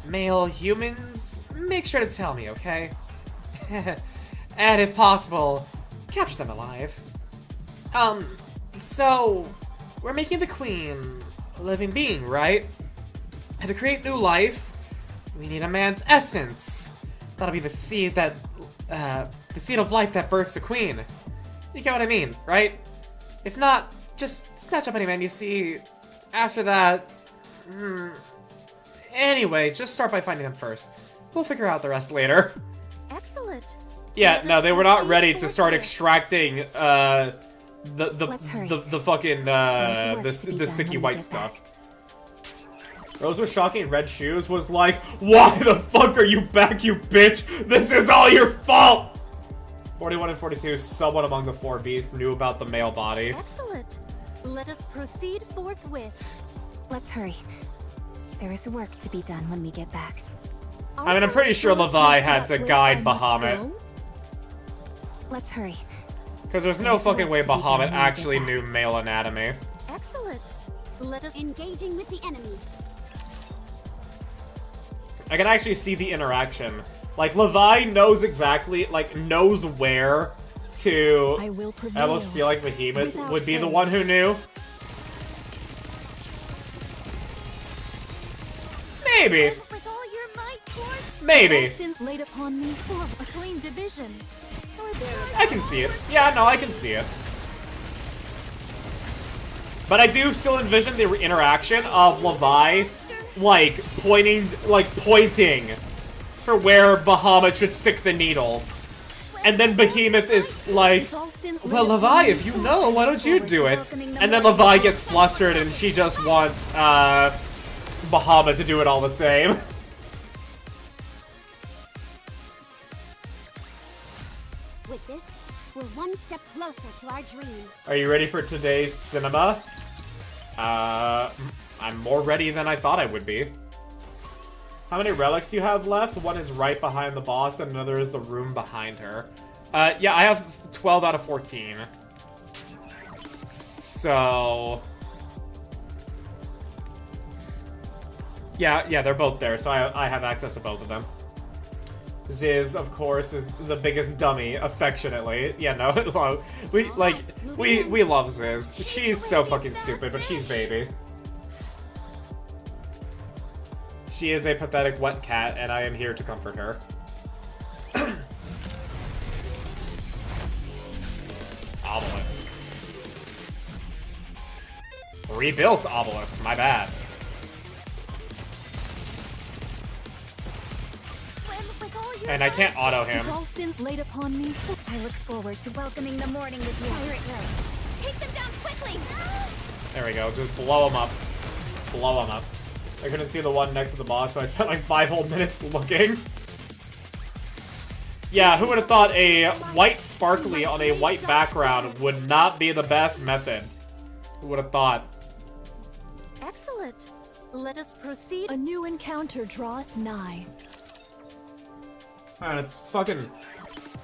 male humans, make sure to tell me, okay? And if possible, capture them alive. So, we're making the queen a living being, right? And to create new life, we need a man's essence. That'll be the seed that, the seed of life that births the queen. You get what I mean, right? If not, just snatch up any man you see. After that, anyway, just start by finding them first. We'll figure out the rest later. Excellent. Yeah, no, they were not ready to start extracting, the fucking, the sticky white stuff. Rose was shocking. Red Shoes was like, why the fuck are you back, you bitch? This is all your fault! 41 and 42, someone among the 4 beasts knew about the male body. Excellent. Let us proceed forthwith. Let's hurry. There is work to be done when we get back. I mean, I'm pretty sure Levi had to guide Bahamut. Let's hurry. Because there's no fucking way Bahamut actually knew male anatomy. Excellent. Let us engaging with the enemy. I can actually see the interaction. Like, Levi knows exactly, like, knows where to... I almost feel like Behemoth would be the one who knew. Maybe. Maybe. I can see it. Yeah, no, I can see it. But I do still envision the interaction of Levi like, pointing for where Bahamut should stick the needle. And then Behemoth is like, well, Levi, if you know, why don't you do it? And then Levi gets flustered and she just wants, Bahamut to do it all the same. With this, we're one step closer to our dream. Are you ready for today's cinema? I'm more ready than I thought I would be. How many relics you have left? One is right behind the boss, and another is the room behind her. Yeah, I have 12 out of 14. So... Yeah, they're both there, so I have access to both of them. Ziz, of course, is the biggest dummy, affectionately. Yeah, no, we love Ziz. She's so fucking stupid, but she's baby. She is a pathetic wet cat, and I am here to comfort her. Obelisk. Rebuilt Obelisk, my bad. And I can't auto him. All sins laid upon me. I look forward to welcoming the morning with you. Pirate Will. Take them down quickly! There we go. Just blow him up. Blow him up. I couldn't see the one next to the boss, so I spent like 5 whole minutes looking. Yeah, who would have thought a white sparkly on a white background would not be the best method? Who would have thought? Excellent. Let us proceed. A new encounter draweth nigh. Man, it's fucking...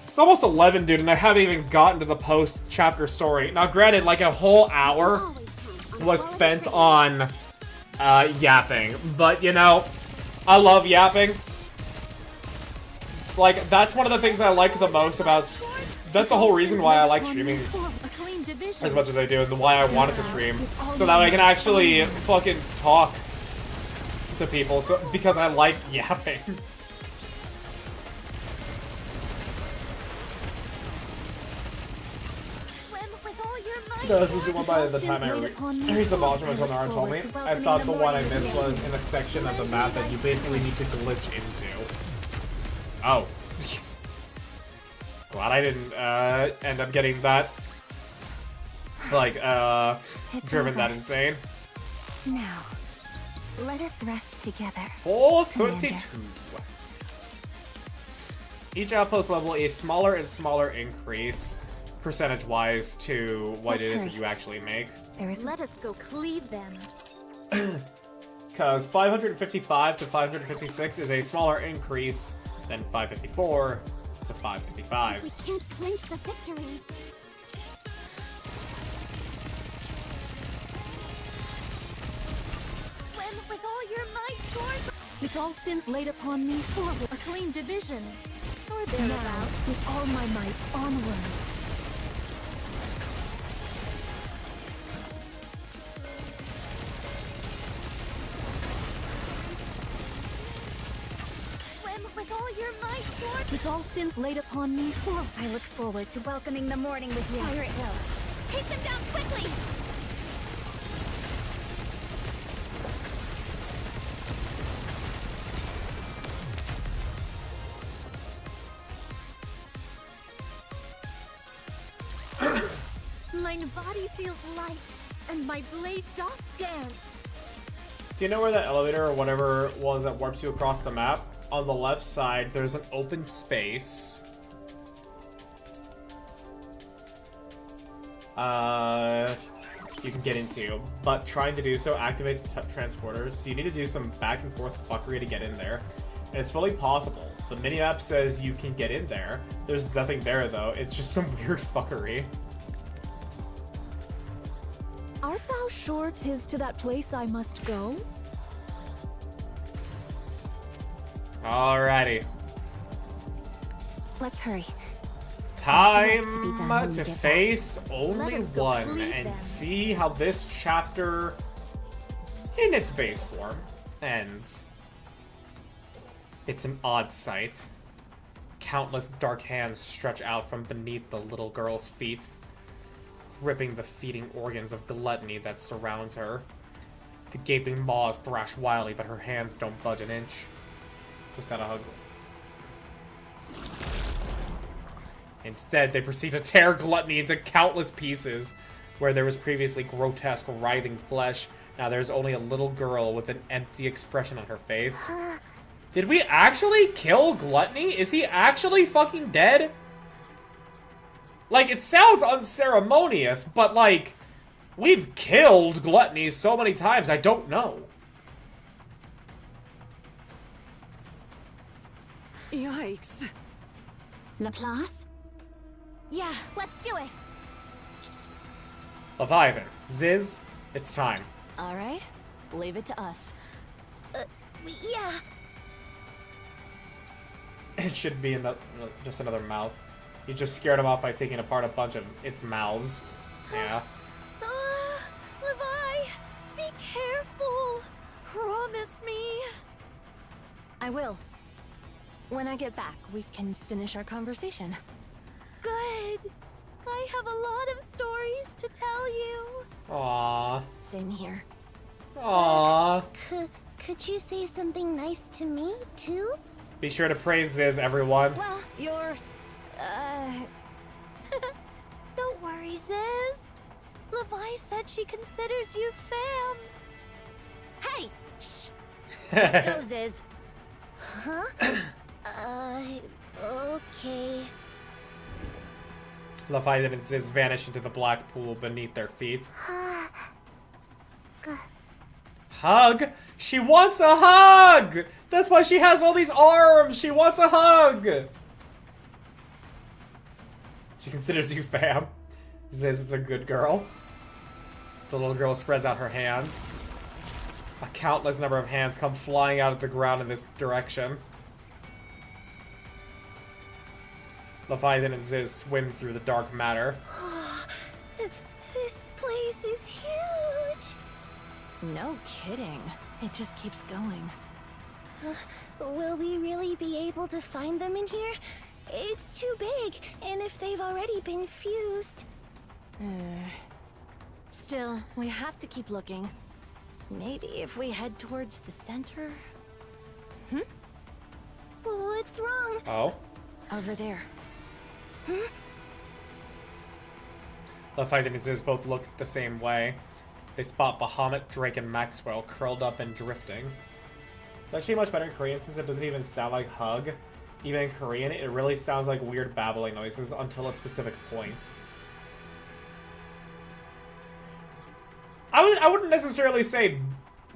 It's almost 11, dude, and I haven't even gotten to the post-chapter story. Now, granted, like a whole hour was spent on yapping, but, you know, I love yapping. Like, that's one of the things I like the most about... That's the whole reason why I like streaming as much as I do, and why I wanted to stream. So that I can actually fucking talk to people, so because I like yapping. No, this was the one by the time I read the module when Naran told me. I thought the one I missed was in a section of the map that you basically need to glitch into. Oh. Glad I didn't end up getting that, like, driven that insane. Now, let us rest together. 432. Each outpost level a smaller and smaller increase, percentage-wise, to what it is that you actually make. Let us go cleave them. Because 555 to 556 is a smaller increase than 554 to 555. We can't clinch the victory. Swim with all your might towards... With all sins laid upon me, forward. A clean division. Or thereabouts. With all my might, onward. With all your might, Lord. With all sins laid upon me, forward. I look forward to welcoming the morning with you. Pirate Will. Take them down quickly! My body feels light, and my blade doth dance. So you know where that elevator or whatever was that warps you across the map? On the left side, there's an open space. You can get into, but trying to do so activates the transporters. So you need to do some back and forth fuckery to get in there. And it's fully possible. The minimap says you can get in there. There's nothing there though. It's just some weird fuckery. Art thou sure 'tis to that place I must go? Alrighty. Let's hurry. Time to face only one and see how this chapter, in its base form, ends. It's an odd sight. Countless dark hands stretch out from beneath the little girl's feet, gripping the feeding organs of gluttony that surrounds her. The gaping maws thrash wildly, but her hands don't budge an inch. Just gotta hug. Instead, they proceed to tear Gluttony into countless pieces. Where there was previously grotesque, writhing flesh, now there's only a little girl with an empty expression on her face. Did we actually kill Gluttony? Is he actually fucking dead? Like, it sounds unceremonious, but like, we've killed Gluttony so many times, I don't know. Yikes. Laplace? Yeah, let's do it. Leviathan, Ziz, it's time. Alright, leave it to us. Yeah. It should be in the, just another mouth. You just scared him off by taking apart a bunch of its mouths. Yeah. Levi, be careful. Promise me. I will. When I get back, we can finish our conversation. Good. I have a lot of stories to tell you. Aww. Same here. Aww. Could you say something nice to me, too? Be sure to praise Ziz, everyone. Well, you're... Don't worry, Ziz. Levi said she considers you fam. Hey! Shh! Let's go, Ziz. Huh? Okay. Leviathan and Ziz vanish into the black pool beneath their feet. Hug? She wants a hug! That's why she has all these arms! She wants a hug! She considers you fam. Ziz is a good girl. The little girl spreads out her hands. A countless number of hands come flying out of the ground in this direction. Leviathan and Ziz swim through the dark matter. This place is huge. No kidding. It just keeps going. Will we really be able to find them in here? It's too big, and if they've already been fused... Still, we have to keep looking. Maybe if we head towards the center? What's wrong? Oh? Over there. Leviathan and Ziz both look the same way. They spot Bahamut, Drake, and Maxwell curled up and drifting. It's actually much better in Korean since it doesn't even sound like hug. Even in Korean, it really sounds like weird babbling noises until a specific point. I wouldn't necessarily say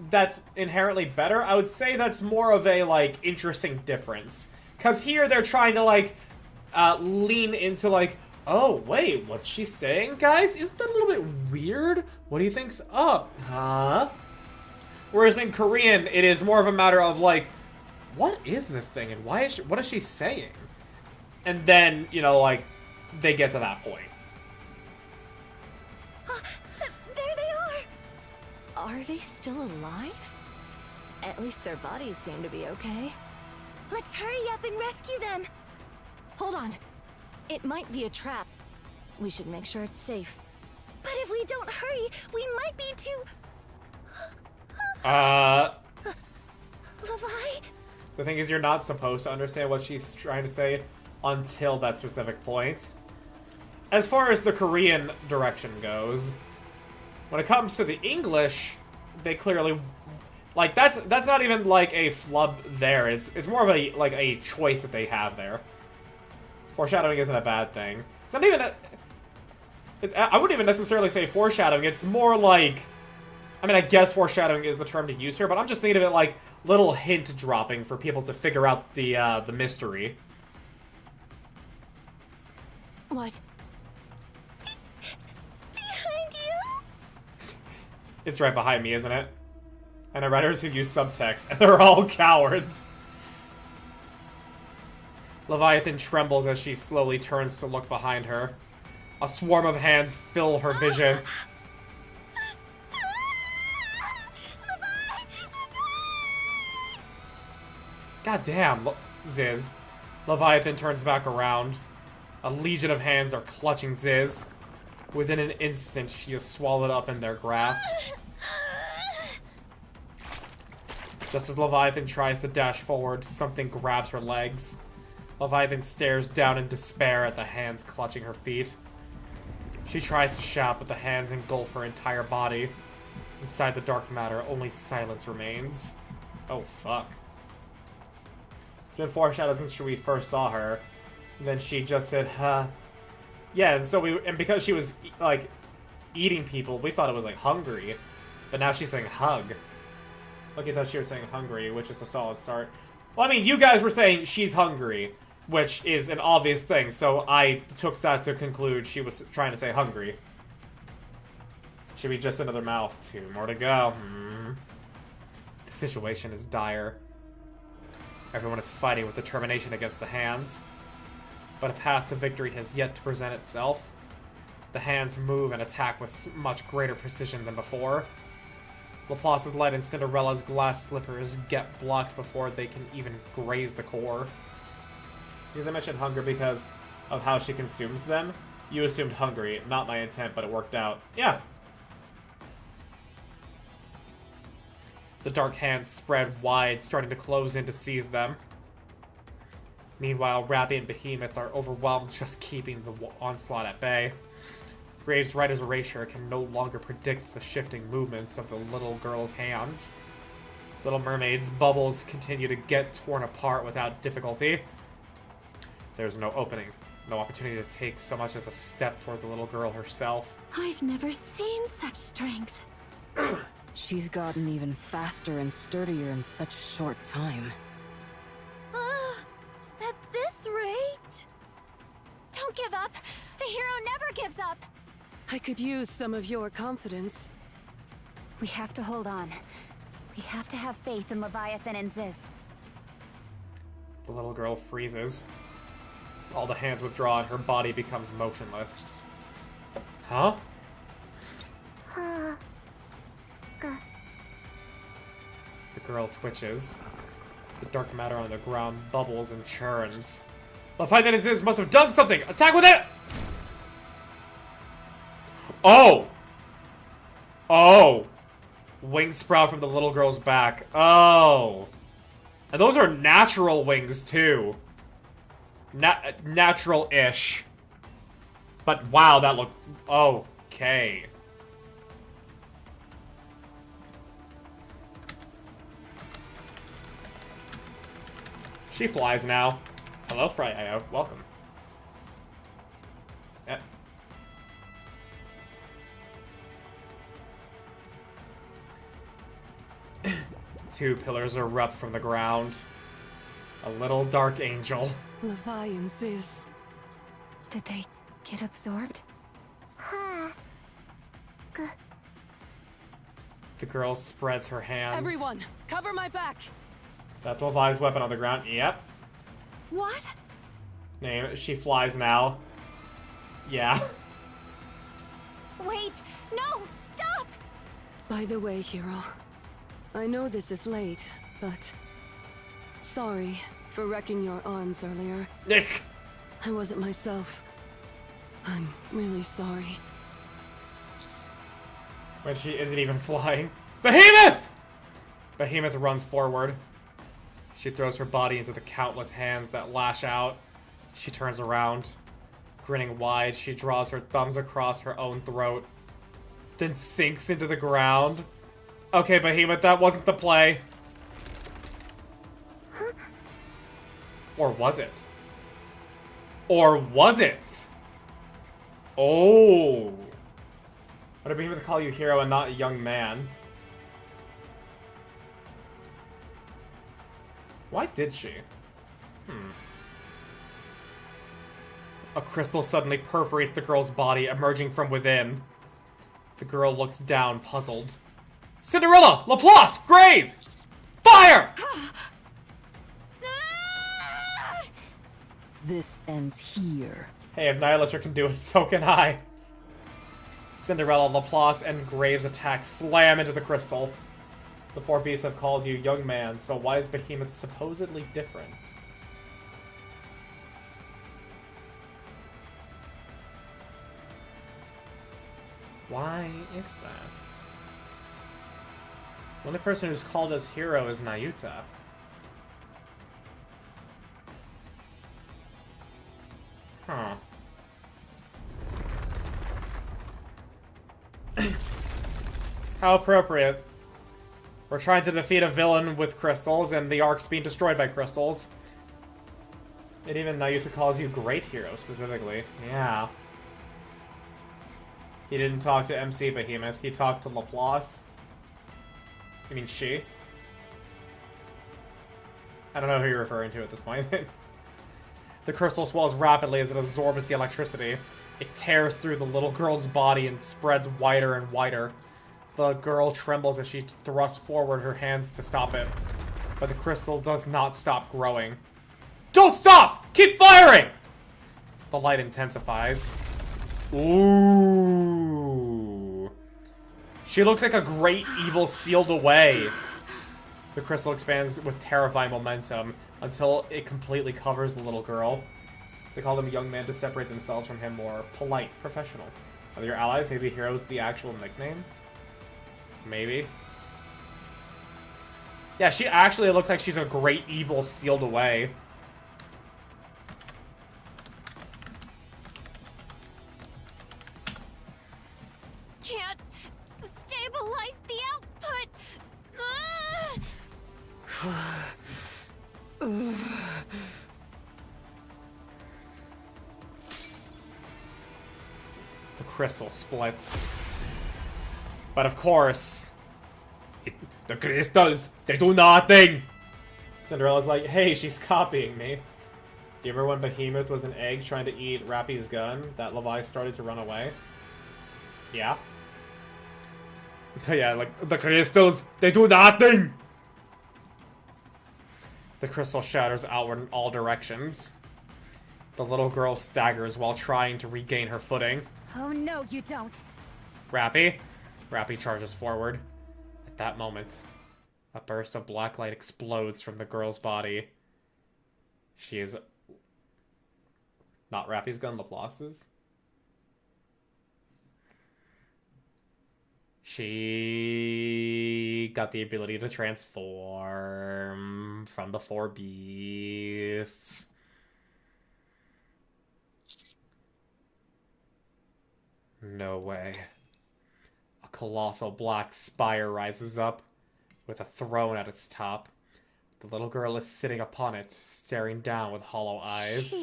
that's inherently better. I would say that's more of a, like, interesting difference. Because here they're trying to, like, lean into, like, oh, wait, what's she saying, guys? Isn't that a little bit weird? What do you think's up? Huh? Whereas in Korean, it is more of a matter of, like, what is this thing, and why is she, what is she saying? And then, you know, like, they get to that point. There they are! Are they still alive? At least their bodies seem to be okay. Let's hurry up and rescue them! Hold on. It might be a trap. We should make sure it's safe. But if we don't hurry, we might be too... Levi? The thing is, you're not supposed to understand what she's trying to say until that specific point. As far as the Korean direction goes, when it comes to the English, they clearly... Like, that's not even, like, a flub there. It's more of a, like, a choice that they have there. Foreshadowing isn't a bad thing. It's not even I wouldn't even necessarily say foreshadowing. It's more like... I mean, I guess foreshadowing is the term to use here, but I'm just thinking of it like little hint dropping for people to figure out the mystery. What? Behind you? It's right behind me, isn't it? And the writers who use subtext, and they're all cowards. Leviathan trembles as she slowly turns to look behind her. A swarm of hands fill her vision. God damn, Ziz. Leviathan turns back around. A legion of hands are clutching Ziz. Within an instant, she is swallowed up in their grasp. Just as Leviathan tries to dash forward, something grabs her legs. Leviathan stares down in despair at the hands clutching her feet. She tries to shout, but the hands engulf her entire body. Inside the dark matter, only silence remains. Oh, fuck. It's been foreshadowed since we first saw her. And then she just said, huh. Yeah, and so and because she was, like, eating people, we thought it was, like, hungry. But now she's saying hug. Lucky thought she was saying hungry, which is a solid start. Well, I mean, you guys were saying she's hungry, which is an obvious thing, so I took that to conclude she was trying to say hungry. Should be just another mouth. 2 more to go. The situation is dire. Everyone is fighting with determination against the hands. But a path to victory has yet to present itself. The hands move and attack with much greater precision than before. Laplace's light and Cinderella's glass slippers get blocked before they can even graze the core. Because I mentioned hunger because of how she consumes them. You assumed hungry, not my intent, but it worked out. Yeah. The dark hands spread wide, starting to close in to seize them. Meanwhile, Rappy and Behemoth are overwhelmed, just keeping the onslaught at bay. Graves' right as erasure can no longer predict the shifting movements of the little girl's hands. Little Mermaid's bubbles continue to get torn apart without difficulty. There's no opening, no opportunity to take so much as a step toward the little girl herself. I've never seen such strength. She's gotten even faster and sturdier in such a short time. At this rate... Don't give up! A hero never gives up! I could use some of your confidence. We have to hold on. We have to have faith in Leviathan and Ziz. The little girl freezes. All the hands withdraw and her body becomes motionless. Huh? The girl twitches. The dark matter on the ground bubbles and churns. Leviathan and Ziz must have done something! Attack with it! Oh! Oh! Wings sprout from the little girl's back. Oh! And those are natural wings, too. Natural-ish. But wow, that looked... Okay. She flies now. Hello, Fry.io. Welcome. Yep. Two pillars erupt from the ground. A little dark angel. Levi and Ziz. Did they get absorbed? The girl spreads her hands. Everyone, cover my back! That's Levi's weapon on the ground. Yep. What? Name it. She flies now. Yeah. Wait! No! Stop! By the way, hero. I know this is late, but... Sorry for wrecking your arms earlier. Nick! I wasn't myself. I'm really sorry. When she isn't even flying. Behemoth! Behemoth runs forward. She throws her body into the countless hands that lash out. She turns around. Grinning wide, she draws her thumbs across her own throat. Then sinks into the ground. Okay, Behemoth, that wasn't the play. Or was it? Or was it? Oh. Why did Behemoth call you hero and not a young man? Why did she? A crystal suddenly perforates the girl's body, emerging from within. The girl looks down, puzzled. Cinderella! Laplace! Grave! Fire! This ends here. Hey, if Nihilisher can do it, so can I. Cinderella, Laplace, and Graves' attack slam into the crystal. The four beasts have called you young man, so why is Behemoth supposedly different? Why is that? The only person who's called us hero is Nayuta. Huh. How appropriate. We're trying to defeat a villain with crystals, and the Ark's being destroyed by crystals. And even Nayuta calls you Great Hero, specifically. Yeah. He didn't talk to MC Behemoth, he talked to Laplace. You mean she? I don't know who you're referring to at this point. The crystal swells rapidly as it absorbs the electricity. It tears through the little girl's body and spreads wider and wider. The girl trembles as she thrusts forward her hands to stop it. But the crystal does not stop growing. Don't stop! Keep firing! The light intensifies. Ooh. She looks like a great evil sealed away. The crystal expands with terrifying momentum until it completely covers the little girl. They call them a young man to separate themselves from him more polite, professional. Are they your allies? Maybe hero's the actual nickname? Maybe. Yeah, she actually looks like she's a great evil sealed away. Can't stabilize the output. The crystal splits. But of course, the crystals, they do nothing! Cinderella's like, hey, she's copying me. Do you remember when Behemoth was an egg trying to eat Rappy's gun, that Levi started to run away? Yeah. But yeah, like, the crystals, they do nothing! The crystal shatters outward in all directions. The little girl staggers while trying to regain her footing. Oh no, you don't. Rappy? Rappy charges forward. At that moment, a burst of black light explodes from the girl's body. She is... not Rappy's gun, Laplace's. She got the ability to transform from the 4 beasts. No way. A colossal black spire rises up, with a throne at its top. The little girl is sitting upon it, staring down with hollow eyes.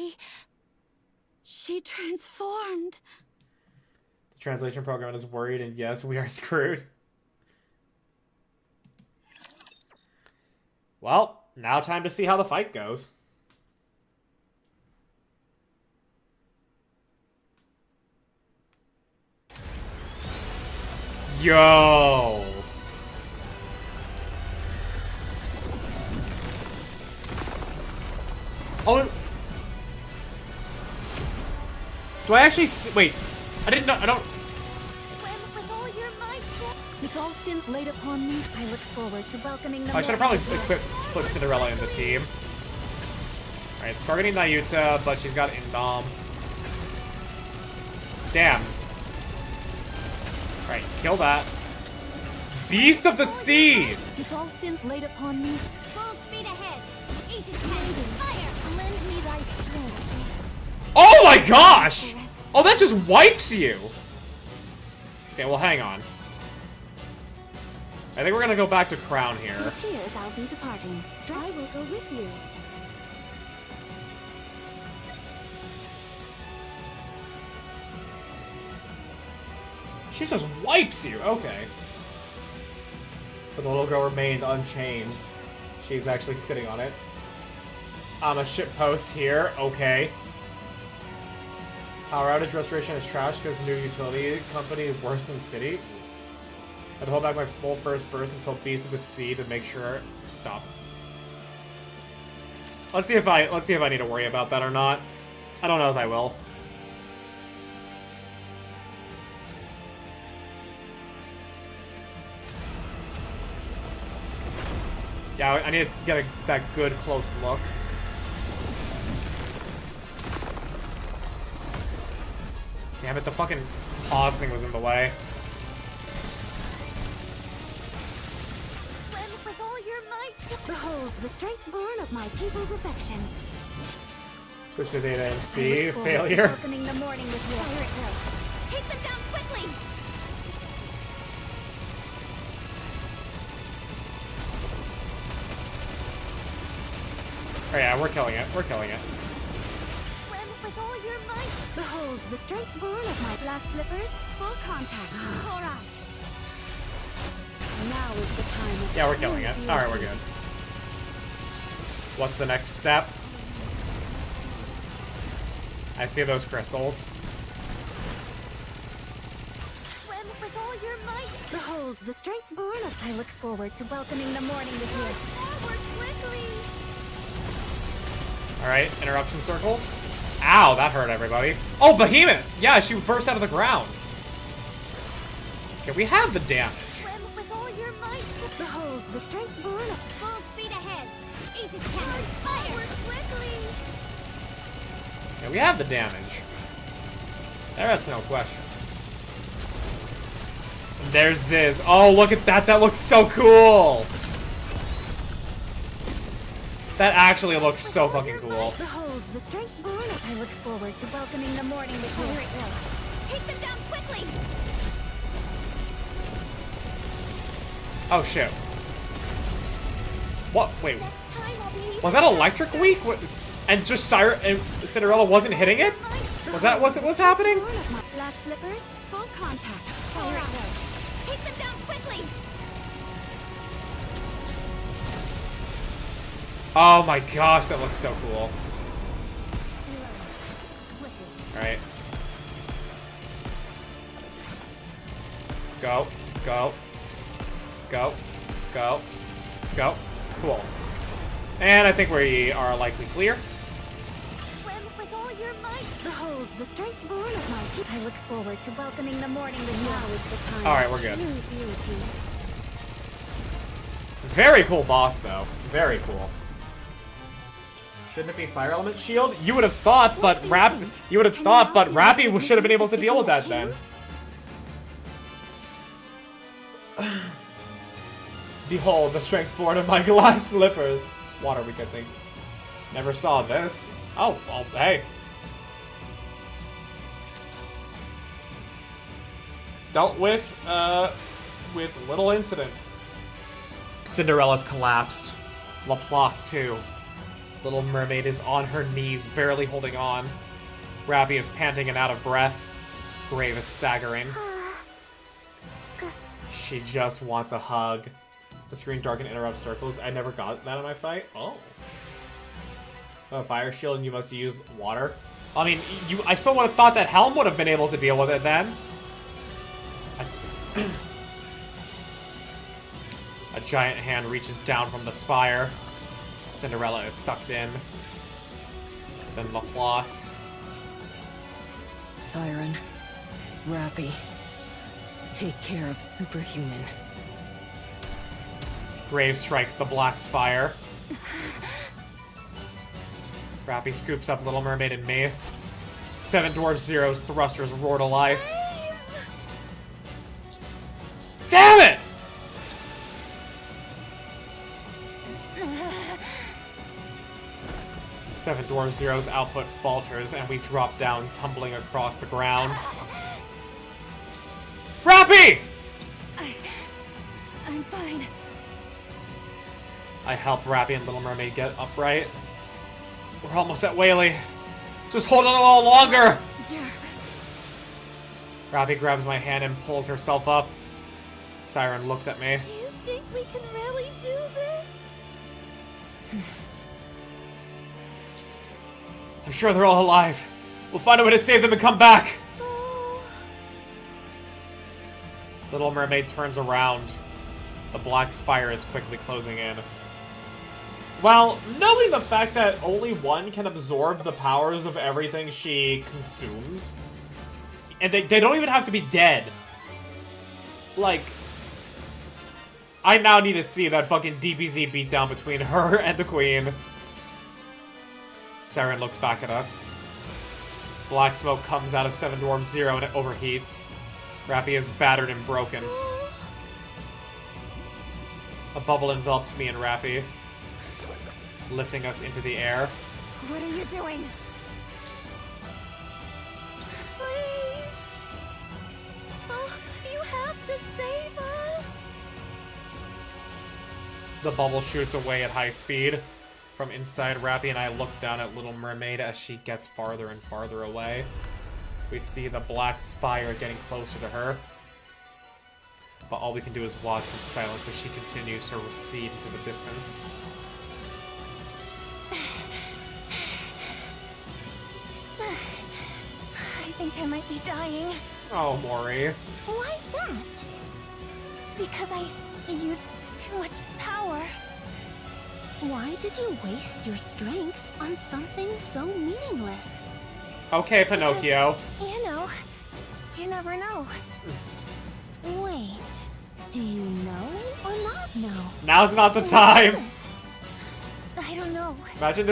She transformed. The translation program is worried, and yes, we are screwed. Well, now time to see how the fight goes. Yo! Oh. Do I actually see, wait, I didn't know, I don't... With all sins laid upon me, I look forward to welcoming them. I should have probably put Cinderella in the team. Alright, it's targeting Nayuta, but she's got Indom. Damn. Alright, kill that. Beast of the Sea! With all sins laid upon me, Full speed ahead. Aegis fire. Lend me thy strength. Oh my gosh! Oh, that just wipes you! Okay, well, hang on. I think we're gonna go back to Crown here. It appears I'll be departing. I will go with you. She just wipes you, okay. But the little girl remained unchanged. She's actually sitting on it. On a ship post here, okay. Power outage restoration is trash because new utility company is worse than city. I'd hold back my full first burst until Beast of the Sea to make sure. Stop. Let's see if I need to worry about that or not. I don't know if I will. Yeah, I need to get that good close look. Damn it, the fucking pause thing was in the way. might! Behold the strength born of my people's affection. Switch to data and I see. look forward to Failure. welcoming the morning with you. Fire it will. Take them down quickly! Oh yeah, we're killing it. We're killing it. Swim with all your might! Behold the strength born of my blast slippers. Full contact. Pour out. Now is the time of Yeah, we're killing it. Alright, we're good. What's the next step? I see those crystals. Swim with all your might! Behold the strength born of... I look forward to welcoming the morning with you. Forward quickly! Alright, interruption circles. Ow, that hurt everybody. Oh, Behemoth! Yeah, she burst out of the ground. Okay, we have the damage. Swim with all your might! Behold the strength born of... Full speed ahead! Aegis cannon, fire! Quickly! Yeah, we have the damage. That's no question. And there's Ziz. Oh, look at that. That looks so cool. That actually looks so fucking cool. Behold the strength born of... I look forward to welcoming the morning with you. Fire it will. Take them down quickly! Oh, shit. What? Wait. Was that electric weak? What? And just Cinderella wasn't hitting it? Was that what's happening? Blast slippers, full contact. Fire it will. Take them down quickly! Oh my gosh, that looks so cool. Alright. Go. Go. Go. Go. Go. Cool. And I think we are likely clear. Swim with all your might! Behold the strength born of my people. I look forward to welcoming the morning with you. Now is the time. Alright, we're good. True beauty. Very cool boss, though. Very cool. Shouldn't it be Fire Element Shield? You would have thought, but Rappy should have been able to deal with that then. Behold, the strength born of my glass slippers. Water weak, I think. Never saw this. Oh, well, hey. Dealt with little incident. Cinderella's collapsed. Laplace, too. Little Mermaid is on her knees, barely holding on. Rappy is panting and out of breath. Grave is staggering. She just wants a hug. The screen dark and interrupt circles. I never got that in my fight. Oh. A fire shield and you must use water. I mean, I still would have thought that Helm would have been able to deal with it then. A giant hand reaches down from the spire. Cinderella is sucked in. Then Laplace. Siren. Rappy. Take care of Superhuman. Grave strikes the black spire. Rappy scoops up Little Mermaid and me. Seven Dwarf Zero's thrusters roar to life. Damn it! Seven Dwarf Zero's output falters and we drop down, tumbling across the ground. Rappy! I'm fine. I help Rappy and Little Mermaid get upright. We're almost at Whaley. Just hold on a little longer! Rappy grabs my hand and pulls herself up. Siren looks at me. Do you think we can really do this? I'm sure they're all alive. We'll find a way to save them and come back! Oh. Little Mermaid turns around. The black spire is quickly closing in. Well, knowing the fact that only one can absorb the powers of everything she consumes, and they don't even have to be dead. Like, I now need to see that fucking DBZ beatdown between her and the Queen. Siren looks back at us. Black smoke comes out of Seven Dwarfs Zero and it overheats. Rappy is battered and broken. A bubble envelops me and Rappy, lifting us into the air. What are you doing? Please! Oh, you have to save us! The bubble shoots away at high speed. From inside, Rappy and I look down at Little Mermaid as she gets farther and farther away. We see the black spire getting closer to her. But all we can do is watch in silence as she continues to recede into the distance. I think I might be dying. Oh, Mori. Why's that? Because I used too much power. Why did you waste your strength on something so meaningless? Okay, Pinocchio. You know, you never know. Wait, do you know or not know? Now's not the time. I don't know. Imagine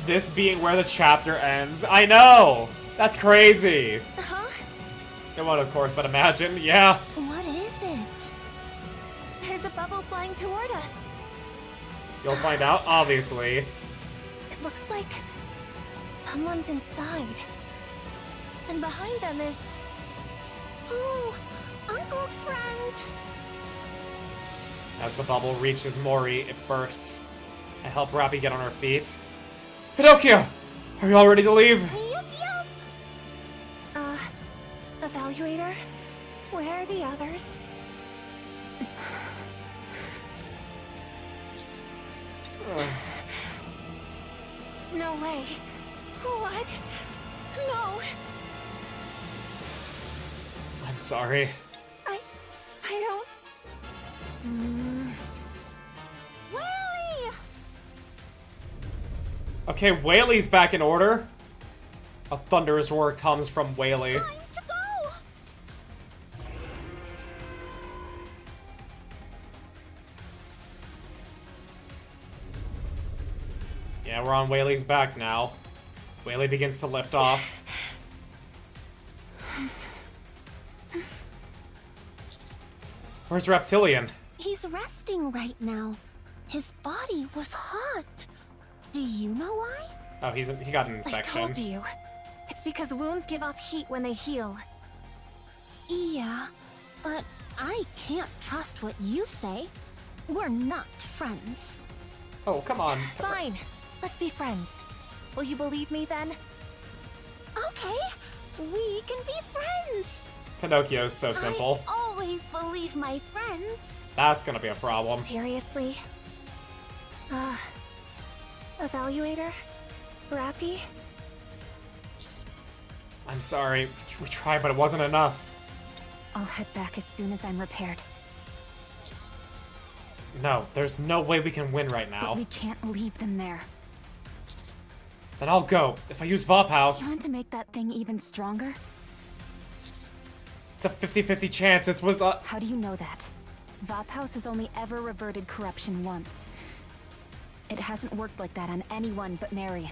this being where the chapter ends. I know! That's crazy. Huh? It won't, of course, but imagine, yeah. What is it? There's a bubble flying toward us. You'll find out, obviously. It looks like someone's inside. And behind them is... Ooh, Uncle Friend! As the bubble reaches Mori, it bursts. I help Rappy get on her feet. Pinocchio! Are you all ready to leave? Yup, yup! Evaluator? Where are the others? No way. What? No. I'm sorry. I don't... Willy! Okay, Whaley's back in order. A thunderous roar comes from Whaley. Time to go! Yeah, we're on Whaley's back now. Whaley begins to lift off. Where's Reptilian? He's resting right now. His body was hot. Do you know why? Oh, he got an I infection. told you. It's because wounds give off heat when they heal. Yeah, but I can't trust what you say. We're not friends. Oh, come on. Fine. Let's be friends. Will you believe me then? Okay, we can be friends. Pinocchio's so simple. I always believe my friends. That's gonna be a problem. Seriously? Evaluator? Rappy? I'm sorry. We tried, but it wasn't enough. I'll head back as soon as I'm repaired. No, there's no way we can win right But now. we can't leave them there. Then I'll go. If I use Vophouse, You want to make that thing even stronger? it's a 50-50 chance. It was How do you know that? Vophouse has only ever reverted corruption once. It hasn't worked like that on anyone but Marion.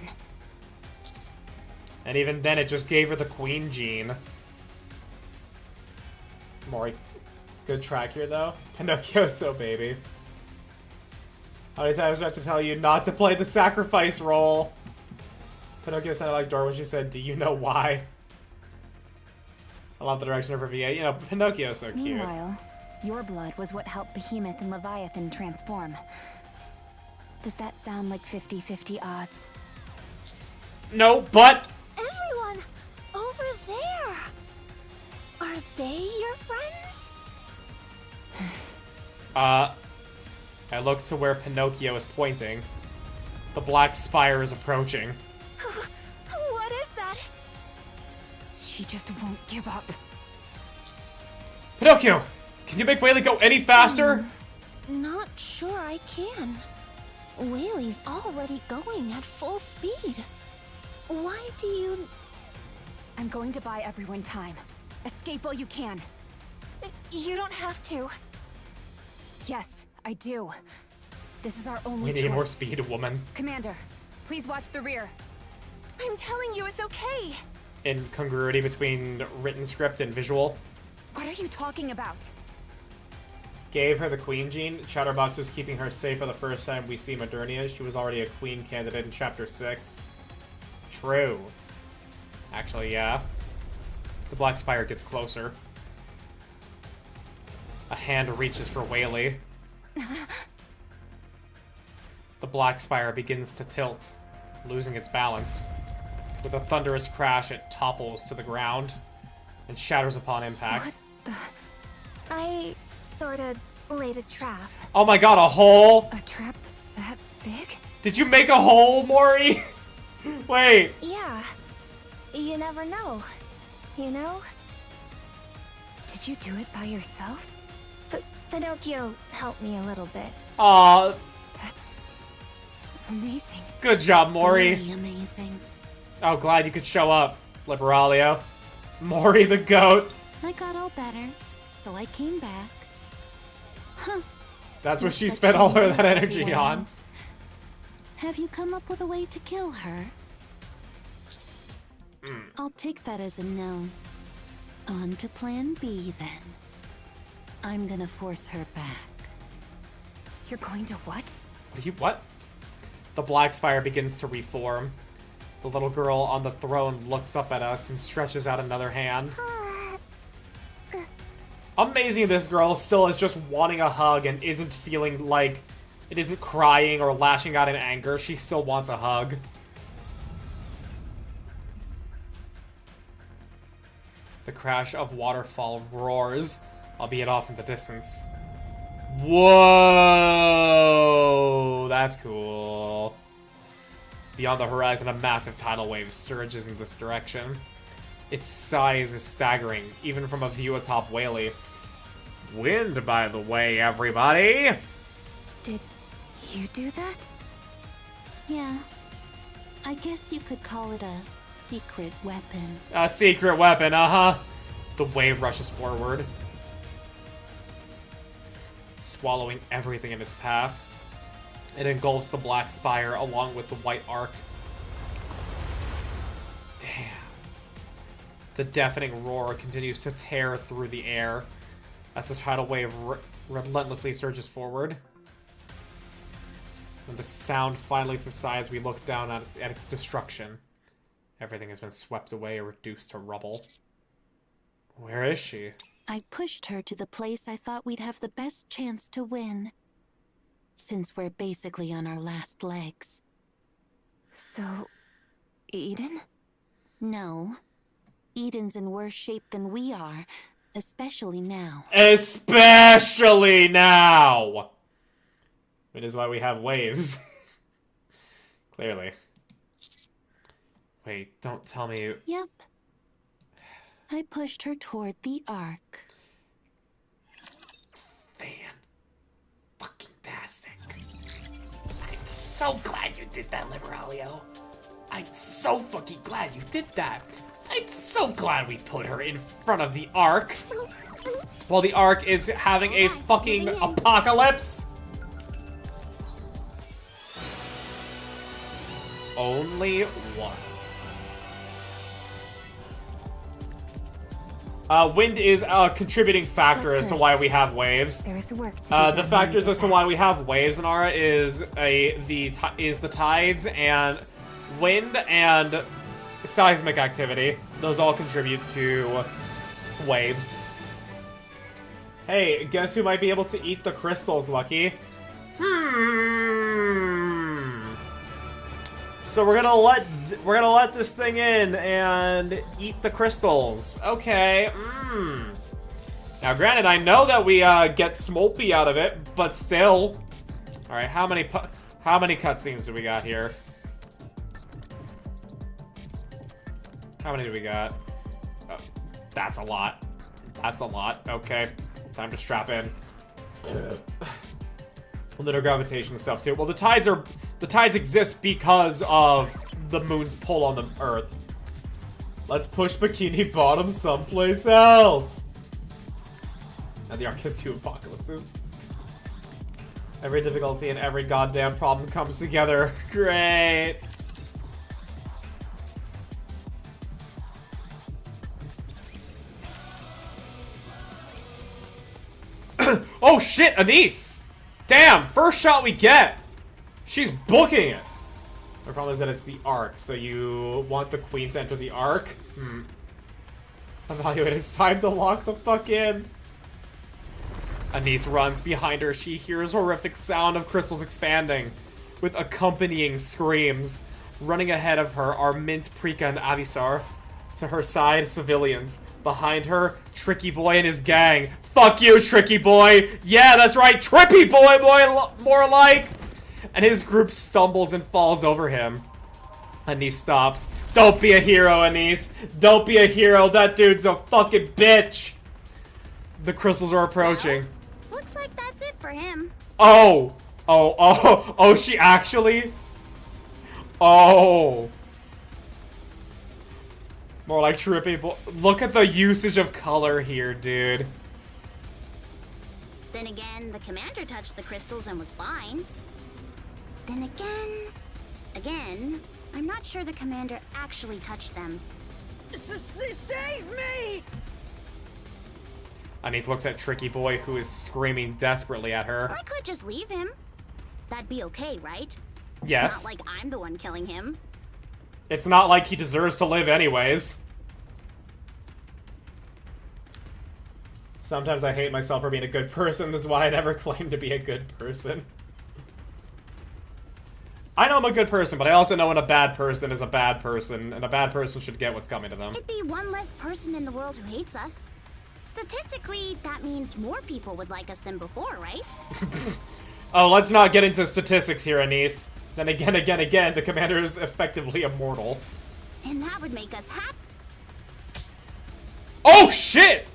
And even then, it just gave her the Queen gene. Mori, good track here, though. Pinocchio's so baby. How many times do I have to tell you not to play the sacrifice role? Pinocchio sounded like Dora when she said, "Do you know why?" I love the direction of her VA. You know, Pinocchio's so cute. Meanwhile, your blood was what helped Behemoth and Leviathan transform. Does that sound like 50-50 odds? No, but... Everyone! Over there! Are they your friends? I look to where Pinocchio is pointing. The black spire is approaching. What is that? She just won't give up. Pinocchio! Can you make Whaley go any faster? Not sure I can. Whaley's already going at full speed. Why do you... I'm going to buy everyone time. Escape while you can. You don't have to. Yes, I do. This is our only We choice. need more speed, woman. Commander, please watch the rear. I'm telling you, it's okay. Incongruity between written script and visual. What are you talking about? Gave her the queen gene. Chatterbox was keeping her safe for the first time we see Modernia. She was already a queen candidate in Chapter 6. True. Actually, yeah. The Black Spire gets closer. A hand reaches for Whaley. The Black Spire begins to tilt, losing its balance. With a thunderous crash, it topples to the ground and shatters upon impact. I sorta laid a trap. Oh my god, a hole? A trap that big? Did you make a hole, Mori? Wait. Yeah. You never know. You know? Did you do it by yourself? Pinocchio helped me a little bit. Aw. That's amazing. Good job, Mori. Very amazing. Oh, glad you could show up, Liberalio. Mori the goat. I got all better, so I came back. Huh. That's what she Such spent all her shame that with energy everyone on. else. Have you come up with a way to kill her? I'll take that as a no. On to plan B, then. I'm gonna force her back. You're going to what? What? The Black Spire begins to reform. The little girl on the throne looks up at us and stretches out another hand. Amazing this girl still is just wanting a hug and isn't feeling like it isn't crying or lashing out in anger. She still wants a hug. The crash of waterfall roars, albeit off in the distance. Whoa! That's cool. Beyond the horizon, a massive tidal wave surges in this direction. Its size is staggering, even from a view atop Whaley. Wind, by the way, everybody! Did you do that? Yeah. I guess you could call it a secret weapon. A secret weapon, uh-huh. The wave rushes forward, swallowing everything in its path. It engulfs the Black Spire along with the White Arc. Damn. The deafening roar continues to tear through the air as the tidal wave relentlessly surges forward. When the sound finally subsides, we look down at its destruction. Everything has been swept away or reduced to rubble. Where is she? I pushed her to the place I thought we'd have the best chance to win. Since we're basically on our last legs. So, Eden? No. Eden's in worse shape than we are, especially now. Especially now! It is why we have waves. Clearly. Wait, don't tell me... Yep. I pushed her toward the Ark. Fan-fucking-tastic. I'm so glad you did that, Liberalio. I'm so fucking glad you did that. I'm so glad we put her in front of the Ark. While the Ark is having a fucking apocalypse. Only one. Wind is a contributing factor as to why we have waves. There is work to be done. The factors as to why we have waves in Aura is the tides and wind and seismic activity. Those all contribute to waves. Hey, guess who might be able to eat the crystals, Lucky? So we're gonna let this thing in and eat the crystals. Okay. Now, granted, I know that we get Smolpy out of it, but still. All right, how many cutscenes do we got here? How many do we got? Oh, that's a lot. That's a lot. Okay, time to strap in. A little gravitation stuff too. Well, the tides exist because of the moon's pull on the Earth. Let's push Bikini Bottom someplace else. And the Ark has 2 apocalypses. Every difficulty and every goddamn problem comes together. Great. Oh shit, Anise! Damn, first shot we get! She's booking it! The problem is that it's the Ark, so you want the queen to enter the Ark? Evaluate, it's time to lock the fuck in. Anise runs behind her. She hears horrific sound of crystals expanding, with accompanying screams. Running ahead of her are Mint, Prika, and Avisar. To her side, civilians. Behind her, Tricky Boy and his gang. Fuck you, Tricky Boy! Yeah, that's right, Trippy Boy, more like! And his group stumbles and falls over him. Anise stops. Don't be a hero, Anise! Don't be a hero, that dude's a fucking bitch! The crystals are approaching. Well, looks like that's it for him. Oh! Oh, she actually? Oh. More like Trippy Boy. Look at the usage of color here, dude. Then again, the commander touched the crystals and was fine. Then again, I'm not sure the commander actually touched them. Save me! Anise looks at Tricky Boy, who is screaming desperately at her. I could just leave him. That'd be okay, right? Yes. It's not like I'm the one killing him. It's not like he deserves to live anyways. Sometimes I hate myself for being a good person. This is why I never claim to be a good person. I know I'm a good person, but I also know when a bad person is a bad person, and a bad person should get what's coming to them. It'd be one less person in the world who hates us. Statistically, that means more people would like us than before, right? Oh, let's not get into statistics here, Anise. Then again, the commander is effectively immortal. And that would make us happy. Oh, shit!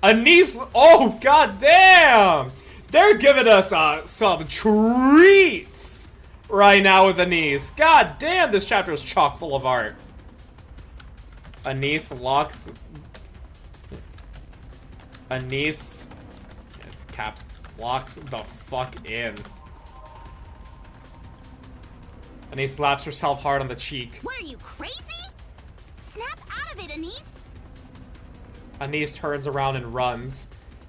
Anise, oh, goddamn! They're giving us some treats right now with Anise. God damn, this chapter is chock full of art. Anise locks... Anise... It's caps. Locks the fuck in. Anise slaps herself hard on the cheek. What are you, crazy? Snap out of it, Anise! Anise turns around and runs.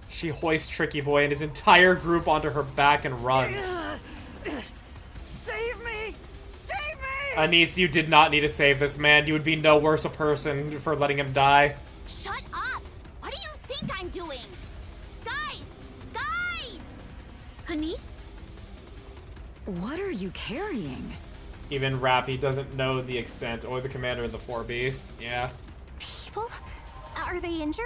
She hoists Tricky Boy and his entire group onto her back and runs. Save me! Save me! Anise, you did not need to save this man. You would be no worse a person for letting him die. Shut up! What do you think I'm doing? Guys! Anise? What are you carrying? Even Rappy doesn't know the extent, or the commander of the Four Beasts. Yeah. People? Are they injured?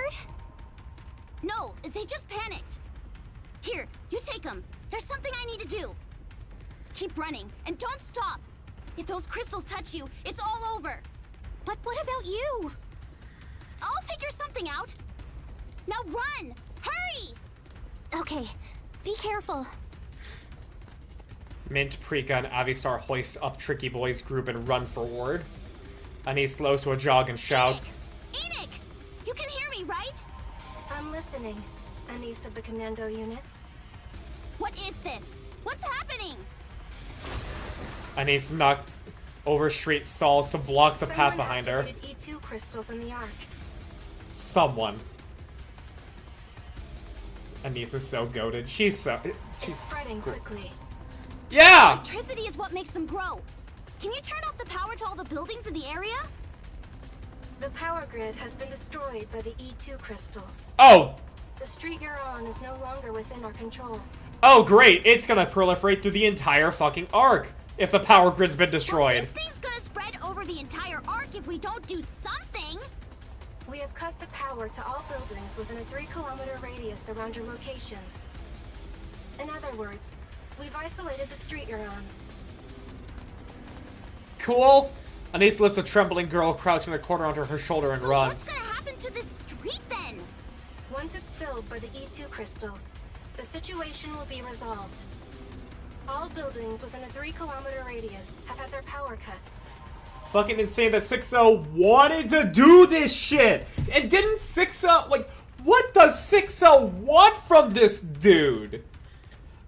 No, they just panicked. Here, you take them. There's something I need to do. Keep running, and don't stop. If those crystals touch you, it's all over. But what about you? I'll figure something out. Now run! Hurry! Okay, be careful. Mint, Prika, and Avisar hoist up Tricky Boy's group and run forward. Anise slows to a jog and shouts. Enoch! You can hear me, right? I'm listening, Anise of the Commando Unit. What is this? What's happening? Anise knocked over street stalls to block the path behind her. Someone activated E2 crystals in the Ark. Someone. Anise is so goated. She's spreading quickly. Yeah! Electricity is what makes them grow. Can you turn off the power to all the buildings in the area? The power grid has been destroyed by the E2 crystals. Oh! The street you're on is no longer within our control. Oh, great! It's gonna proliferate through the entire fucking Ark if the power grid's been destroyed. Well, this thing's gonna spread over the entire Ark if we don't do something! We have cut the power to all buildings within a 3-kilometer radius around your location. In other words, we've isolated the street you're on. Cool. Anise lifts a trembling girl crouched in a corner onto her shoulder and runs. What's gonna happen to this street then? Once it's filled by the E2 crystals, the situation will be resolved. All buildings within a 3-kilometer radius have had their power cut. Fucking insane that 6-0 wanted to do this shit! And didn't 6-0, like, what does 6-0 want from this dude?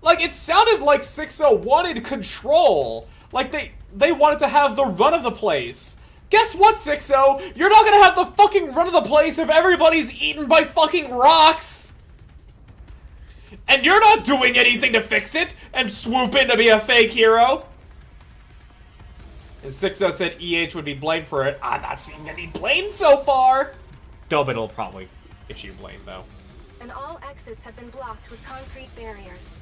Like, it sounded like 6-0 wanted control. Like, they wanted to have the run of the place. Guess what, 6-0? You're not gonna have the fucking run of the place if everybody's eaten by fucking rocks! And you're not doing anything to fix it and swoop in to be a fake hero. And 60 said EH would be blamed for it. I'm not seeing any blame so far. Dobit will probably issue blame, though. And all exits have been blocked with concrete barriers.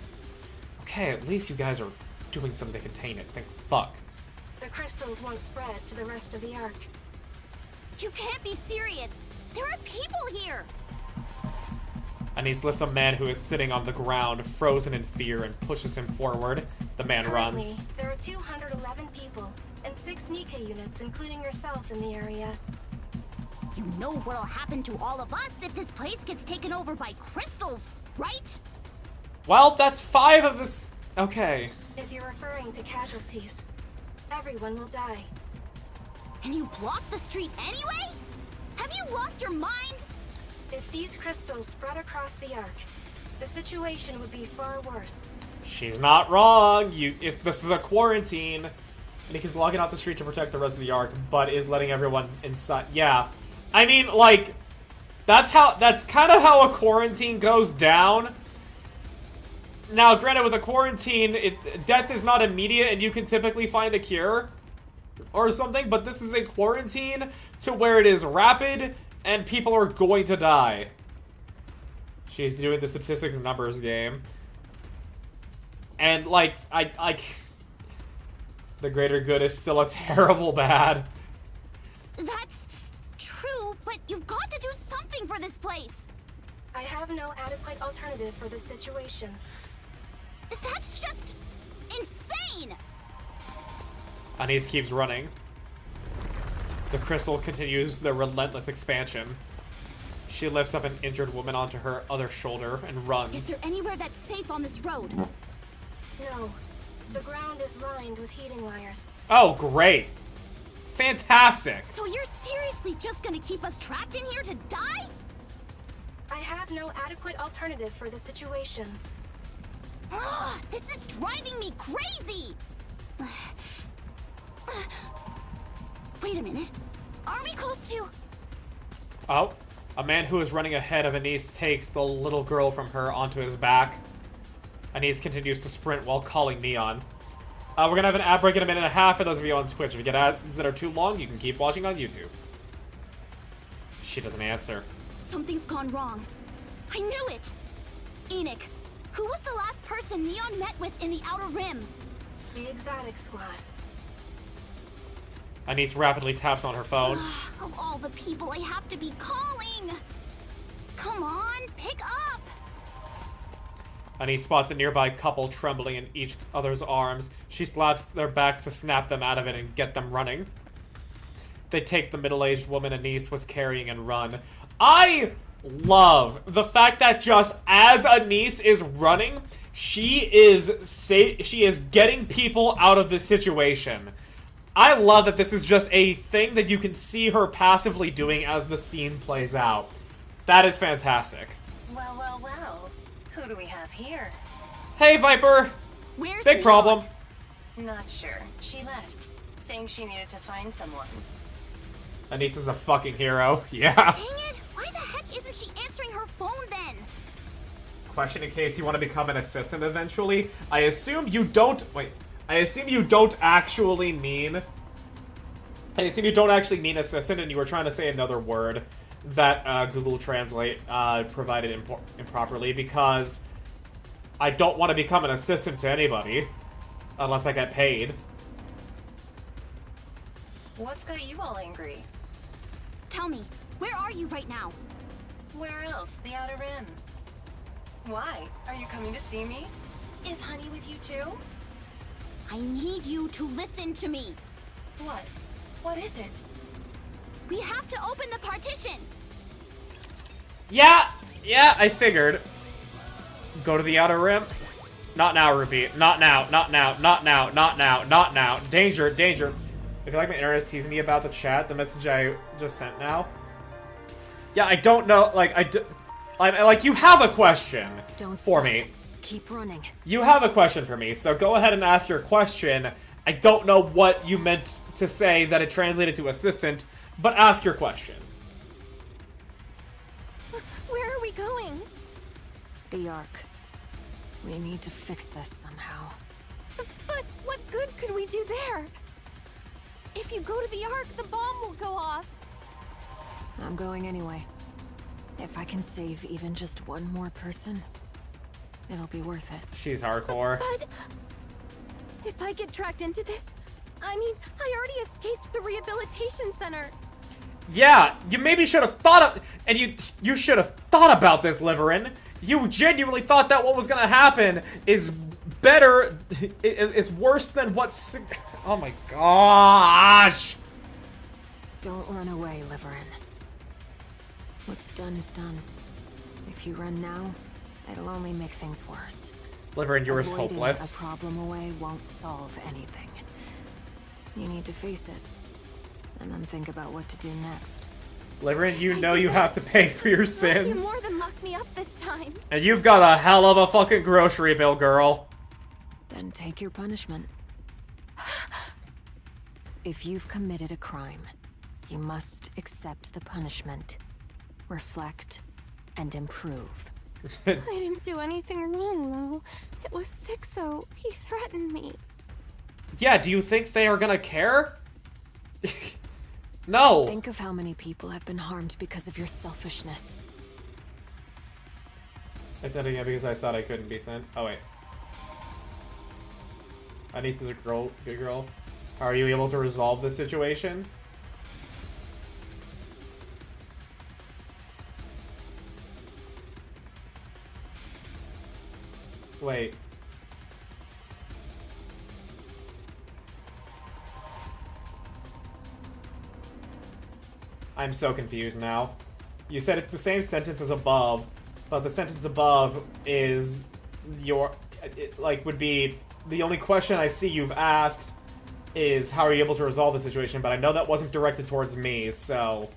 Okay, at least you guys are doing something to contain it. Thank fuck. The crystals won't spread to the rest of the Ark. You can't be serious! There are people here! Anise lifts a man who is sitting on the ground, frozen in fear, and pushes him forward. The man runs. Currently, there are 211 people, and 6 Nikke units, including yourself, in the area. You know what'll happen to all of us if this place gets taken over by crystals, right? Well, that's 5 of this. Okay. If you're referring to casualties, everyone will die. And you blocked the street anyway? Have you lost your mind? If these crystals spread across the Ark, the situation would be far worse. She's not wrong. If this is a quarantine, and he's logging off the street to protect the rest of the Ark, but is letting everyone inside. Yeah, I mean, like, that's kind of how a quarantine goes down. Now, granted, with a quarantine, death is not immediate, and you can typically find a cure or something. But this is a quarantine to where it is rapid, and people are going to die. She's doing the statistics numbers game. And, like, the greater good is still a terrible bad. That's true, but you've got to do something for this place. I have no adequate alternative for this situation. That's just insane! Anise keeps running. The crystal continues their relentless expansion. She lifts up an injured woman onto her other shoulder and runs. Is there anywhere that's safe on this road? No. The ground is lined with heating wires. Oh, great. Fantastic. So you're seriously just gonna keep us trapped in here to die? I have no adequate alternative for the situation. Ugh, this is driving me crazy! Wait a minute. Are we close to... Oh, a man who is running ahead of Anise takes the little girl from her onto his back. Anise continues to sprint while calling Neon. We're gonna have an ad break in a minute and a half for those of you on Twitch. If you get ads that are too long, you can keep watching on YouTube. She doesn't answer. Something's gone wrong. I knew it! Enoch, who was the last person Neon met with in the Outer Rim? The Exotic Squad. Anise rapidly taps on her phone. Of all the people I have to be calling! Come on, pick up! Anise spots a nearby couple trembling in each other's arms. She slaps their backs to snap them out of it and get them running. They take the middle-aged woman Anise was carrying and run. I love the fact that just as Anise is running, she is getting people out of this situation. I love that this is just a thing that you can see her passively doing as the scene plays out. That is fantastic. Well, well, well. Who do we have here? Hey, Viper! Where's Big Neon? problem. Not sure. She left, saying she needed to find someone. Anise is a fucking hero. Yeah. Dang it! Why the heck isn't she answering her phone then? Question in case you want to become an assistant eventually. I assume you don't... Wait. I assume you don't actually mean... I assume you don't actually mean assistant and you were trying to say another word that Google Translate provided improperly, because I don't want to become an assistant to anybody unless I get paid. What's got you all angry? Tell me, where are you right now? Where else? The Outer Rim. Why? Are you coming to see me? Is Honey with you too? I need you to listen to me. What? What is it? We have to open the partition. Yeah, I figured. Go to the Outer Rim. Not now, Ruby. Not now, not now, not now, not now, not now. Danger, danger. I feel like my internet is teasing me about the chat, the message I just sent now. Yeah, I don't know, like, you have a question for me. Keep running. You have a question for me, so go ahead and ask your question. I don't know what you meant to say that it translated to assistant, but ask your question. Where are we going? The Ark. We need to fix this somehow. But what good could we do there? If you go to the Ark, the bomb will go off. I'm going anyway. If I can save even just one more person, it'll be worth it. She's hardcore. But if I get dragged into this, I mean, I already escaped the rehabilitation center. Yeah, you maybe should have thought of, and you should have thought about this, Liverin. You genuinely thought that what was gonna happen is better, is worse than what's. Oh my gosh! Don't run away, Liverin. What's done is done. If you run now, it'll only make things worse. Liverin, you're Avoiding hopeless. A problem away won't solve anything. You need to face it, and then think about what to do next. Liverin, you know you have to pay for your I'll do sins. more than lock me up this time. And you've got a hell of a fucking grocery bill, girl. Then take your punishment. If you've committed a crime, you must accept the punishment, reflect, and improve. I didn't do anything wrong, though. It was Sixo. He threatened me. Yeah, do you think they are gonna care? No. Think of how many people have been harmed because of your selfishness. I said it again because I thought I couldn't be sent. Oh, wait. My niece is a girl, good girl. Are you able to resolve this situation? Wait. I'm so confused now. You said it's the same sentence as above, but the sentence above is your... would be... The only question I see you've asked is how are you able to resolve the situation, but I know that wasn't directed towards me, so...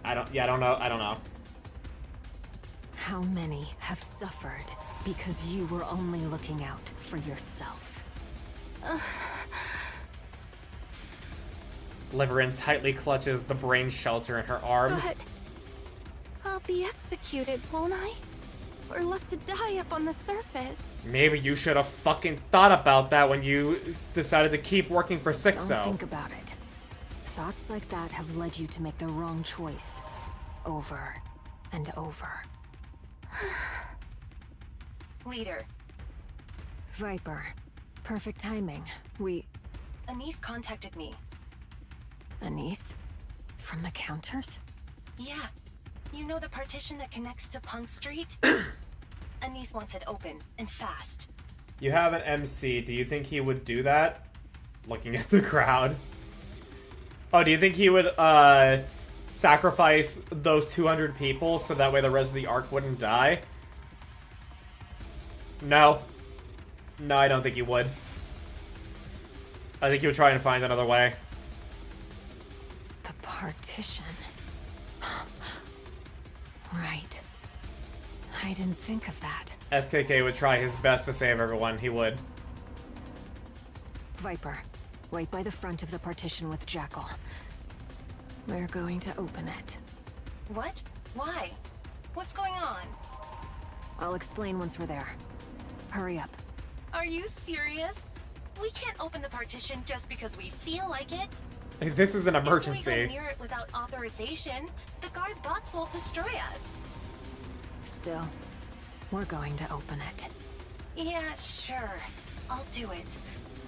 I don't know. How many have suffered because you were only looking out for yourself? Liverin tightly clutches the brain shelter in her arms. But I'll be executed, won't I? Or left to die up on the surface. Maybe you should have fucking thought about that when you decided to keep working for Sixo. Don't think about it. Thoughts like that have led you to make the wrong choice. Over and over. Leader. Viper. Perfect timing. Anise contacted me. Anise? From the counters? Yeah. You know the partition that connects to Punk Street? Anise wants it open, and fast. You have an MC. Do you think he would do that? Looking at the crowd. Oh, do you think he would, sacrifice those 200 people so that way the rest of the Ark wouldn't die? No. No, I don't think he would. I think he would try and find another way. The partition. Right. I didn't think of that. SKK would try his best to save everyone. He would. Viper, wait by the front of the partition with Jackal. We're going to open it. What? Why? What's going on? I'll explain once we're there. Hurry up. Are you serious? We can't open the partition just because we feel like it. This is an If emergency. we go near it without authorization, the guard bots will destroy us. Still, we're going to open it. Yeah, sure. I'll do it.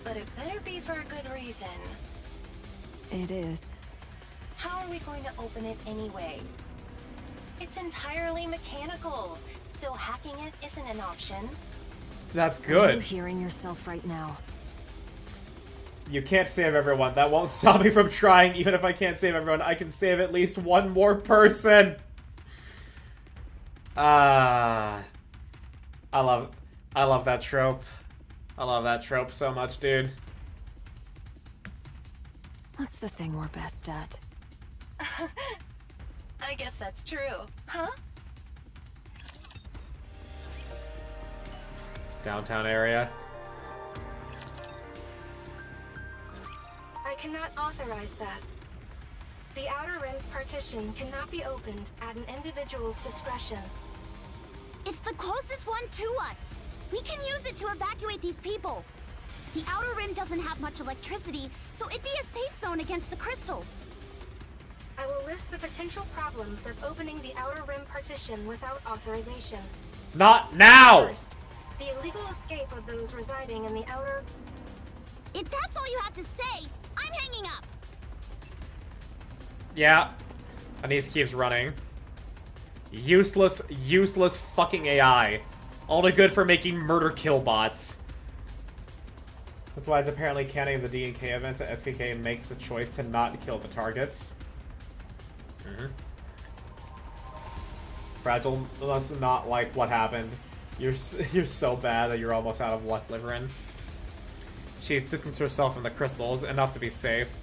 But it better be for a good reason. It is. How are we going to open it anyway? It's entirely mechanical, so hacking it isn't an option. That's Are good. you hearing yourself right now? You can't save everyone. That won't stop me from trying. Even if I can't save everyone, I can save at least one more person. I love that trope. I love that trope so much, dude. What's the thing we're best at? I guess that's true. Huh? Downtown area. I cannot authorize that. The Outer Rim's partition cannot be opened at an individual's discretion. It's the closest one to us. We can use it to evacuate these people. The Outer Rim doesn't have much electricity, so it'd be a safe zone against the crystals. I will list the potential problems of opening the Outer Rim partition without authorization. Not now! First, the illegal escape of those residing in the outer... If that's all you have to say, I'm hanging up. Yeah. Anise keeps running. Useless, useless fucking AI. Only good for making murder kill bots. That's why it's apparently canon in the D&K events that SKK makes the choice to not kill the targets. Fragile must not like what happened. You're so bad that you're almost out of luck, Liverin. She's distanced herself from the crystals, enough to be safe.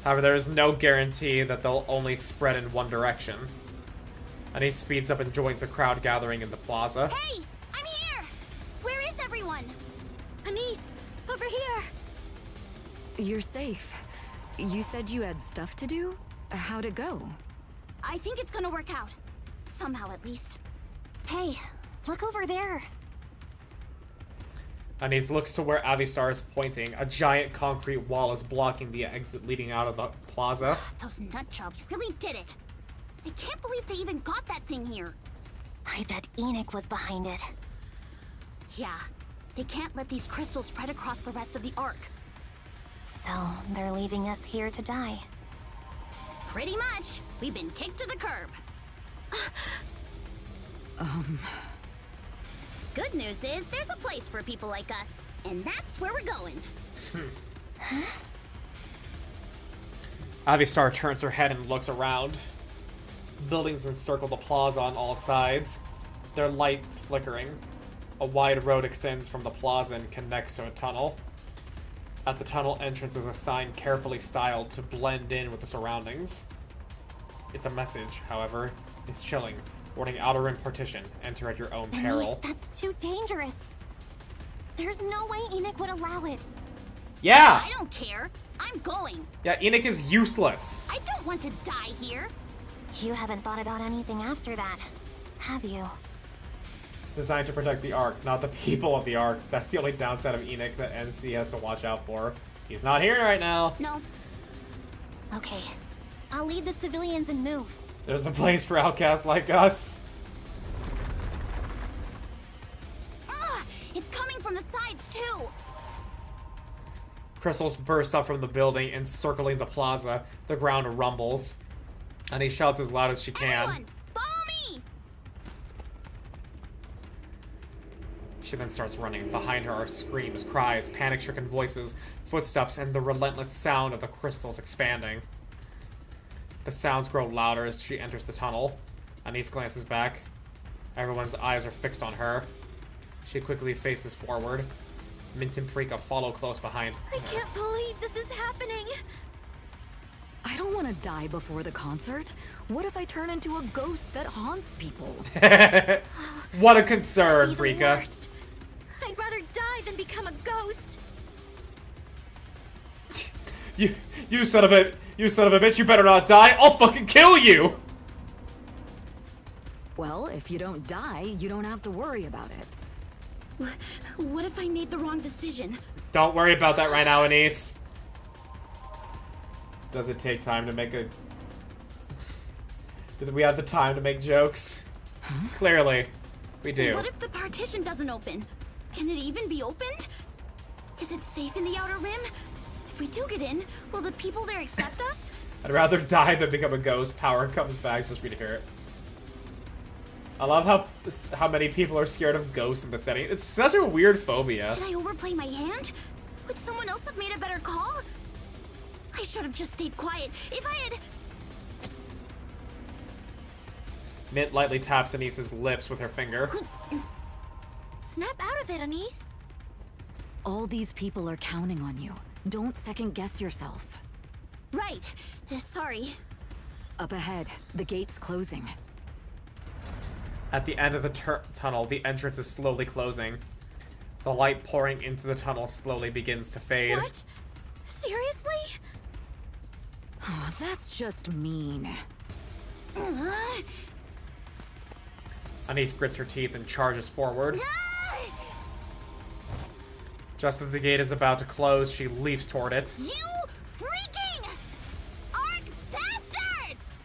However, there is no guarantee that they'll only spread in one direction. And he speeds up and joins the crowd gathering in the plaza. Hey! I'm here! Where is everyone? Anise, over here! You're safe. You said you had stuff to do? How'd it go? I think it's gonna work out. Somehow, at least. Hey, look over there. Anise looks to where Avistar is pointing. A giant concrete wall is blocking the exit leading out of the plaza. Those nutjobs really did it. I can't believe they even got that thing here. I bet Enoch was behind it. Yeah, they can't let these crystals spread across the rest of the Ark. So, they're leaving us here to die. Pretty much. We've been kicked to the curb. Good news is, there's a place for people like us. And that's where we're going. Avistar turns her head and looks around. Buildings encircle the plaza on all sides, their lights flickering. A wide road extends from the plaza and connects to a tunnel. At the tunnel entrance is a sign carefully styled to blend in with the surroundings. It's a message, however. It's chilling, warning Outer Rim partition. Enter at your own peril. That's too dangerous. There's no way Enoch would allow it. Yeah! I don't care. I'm going. Yeah, Enoch is useless. I don't want to die here. You haven't thought about anything after that, have you? Designed to protect the Ark, not the people of the Ark. That's the only downside of Enoch that NC has to watch out for. He's not here right now. No. Okay. I'll lead the civilians and move. There's a place for outcasts like us. It's coming from the sides, too. Crystals burst up from the building, encircling the plaza. The ground rumbles. And he shouts as loud as she can. Everyone, follow me! She then starts running. Behind her are screams, cries, panic-stricken voices, footsteps, and the relentless sound of the crystals expanding. The sounds grow louder as she enters the tunnel. Anise glances back. Everyone's eyes are fixed on her. She quickly faces forward. Mint and Parika follow close behind. I can't believe this is happening. I don't want to die before the concert. What if I turn into a ghost that haunts people? What a concern, Parika. I'd rather die than become a ghost. You son of a bitch, you better not die. I'll fucking kill you. Well, if you don't die, you don't have to worry about it. What if I made the wrong decision? Don't worry about that right now, Anise. Does it take time to make a... Do we have the time to make jokes? Huh? Clearly, we do. What if the partition doesn't open? Can it even be opened? Is it safe in the Outer Rim? If we do get in, will the people there accept us? I'd rather die than become a ghost. Power comes back just for me to hear it. I love how many people are scared of ghosts in the setting. It's such a weird phobia. Did I overplay my hand? Would someone else have made a better call? I should have just stayed quiet. If I had... Mint lightly taps Anise's lips with her finger. Snap out of it, Anise. All these people are counting on you. Don't second guess yourself. Right. Sorry. Up ahead, the gate's closing. At the end of the tunnel, the entrance is slowly closing. The light pouring into the tunnel slowly begins to fade. What? Seriously? Oh, that's just mean. Anise grits her teeth and charges forward. Just as the gate is about to close, she leaps toward it. You freaking Ark bastards!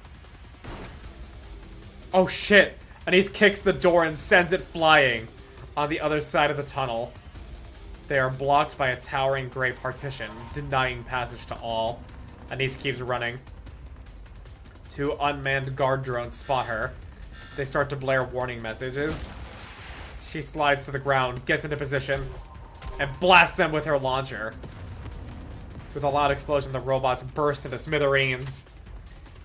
Oh shit! Anise kicks the door and sends it flying on the other side of the tunnel. They are blocked by a towering gray partition, denying passage to all. Anise keeps running. 2 unmanned guard drones spot her. They start to blare warning messages. She slides to the ground, gets into position, and blasts them with her launcher. With a loud explosion, the robots burst into smithereens.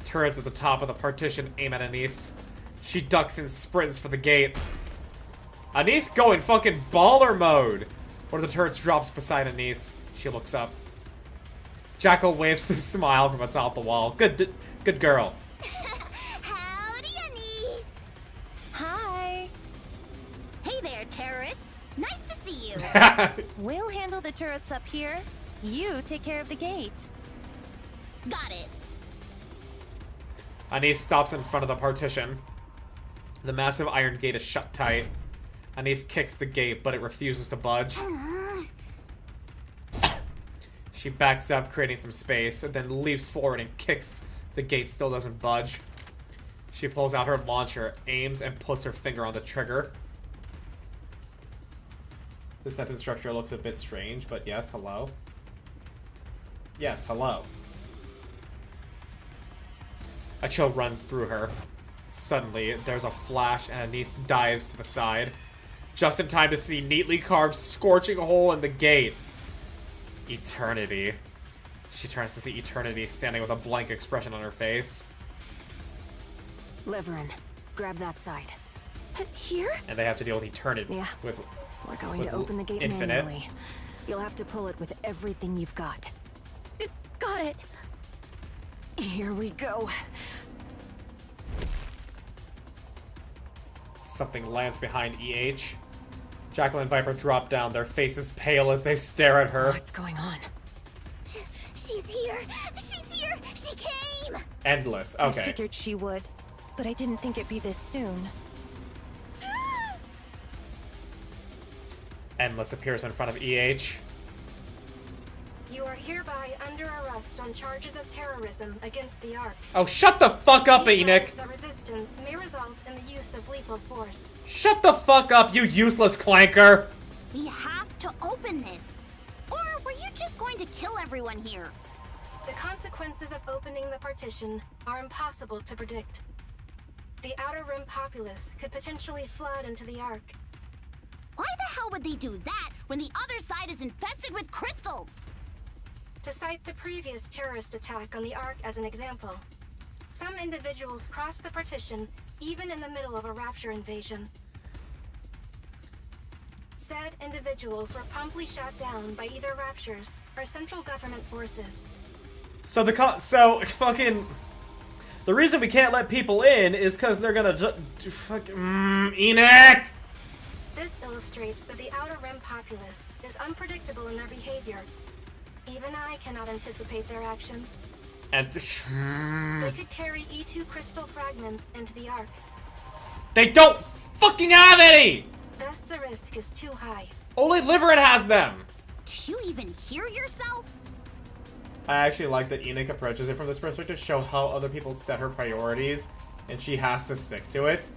Turrets at the top of the partition aim at Anise. She ducks and sprints for the gate. Anise going fucking baller mode! One of the turrets drops beside Anise. She looks up. Jackal waves the smile from atop the wall. Good girl. Howdy, Anise! Hi! Hey there, terrorists! Nice to see you! We'll handle the turrets up here. You take care of the gate. Got it. Anise stops in front of the partition. The massive iron gate is shut tight. Anise kicks the gate, but it refuses to budge. She backs up, creating some space, and then leaps forward and kicks. The gate still doesn't budge. She pulls out her launcher, aims, and puts her finger on the trigger. The sentence structure looks a bit strange, but yes, hello. Yes, hello. A chill runs through her. Suddenly, there's a flash and Anise dives to the side. Just in time to see neatly carved, scorching hole in the gate. Eternity. She turns to see Eternity standing with a blank expression on her face. Leverin, grab that side. Here? And they have to deal with Eternity. Yeah. We're going to open the gate manually. You'll have to pull it with everything you've got. Got it. Here we go. Something lands behind EH. Jackal and Viper drop down, their faces pale as they stare at her. What's going on? She's here! She's here! She came! Endless. Okay. I figured she would, but I didn't think it'd be this soon. Endless appears in front of EH. You are hereby under arrest on charges of terrorism against the Ark. Oh, shut the fuck up, Enoch! The resistance may result in the use of lethal force. Shut the fuck up, you useless clanker! We have to open this. Or were you just going to kill everyone here? The consequences of opening the partition are impossible to predict. The Outer Rim populace could potentially flood into the Ark. Why the hell would they do that when the other side is infested with crystals? To cite the previous terrorist attack on the Ark as an example, some individuals crossed the partition even in the middle of a Rapture invasion. Said individuals were promptly shot down by either Raptures or central government forces. So fucking... The reason we can't let people in is because they're gonna Enoch! This illustrates that the Outer Rim populace is unpredictable in their behavior. Even I cannot anticipate their actions. And they could carry E2 crystal fragments into the Ark. They don't fucking have any! Thus the risk is too high. Only Liverin has them! Do you even hear yourself? I actually like that Enoch approaches it from this perspective, show how other people set her priorities, and she has to stick to it.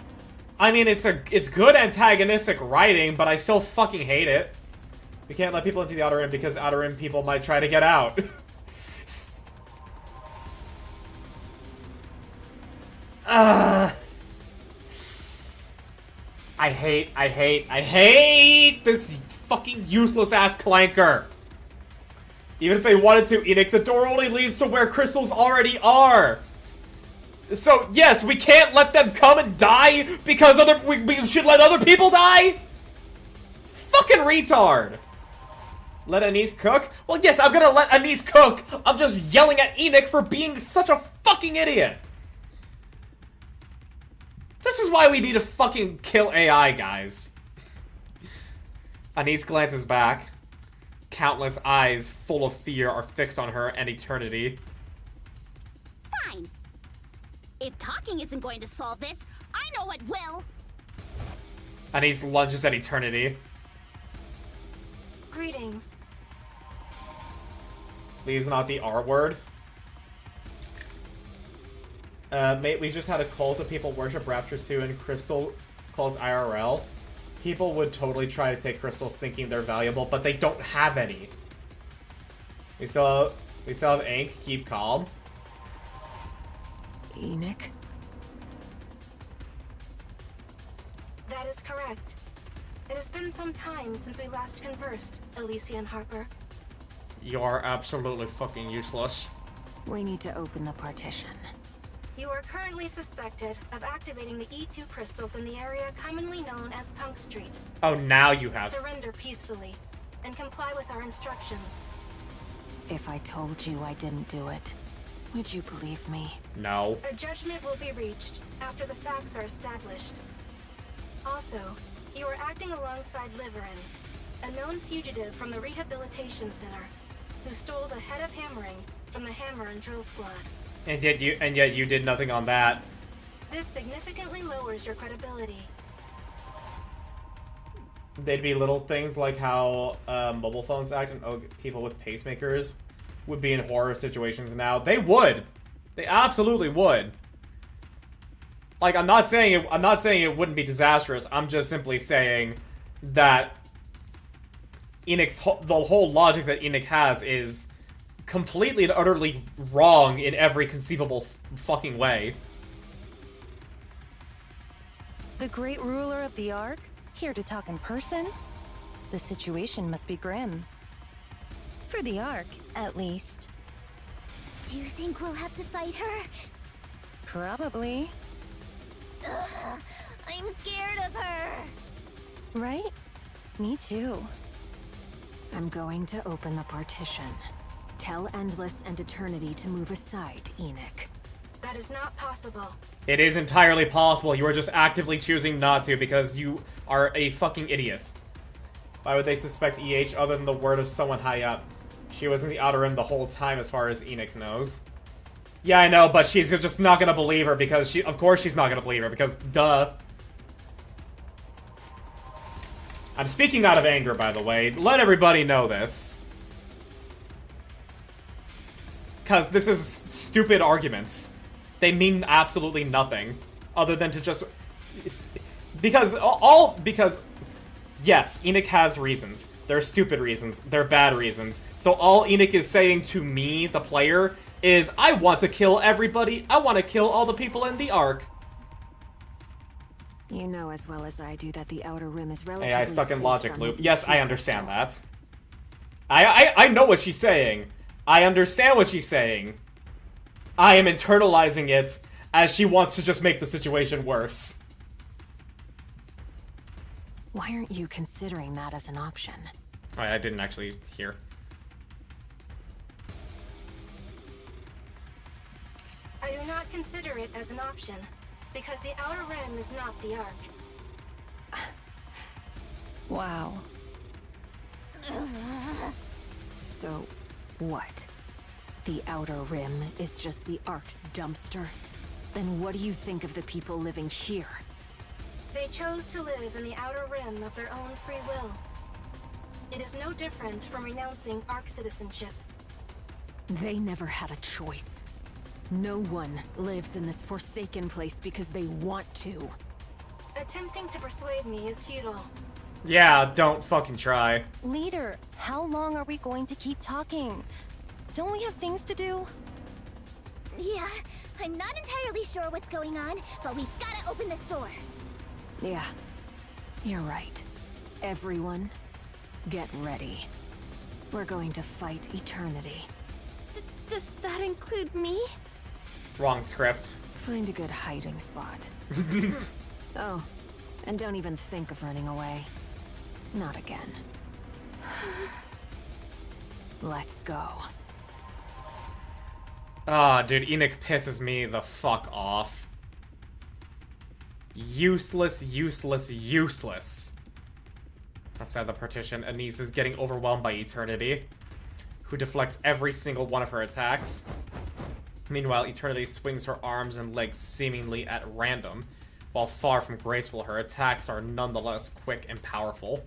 I mean, it's good antagonistic writing, but I still fucking hate it. We can't let people into the Outer Rim because Outer Rim people might try to get out. I hate this fucking useless ass clanker. Even if they wanted to, Enoch, the door only leads to where crystals already are. So, yes, we can't let them come and die because we should let other people die? Fucking retard. Let Anise cook? Well, yes, I'm gonna let Anise cook. I'm just yelling at Enoch for being such a fucking idiot. This is why we need to fucking kill AI, guys. Anise glances back. Countless eyes full of fear are fixed on her and Eternity. Fine. If talking isn't going to solve this, I know what will. And he lunges at Eternity. Greetings. Please not the R word. Mate, we just had a cult of people worship Raptures too, and Crystal cults IRL. People would totally try to take crystals thinking they're valuable, but they don't have any. We still have ink. Keep calm. Enoch? That is correct. It has been some time since we last conversed, Elysian Harper. You are absolutely fucking useless. We need to open the partition. You are currently suspected of activating the E2 crystals in the area commonly known as Punk Street. Oh, now you have. Surrender peacefully, and comply with our instructions. If I told you I didn't do it, would you believe me? No. A judgment will be reached after the facts are established. Also, you are acting alongside Liverin, a known fugitive from the Rehabilitation Center, who stole the head of hammering from the Hammer and Drill Squad. And yet you did nothing on that. This significantly lowers your credibility. They'd be little things like how mobile phones act and people with pacemakers would be in horror situations now. They would. They absolutely would. Like, I'm not saying it wouldn't be disastrous. I'm just simply saying that the whole logic that Enoch has is completely and utterly wrong in every conceivable fucking way. The great ruler of the Ark, here to talk in person? The situation must be grim. For the Ark, at least. Do you think we'll have to fight her? Probably. Ugh, I'm scared of her. Right? Me too. I'm going to open the partition. Tell Endless and Eternity to move aside, Enoch. That is not possible. It is entirely possible. You are just actively choosing not to because you are a fucking idiot. Why would they suspect EH other than the word of someone high up? She was in the Outer Rim the whole time as far as Enoch knows. Yeah, I know, but she's just not gonna believe her because of course she's not gonna believe her because duh. I'm speaking out of anger, by the way. Let everybody know this. Because this is stupid arguments. They mean absolutely nothing. Other than to just... Because, yes, Enoch has reasons. They're stupid reasons. They're bad reasons. So all Enoch is saying to me, the player, is, I want to kill everybody. I want to kill all the people in the Ark. You know as well as I do that the Outer Rim is relatively Hey, I stuck in logic loop. Yes, I understand crystals. that. I know what she's saying. I understand what she's saying. I am internalizing it as she wants to just make the situation worse. Why aren't you considering that as an option? I didn't actually hear. I do not consider it as an option, because the Outer Rim is not the Ark. Wow. So, what? The Outer Rim is just the Ark's dumpster? Then what do you think of the people living here? They chose to live in the Outer Rim of their own free will. It is no different from renouncing Ark citizenship. They never had a choice. No one lives in this forsaken place because they want to. Attempting to persuade me is futile. Yeah, don't fucking try. Leader, how long are we going to keep talking? Don't we have things to do? Yeah, I'm not entirely sure what's going on, but we've gotta open this door. Yeah, you're right. Everyone, get ready. We're going to fight Eternity. Does that include me? Wrong script. Find a good hiding spot. Oh, and don't even think of running away. Not again. Let's go. Ah, dude, Enoch pisses me the fuck off. Useless, useless, useless. Outside the partition, Anise is getting overwhelmed by Eternity, who deflects every single one of her attacks. Meanwhile, Eternity swings her arms and legs seemingly at random, While far from graceful, her attacks are nonetheless quick and powerful.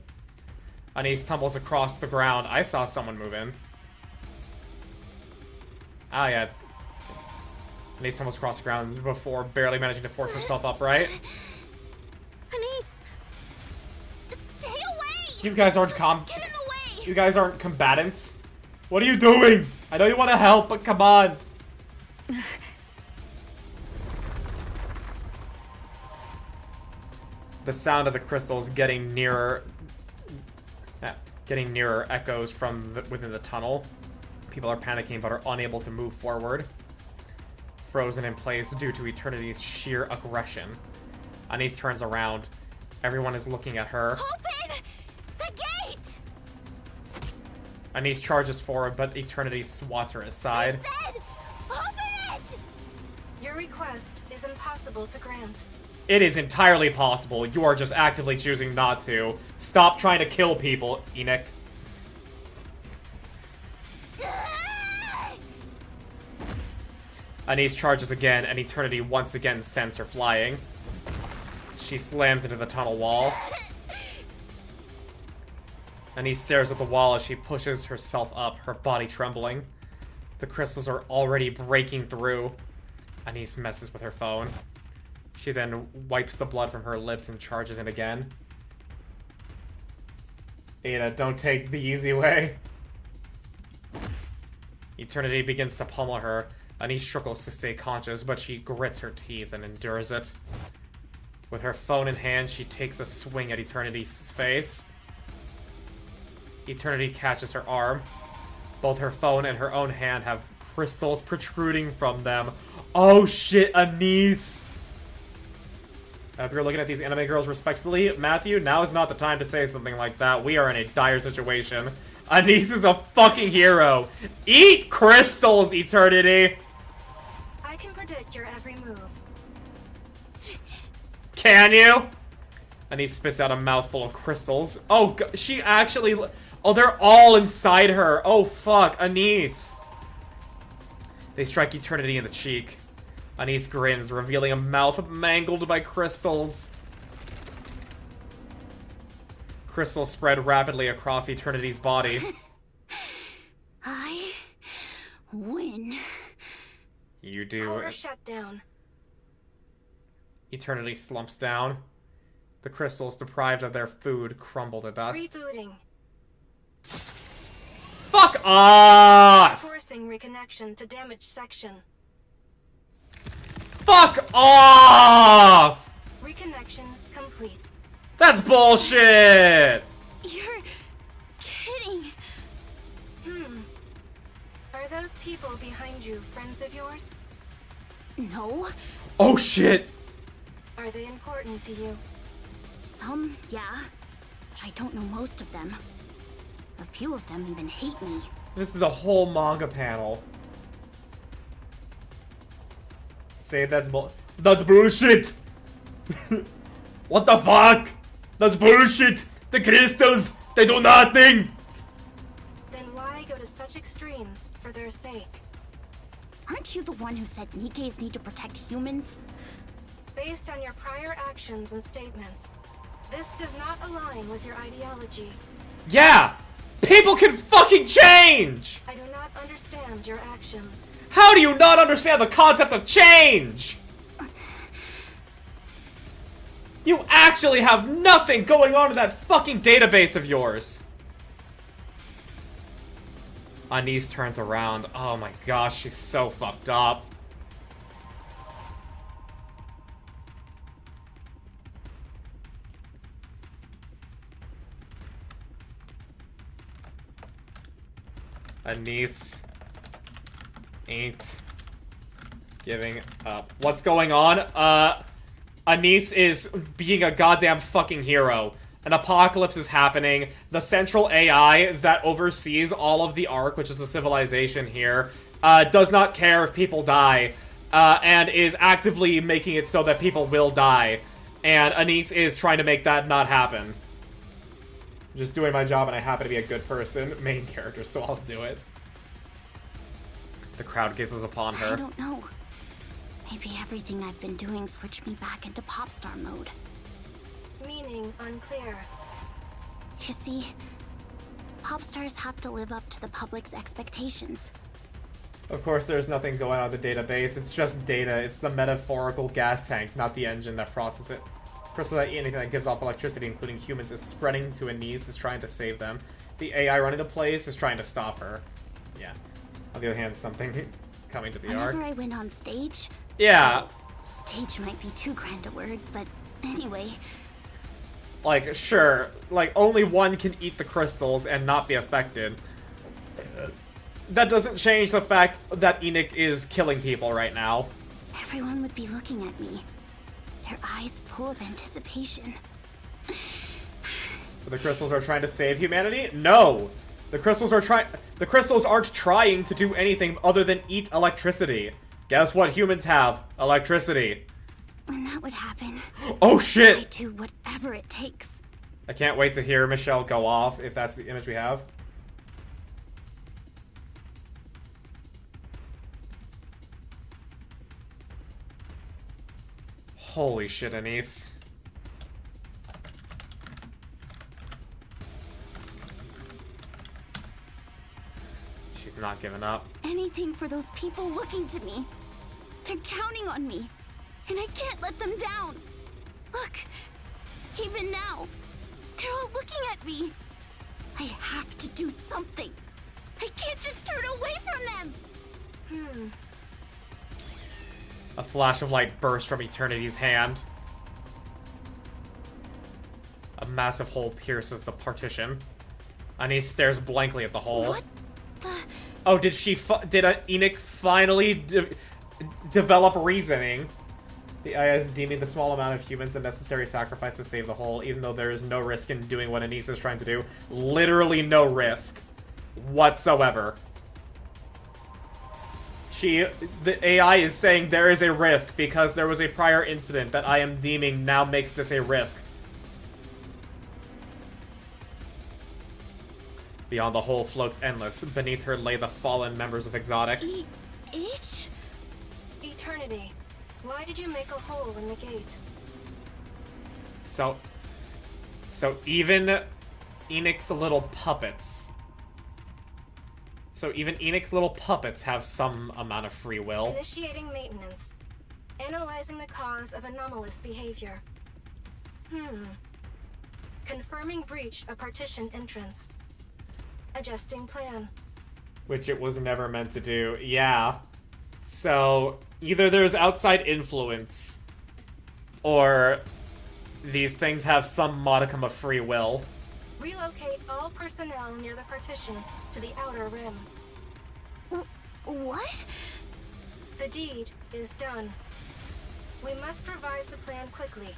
Anise tumbles across the ground. I saw someone move in. Ah, yeah. Anise tumbles across the ground before barely managing to force herself upright. Anise! Stay away! You guys aren't Just get in the way! You guys aren't combatants. What are you doing? I know you want to help, but come on. The sound of the crystals getting nearer echoes from within the tunnel. People are panicking but are unable to move forward. Frozen in place due to Eternity's sheer aggression. Anise turns around. Everyone is looking at her. Open the gate! Anise charges forward, but Eternity swats her aside. I said, open it! Your request is impossible to grant. It is entirely possible. You are just actively choosing not to. Stop trying to kill people, Enoch. Anise charges again, and Eternity once again sends her flying. She slams into the tunnel wall. Anise stares at the wall as she pushes herself up, her body trembling. The crystals are already breaking through. Anise messes with her phone. She then wipes the blood from her lips and charges in again. Ada, don't take the easy way. Eternity begins to pummel her. Anise struggles to stay conscious, but she grits her teeth and endures it. With her phone in hand, she takes a swing at Eternity's face. Eternity catches her arm. Both her phone and her own hand have crystals protruding from them. Oh shit, Anise! I hope you're looking at these anime girls respectfully. Matthew, now is not the time to say something like that. We are in a dire situation. Anise is a fucking hero. Eat crystals, Eternity! I can predict your every move. Can you? Anise spits out a mouthful of crystals. Oh, God, she actually... Oh, they're all inside her. Oh, fuck. Anise. They strike Eternity in the cheek. Anise grins, revealing a mouth mangled by crystals. Crystals spread rapidly across Eternity's body. I win. You do. Core shut down. Eternity slumps down. The crystals, deprived of their food, crumble to dust. Rebooting. Fuck off! Forcing reconnection to damaged section. Fuck off! Reconnection complete. That's bullshit! You're kidding. Are those people behind you friends of yours? No. Oh shit! Are they important to you? Some, yeah. But I don't know most of them. A few of them even hate me. This is a whole manga panel. Say that's bullshit! What the fuck? That's bullshit! The crystals, they do nothing! Then why go to such extremes for their sake? Aren't you the one who said Nikkes need to protect humans? Based on your prior actions and statements, this does not align with your ideology. Yeah! People can fucking change! I do not understand your actions. How do you not understand the concept of change? You actually have nothing going on in that fucking database of yours. Anise turns around. Oh my gosh, she's so fucked up. Anise ain't giving up. What's going on? Anise is being a goddamn fucking hero. An apocalypse is happening. The central AI that oversees all of the Ark, which is a civilization here, does not care if people die, and is actively making it so that people will die. And Anise is trying to make that not happen. I'm just doing my job, and I happen to be a good person. Main character, so I'll do it. The crowd gazes upon her. I don't know. Maybe everything I've been doing switched me back into pop star mode. Meaning unclear. You see, pop stars have to live up to the public's expectations. Of course, there's nothing going on in the database. It's just data. It's the metaphorical gas tank, not the engine that processes it. Crystal, that anything that gives off electricity, including humans, is spreading to Anise, is trying to save them. The AI running the place is trying to stop her. Yeah. On the other hand, something coming to the arc. Whenever I went on stage... Yeah. Stage might be too grand a word, but anyway... Like, sure. Like, only one can eat the crystals and not be affected. That doesn't change the fact that Enoch is killing people right now. Everyone would be looking at me. Their eyes full of anticipation. So the crystals are trying to save humanity? No! The crystals aren't trying to do anything other than eat electricity. Guess what humans have? Electricity. When that would happen... Oh shit! I'd do whatever it takes. I can't wait to hear Michelle go off, if that's the image we have. Holy shit, Anise. She's not giving up. Anything for those people looking to me. They're counting on me. And I can't let them down. Look, even now, they're all looking at me. I have to do something. I can't just turn away from them. A flash of light bursts from Eternity's hand. A massive hole pierces the partition. Anise stares blankly at the hole. What the? Oh, did Enoch finally develop reasoning? The AI is deeming the small amount of humans a necessary sacrifice to save the whole, even though there is no risk in doing what Anise is trying to do. Literally no risk whatsoever. The AI is saying there is a risk because there was a prior incident that I am deeming now makes this a risk. Beyond the hole floats endless. Beneath her lay the fallen members of Exotic. Eternity. Why did you make a hole in the gate? So even Enoch's little puppets. So even Enoch's little puppets have some amount of free will. Initiating maintenance. Analyzing the cause of anomalous behavior. Confirming breach of partition entrance. Adjusting plan. Which it was never meant to do. Yeah. So either there's outside influence, or these things have some modicum of free will. Relocate all personnel near the partition to the outer rim. What? The deed is done. We must revise the plan quickly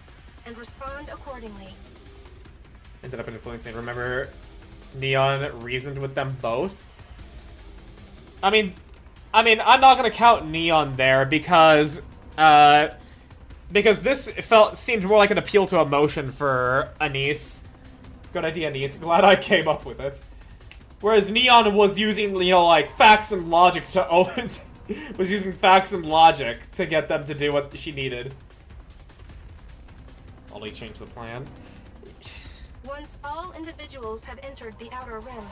and respond accordingly. Ended up influencing. Remember, Neon reasoned with them both? I mean, I'm not gonna count Neon there because this seemed more like an appeal to emotion for Anise. Good idea, Anise. Glad I came up with it. Whereas Neon was using, like, facts and logic to was using facts and logic to get them to do what she needed. Only change the plan. Once all individuals have entered the outer rim,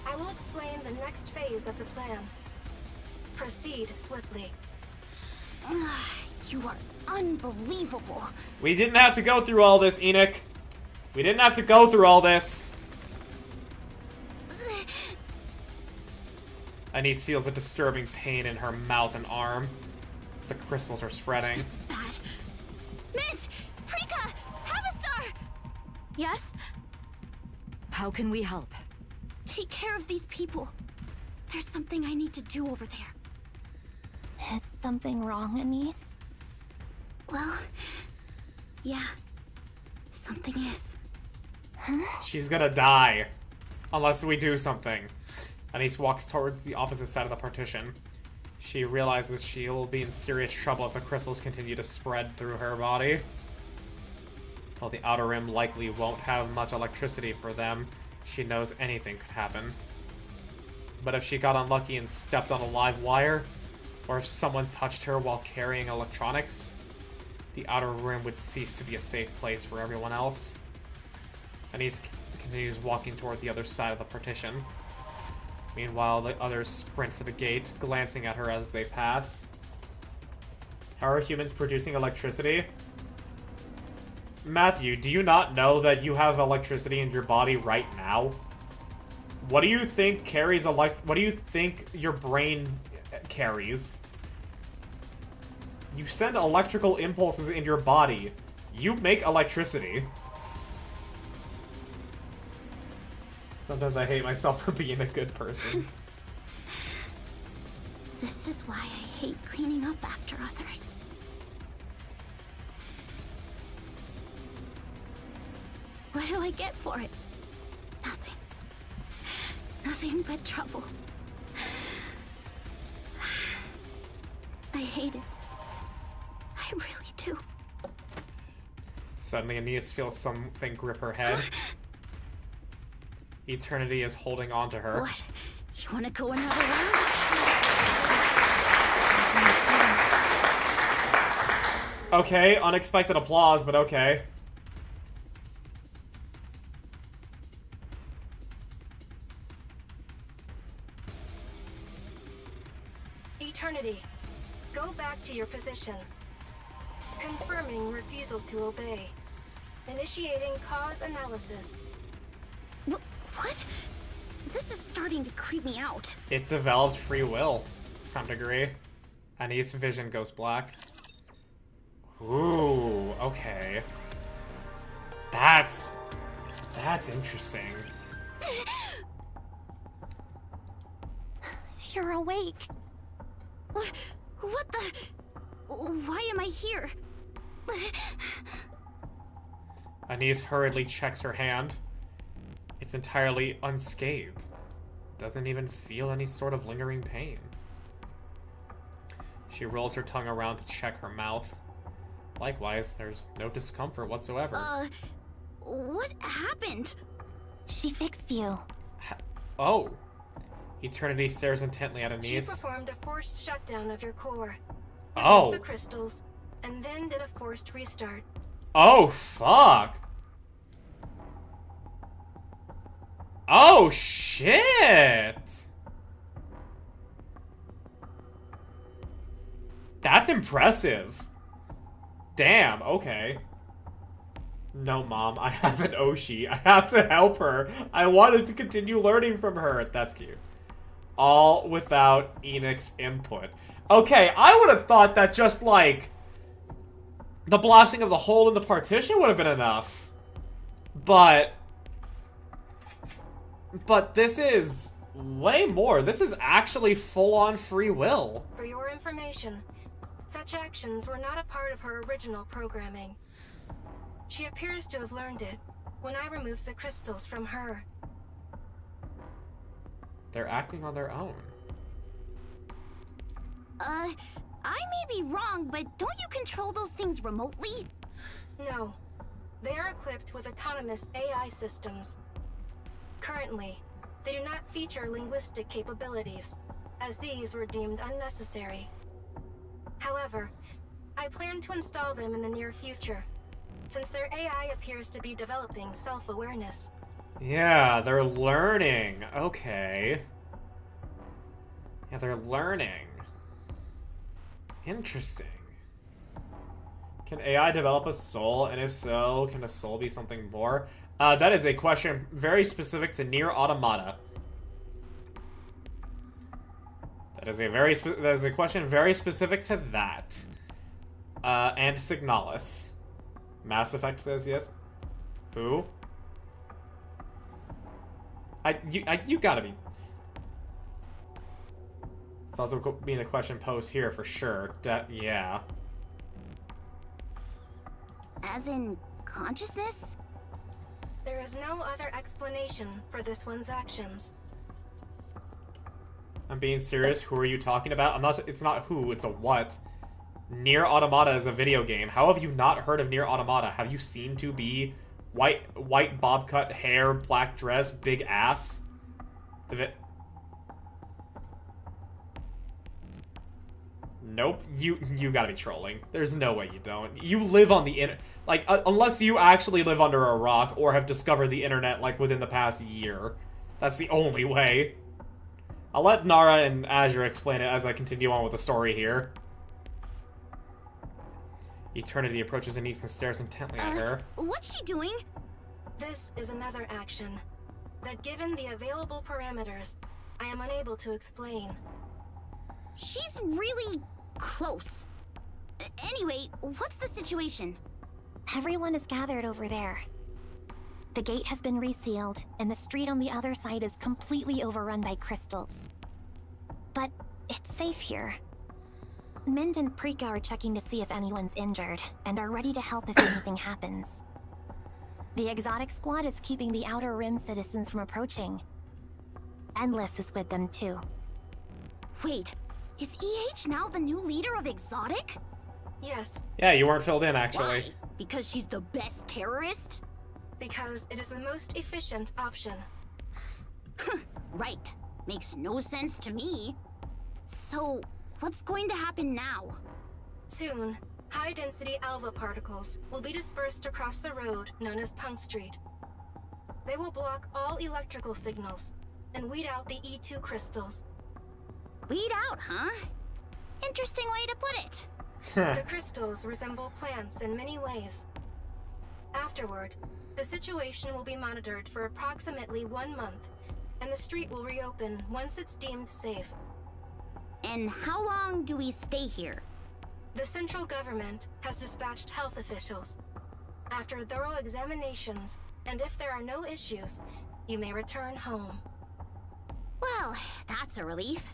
I will explain the next phase of the plan. Proceed swiftly. You are unbelievable. We didn't have to go through all this, Enoch. We didn't have to go through all this. Anise feels a disturbing pain in her mouth and arm. The crystals are spreading. This is bad. Mint! Prika! Havistar! Yes? How can we help? Take care of these people. There's something I need to do over there. Is something wrong, Anise? Well, yeah. Something is. She's gonna die. Unless we do something. Anise walks towards the opposite side of the partition. She realizes she'll be in serious trouble if the crystals continue to spread through her body. While the outer rim likely won't have much electricity for them, she knows anything could happen. But if she got unlucky and stepped on a live wire, or if someone touched her while carrying electronics, the outer room would cease to be a safe place for everyone else. Anise continues walking toward the other side of the partition. Meanwhile, the others sprint for the gate, glancing at her as they pass. How are humans producing electricity? Matthew, do you not know that you have electricity in your body right now? What do you think carries what do you think your brain carries? You send electrical impulses in your body. You make electricity. Sometimes I hate myself for being a good person. This is why I hate cleaning up after others. What do I get for it? Nothing. Nothing but trouble. I hate it. I really do. Suddenly, Aeneas feels something grip her head. Eternity is holding on to her. What? You wanna go another round? Okay, unexpected applause, but okay. Eternity, go back to your position. Confirming refusal to obey. Initiating cause analysis. What? This is starting to creep me out. It developed free will, to some degree. Anis' vision goes black. Ooh, okay. That's interesting. You're awake. What the? Why am I here? Anis hurriedly checks her hand. It's entirely unscathed. Doesn't even feel any sort of lingering pain. She rolls her tongue around to check her mouth. Likewise, there's no discomfort whatsoever. What happened? She fixed you. Oh. Eternity stares intently at Anis. She performed a forced shutdown of your core. Oh. Removed the crystals, and then did a forced restart. Oh, fuck. Oh, shit. That's impressive. Damn, okay. No, Mom, I have an Oshi. I have to help her. I wanted to continue learning from her. That's cute. All without Enix's input. Okay, I would have thought that just, like, the blasting of the hole in the partition would have been enough. But this is way more. This is actually full-on free will. For your information, such actions were not a part of her original programming. She appears to have learned it when I removed the crystals from her. They're acting on their own. I may be wrong, but don't you control those things remotely? No. They are equipped with autonomous AI systems. Currently, they do not feature linguistic capabilities, as these were deemed unnecessary. However, I plan to install them in the near future, since their AI appears to be developing self-awareness. Yeah, they're learning. Okay. Yeah, they're learning. Interesting. Can AI develop a soul? And if so, can a soul be something more? That is a question very specific to Nier Automata. That is a question very specific to that. And Signalis. Mass Effect says yes. Who? You gotta be. It's also being a question posed here for sure. Yeah. As in consciousness? There is no other explanation for this one's actions. I'm being serious. Who are you talking about? It's not who, it's a what. Nier Automata is a video game. How have you not heard of Nier Automata? Have you seen to be white bob cut hair, black dress, big ass? Nope, you gotta be trolling. There's no way you don't. You live on the like, unless you actually live under a rock or have discovered the internet, like, within the past year. That's the only way. I'll let Nara and Azure explain it as I continue on with the story here. Eternity approaches Anise and stares intently at her. What's she doing? This is another action that, given the available parameters, I am unable to explain. She's really close. Anyway, what's the situation? Everyone is gathered over there. The gate has been resealed, and the street on the other side is completely overrun by crystals. But it's safe here. Mind and Prika are checking to see if anyone's injured, and are ready to help if anything happens. The exotic squad is keeping the Outer Rim citizens from approaching. Endless is with them too. Wait, is EH now the new leader of Exotic? Yes. Yeah, you weren't filled in, actually. Why? Because she's the best terrorist? Because it is the most efficient option. Right. Makes no sense to me. So, what's going to happen now? Soon, high-density alpha particles will be dispersed across the road known as Punk Street. They will block all electrical signals and weed out the E2 crystals. Weed out, huh? Interesting way to put it. The crystals resemble plants in many ways. Afterward, the situation will be monitored for approximately 1 month, and the street will reopen once it's deemed safe. And how long do we stay here? The central government has dispatched health officials. After thorough examinations, and if there are no issues, you may return home. Well, that's a relief.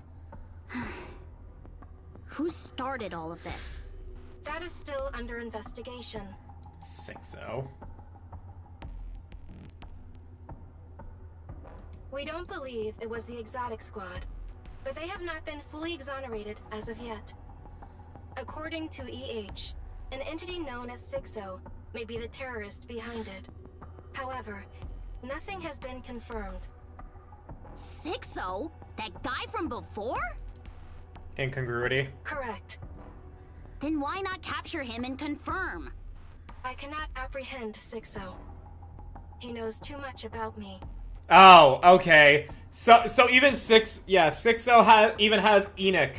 Who started all of this? That is still under investigation. 6-0. We don't believe it was the Exotic Squad, but they have not been fully exonerated as of yet. According to EH, an entity known as 6-0 may be the terrorist behind it. However, nothing has been confirmed. 6-0? That guy from before? Incongruity. Correct. Then why not capture him and confirm? I cannot apprehend 6-0. He knows too much about me. Oh, okay. So even 6-0 even has Enoch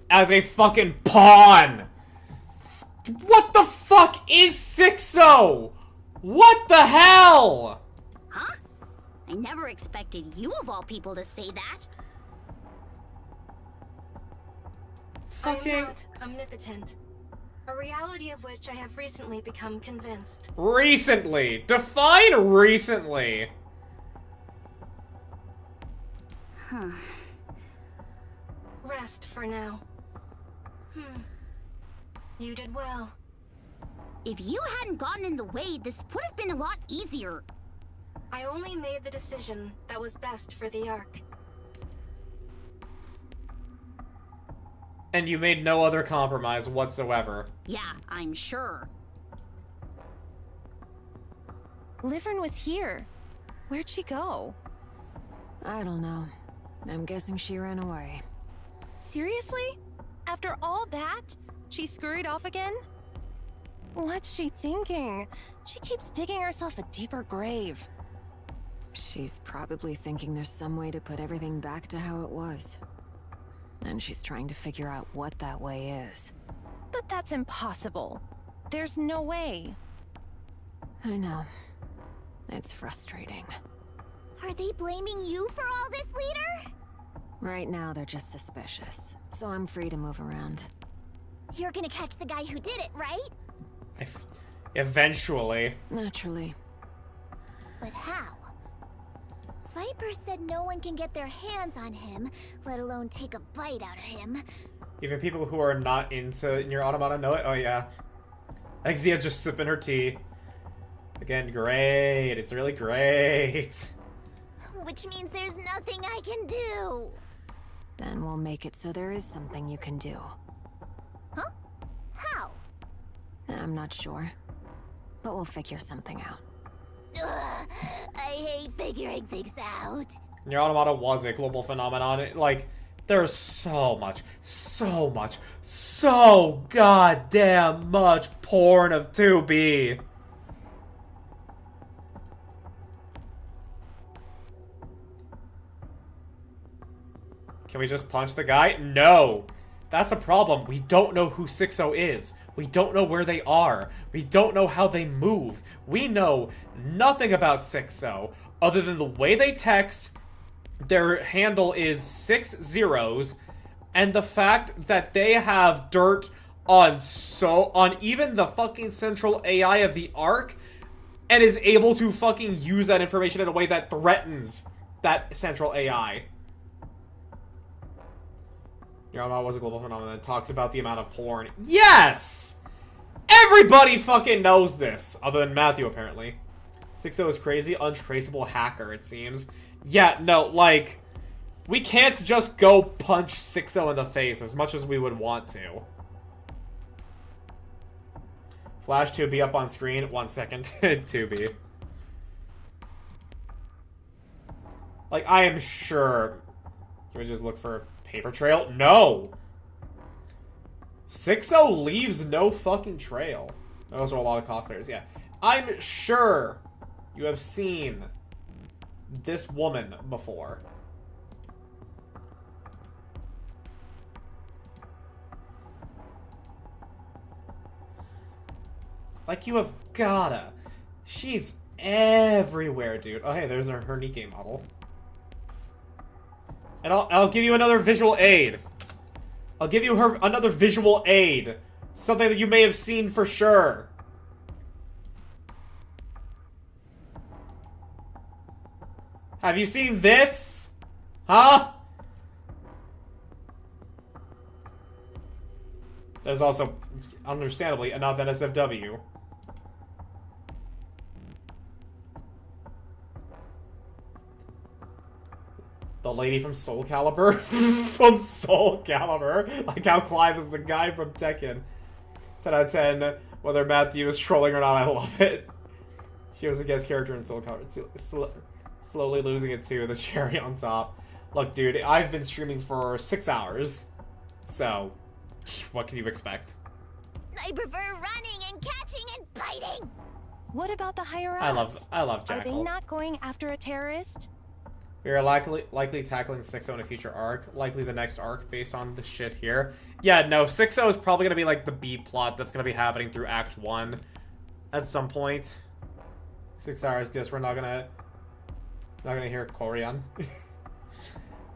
as a fucking pawn. What the fuck is 6-0? What the hell? Huh? I never expected you of all people to say that. I am not omnipotent, a reality of which I have recently become convinced. Recently. Define recently. Huh. Rest for now. You did well. If you hadn't gotten in the way, this would have been a lot easier. I only made the decision that was best for the Ark. And you made no other compromise whatsoever. Yeah, I'm sure. Livern was here. Where'd she go? I don't know. I'm guessing she ran away. Seriously? After all that, she scurried off again? What's she thinking? She keeps digging herself a deeper grave. She's probably thinking there's some way to put everything back to how it was. And she's trying to figure out what that way is. But that's impossible. There's no way. I know. It's frustrating. Are they blaming you for all this, leader? Right now, they're just suspicious, so I'm free to move around. You're gonna catch the guy who did it, right? Eventually. Naturally. But how? Viper said no one can get their hands on him, let alone take a bite out of him. Even people who are not into Nier Automata know it? Oh yeah. I think Zia's just sipping her tea. Again, great. It's really great. Which means there's nothing I can do. Then we'll make it so there is something you can do. Huh? How? I'm not sure. But we'll figure something out. Ugh, I hate figuring things out. Nier Automata was a global phenomenon. Like, There's so goddamn much porn of 2B. Can we just punch the guy? No. That's the problem. We don't know who 6-0 is. We don't know where they are. We don't know how they move. We know nothing about 6-0 other than the way they text. Their handle is 6 zeros, and the fact that they have dirt on even the fucking central AI of the Ark, and is able to fucking use that information in a way that threatens that central AI. Yarmouth was a global phenomenon that talks about the amount of porn. Yes! Everybody fucking knows this, other than Matthew, apparently. 6-0 is crazy, untraceable hacker, it seems. Yeah, no, like, we can't just go punch 6-0 in the face as much as we would want to. Flash 2B up on screen. 1 second. 2B. Like, I am sure. Can we just look for a paper trail? No! 6-0 leaves no fucking trail. Those are a lot of cosplayers, yeah. I'm sure you have seen this woman before. Like, you have gotta. She's everywhere, dude. Oh, hey, there's her Nikke model. And I'll give you another visual aid. I'll give you another visual aid. Something that you may have seen for sure. Have you seen this? Huh? There's also, understandably, enough NSFW. The lady from Soul Calibur? From Soul Calibur? Like how Clive is the guy from Tekken. 10 out of 10. Whether Matthew is trolling or not, I love it. She was a guest character in Soul Calibur. Slowly losing it too, the cherry on top. Look, dude, I've been streaming for 6 hours. So, what can you expect? I prefer running and catching and biting. What about the higher-ups? I love Jackal. Are they not going after a terrorist? We are likely tackling 6-0 in a future arc. Likely the next arc based on the shit here. Yeah, no, 6-0 is probably going to be like the B plot that's going to be happening through Act 1 at some point. 6 hours, guess we're not going to hear Korean.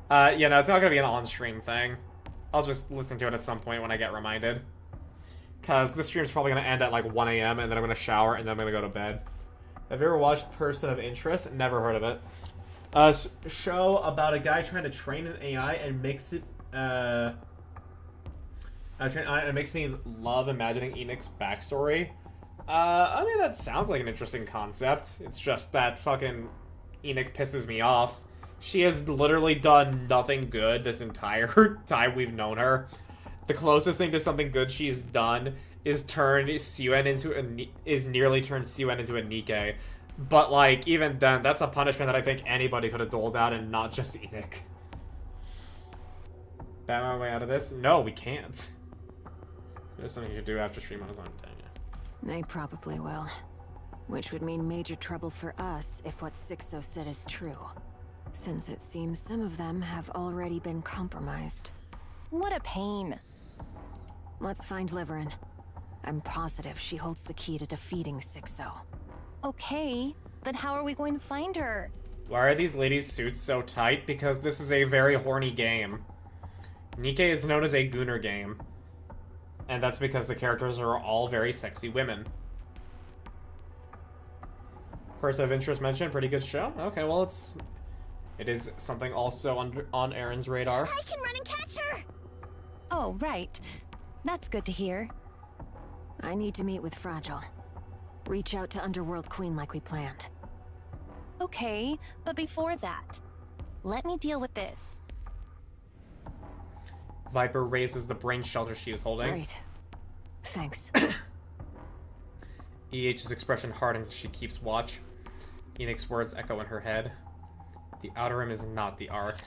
Yeah, no, it's not going to be an on-stream thing. I'll just listen to it at some point when I get reminded. Because this stream's probably going to end at like 1 a.m. and then I'm going to shower and then I'm going to go to bed. Have you ever watched Person of Interest? Never heard of it. A show about a guy trying to train an AI and makes it, it makes me love imagining Enoch's backstory. I mean, that sounds like an interesting concept. It's just that fucking Enoch pisses me off. She has literally done nothing good this entire time we've known her. The closest thing to something good she's done is nearly turned Suen into a Nikke. But, like, even then, that's a punishment that I think anybody could have doled out and not just Enoch. Batman way out of this? No, we can't. There's something you should do after stream on his own. They probably will. Which would mean major trouble for us if what 6-0 said is true. Since it seems some of them have already been compromised. What a pain. Let's find Liverin. I'm positive she holds the key to defeating 6-0. Okay, but how are we going to find her? Why are these ladies' suits so tight? Because this is a very horny game. Nikke is known as a gooner game. And that's because the characters are all very sexy women. Person of Interest mentioned, pretty good show. Okay, well it is something also on Aaron's radar. I can run and catch her! Oh, right. That's good to hear. I need to meet with Fragile. Reach out to Underworld Queen like we planned. Okay, but before that, let me deal with this. Viper raises the brain shelter she is holding. Great. Thanks. EH's expression hardens as she keeps watch. Enoch's words echo in her head. The Outer Rim is not the Ark.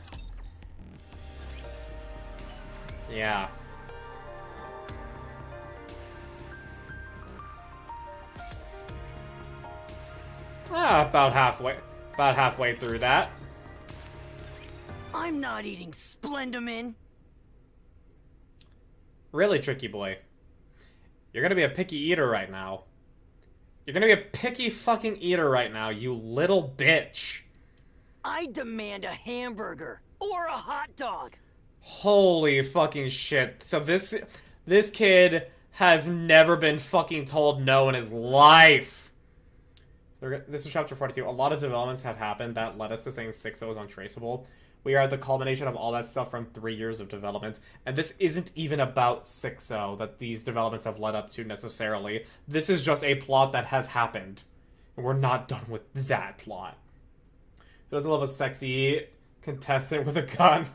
Yeah. About halfway through that. I'm not eating Splendamin. Really, Tricky Boy. You're gonna be a picky eater right now. You're gonna be a picky fucking eater right now, you little bitch. I demand a hamburger or a hot dog. Holy fucking shit. So this kid has never been fucking told no in his life. This is chapter 42. A lot of developments have happened that led us to saying 6.0 is untraceable. We are at the culmination of all that stuff from 3 years of development. And this isn't even about 6.0 that these developments have led up to necessarily. This is just a plot that has happened. And we're not done with that plot. Who doesn't love a sexy contestant with a gun?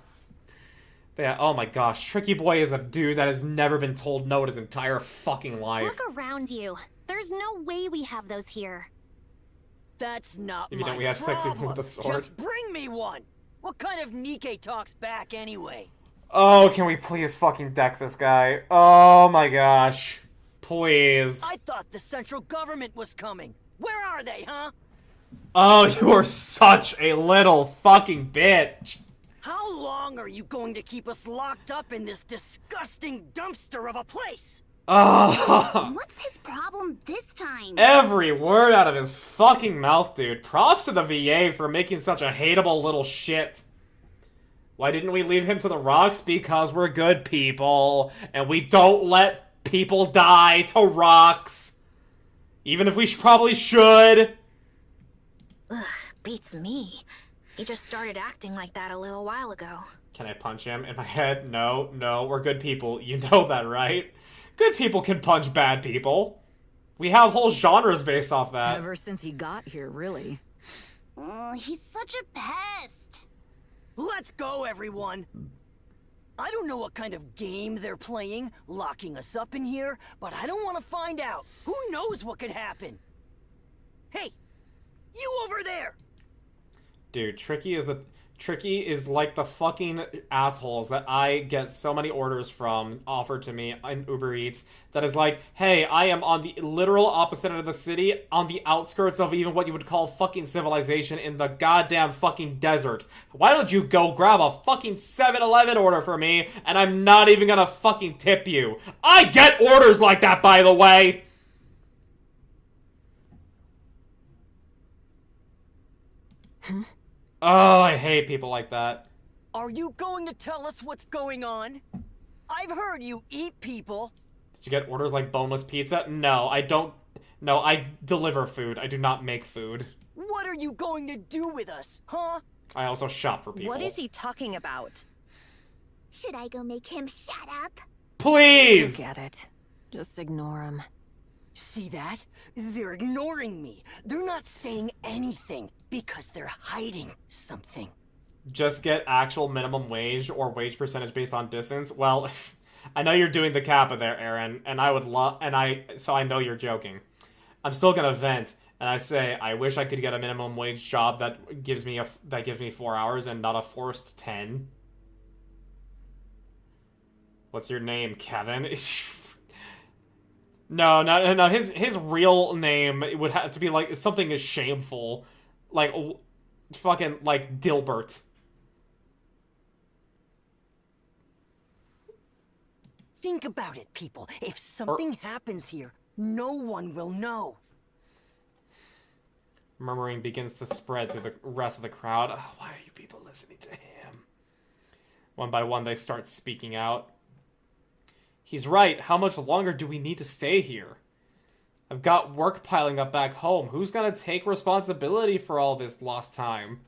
But yeah, oh my gosh. Tricky Boy is a dude that has never been told no in his entire fucking life. Look around you. There's no way we have those here. That's not If you my don't, we have sexy problem. with the sword. Just bring me one. What kind of Nikke talks back anyway? Oh, can we please fucking deck this guy? Oh my gosh. Please. I thought the central government was coming. Where are they, huh? Oh, you are such a little fucking bitch. How long are you going to keep us locked up in this disgusting dumpster of a place? Oh. What's his problem this time? Every word out of his fucking mouth, dude. Props to the VA for making such a hateable little shit. Why didn't we leave him to the rocks? Because we're good people, and we don't let people die to rocks. Even if we probably should. Ugh, beats me. He just started acting like that a little while ago. Can I punch him in my head? No, we're good people. You know that, right? Good people can punch bad people. We have whole genres based off that. Ever since he got here, really. He's such a pest. Let's go, everyone. I don't know what kind of game they're playing, locking us up in here, but I don't want to find out. Who knows what could happen? Hey, you over there! Dude, Tricky is like the fucking assholes that I get so many orders from offered to me in Uber Eats that is like, hey, I am on the literal opposite end of the city, on the outskirts of even what you would call fucking civilization in the goddamn fucking desert. Why don't you go grab a fucking 7-Eleven order for me and I'm not even gonna fucking tip you? I get orders like that, by the way! Oh, I hate people like that. Are you going to tell us what's going on? I've heard you eat people. Did you get orders like boneless pizza? No, I don't. No, I deliver food. I do not make food. What are you going to do with us, huh? I also shop for people. What is he talking about? Should I go make him shut up? Please! Forget it. Just ignore him. See that? They're ignoring me. They're not saying anything because they're hiding something. Just get actual minimum wage or wage percentage based on distance. Well, I know you're doing the kappa there, Aaron, and I would so I know you're joking. I'm still gonna vent, and I say I wish I could get a minimum wage job that gives me 4 hours and not a forced 10. What's your name, Kevin? No. His real name would have to be like something as shameful, like fucking like Dilbert. Think about it, people. If something happens here, no one will know. Murmuring begins to spread through the rest of the crowd. Oh, why are you people listening to him? One by one, they start speaking out. He's right. How much longer do we need to stay here? I've got work piling up back home. Who's gonna take responsibility for all this lost time?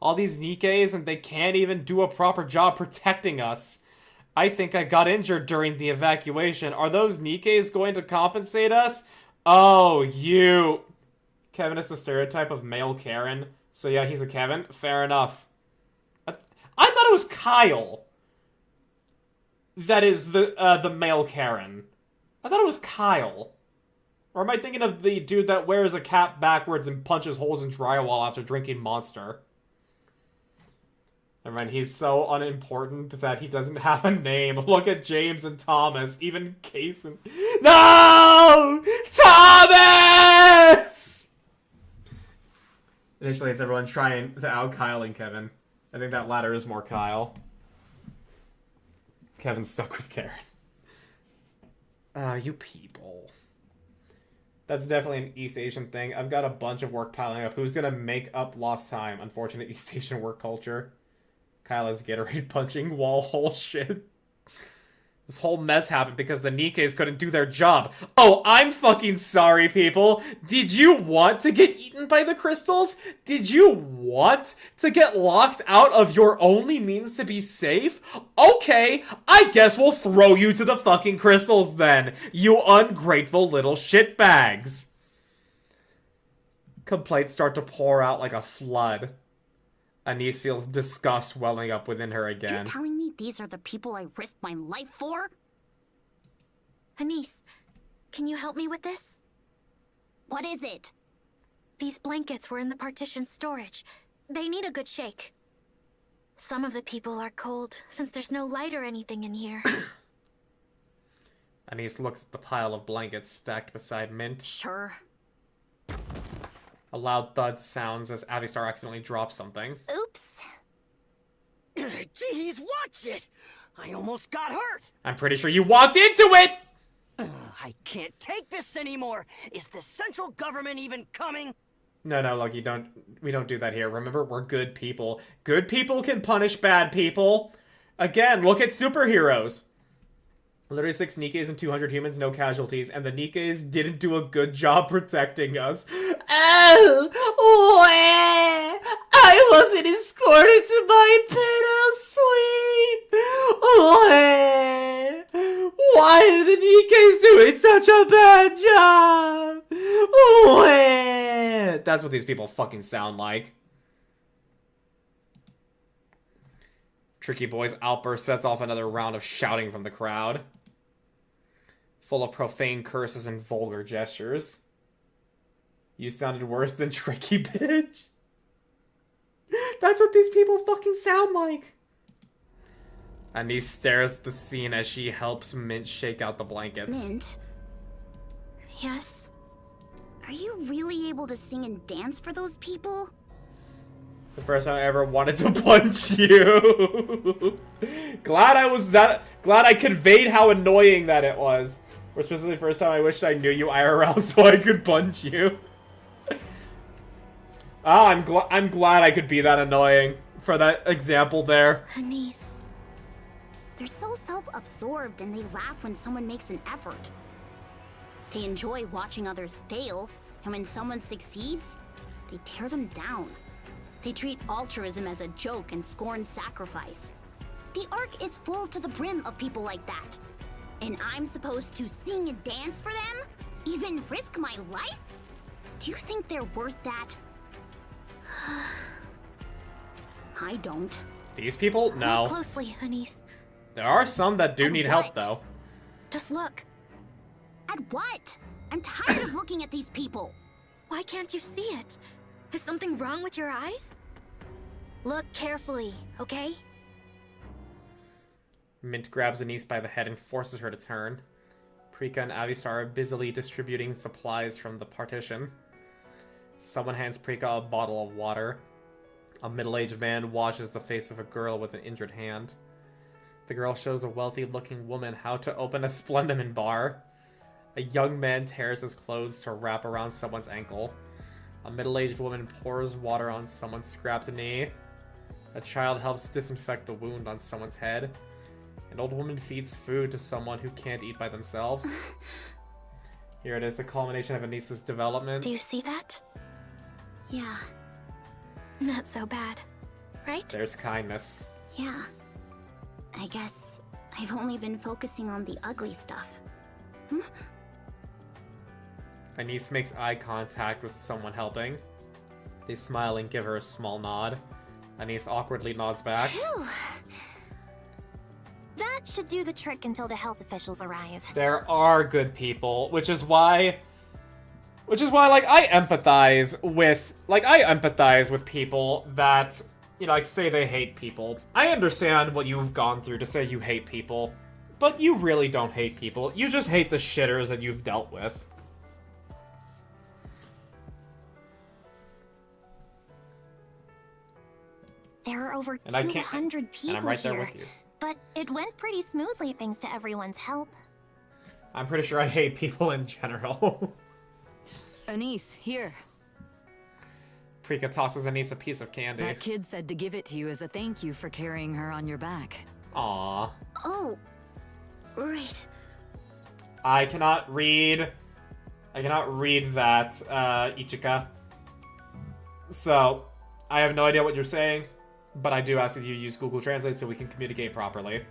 All these Nikkes, and they can't even do a proper job protecting us. I think I got injured during the evacuation. Are those Nikkes going to compensate us? Oh, you... Kevin is the stereotype of male Karen. So yeah, he's a Kevin. Fair enough. I thought it was Kyle. That is the male Karen. I thought it was Kyle. Or am I thinking of the dude that wears a cap backwards and punches holes in drywall after drinking Monster? Never mind, he's so unimportant that he doesn't have a name. Look at James and Thomas, even Kason. No! Thomas! Initially, it's everyone trying to out Kyle and Kevin. I think that latter is more Kyle. Kevin's stuck with Karen. You people. That's definitely an East Asian thing. I've got a bunch of work piling up. Who's gonna make up lost time? Unfortunate East Asian work culture. Kyle is Gatorade punching wall hole shit. This whole mess happened because the Nikkes couldn't do their job. Oh, I'm fucking sorry, people. Did you want to get eaten by the crystals? Did you want to get locked out of your only means to be safe? Okay, I guess we'll throw you to the fucking crystals then, you ungrateful little shitbags. Complaints start to pour out like a flood. Anise feels disgust welling up within her again. You're telling me these are the people I risked my life for? Anise, can you help me with this? What is it? These blankets were in the partition storage. They need a good shake. Some of the people are cold, since there's no light or anything in here. Anise looks at the pile of blankets stacked beside Mint. Sure. A loud thud sounds as Avistar accidentally drops something. Oops. Jeez, watch it! I almost got hurt! I'm pretty sure you walked into it! I can't take this anymore! Is the central government even coming? No, look, we don't do that here. Remember, we're good people. Good people can punish bad people. Again, look at superheroes. Literally 6 Nikkes and 200 humans, no casualties, and the Nikkes didn't do a good job protecting us. Oh, I wasn't escorted to my bed, how sweet. Why did the Nikkes doing such a bad job? That's what these people fucking sound like. Tricky Boy's outburst sets off another round of shouting from the crowd, full of profane curses and vulgar gestures. You sounded worse than Tricky Bitch. That's what these people fucking sound like. Anise stares at the scene as she helps Mint shake out the blankets. Mint? Yes? Are you really able to sing and dance for those people? The first time I ever wanted to punch you. Glad I conveyed how annoying that it was. Or specifically the first time I wished I knew you IRL so I could punch you. I'm glad I could be that annoying for that example there. Anise. They're so self-absorbed and they laugh when someone makes an effort. They enjoy watching others fail, and when someone succeeds, they tear them down. They treat altruism as a joke and scorn sacrifice. The Ark is full to the brim of people like that. And I'm supposed to sing and dance for them? Even risk my life? Do you think they're worth that? I don't. These people? No. Look closely, Anise. There are some that do need help, though. Just look. At what? I'm tired of looking at these people. Why can't you see it? Is something wrong with your eyes? Look carefully, okay? Mint grabs Anise by the head and forces her to turn. Prika and Avistar are busily distributing supplies from the partition. Someone hands Prika a bottle of water. A middle-aged man washes the face of a girl with an injured hand. The girl shows a wealthy-looking woman how to open a Splendiman bar. A young man tears his clothes to wrap around someone's ankle. A middle-aged woman pours water on someone's scrapped knee. A child helps disinfect the wound on someone's head. An old woman feeds food to someone who can't eat by themselves. Here it is, the culmination of Anise's development. Do you see that? Yeah. Not so bad, right? There's kindness. Yeah. I guess I've only been focusing on the ugly stuff. Anise makes eye contact with someone helping. They smile and give her a small nod. Anise awkwardly nods back. Phew. That should do the trick until the health officials arrive. There are good people, which is why like I empathize with people that you know, like, say they hate people. I understand what you've gone through to say you hate people, but you really don't hate people. You just hate the shitters that you've dealt with. There are over And I can't- 200 people and I'm right there here, with you. but it went pretty smoothly thanks to everyone's help. I'm pretty sure I hate people in general. Anise, here. Prika tosses Anise a piece of candy. That kid said to give it to you as a thank you for carrying her on your back. Aww. Oh, right. I cannot read that, Ichika. So, I have no idea what you're saying, but I do ask that you use Google Translate so we can communicate properly.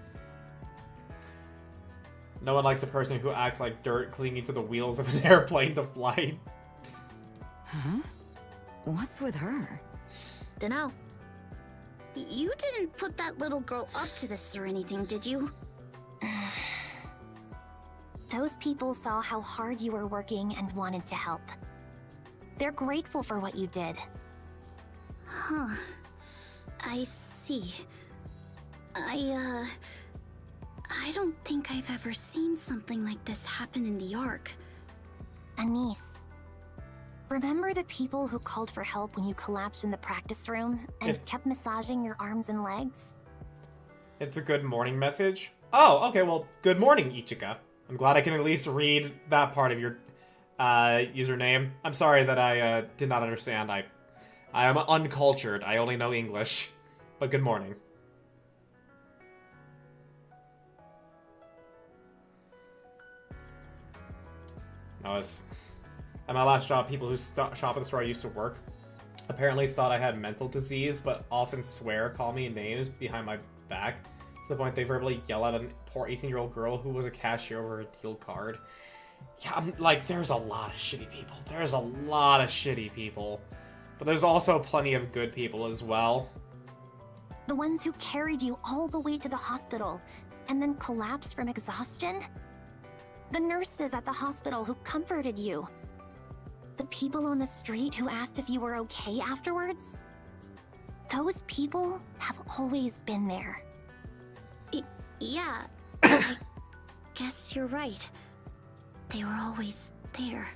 No one likes a person who acts like dirt clinging to the wheels of an airplane to fly. Huh? What's with her? Dunno. You didn't put that little girl up to this or anything, did you? Those people saw how hard you were working and wanted to help. They're grateful for what you did. Huh. I see. I don't think I've ever seen something like this happen in the Ark. Anise, remember the people who called for help when you collapsed in the practice room and kept massaging your arms and legs? It's a good morning message. Oh, okay, well, good morning, Ichika. I'm glad I can at least read that part of your username. I'm sorry that I did not understand. I am uncultured. I only know English. But good morning. At my last job, people who shop at the store I used to work apparently thought I had mental disease, but often swear, call me names behind my back, to the point they verbally yell at a poor 18-year-old girl who was a cashier over a deal card. Yeah, like, there's a lot of shitty people. There's a lot of shitty people. But there's also plenty of good people as well. The ones who carried you all the way to the hospital and then collapsed from exhaustion? The nurses at the hospital who comforted you? The people on the street who asked if you were okay afterwards? Those people have always been there. Yeah, I guess you're right. They were always there.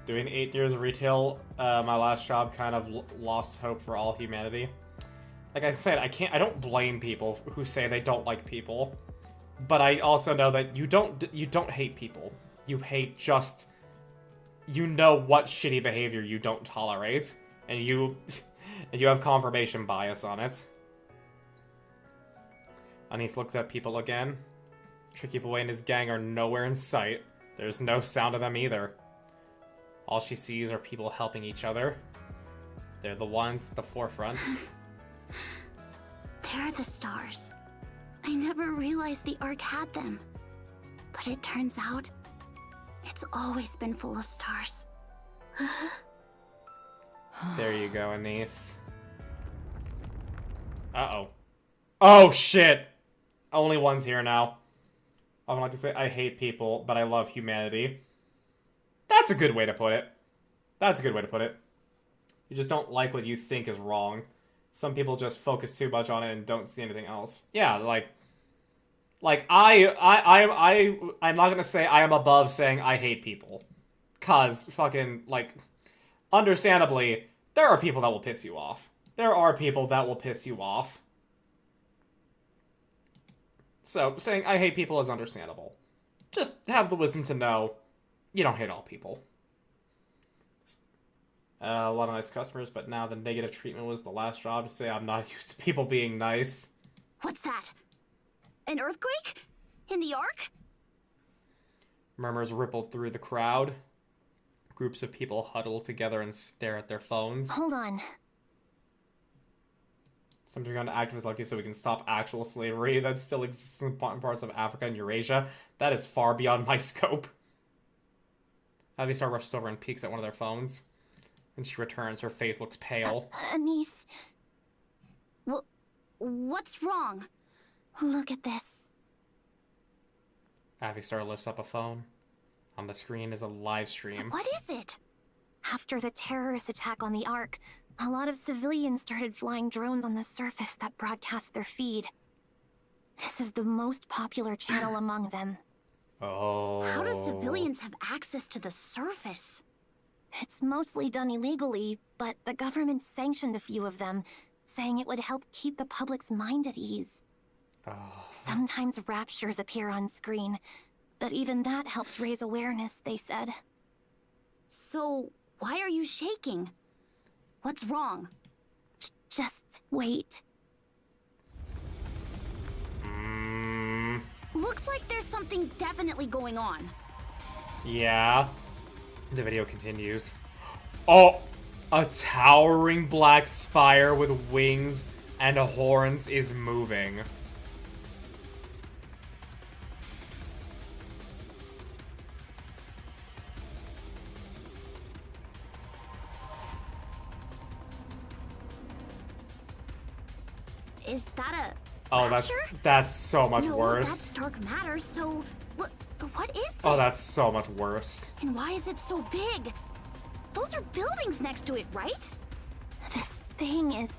Doing 8 years of retail, my last job kind of lost hope for all humanity. Like I said, I don't blame people who say they don't like people, but I also know that you don't hate people. You hate just, you know what shitty behavior you don't tolerate, and you have confirmation bias on it. Anise looks at people again. Tricky Boy and his gang are nowhere in sight. There's no sound of them either. All she sees are people helping each other. They're the ones at the forefront. They're the stars. I never realized the Ark had them. But it turns out, it's always been full of stars. There you go, Anise. Uh-oh. Oh, shit! Only one's here now. I would like to say I hate people, but I love humanity. That's a good way to put it. That's a good way to put it. You just don't like what you think is wrong. Some people just focus too much on it and don't see anything else. Yeah, I'm not gonna say I am above saying I hate people. 'Cause fucking, like, understandably, there are people that will piss you off. There are people that will piss you off. So, saying I hate people is understandable. Just have the wisdom to know you don't hate all people. A lot of nice customers, but now the negative treatment was the last job to say I'm not used to people being nice. What's that? An earthquake? In the Ark? Murmurs rippled through the crowd. Groups of people huddle together and stare at their phones. Hold on. Sometimes going to activists like you so we can stop actual slavery that still exists in parts of Africa and Eurasia. That is far beyond my scope. Avistar rushes over and peeks at one of their phones. When she returns, her face looks pale. Anise. What's wrong? Look at this. Avistar lifts up a phone. On the screen is a live stream. What is it? After the terrorist attack on the Ark, A lot of civilians started flying drones on the surface that broadcast their feed. This is the most popular channel among them. Oh. How do civilians have access to the surface? It's mostly done illegally, but the government sanctioned a few of them, saying it would help keep the public's mind at ease. Sometimes raptures appear on screen, but even that helps raise awareness, they said. So, why are you shaking? What's wrong? Just wait. Looks like there's something definitely going on. Yeah. The video continues. Oh! A towering black spire with wings and horns is moving. Is that a... Oh, that's so much no, worse. That's dark matter, so... What is this? Oh, that's so much worse. And why is it so big? Those are buildings next to it, right? This thing is...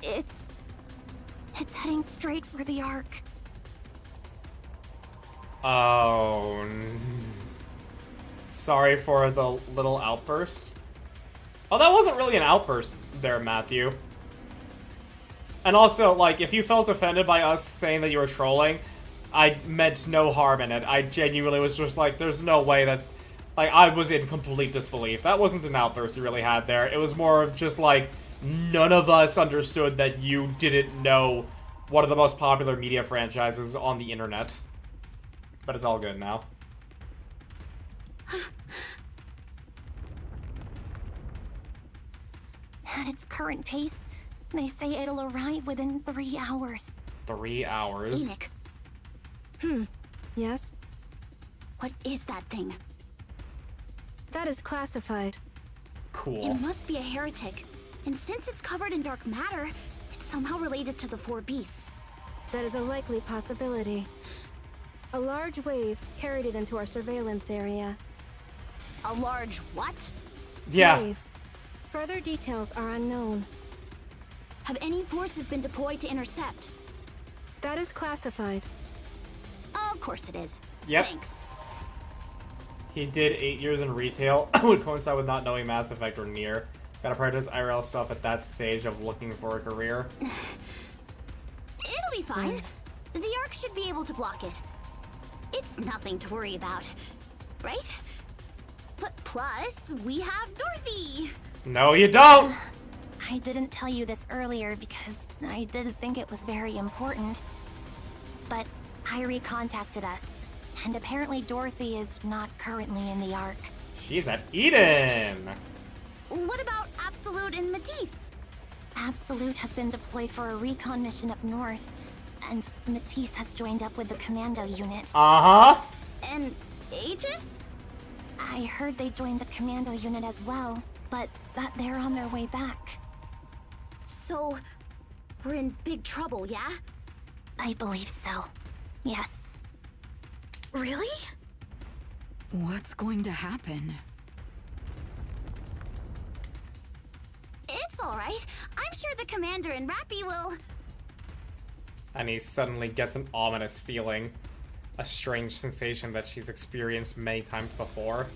It's heading straight for the Ark. Oh... Sorry for the little outburst. Oh, that wasn't really an outburst there, Matthew. And also, like, if you felt offended by us saying that you were trolling, I meant no harm in it. I genuinely was just like, there's no way that... Like, I was in complete disbelief. That wasn't an outburst you really had there. It was more of just, like, none of us understood that you didn't know one of the most popular media franchises on the internet. But it's all good now. At its current pace, they say it'll arrive within 3 hours. 3 hours? Enoch. Yes? What is that thing? That is classified. Cool. It must be a heretic. And since it's covered in dark matter, it's somehow related to the four beasts. That is a likely possibility. A large wave carried it into our surveillance area. A large what? Yeah. Wave. Further details are unknown. Have any forces been deployed to intercept? That is classified. Of course it is. Yep. Thanks. He did 8 years in retail. Would coincide with not knowing Mass Effect or Nier. Gotta prioritize IRL stuff at that stage of looking for a career. It'll be fine. The Ark should be able to block it. It's nothing to worry about, right? Plus, we have Dorothy! No, you don't! I didn't tell you this earlier because I didn't think it was very important. But Irie contacted us, and apparently Dorothy is not currently in the Ark. She's at Eden! What about Absolute and Matisse? Absolute has been deployed for a recon mission up north, and Matisse has joined up with the commando unit. Uh-huh. And Aegis? I heard they joined the commando unit as well, but that they're on their way back. So, we're in big trouble, yeah? I believe so. Yes. Really? What's going to happen? It's alright. I'm sure the commander and Rappy will... And he suddenly gets an ominous feeling. A strange sensation that she's experienced many times before.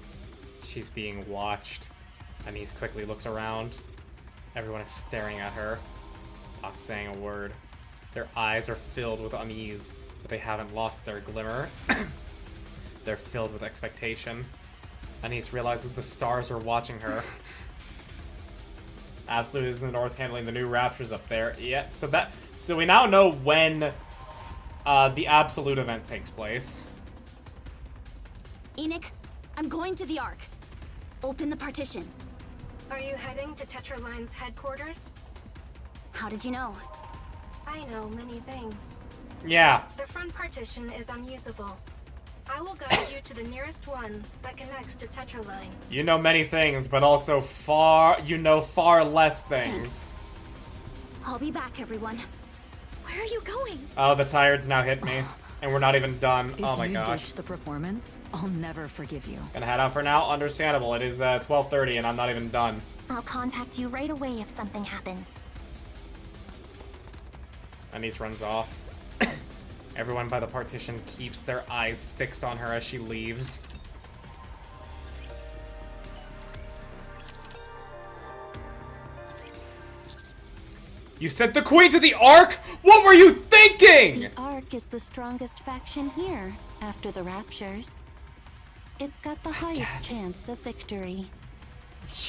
She's being watched. Anise quickly looks around. Everyone is staring at her, not saying a word. Their eyes are filled with unease, but they haven't lost their glimmer. They're filled with expectation. Anise realizes the stars are watching her. Absolute is in the north handling the new raptors up there. Yeah, so we now know when the Absolute event takes place. Enoch, I'm going to the Ark. Open the partition. Are you heading to Tetraline's headquarters? How did you know? I know many things. Yeah. The front partition is unusable. I will guide you to the nearest one that connects to Tetraline. You know many things, but also you know far less things. Thanks. I'll be back, everyone. Where are you going? Oh, the tired's now hit me. And we're not even done. Oh my gosh. If you ditch the performance, I'll never forgive you. Gonna head out for now. Understandable. It is 12:30 and I'm not even done. I'll contact you right away if something happens. Anise runs off. Everyone by the partition keeps their eyes fixed on her as she leaves. You sent the queen to the Ark? What were you thinking? The Ark is the strongest faction here, after the Raptures. It's got the highest chance of victory.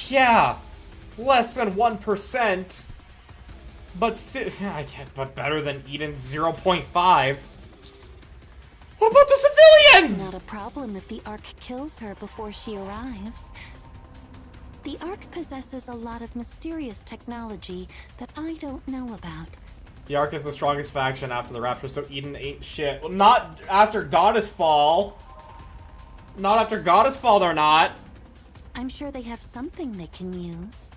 Yeah, less than 1%. But still, but better than Eden's 0.5. What about the civilians? Not a problem if the Ark kills her before she arrives. The Ark possesses a lot of mysterious technology that I don't know about. The Ark is the strongest faction after the Raptors, so Eden ain't shit. Well, not after Goddess Fall. Not after Goddess Fall, they're not. I'm sure they have something they can use.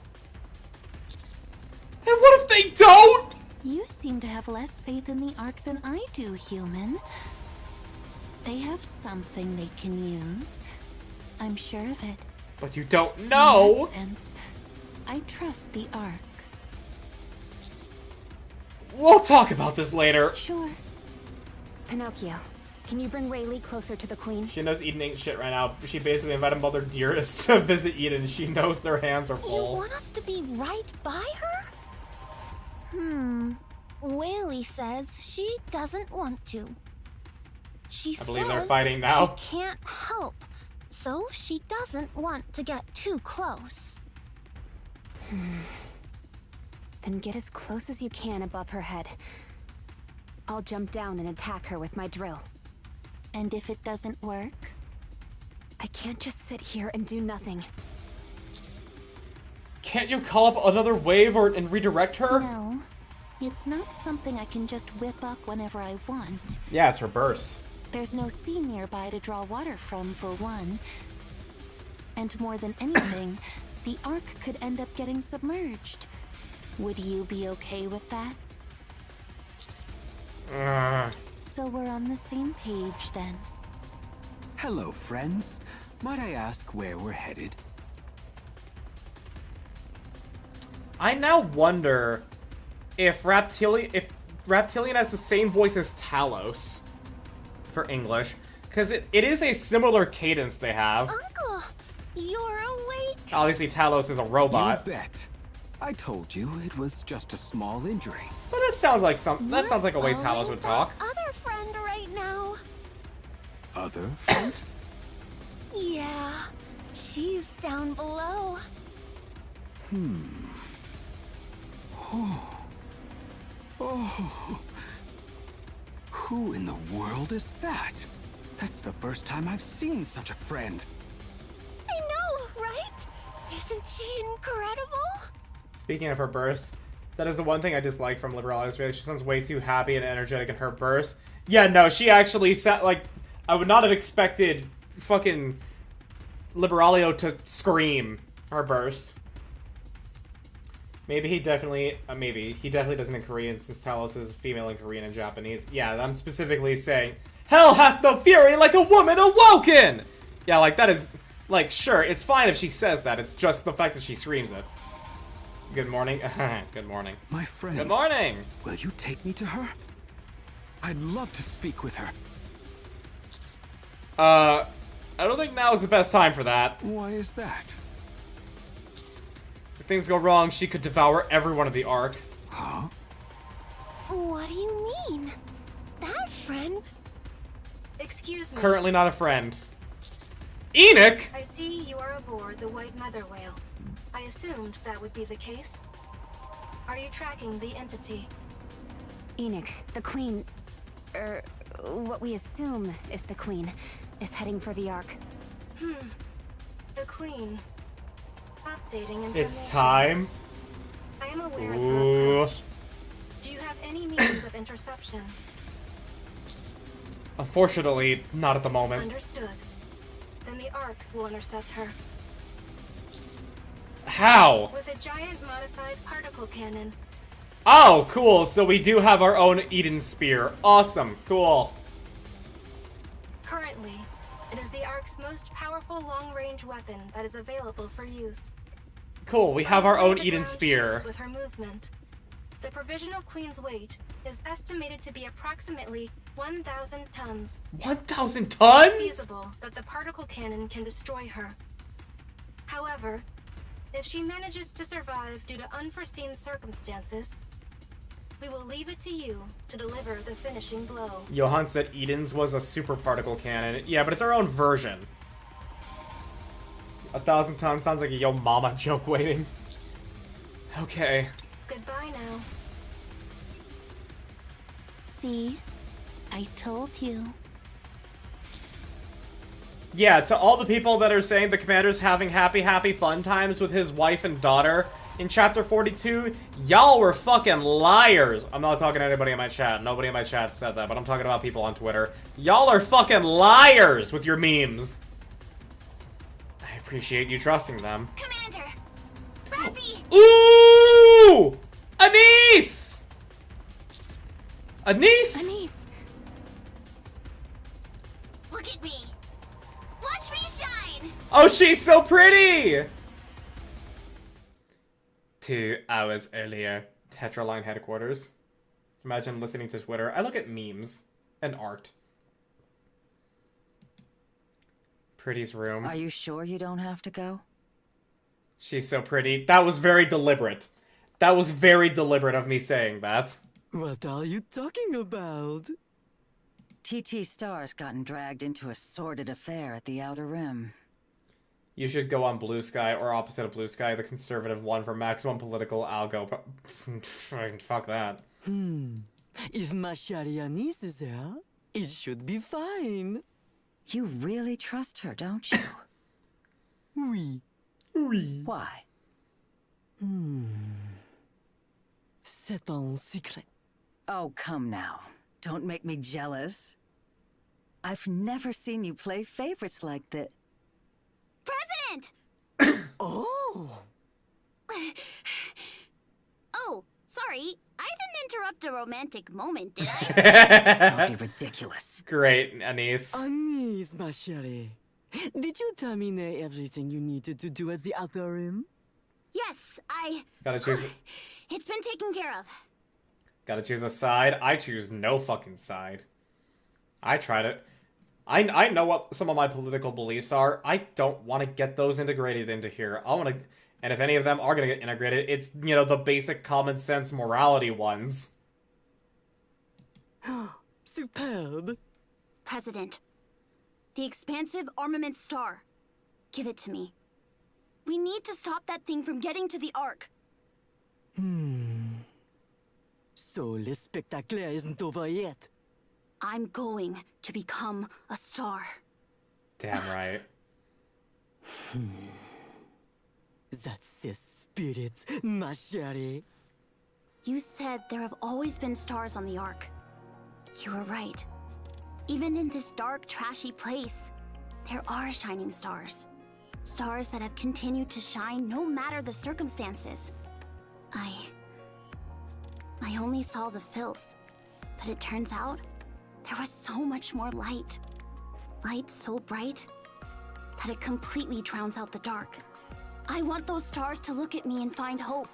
And what if they don't? You seem to have less faith in the Ark than I do, human. They have something they can use. I'm sure of it. But you don't know. In that sense, I trust the Ark. We'll talk about this later. Sure. Pinocchio, can you bring Whaley closer to the Queen? She knows Eden ain't shit right now. She basically invited Mother Dearest to visit Eden. She knows their hands are full. You want us to be right by her? Whaley says she doesn't want to. She I believe says they're fighting now. she can't help, so she doesn't want to get too close. Then get as close as you can above her head. I'll jump down and attack her with my drill. And if it doesn't work? I can't just sit here and do nothing. Can't you call up another wave and redirect her? No. It's not something I can just whip up whenever I want. Yeah, it's her burst. There's no sea nearby to draw water from, for one. And more than anything, the Ark could end up getting submerged. Would you be okay with that? So we're on the same page, then. Hello, friends. Might I ask where we're headed? I now wonder if Reptilian has the same voice as Talos for English, because it is a similar cadence they have. Uncle, you're awake. Obviously, Talos is a robot. You bet. I told you it was just a small injury. But that sounds like a way Talos would talk. Other friend right now. Other friend? Yeah, she's down below. Oh. Who in the world is that? That's the first time I've seen such a friend. I know, right? Isn't she incredible? Speaking of her burst, that is the one thing I dislike from Liberalia's. She sounds way too happy and energetic in her burst. Yeah, no, she actually said, like, I would not have expected fucking Liberalio to scream her burst. Maybe he definitely doesn't in Korean, since Talos is female in Korean and Japanese. Yeah, I'm specifically saying, hell hath no fury like a woman awoken! Yeah, like, that is, like, sure, it's fine if she says that, it's just the fact that she screams it. Good morning. Good morning. My friends. Good morning! Will you take me to her? I'd love to speak with her. I don't think now is the best time for that. Why is that? If things go wrong, she could devour everyone of the Ark. Huh? What do you mean? That friend? Excuse me. Currently not a friend. Enoch! I see you are aboard the White Mother Whale. I assumed that would be the case. Are you tracking the entity? Enoch, the Queen... what we assume is the Queen, is heading for the Ark. The Queen. Updating information. It's time. I am aware of Ooh. her approach. Do you have any means of interception? Unfortunately, not at the moment. Understood. Then the Ark will intercept her. How? With a giant modified particle cannon. Oh, cool. So we do have our own Eden Spear. Awesome. Cool. Currently, it is the Ark's most powerful long-range weapon that is available for use. Cool, we have our own Eden Spear. With her movement. The provisional queen's weight is estimated to be approximately 1,000 tons. 1,000 tons? It's feasible that the particle cannon can destroy her. However, if she manages to survive due to unforeseen circumstances, we will leave it to you to deliver the finishing blow. Johan said Eden's was a super particle cannon. Yeah, but it's our own version. 1,000 tons sounds like a yo mama joke waiting. Okay. Goodbye now. See? I told you. Yeah, to all the people that are saying the commander's having happy fun times with his wife and daughter in Chapter 42, y'all were fucking liars. I'm not talking to anybody in my chat. Nobody in my chat said that, but I'm talking about people on Twitter. Y'all are fucking liars with your memes. I appreciate you trusting them. Commander! Rappy! Ooh! Anise! Anise? Anise! Look at me! Watch me shine! Oh, she's so pretty! 2 hours earlier, Tetraline headquarters. Imagine listening to Twitter. I look at memes and art. Pretty's room. Are you sure you don't have to go? She's so pretty. That was very deliberate. That was very deliberate of me saying that. What are you talking about? TT Star's gotten dragged into a sordid affair at the Outer Rim. You should go on Blue Sky, or opposite of Blue Sky, the conservative one for maximum political algo. Fuck that. If my shari Anise is there, it should be fine. You really trust her, don't you? Oui. Oui. Why? C'est un secret. Oh, come now. Don't make me jealous. I've never seen you play favorites like this. President! Oh! Oh, sorry. I didn't interrupt a romantic moment, did I? Don't be ridiculous. Great, Anise. Anise, ma chérie. Did you terminate everything you needed to do at the Outer Rim? Yes, I... Gotta choose... It's been taken care of. Gotta choose a side. I choose no fucking side. I tried it. I know what some of my political beliefs are. I don't want to get those integrated into here. I want to... And if any of them are going to get integrated, it's, you know, the basic common sense morality ones. Superb. President, the expansive armament star. Give it to me. We need to stop that thing from getting to the Ark. So le spectacle isn't over yet. I'm going to become a star. Damn right. That's the spirit, ma chérie. You said there have always been stars on the Ark. You were right. Even in this dark, trashy place, there are shining stars. Stars that have continued to shine no matter the circumstances. I only saw the filth, but it turns out there was so much more light. Light so bright that it completely drowns out the dark. I want those stars to look at me and find hope.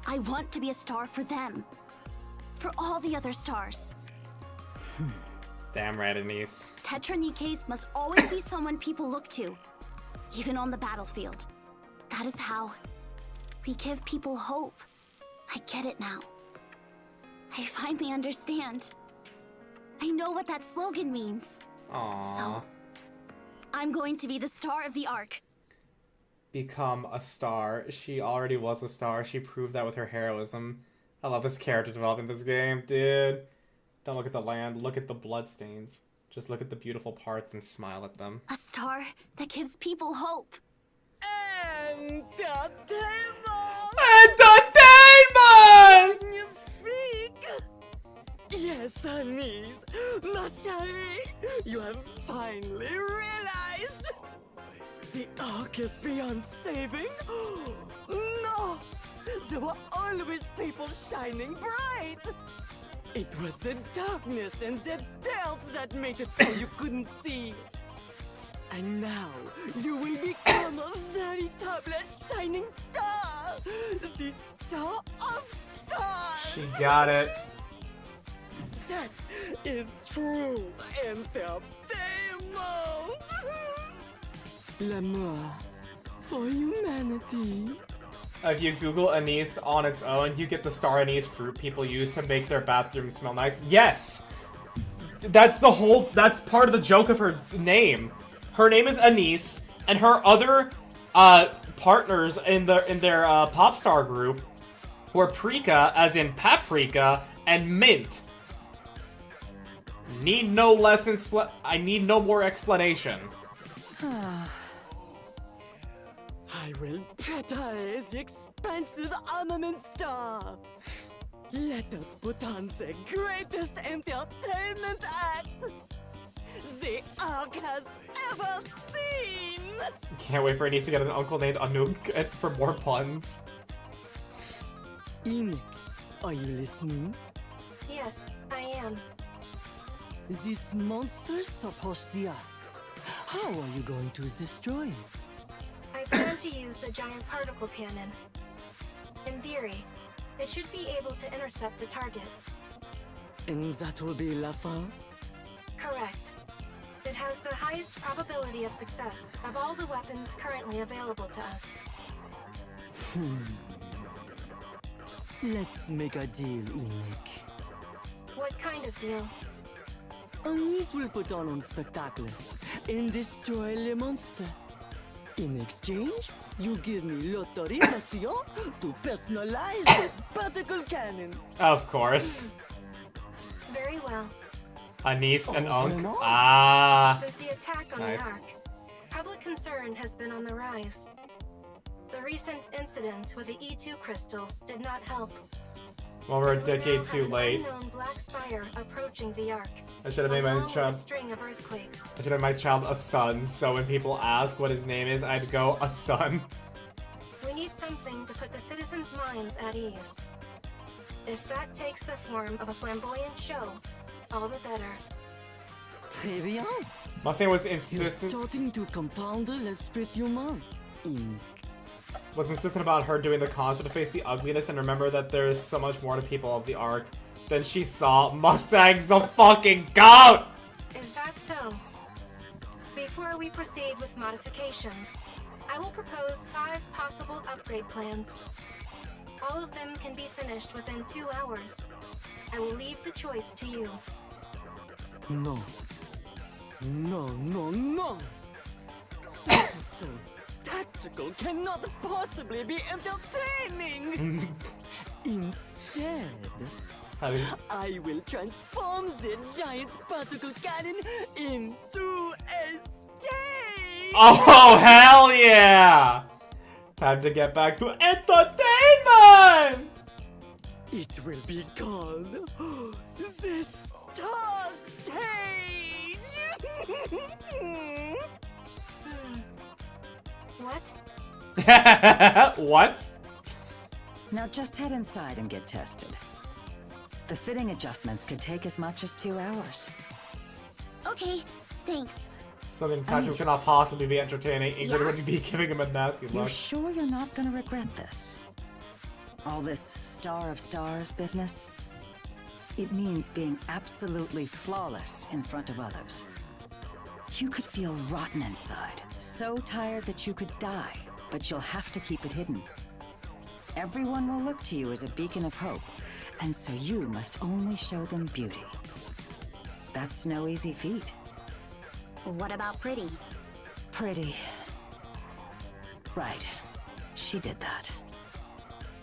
I want to be a star for them. For all the other stars. Damn right, Anise. Tetra Nikke's must always be someone people look to. Even on the battlefield. That is how we give people hope. I get it now. I finally understand. I know what that slogan means. Aww. So, I'm going to be the star of the Ark. Become a star. She already was a star. She proved that with her heroism. I love this character development in this game, dude. Don't look at the land, look at the bloodstains. Just look at the beautiful parts and smile at them. A star that gives people hope. Entertainment! Magnifique! Yes, Anise, ma chérie, you have finally realized the Ark is beyond saving. No, there were always people shining bright. It was the darkness and the dirt that made it so you couldn't see. And now, you will become a veritable shining star! The star of stars! She got it. That is true entertainment! L'amour for humanity. If you Google anise on its own, you get the star anise fruit people use to make their bathrooms smell nice. Yes! That's part of the joke of her name. Her name is Anise, and her other partners in their pop star group were Prika, as in paprika, and Mint. Need no less I need no more explanation. I will petalize the expensive armament star. Let us put on the greatest entertainment act the Ark has ever seen! Can't wait for Anise to get an uncle named Anouk for more puns. Ine, are you listening? Yes, I am. This monster supposed the Ark. How are you going to destroy it? I plan to use the giant particle cannon. In theory, it should be able to intercept the target. And that will be la fin? Correct. It has the highest probability of success of all the weapons currently available to us. Let's make a deal, Inik. What kind of deal? Anise will put on spectacle and destroy le monster. In exchange, you give me l'autorisation to personalize the particle cannon. Of course. Very well. Anise and Unk. Ah. Since the attack on Nice. the Ark, public concern has been on the rise. The recent incident with the E2 crystals did not help. Well, we're a And we decade now too have an late. unknown black spire approaching the Ark. I should have named my along with a child. string of earthquakes. I should have my child a son. So when people ask what his name is, I'd go a son. We need something to put the citizens' minds at ease. If that takes the form of a flamboyant show, all the better. Très bien. Mustang was You're insistent starting to compound l'esprit humain, Inik. about her doing the concert to face the ugliness and remember that there's so much more to people of the Ark than she saw. Mustang's the fucking GOAT! Is that so? Before we proceed with modifications, I will propose 5 possible upgrade plans. All of them can be finished within 2 hours. I will leave the choice to you. No. No, no, no! Something so tactical cannot possibly be entertaining! Instead, I will transform the giant particle cannon into a stage! Oh, hell yeah! Time to get back to entertainment! It will be called the Star Stage! What? What? Now just head inside and get tested. The fitting adjustments could take as much as 2 hours. Okay, thanks. Something Tattoo Anise. cannot possibly be entertaining. Ingrid Yeah. would be giving him a nasty You're look. sure you're not gonna regret this? All this Star of Stars business? It means being absolutely flawless in front of others. You could feel rotten inside, so tired that you could die, but you'll have to keep it hidden. Everyone will look to you as a beacon of hope, and so you must only show them beauty. That's no easy feat. What about Pretty? Pretty. Right. She did that.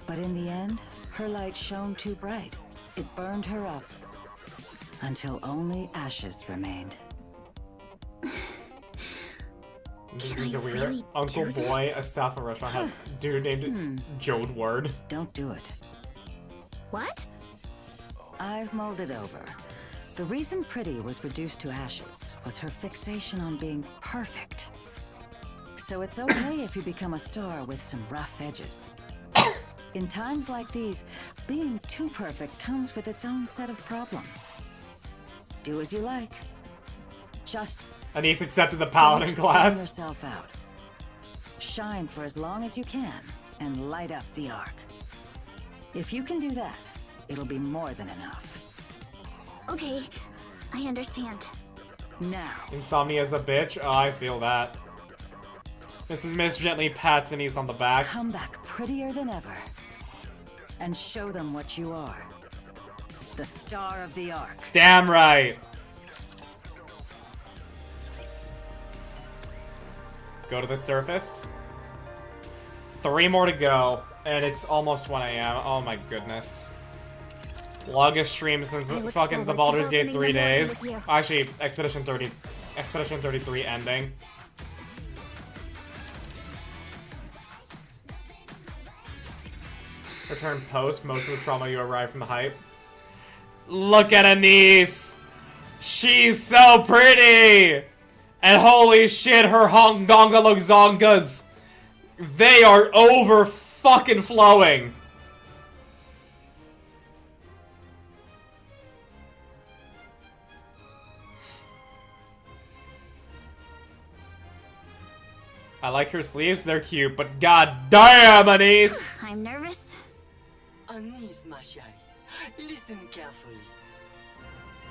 But in the end, her light shone too bright. It burned her up. Until only ashes remained. These are weird. really Uncle do Boy, this? a staff of a restaurant, had a dude named Jode Word. Don't do it. What? I've mulled it over. The reason Pretty was reduced to ashes was her fixation on being perfect. So it's okay if you become a star with some rough edges. In times like these, being too perfect comes with its own set of problems. Do as you like. Just Anise accepted the paladin don't class. burn yourself out. Shine for as long as you can, and light up the Ark. If you can do that, it'll be more than enough. Okay, I understand. Now. Insomnia's a bitch? Oh, I feel that. Mrs. Mist gently pats Anise on the back. Come back prettier than ever. And show them what you are. The star of the Ark. Damn right! Go to the surface. 3 more to go. And it's almost 1 AM. Oh my goodness. Longest stream since fucking the Baldur's Gate 3 days. Actually, Expedition 33 ending. Return post, most of the trauma you arrive from the hype. Look at Anise! She's so pretty! And holy shit, her Hongongalozongas! They are over fucking flowing! I like her sleeves, they're cute, but god damn, Anise! I'm nervous. Anise, ma chérie, listen carefully.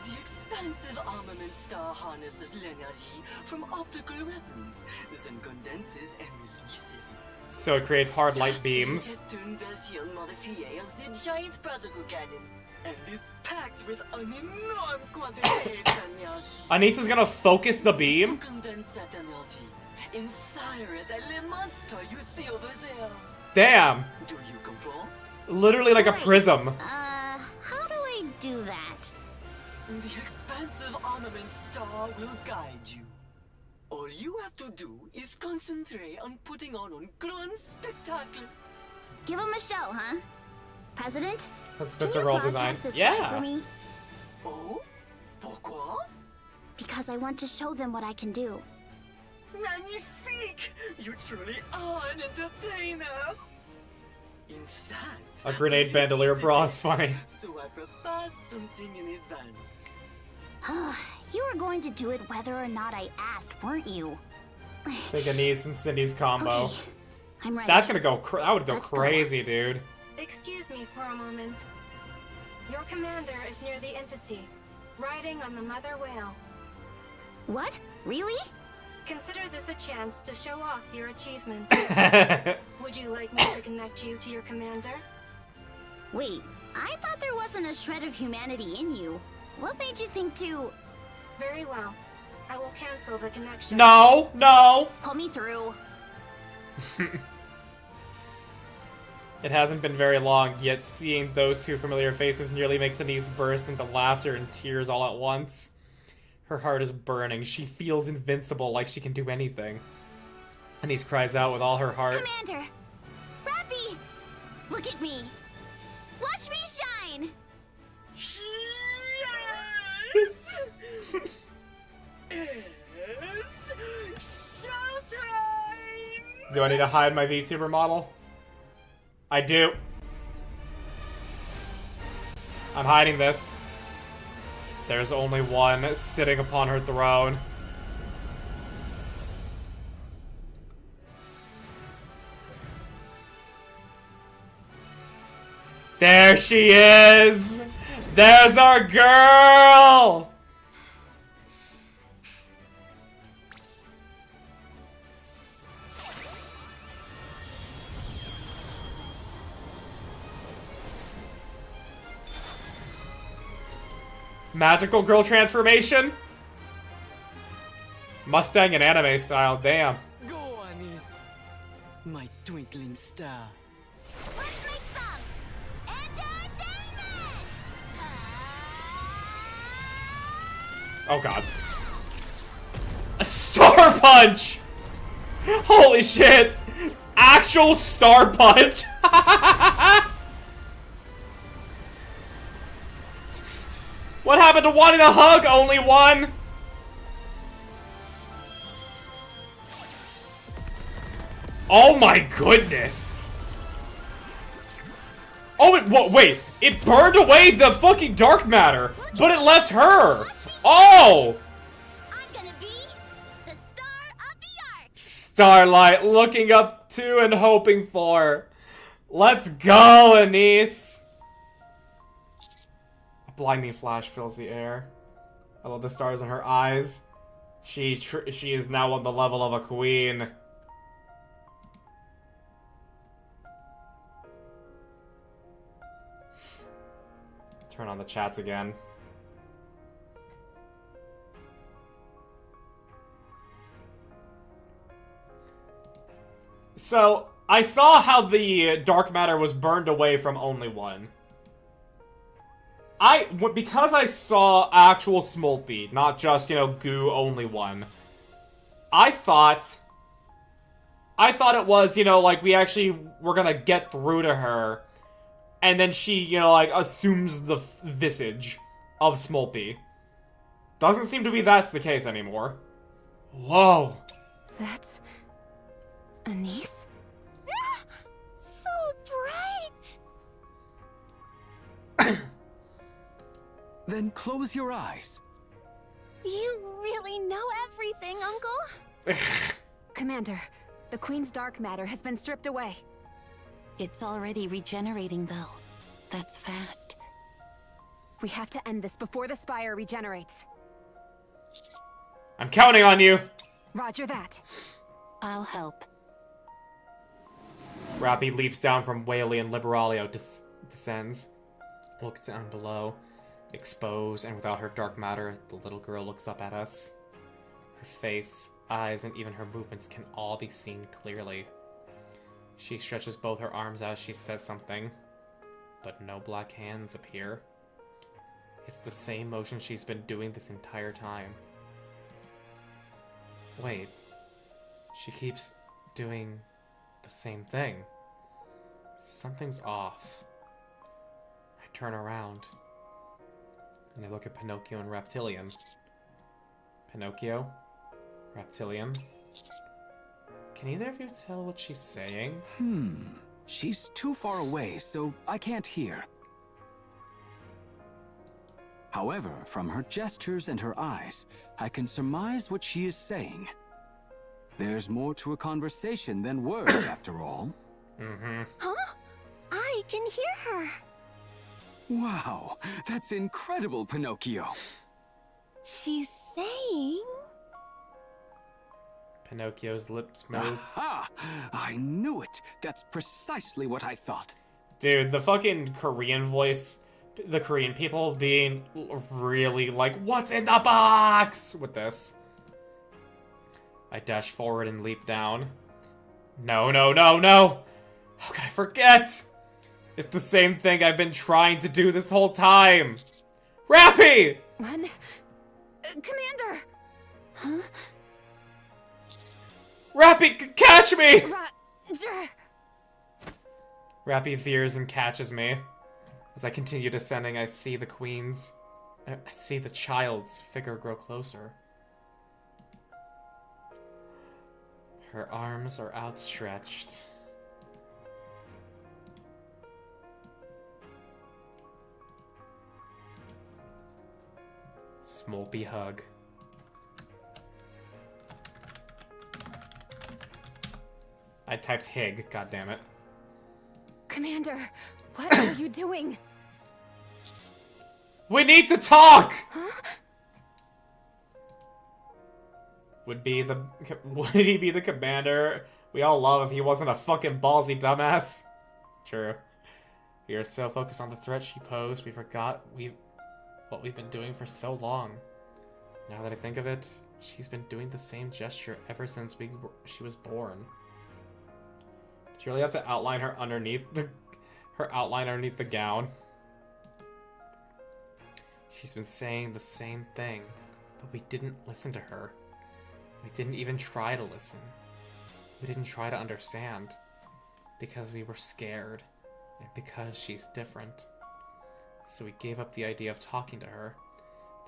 The expansive armament star harnesses l'energy from optical weapons, then condenses and releases it. So it creates hard light beams. C'est une version modifiée of the giant particle cannon, and is packed with an enormous quantity d'énergie. Anise is gonna focus the beam? To condense that energy and fire it at the monster you see over there. Damn! Do you comprend? Literally like a prism. How do I do that? The expansive armament star will guide you. All you have to do is concentrate on putting on a grand spectacle. Give him a show, huh? President? That's Can Mr. you Roll broadcast Design. this live Yeah. for me? Oh? Pourquoi? Because I want to show them what I can do. Magnifique! You truly are an entertainer! In fact, A grenade bandolier bra is funny. so I prepared something in advance. You were going to do it whether or not I asked, weren't you? I think Anise and Cindy's combo. Okay, I'm ready. That's gonna go. That would go Let's go. crazy, dude. Excuse me for a moment. Your commander is near the entity, riding on the mother whale. What? Really? Consider this a chance to show off your achievement. Would you like me to connect you to your commander? Wait, I thought there wasn't a shred of humanity in you. What made you think to... Very well. I will cancel the connection. No, no. Put me through. It hasn't been very long, yet seeing those two familiar faces nearly makes Anise burst into laughter and tears all at once. Her heart is burning. She feels invincible, like she can do anything. Anise cries out with all her heart. Commander! Rappy! Look at me! Watch me shine! It's showtime! Do I need to hide my VTuber model? I do. I'm hiding this. There's only one sitting upon her throne. There she is! There's our girl! Magical girl transformation? Mustang and anime style, damn. Go, Anise, my twinkling star. Let's make some entertainment! Oh god. A star punch! Holy shit! Actual star punch! What happened to wanting a hug? Only one? Oh my goodness! Oh, wait! It burned away the fucking dark matter, but it left her! Oh! I'm gonna be the star of the ark! Starlight looking up to and hoping for. Let's go, Anise! A blinding flash fills the air. I love the stars in her eyes. She is now on the level of a queen. Turn on the chats again. So, I saw how the dark matter was burned away from only one. Because I saw actual Smoltby, not just, you know, goo only one, I thought it was, you know, like, we actually were gonna get through to her, and then she, you know, like, assumes the visage of Smoltby. Doesn't seem to be that's the case anymore. Whoa. That's... Anise? So bright! Then close your eyes. You really know everything, Uncle? Commander, the Queen's dark matter has been stripped away. It's already regenerating, though. That's fast. We have to end this before the Spire regenerates. I'm counting on you! Roger that. I'll help. Rappy leaps down from Whaley and Liberalia descends. Looks down below. Exposed and without her dark matter, the little girl looks up at us. Her face, eyes, and even her movements can all be seen clearly. She stretches both her arms as she says something, but no black hands appear. It's the same motion she's been doing this entire time. Wait, she keeps doing the same thing. Something's off. I turn around, and I look at Pinocchio and Reptilian. Pinocchio? Reptilian? Can either of you tell what she's saying? She's too far away, so I can't hear. However, from her gestures and her eyes, I can surmise what she is saying. There's more to a conversation than words, after all. Huh? I can hear her. Wow, that's incredible, Pinocchio. She's saying... Pinocchio's lips move. Aha! I knew it! That's precisely what I thought. Dude, the fucking Korean voice, the Korean people being really like, what's in the box? With this. I dash forward and leap down. No, no, no, no! How could I forget? It's the same thing I've been trying to do this whole time! Rappy! Commander! Huh? Rappy, catch me! Roger! Rappy veers and catches me. As I continue descending, I see the queen's... I see the child's figure grow closer. Her arms are outstretched. Smoltby hug. I typed Hig, goddammit. Commander, what are you doing? We need to talk! Huh? Would he be the commander we all love if he wasn't a fucking ballsy dumbass? True. We are so focused on the threat she posed, we forgot what we've been doing for so long. Now that I think of it, she's been doing the same gesture ever since she was born. Do you really have to outline her underneath the gown? She's been saying the same thing, but we didn't listen to her. We didn't even try to listen. We didn't try to understand. Because we were scared, and because she's different. So we gave up the idea of talking to her.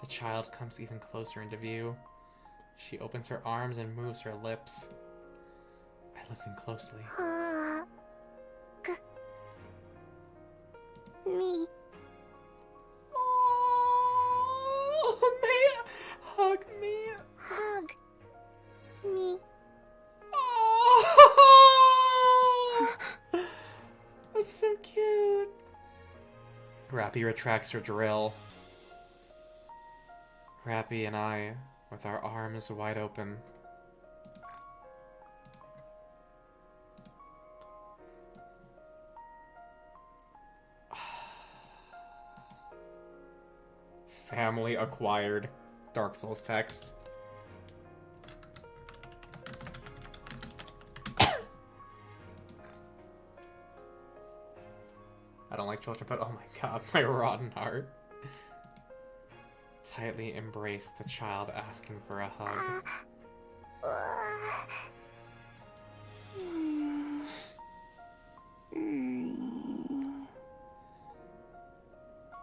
The child comes even closer into view. She opens her arms and moves her lips. I listen closely. Me. Oh, man! Hug me! Hug. Me. Oh. That's so cute. Rappy retracts her drill. Rappy and I, with our arms wide open. Family acquired. Dark Souls text. I don't like children, but oh my god, my rotten heart. Tightly embrace the child asking for a hug.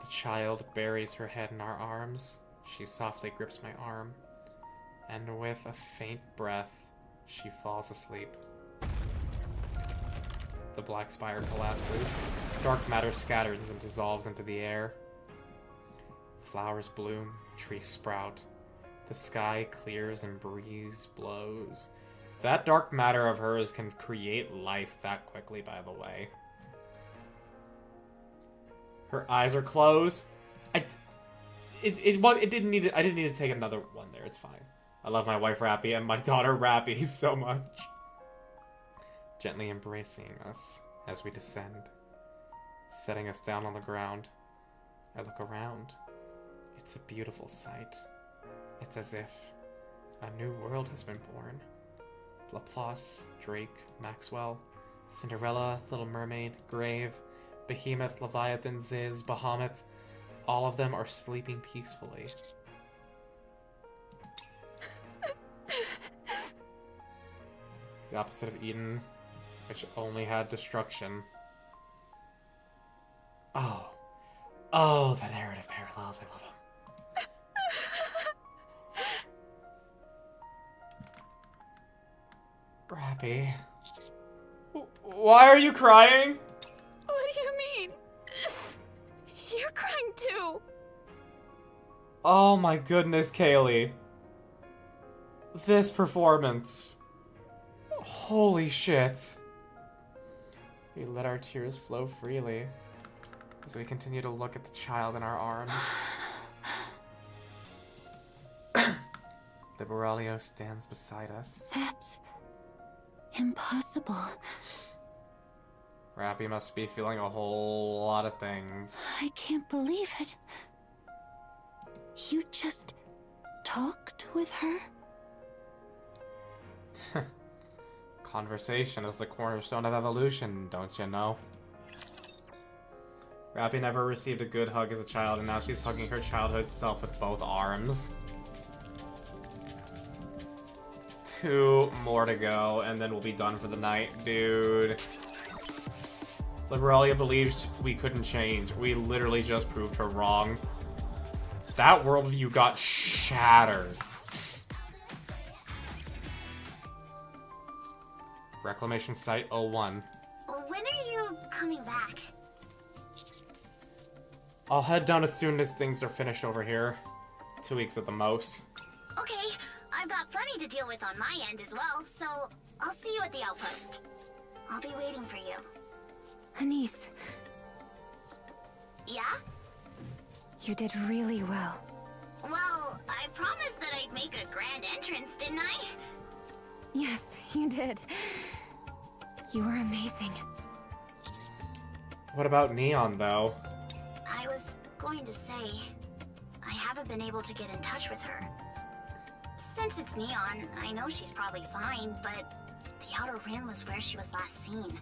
The child buries her head in our arms. She softly grips my arm, and with a faint breath, she falls asleep. The black spire collapses. Dark matter scatters and dissolves into the air. Flowers bloom, trees sprout. The sky clears and breeze blows. That dark matter of hers can create life that quickly, by the way. Her eyes are closed. I didn't need to take another one there. It's fine. I love my wife Rappy and my daughter Rappy so much. Gently embracing us as we descend, setting us down on the ground. I look around. It's a beautiful sight. It's as if a new world has been born. Laplace, Drake, Maxwell, Cinderella, Little Mermaid, Grave, Behemoth, Leviathan, Ziz, Bahamut, all of them are sleeping peacefully. The opposite of Eden, which only had destruction. Oh. Oh, the narrative parallels. I love them. Rappy. Why are you crying? What do you mean? You're crying too. Oh my goodness, Kaylee. This performance. Holy shit. We let our tears flow freely as we continue to look at the child in our arms. Liberaglio stands beside us. That's impossible. Rappy must be feeling a whole lot of things. I can't believe it. You just talked with her? Conversation is the cornerstone of evolution, don't you know? Rappy never received a good hug as a child, and now she's hugging her childhood self with both arms. 2 more to go, and then we'll be done for the night, dude. Liberalia believed we couldn't change. We literally just proved her wrong. That worldview got shattered. Reclamation Site 01. When are you coming back? I'll head down as soon as things are finished over here. 2 weeks at the most. Okay, I've got plenty to deal with on my end as well, so I'll see you at the outpost. I'll be waiting for you. Anise. Yeah? You did really well. Well, I promised that I'd make a grand entrance, didn't I? Yes, you did. You were amazing. What about Neon, though? I was going to say, I haven't been able to get in touch with her. Since it's Neon, I know she's probably fine, but the Outer Rim was where she was last seen.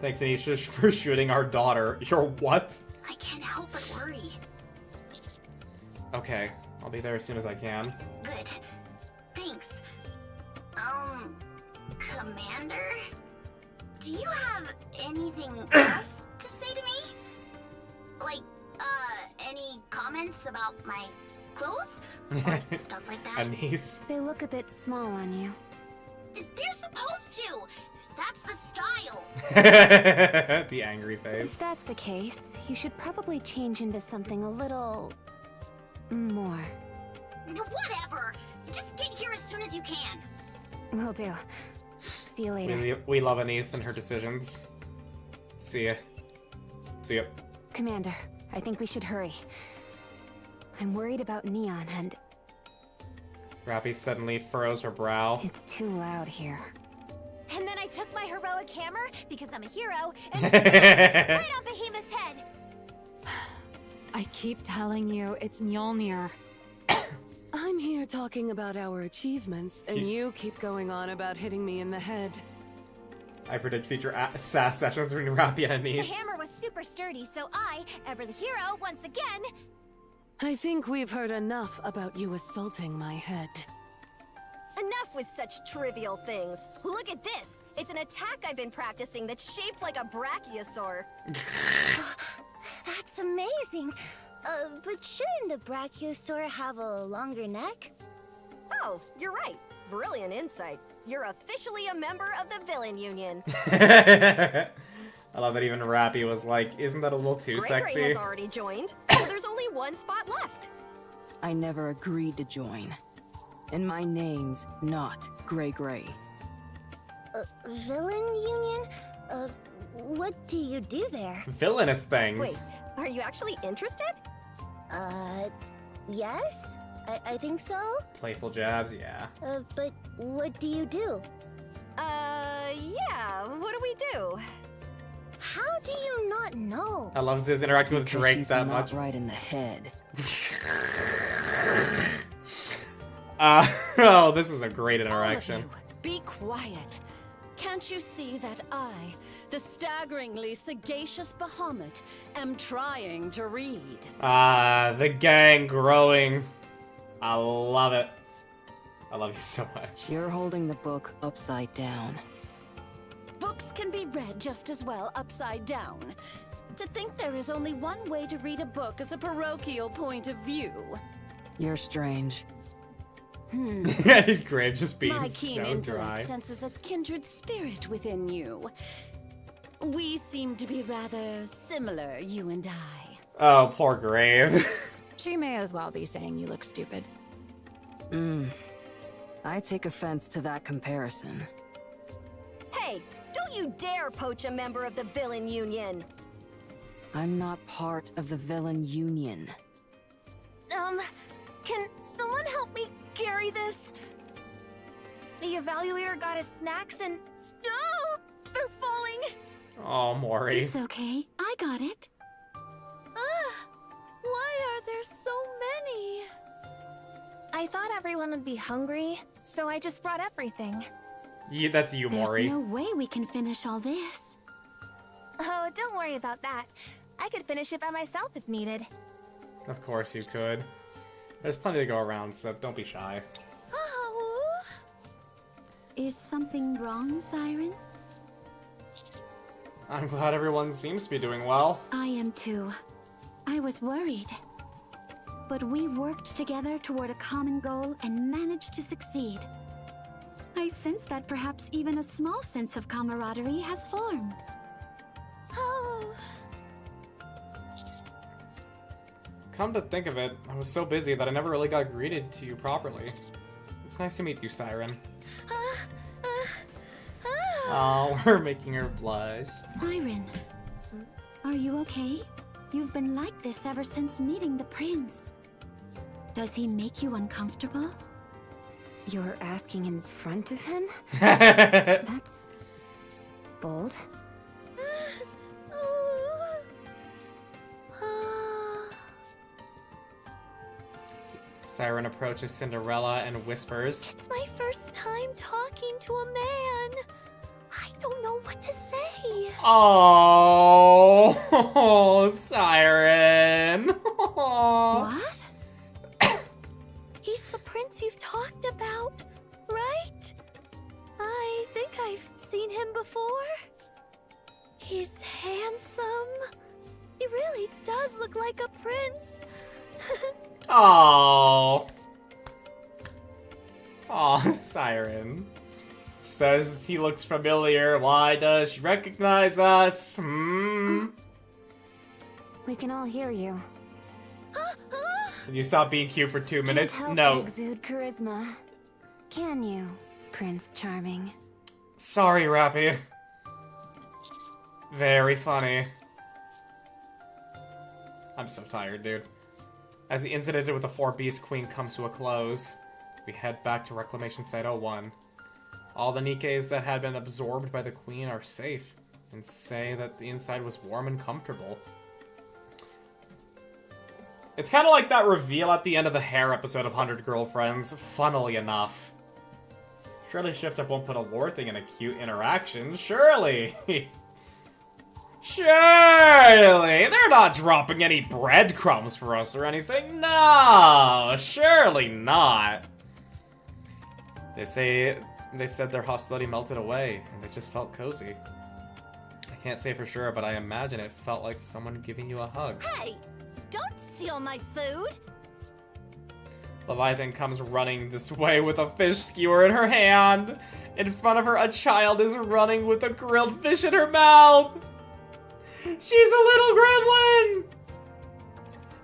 Thanks, Anisha, for shooting our daughter. You're what? I can't help but worry. Okay, I'll be there as soon as I can. Good. Thanks. Commander? Do you have anything else to say to me? Like, any comments about my clothes? Or stuff like that? Anise. They look a bit small on you. They're supposed to! That's the style! The angry face. If that's the case, you should probably change into something a little... more. Whatever! Just get here as soon as you can! Will do. See you later. We love Anise and her decisions. See ya. See ya. Commander, I think we should hurry. I'm worried about Neon and... Rappy suddenly furrows her brow. It's too loud here. And then I took my heroic hammer, because I'm a hero, and right on Behemoth's head. I keep telling you, it's Mjolnir. I'm here talking about our achievements, and you keep going on about hitting me in the head. I predict future sass sessions between Rappy and The Anise. hammer was super sturdy, so I, ever the hero, once again... I think we've heard enough about you assaulting my head. Enough with such trivial things. Look at this. It's an attack I've been practicing that's shaped like a brachiosaur. That's amazing. But shouldn't a brachiosaur have a longer neck? Oh, you're right. Brilliant insight. You're officially a member of the Villain Union. I love that even Rappy was like, isn't that a little too Gregory sexy? has already joined, so there's only one spot left. I never agreed to join. And my name's not Gray. Villain Union? What do you do there? Villainous things. Wait, are you actually interested? Yes? I think so? Playful jabs, yeah. But what do you do? Yeah, what do we do? How do you not know? I love Ziz interacting with Because Drake she's that not much. right in the head. Oh, this is a great interaction. Be quiet. Can't you see that I, the staggeringly sagacious Bahamut, am trying to read? The gang growing. I love it. I love you so much. You're holding the book upside down. Books can be read just as well upside down. To think there is only one way to read a book is a parochial point of view. You're strange. His grave just being My keen so intellect dry. senses a kindred spirit within you. We seem to be rather similar, you and I. Oh, poor grave. She may as well be saying you look stupid. I take offense to that comparison. Hey, don't you dare poach a member of the Villain Union. I'm not part of the Villain Union. Can someone help me carry this? The evaluator got his snacks and... Oh, they're falling! Oh, Maury. It's okay. I got it. Why are there so many? I thought everyone would be hungry, so I just brought everything. Yeah, that's you, There's Maury. no way we can finish all this. Oh, don't worry about that. I could finish it by myself if needed. Of course you could. There's plenty to go around, so don't be shy. Oh. Is something wrong, Siren? I'm glad everyone seems to be doing well. I am too. I was worried. But we worked together toward a common goal and managed to succeed. I sense that perhaps even a small sense of camaraderie has formed. Oh. Come to think of it, I was so busy that I never really got greeted to you properly. It's nice to meet you, Siren. Oh, we're making her blush. Siren, are you okay? You've been like this ever since meeting the prince. Does he make you uncomfortable? You're asking in front of him? That's bold. Siren approaches Cinderella and whispers. It's my first time talking to a man. I don't know what to say. Oh, Siren. What? He's the prince you've talked about, right? I think I've seen him before. He's handsome. He really does look like a prince. Oh. Oh, Siren. She says he looks familiar. Why does she recognize us? We can all hear you. Can you stop being cute for 2 minutes? Can't help No. but exude charisma. Can you, Prince Charming? Sorry, Rappy. Very funny. I'm so tired, dude. As the incident with the 4 Beast Queen comes to a close, we head back to Reclamation Site 01. All the Nikkes that had been absorbed by the Queen are safe, and say that the inside was warm and comfortable. It's kind of like that reveal at the end of the Hair episode of 100 Girlfriends, funnily enough. Surely Shift Up won't put a lore thing in a cute interaction, surely! Surely! They're not dropping any breadcrumbs for us or anything, no! Surely not! They said their hostility melted away, and they just felt cozy. I can't say for sure, but I imagine it felt like someone giving you a hug. Hey! Don't steal my food! Leviathan comes running this way with a fish skewer in her hand. In front of her, a child is running with a grilled fish in her mouth. She's a little gremlin!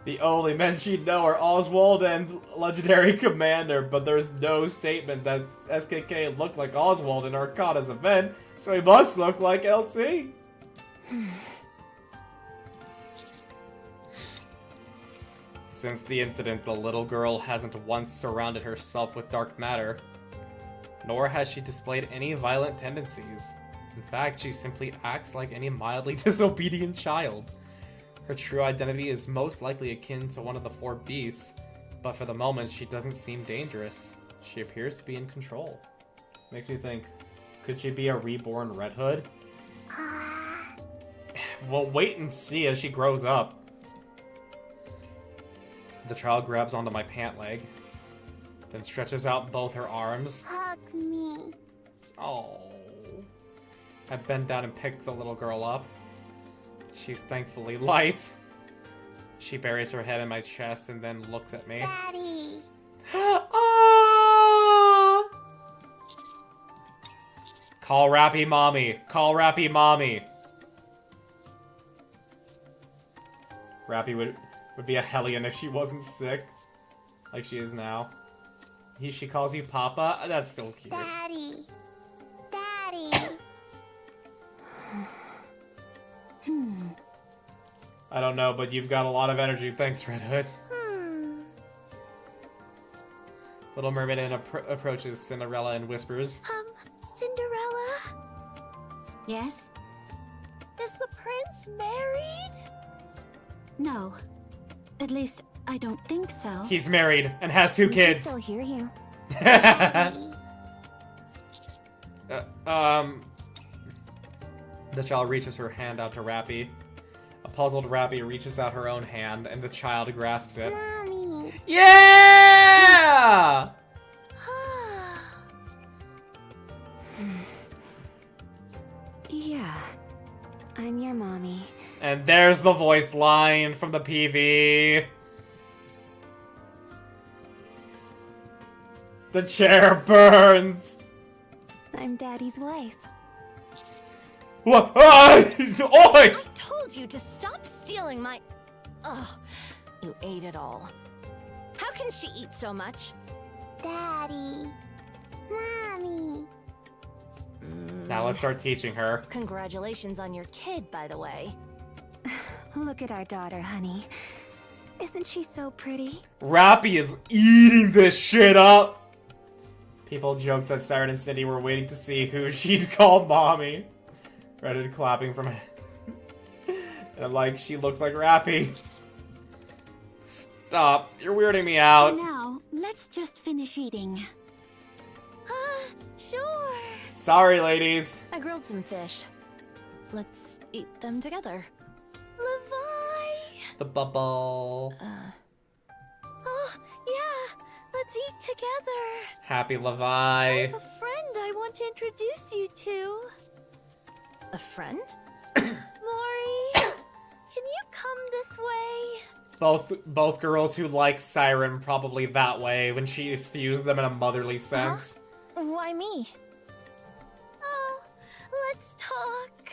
The only men she'd know are Oswald and Legendary Commander, but there's no statement that SKK looked like Oswald in Arcana's event, so he must look like LC. Since the incident, the little girl hasn't once surrounded herself with dark matter, nor has she displayed any violent tendencies. In fact, she simply acts like any mildly disobedient child. Her true identity is most likely akin to one of the 4 beasts, but for the moment, she doesn't seem dangerous. She appears to be in control. Makes me think, could she be a reborn Red Hood? We'll wait and see as she grows up. The child grabs onto my pant leg, then stretches out both her arms. Hug me. Oh. I bend down and pick the little girl up. She's thankfully light. She buries her head in my chest and then looks at me. Daddy. Ah! Call Rappy Mommy. Call Rappy Mommy. Rappy would be a hellion if she wasn't sick. Like she is now. She calls you Papa? That's still cute. Daddy. Daddy. I don't know, but you've got a lot of energy. Thanks, Red Hood. Little Mermaid approaches Cinderella and whispers, Cinderella? Yes? Is the prince married? No. At least, I don't think so. he's married and has 2 We kids. can still hear you. The child reaches her hand out to Rappy. A puzzled Rappy reaches out her own hand, and the child grasps it. Mommy. Yeah! Yeah. I'm your mommy. And there's the voice line from the PV. The chair burns. I'm Daddy's wife. What? Oi! I told you to stop stealing my... Ugh, you ate it all. How can she eat so much? Daddy. Mommy. Now let's start teaching her. Congratulations on your kid, by the way. Look at our daughter, honey. Isn't she so pretty? Rappy is eating this shit up. People joked that Siren and Cindy were waiting to see who she'd call mommy. Reddit clapping from and I'm like, she looks like Rappy. Stop. You're weirding me out. For now, let's just finish eating. Sure. Sorry, ladies. I grilled some fish. Let's eat them together. Levi! The bubble. Oh, yeah. Let's eat together. Happy I Levi. have a friend I want to introduce you to. A friend? Maury, can you come this way? Both girls who like Siren probably that way when she fused them in a motherly sense. Why me? Oh, let's talk.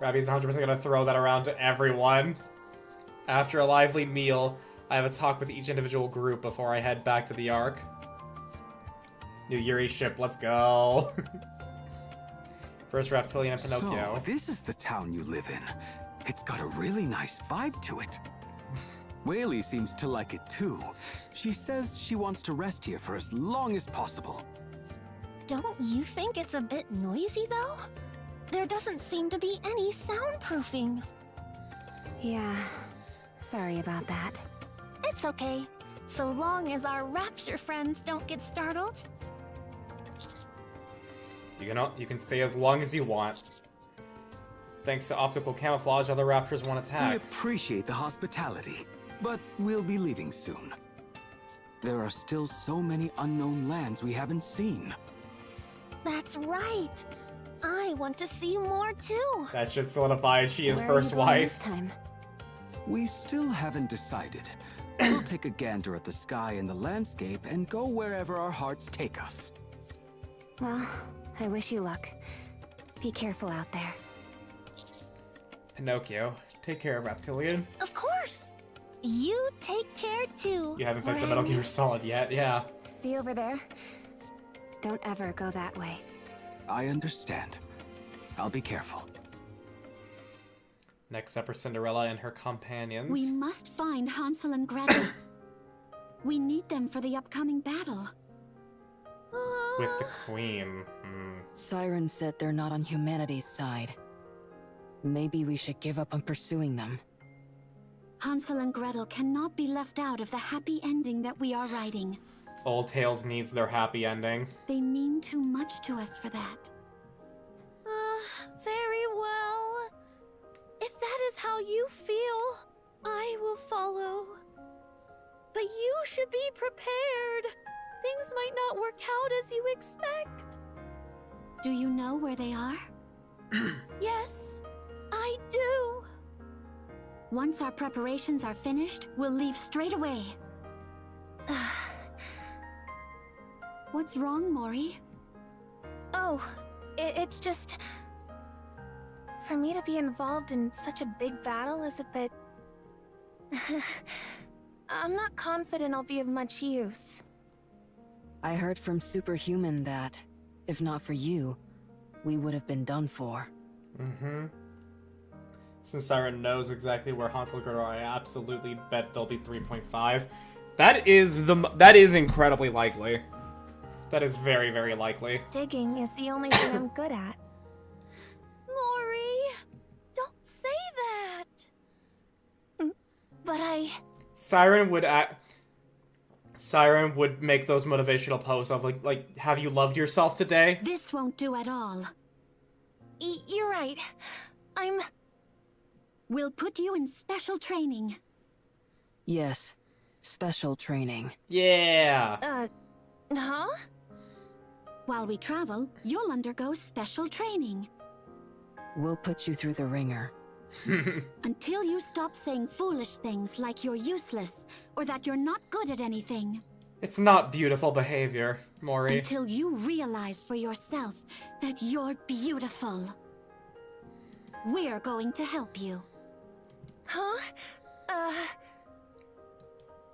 Rappy's 100% gonna throw that around to everyone. After a lively meal, I have a talk with each individual group before I head back to the Ark. New Yuri ship, let's go. First reptilian and Pinocchio. So, this is the town you live in. It's got a really nice vibe to it. Whaley seems to like it too. She says she wants to rest here for as long as possible. Don't you think it's a bit noisy, though? There doesn't seem to be any soundproofing. Yeah, sorry about that. It's okay, so long as our Rapture friends don't get startled. You can stay as long as you want. Thanks to optical camouflage, other Raptors won't We attack. appreciate the hospitality, but we'll be leaving soon. There are still so many unknown lands we haven't seen. That's right. I want to see more too. That should solidify she is Where are first you going wife. this time? We still haven't decided. We'll take a gander at the sky and the landscape and go wherever our hearts take us. Well, I wish you luck. Be careful out there. Pinocchio, take care of Reptilian. Of course. You take care too. You haven't picked the Metal Gear Solid yet, yeah. See over there? Don't ever go that way. I understand. I'll be careful. Next up are Cinderella and her companions. We must find Hansel and Gretel. We need them for the upcoming battle. With the Queen. Siren said they're not on humanity's side. Maybe we should give up on pursuing them. Hansel and Gretel cannot be left out of the happy ending that we are writing. Old Tales needs their happy ending. They mean too much to us for that. Very well. If that is how you feel, I will follow. But you should be prepared. Things might not work out as you expect. Do you know where they are? Yes, I do. Once our preparations are finished, we'll leave straight away. What's wrong, Mori? Oh, it's just... For me to be involved in such a big battle is a bit... I'm not confident I'll be of much use. I heard from Superhuman that, if not for you, we would have been done for. Mm-hmm. Since Siren knows exactly where Hansel and Gretel are, I absolutely bet they'll be 3.5. That is incredibly likely. That is very, very likely. Digging is the only thing I'm good at. Mori, don't say that. But Siren would make those motivational posts of like, have you loved yourself today? This won't do at all. You're right. We'll put you in special training. Yes, special training. Yeah. Huh? While we travel, you'll undergo special training. We'll put you through the ringer. Until you stop saying foolish things like you're useless, or that you're not good at anything. It's not beautiful behavior, Mori. Until you realize for yourself that you're beautiful. We're going to help you. Huh?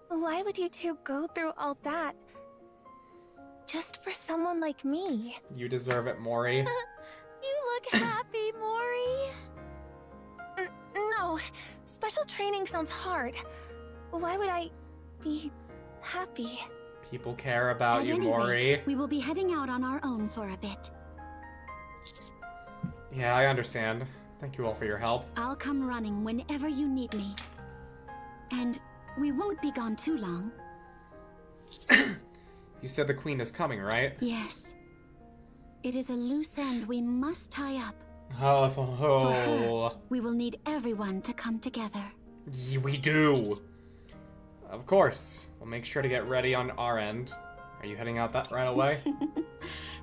Why would you two go through all that? Just for someone like me? You deserve it, Mori. You look happy, Mori. No, special training sounds hard. Why would I be happy? People care about At you, any Mori. rate, we will be heading out on our own for a bit. Yeah, I understand. Thank you all for your help. I'll come running whenever you need me. And we won't be gone too long. You said the Queen is coming, right? Yes. It is a loose end we must tie up. Oh, For her, we will need everyone to come together. We do. Of course. We'll make sure to get ready on our end. Are you heading out that right away?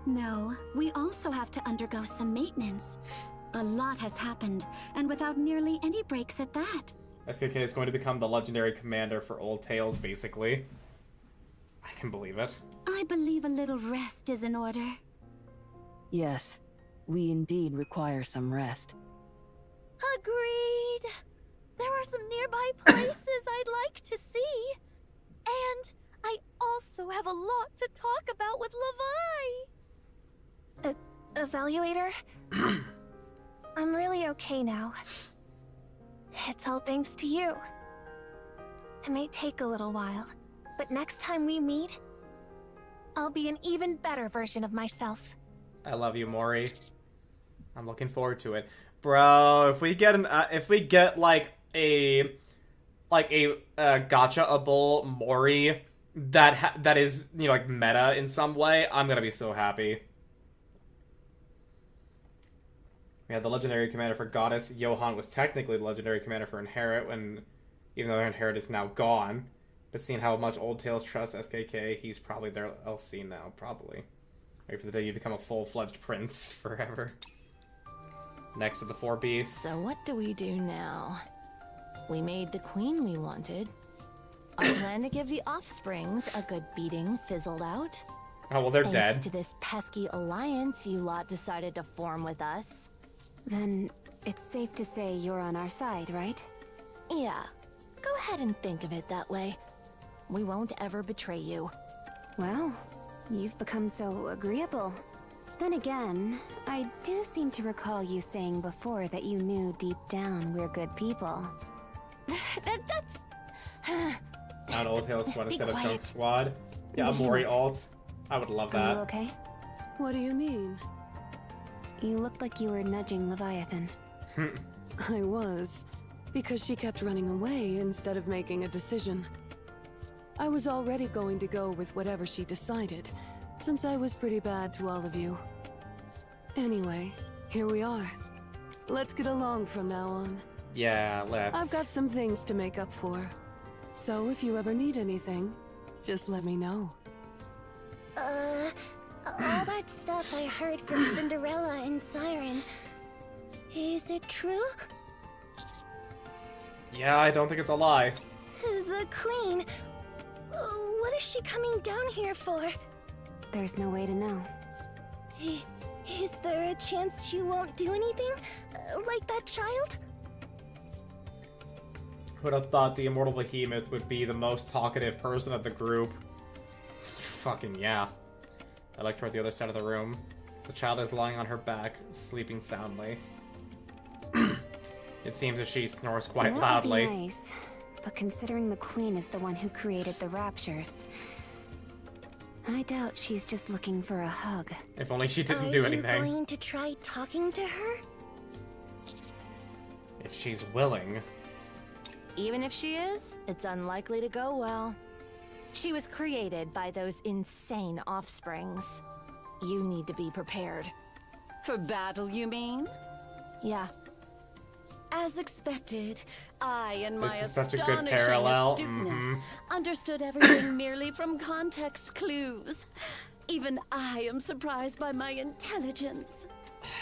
No, we also have to undergo some maintenance. A lot has happened, and without nearly any breaks at that. SKK is going to become the legendary commander for Old Tales, basically. I can believe it. I believe a little rest is in order. Yes, we indeed require some rest. Agreed. There are some nearby places I'd like to see. And I also have a lot to talk about with Levi. Evaluator? I'm really okay now. It's all thanks to you. It may take a little while, but next time we meet, I'll be an even better version of myself. I love you, Mori. I'm looking forward to it, bro. If we get like a gotcha-able Mori that is, you know, like meta in some way, I'm gonna be so happy. Yeah, the legendary commander for Goddess Johan was technically the legendary commander for Inherit, even though Inherit is now gone. But seeing how much Old Tales trusts SKK, he's probably their LC now, probably. Wait for the day you become a full-fledged prince forever. Next to the 4 beasts. So what do we do now? We made the queen we wanted. Our plan to give the offsprings a good beating fizzled out. Oh, well, they're Thanks dead. to this pesky alliance you lot decided to form with us. Then it's safe to say you're on our side, right? Yeah. Go ahead and think of it that way. We won't ever betray you. Well, you've become so agreeable. Then again, I do seem to recall you saying before that you knew deep down we're good people. That's... An Old Tales squad Be instead of quiet. Chunk squad. Yeah, a Mori alt. I would love Are that. you okay? What do you mean? You looked like you were nudging Leviathan. I was, because she kept running away instead of making a decision. I was already going to go with whatever she decided, since I was pretty bad to all of you. Anyway, here we are. Let's get along from now on. Yeah, let's. I've got some things to make up for. So if you ever need anything, just let me know. All that stuff I heard from Cinderella and Siren, is it true? Yeah, I don't think it's a lie. The Queen, what is she coming down here for? There's no way to know. Is there a chance she won't do anything? Like that child? Would have thought the Immortal Behemoth would be the most talkative person of the group. Fucking yeah. I looked toward the other side of the room. The child is lying on her back, sleeping soundly. It seems as she snores quite loudly. That would be nice, but considering the Queen is the one who created the Raptures, I doubt she's just looking for a hug. If only she didn't do anything. Are you going to try talking to her? If she's willing. Even if she is, it's unlikely to go well. She was created by those insane offsprings. You need to be prepared. For battle, you mean? Yeah. As expected, I and my This is such a good astonishing parallel. astuteness understood everything merely from context clues. Even I am surprised by my intelligence.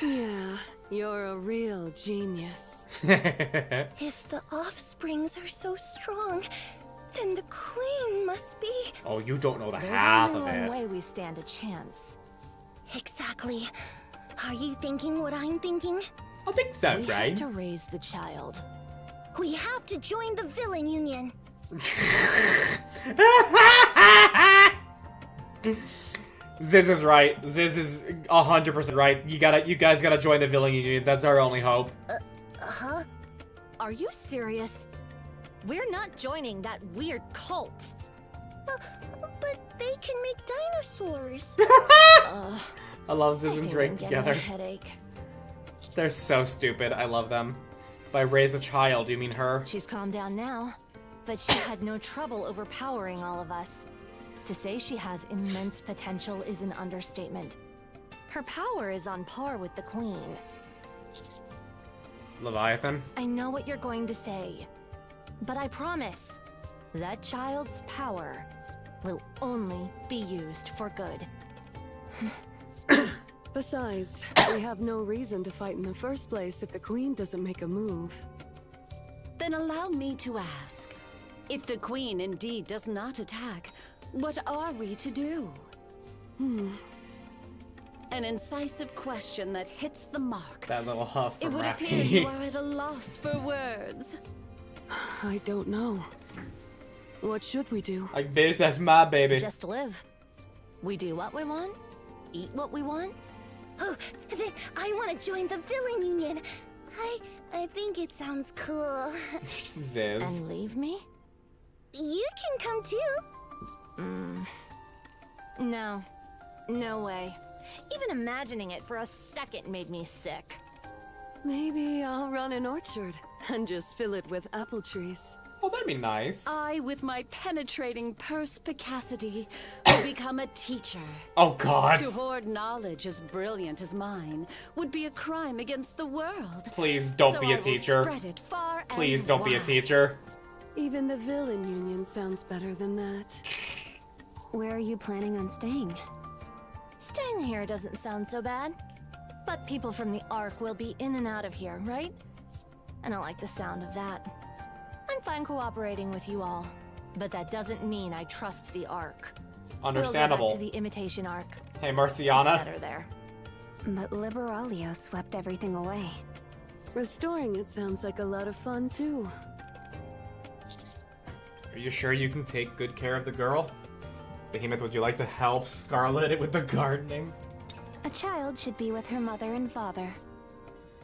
Yeah, you're a real genius. If the offsprings are so strong, then the Queen must be... Oh, you don't know the There's half only of one it. way we stand a chance. Exactly. Are you thinking what I'm thinking? I think so, We right? have to raise the child. We have to join the villain union. Ziz is right. Ziz is 100% right. You guys gotta join the villain union. That's our only hope. Huh? Are you serious? We're not joining that weird cult. But they can make dinosaurs. I love Ziz I and think Drake I'm getting together. a headache. They're so stupid. I love them. By raise a child, you mean her? She's calmed down now, but she had no trouble overpowering all of us. To say she has immense potential is an understatement. Her power is on par with the Queen. Leviathan? I know what you're going to say, but I promise, that child's power will only be used for good. Besides, we have no reason to fight in the first place if the Queen doesn't make a move. Then allow me to ask. If the Queen indeed does not attack, what are we to do? An incisive question that hits the mark. That little huff It from would Rocky. appear you are at a loss for words. I don't know. What should we do? Like, bitch, that's my baby. Just live. We do what we want, eat what we want, Oh, then I want to join the villain union. I think it sounds cool. Ziz. And leave me? You can come too. No. No way. Even imagining it for a second made me sick. Maybe I'll run an orchard and just fill it with apple trees. Oh, that'd be nice. I, with my penetrating perspicacity, will become a teacher. Oh, God. To hoard knowledge as brilliant as mine would be a crime against the world. Please don't So be I a will teacher. spread it far Please and don't be a wide. teacher. Even the villain union sounds better than that. Where are you planning on staying? Staying here doesn't sound so bad. But people from the Ark will be in and out of here, right? I don't like the sound of that. I'm fine cooperating with you all, but that doesn't mean I trust the Ark. Understandable. We'll go back to the imitation Ark. Hey, Marciana. It's better there. But Liberalio swept everything away. Restoring it sounds like a lot of fun, too. Are you sure you can take good care of the girl? Behemoth, would you like to help Scarlet with the gardening? A child should be with her mother and father.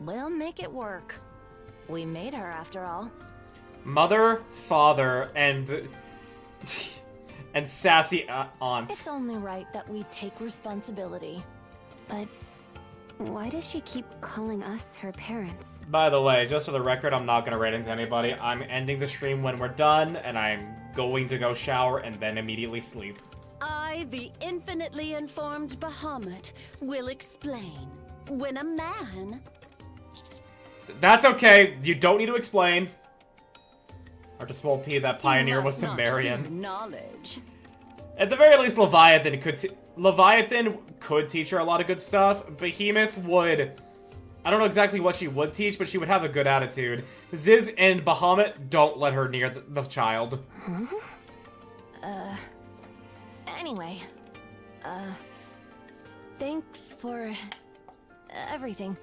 We'll make it work. We made her, after all. Mother, father, and sassy aunt. It's only right that we take responsibility. But why does she keep calling us her parents? By the way, just for the record, I'm not gonna rate into anybody. I'm ending the stream when we're done, and I'm going to go shower and then immediately sleep. I, the infinitely informed Bahamut, will explain. When a man... That's okay. You don't need to explain. Or just small P, that pioneer was must not Sumerian. fear knowledge. At the very least, Leviathan could teach her a lot of good stuff. Behemoth would... I don't know exactly what she would teach, but she would have a good attitude. Ziz and Bahamut, don't let her near the child. Anyway. Thanks for... everything.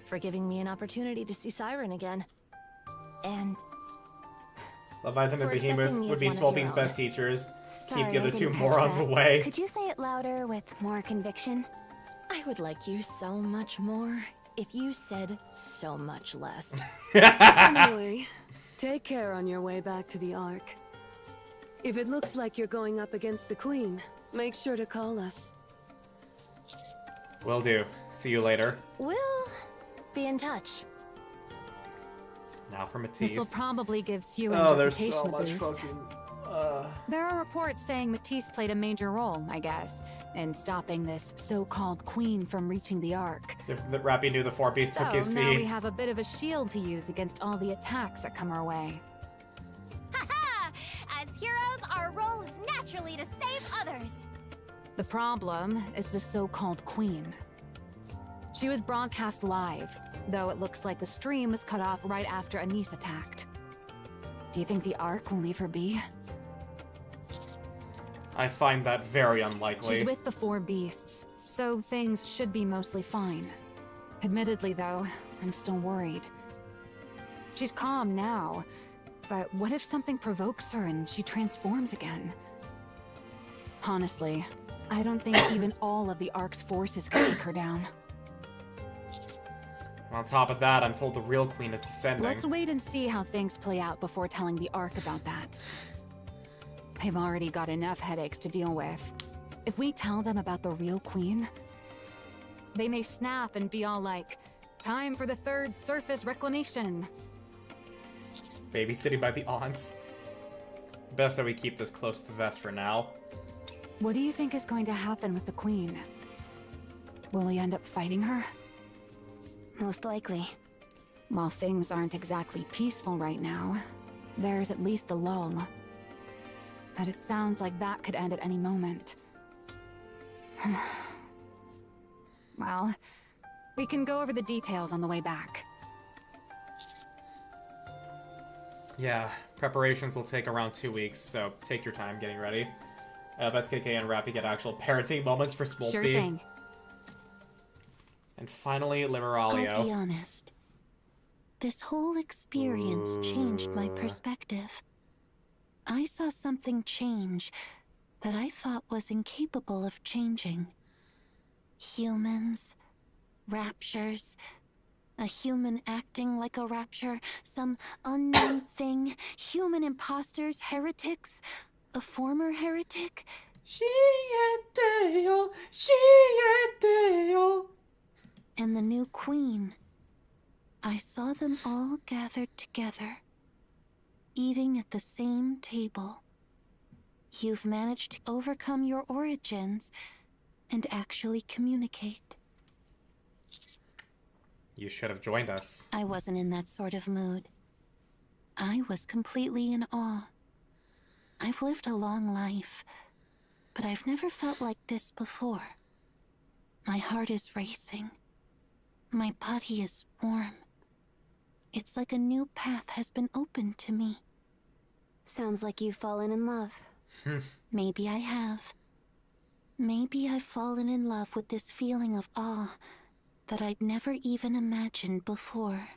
For giving me an opportunity to see Siren again. And... Leviathan and for Behemoth accepting me would as be one of Smolping's your best teachers. Sorry, Keep the I other two didn't catch morons that. away. Could you say it louder with more conviction? I would like you so much more if you said so much less. Anyway, take care on your way back to the Ark. If it looks like you're going up against the Queen, make sure to call us. Will do. See you later. We'll be in touch. Now for Matisse. This will probably give Sue Oh, a there's reputation so much boost. fucking... There are reports saying Matisse played a major role, I guess, in stopping this so-called queen from reaching the Ark. If the Rappy knew the 4-piece took So his now we seed. have a bit of a shield to use against all the attacks that come our way. Haha! As heroes, our role is naturally to save others. The problem is the so-called queen. She was broadcast live, though it looks like the stream was cut off right after Anise attacked. Do you think the Ark will leave her be? I find that very unlikely. She's with the 4 beasts, so things should be mostly fine. Admittedly, though, I'm still worried. She's calm now, but what if something provokes her and she transforms again? Honestly, I don't think even all of the Ark's forces could take her down. On top of that, I'm told the real queen is descending. Let's wait and see how things play out before telling the Ark about that. They've already got enough headaches to deal with. If we tell them about the real queen, they may snap and be all like, "Time for the 3rd surface reclamation." Babysitting by the aunts. Best that we keep this close to the vest for now. What do you think is going to happen with the queen? Will we end up fighting her? Most likely. While things aren't exactly peaceful right now, there's at least a lull. But it sounds like that could end at any moment. Well, we can go over the details on the way back. Yeah, preparations will take around 2 weeks, so take your time getting ready. Best KK and Rappy get actual parenting moments for Smolpy. Sure thing. And finally, Liberalio. I'll be honest. This whole experience changed my perspective. I saw something change that I thought was incapable of changing. Humans, Raptures. A human acting like a rapture. Some unknown thing. Human imposters, heretics. A former heretic. Shieteo. And the new queen. I saw them all gathered together, eating at the same table. You've managed to overcome your origins and actually communicate. You should have joined us. I wasn't in that sort of mood. I was completely in awe. I've lived a long life, but I've never felt like this before. My heart is racing. My body is warm. It's like a new path has been opened to me. Sounds like you've fallen in love. Maybe I have. Maybe I've fallen in love with this feeling of awe that I'd never even imagined before.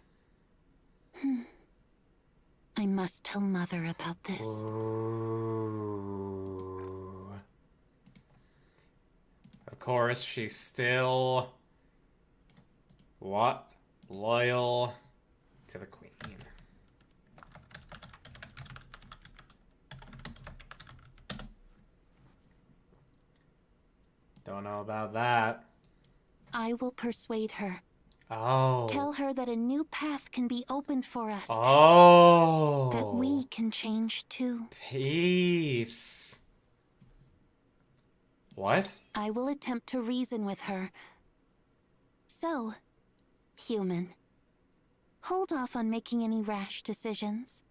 I must tell Mother about this. Ooh. Of course, she's still... what? Loyal to the queen. Don't know about that. I will persuade her. Oh. Tell her that a new path can be opened for us. Oh. That we can change too. Peace. What? I will attempt to reason with her. So, human, hold off on making any rash decisions.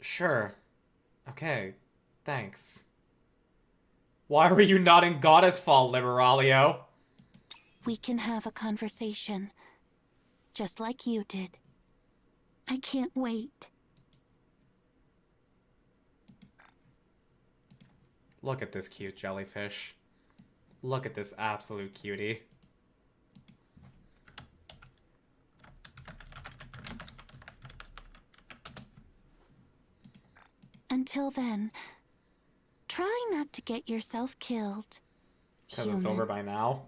Sure. Okay. Thanks. Why were you not in Goddess Fall, Liberalio? We can have a conversation, just like you did. I can't wait. Look at this cute jellyfish. Look at this absolute cutie. Until then, try not to get yourself killed. Because it's over by now.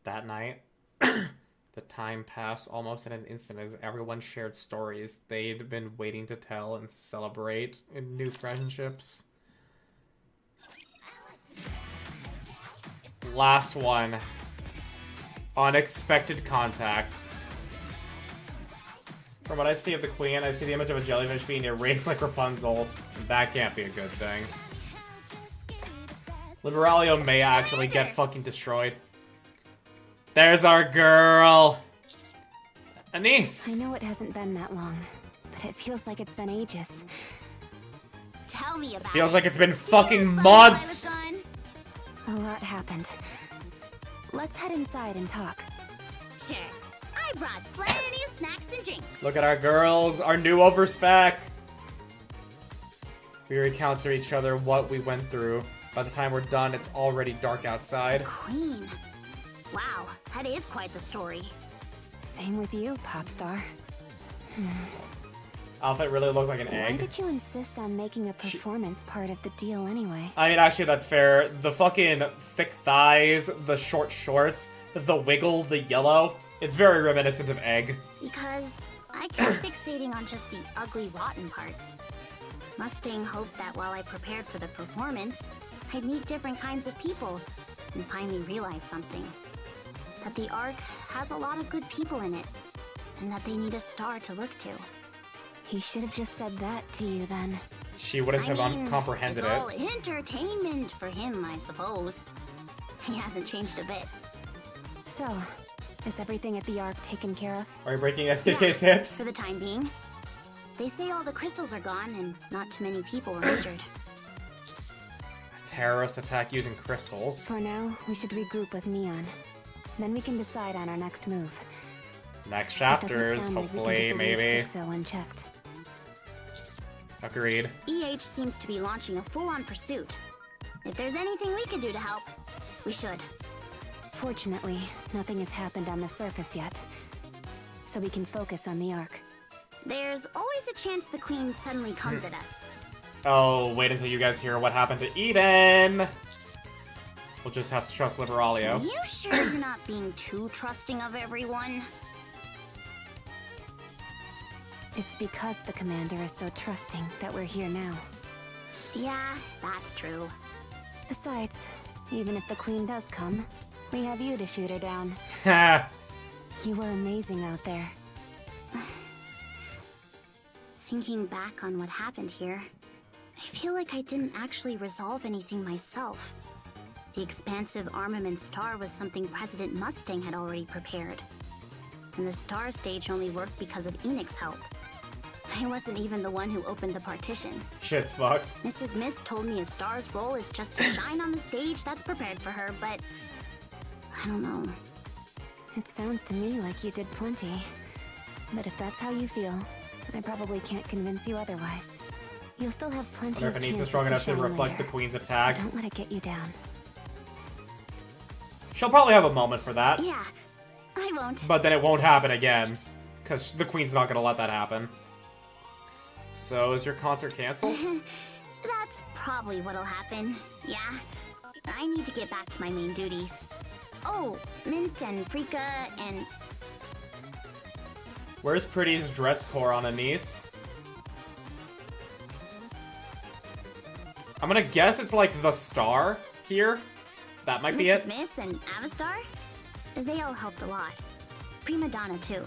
That night, the time passed almost in an instant as everyone shared stories they'd been waiting to tell and celebrate in new friendships. Last one. Unexpected contact. From what I see of the queen, I see the image of a jellyfish being erased like Rapunzel. And that can't be a good thing. Liberalio may actually get fucking destroyed. There's our girl! Anise! I know it hasn't been that long, but it feels like it's been ages. Tell me about Feels it. like it's been fucking months! A lot happened. Let's head inside and talk. Sure. I brought plenty of snacks and drinks. Look at our girls, our new overspec! We recount to each other what we went through. By the time we're done, it's already dark outside. Queen. Wow, that is quite the story. Same with you, pop star. Outfit really looked like an Why egg. did you insist on making a performance part of the deal anyway? I mean, actually, that's fair. The fucking thick thighs, the short shorts, the wiggle, the yellow. It's very reminiscent of egg. Because I kept fixating on just the ugly, rotten parts. Mustang hoped that while I prepared for the performance, I'd meet different kinds of people and finally realize something. That the Ark has a lot of good people in it, and that they need a star to look to. He should have just said that to you then. She wouldn't have I mean, comprehended it's all it. entertainment for him, I suppose. He hasn't changed a bit. So, is everything at the Ark taken care of? Are you breaking SKK's hips? For the time being. They say all the crystals are gone and not too many people were injured. A terrorist attack using crystals. For now, we should regroup with Neon. Then we can decide on our next move. Next It doesn't chapters, sound like we can hopefully, just leave maybe. 6-0 unchecked. Agreed. EH seems to be launching a full-on pursuit. If there's anything we can do to help, we should. Fortunately, nothing has happened on the surface yet. So we can focus on the Ark. There's always a chance the Queen suddenly comes at us. Oh, wait until you guys hear what happened to Eden! We'll just have to trust Liberalia. Are you sure you're not being too trusting of everyone? It's because the commander is so trusting that we're here now. Yeah, that's true. Besides, even if the queen does come, we have you to shoot her down. Ha! You were amazing out there. Thinking back on what happened here, I feel like I didn't actually resolve anything myself. The expansive armament star was something President Mustang had already prepared. And the star stage only worked because of Enoch's help. I wasn't even the one who opened the partition. Shit's fucked. Mrs. Mist told me a star's role is just to shine on the stage that's prepared for her, but I don't know. It sounds to me like you did plenty. But if that's how you feel, I probably can't convince you otherwise. You'll still have plenty of If it needs chances to strong enough to shine reflect later. the queen's attack. So don't let it get you down. She'll probably have a moment for that. Yeah, I won't. But then it won't happen again. Because the queen's not gonna let that happen. So, is your concert canceled? That's probably what'll happen. Yeah. I need to get back to my main duties. Oh, Mint and Prika and... Where's Pretty's dress core on Anise? I'm gonna guess it's like the star here. That might be it. Mrs. Miss and Avastar? They all helped a lot. Prima Donna, too.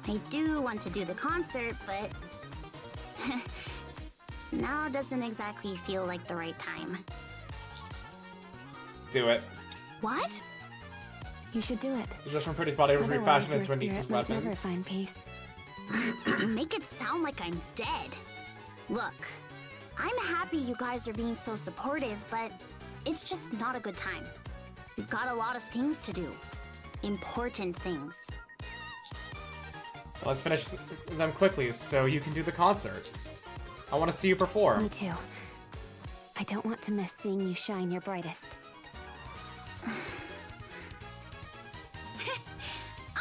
I do want to do the concert, but... now doesn't exactly feel like the right time. Do it. What? You should do it. Just from Pretty's body was Otherwise, refashioned your into Anise's spirit might never weapons. find peace. You make it sound like I'm dead. Look, I'm happy you guys are being so supportive, but it's just not a good time. We've got a lot of things to do. Important things. Let's finish them quickly so you can do the concert. I want to see you perform. Me too. I don't want to miss seeing you shine your brightest. All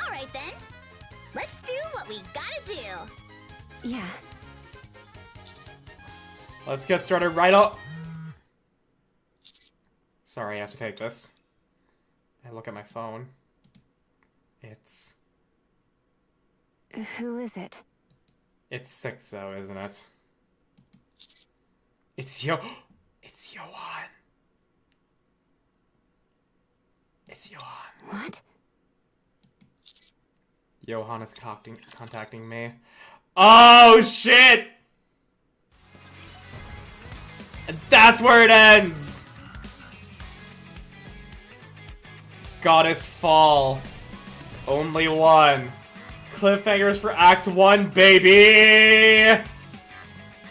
right then. Let's do what we gotta do. Yeah. Let's get started right up. Sorry, I have to take this. I look at my phone. It's Who is it? 6-0, isn't it? It's It's Johan. It's Johan. What? Johan is contacting me. Oh, shit! And that's where it ends! Goddess Fall. Only one. Cliffhangers for Act 1, baby!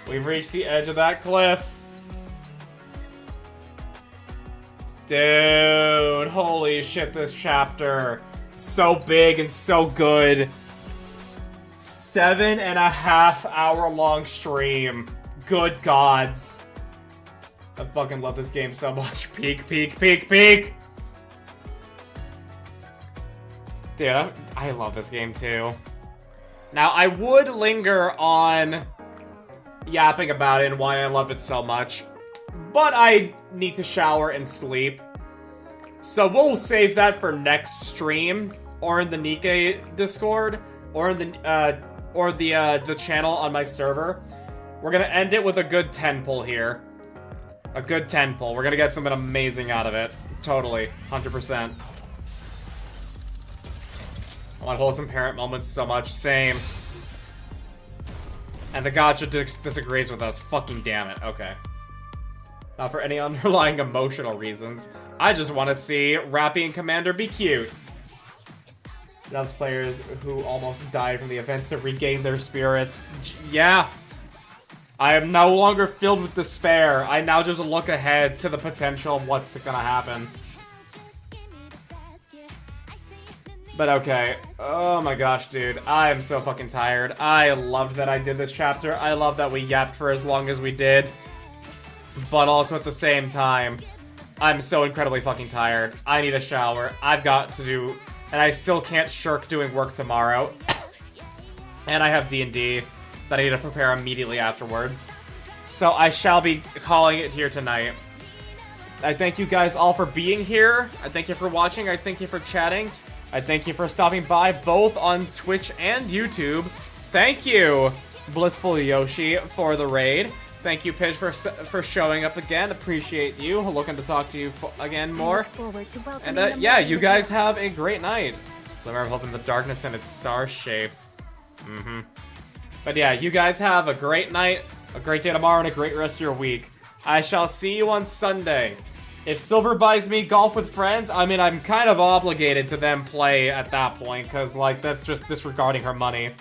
We've reached the edge of that cliff. Dude, holy shit, this chapter. So big and so good. 7.5 hour long stream. Good gods. I fucking love this game so much. Peak, peak, peak, peak! Dude, I love this game too. Now, I would linger on yapping about it and why I love it so much, but I need to shower and sleep. So we'll save that for next stream, or in the Nikke Discord, or in the channel on my server. We're gonna end it with a good 10 pull here. A good 10 pull. We're gonna get something amazing out of it. Totally. 100%. I want wholesome parent moments so much. Same. And the gotcha disagrees with us. Fucking damn it. Okay. Not for any underlying emotional reasons. I just want to see Rappy and Commander be cute. Loves players who almost died from the event to regain their spirits. Yeah. I am no longer filled with despair. I now just look ahead to the potential of what's gonna happen. But okay. Oh my gosh, dude. I am so fucking tired. I loved that I did this chapter. I love that we yapped for as long as we did. But also at the same time, I'm so incredibly fucking tired. I need a shower. I've got to do... And I still can't shirk doing work tomorrow. And I have D&D that I need to prepare immediately afterwards. So I shall be calling it here tonight. I thank you guys all for being here. I thank you for watching. I thank you for chatting. I thank you for stopping by both on Twitch and YouTube. Thank you, Blissful Yoshi, for the raid. Thank you, Pidge, for showing up again. Appreciate you. Looking to talk to you again more. And yeah, you guys have a great night. Glimmer of Hope in the Darkness and it's star-shaped. But yeah, you guys have a great night, a great day tomorrow, and a great rest of your week. I shall see you on Sunday. If Silver buys me Golf with Friends, I mean, I'm kind of obligated to then play at that point, because, like, that's just disregarding her money.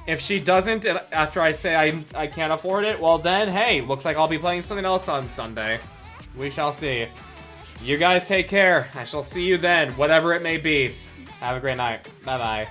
If she doesn't, after I say I can't afford it, well then, hey, looks like I'll be playing something else on Sunday. We shall see. You guys take care. I shall see you then, whatever it may be. Have a great night. Bye-bye.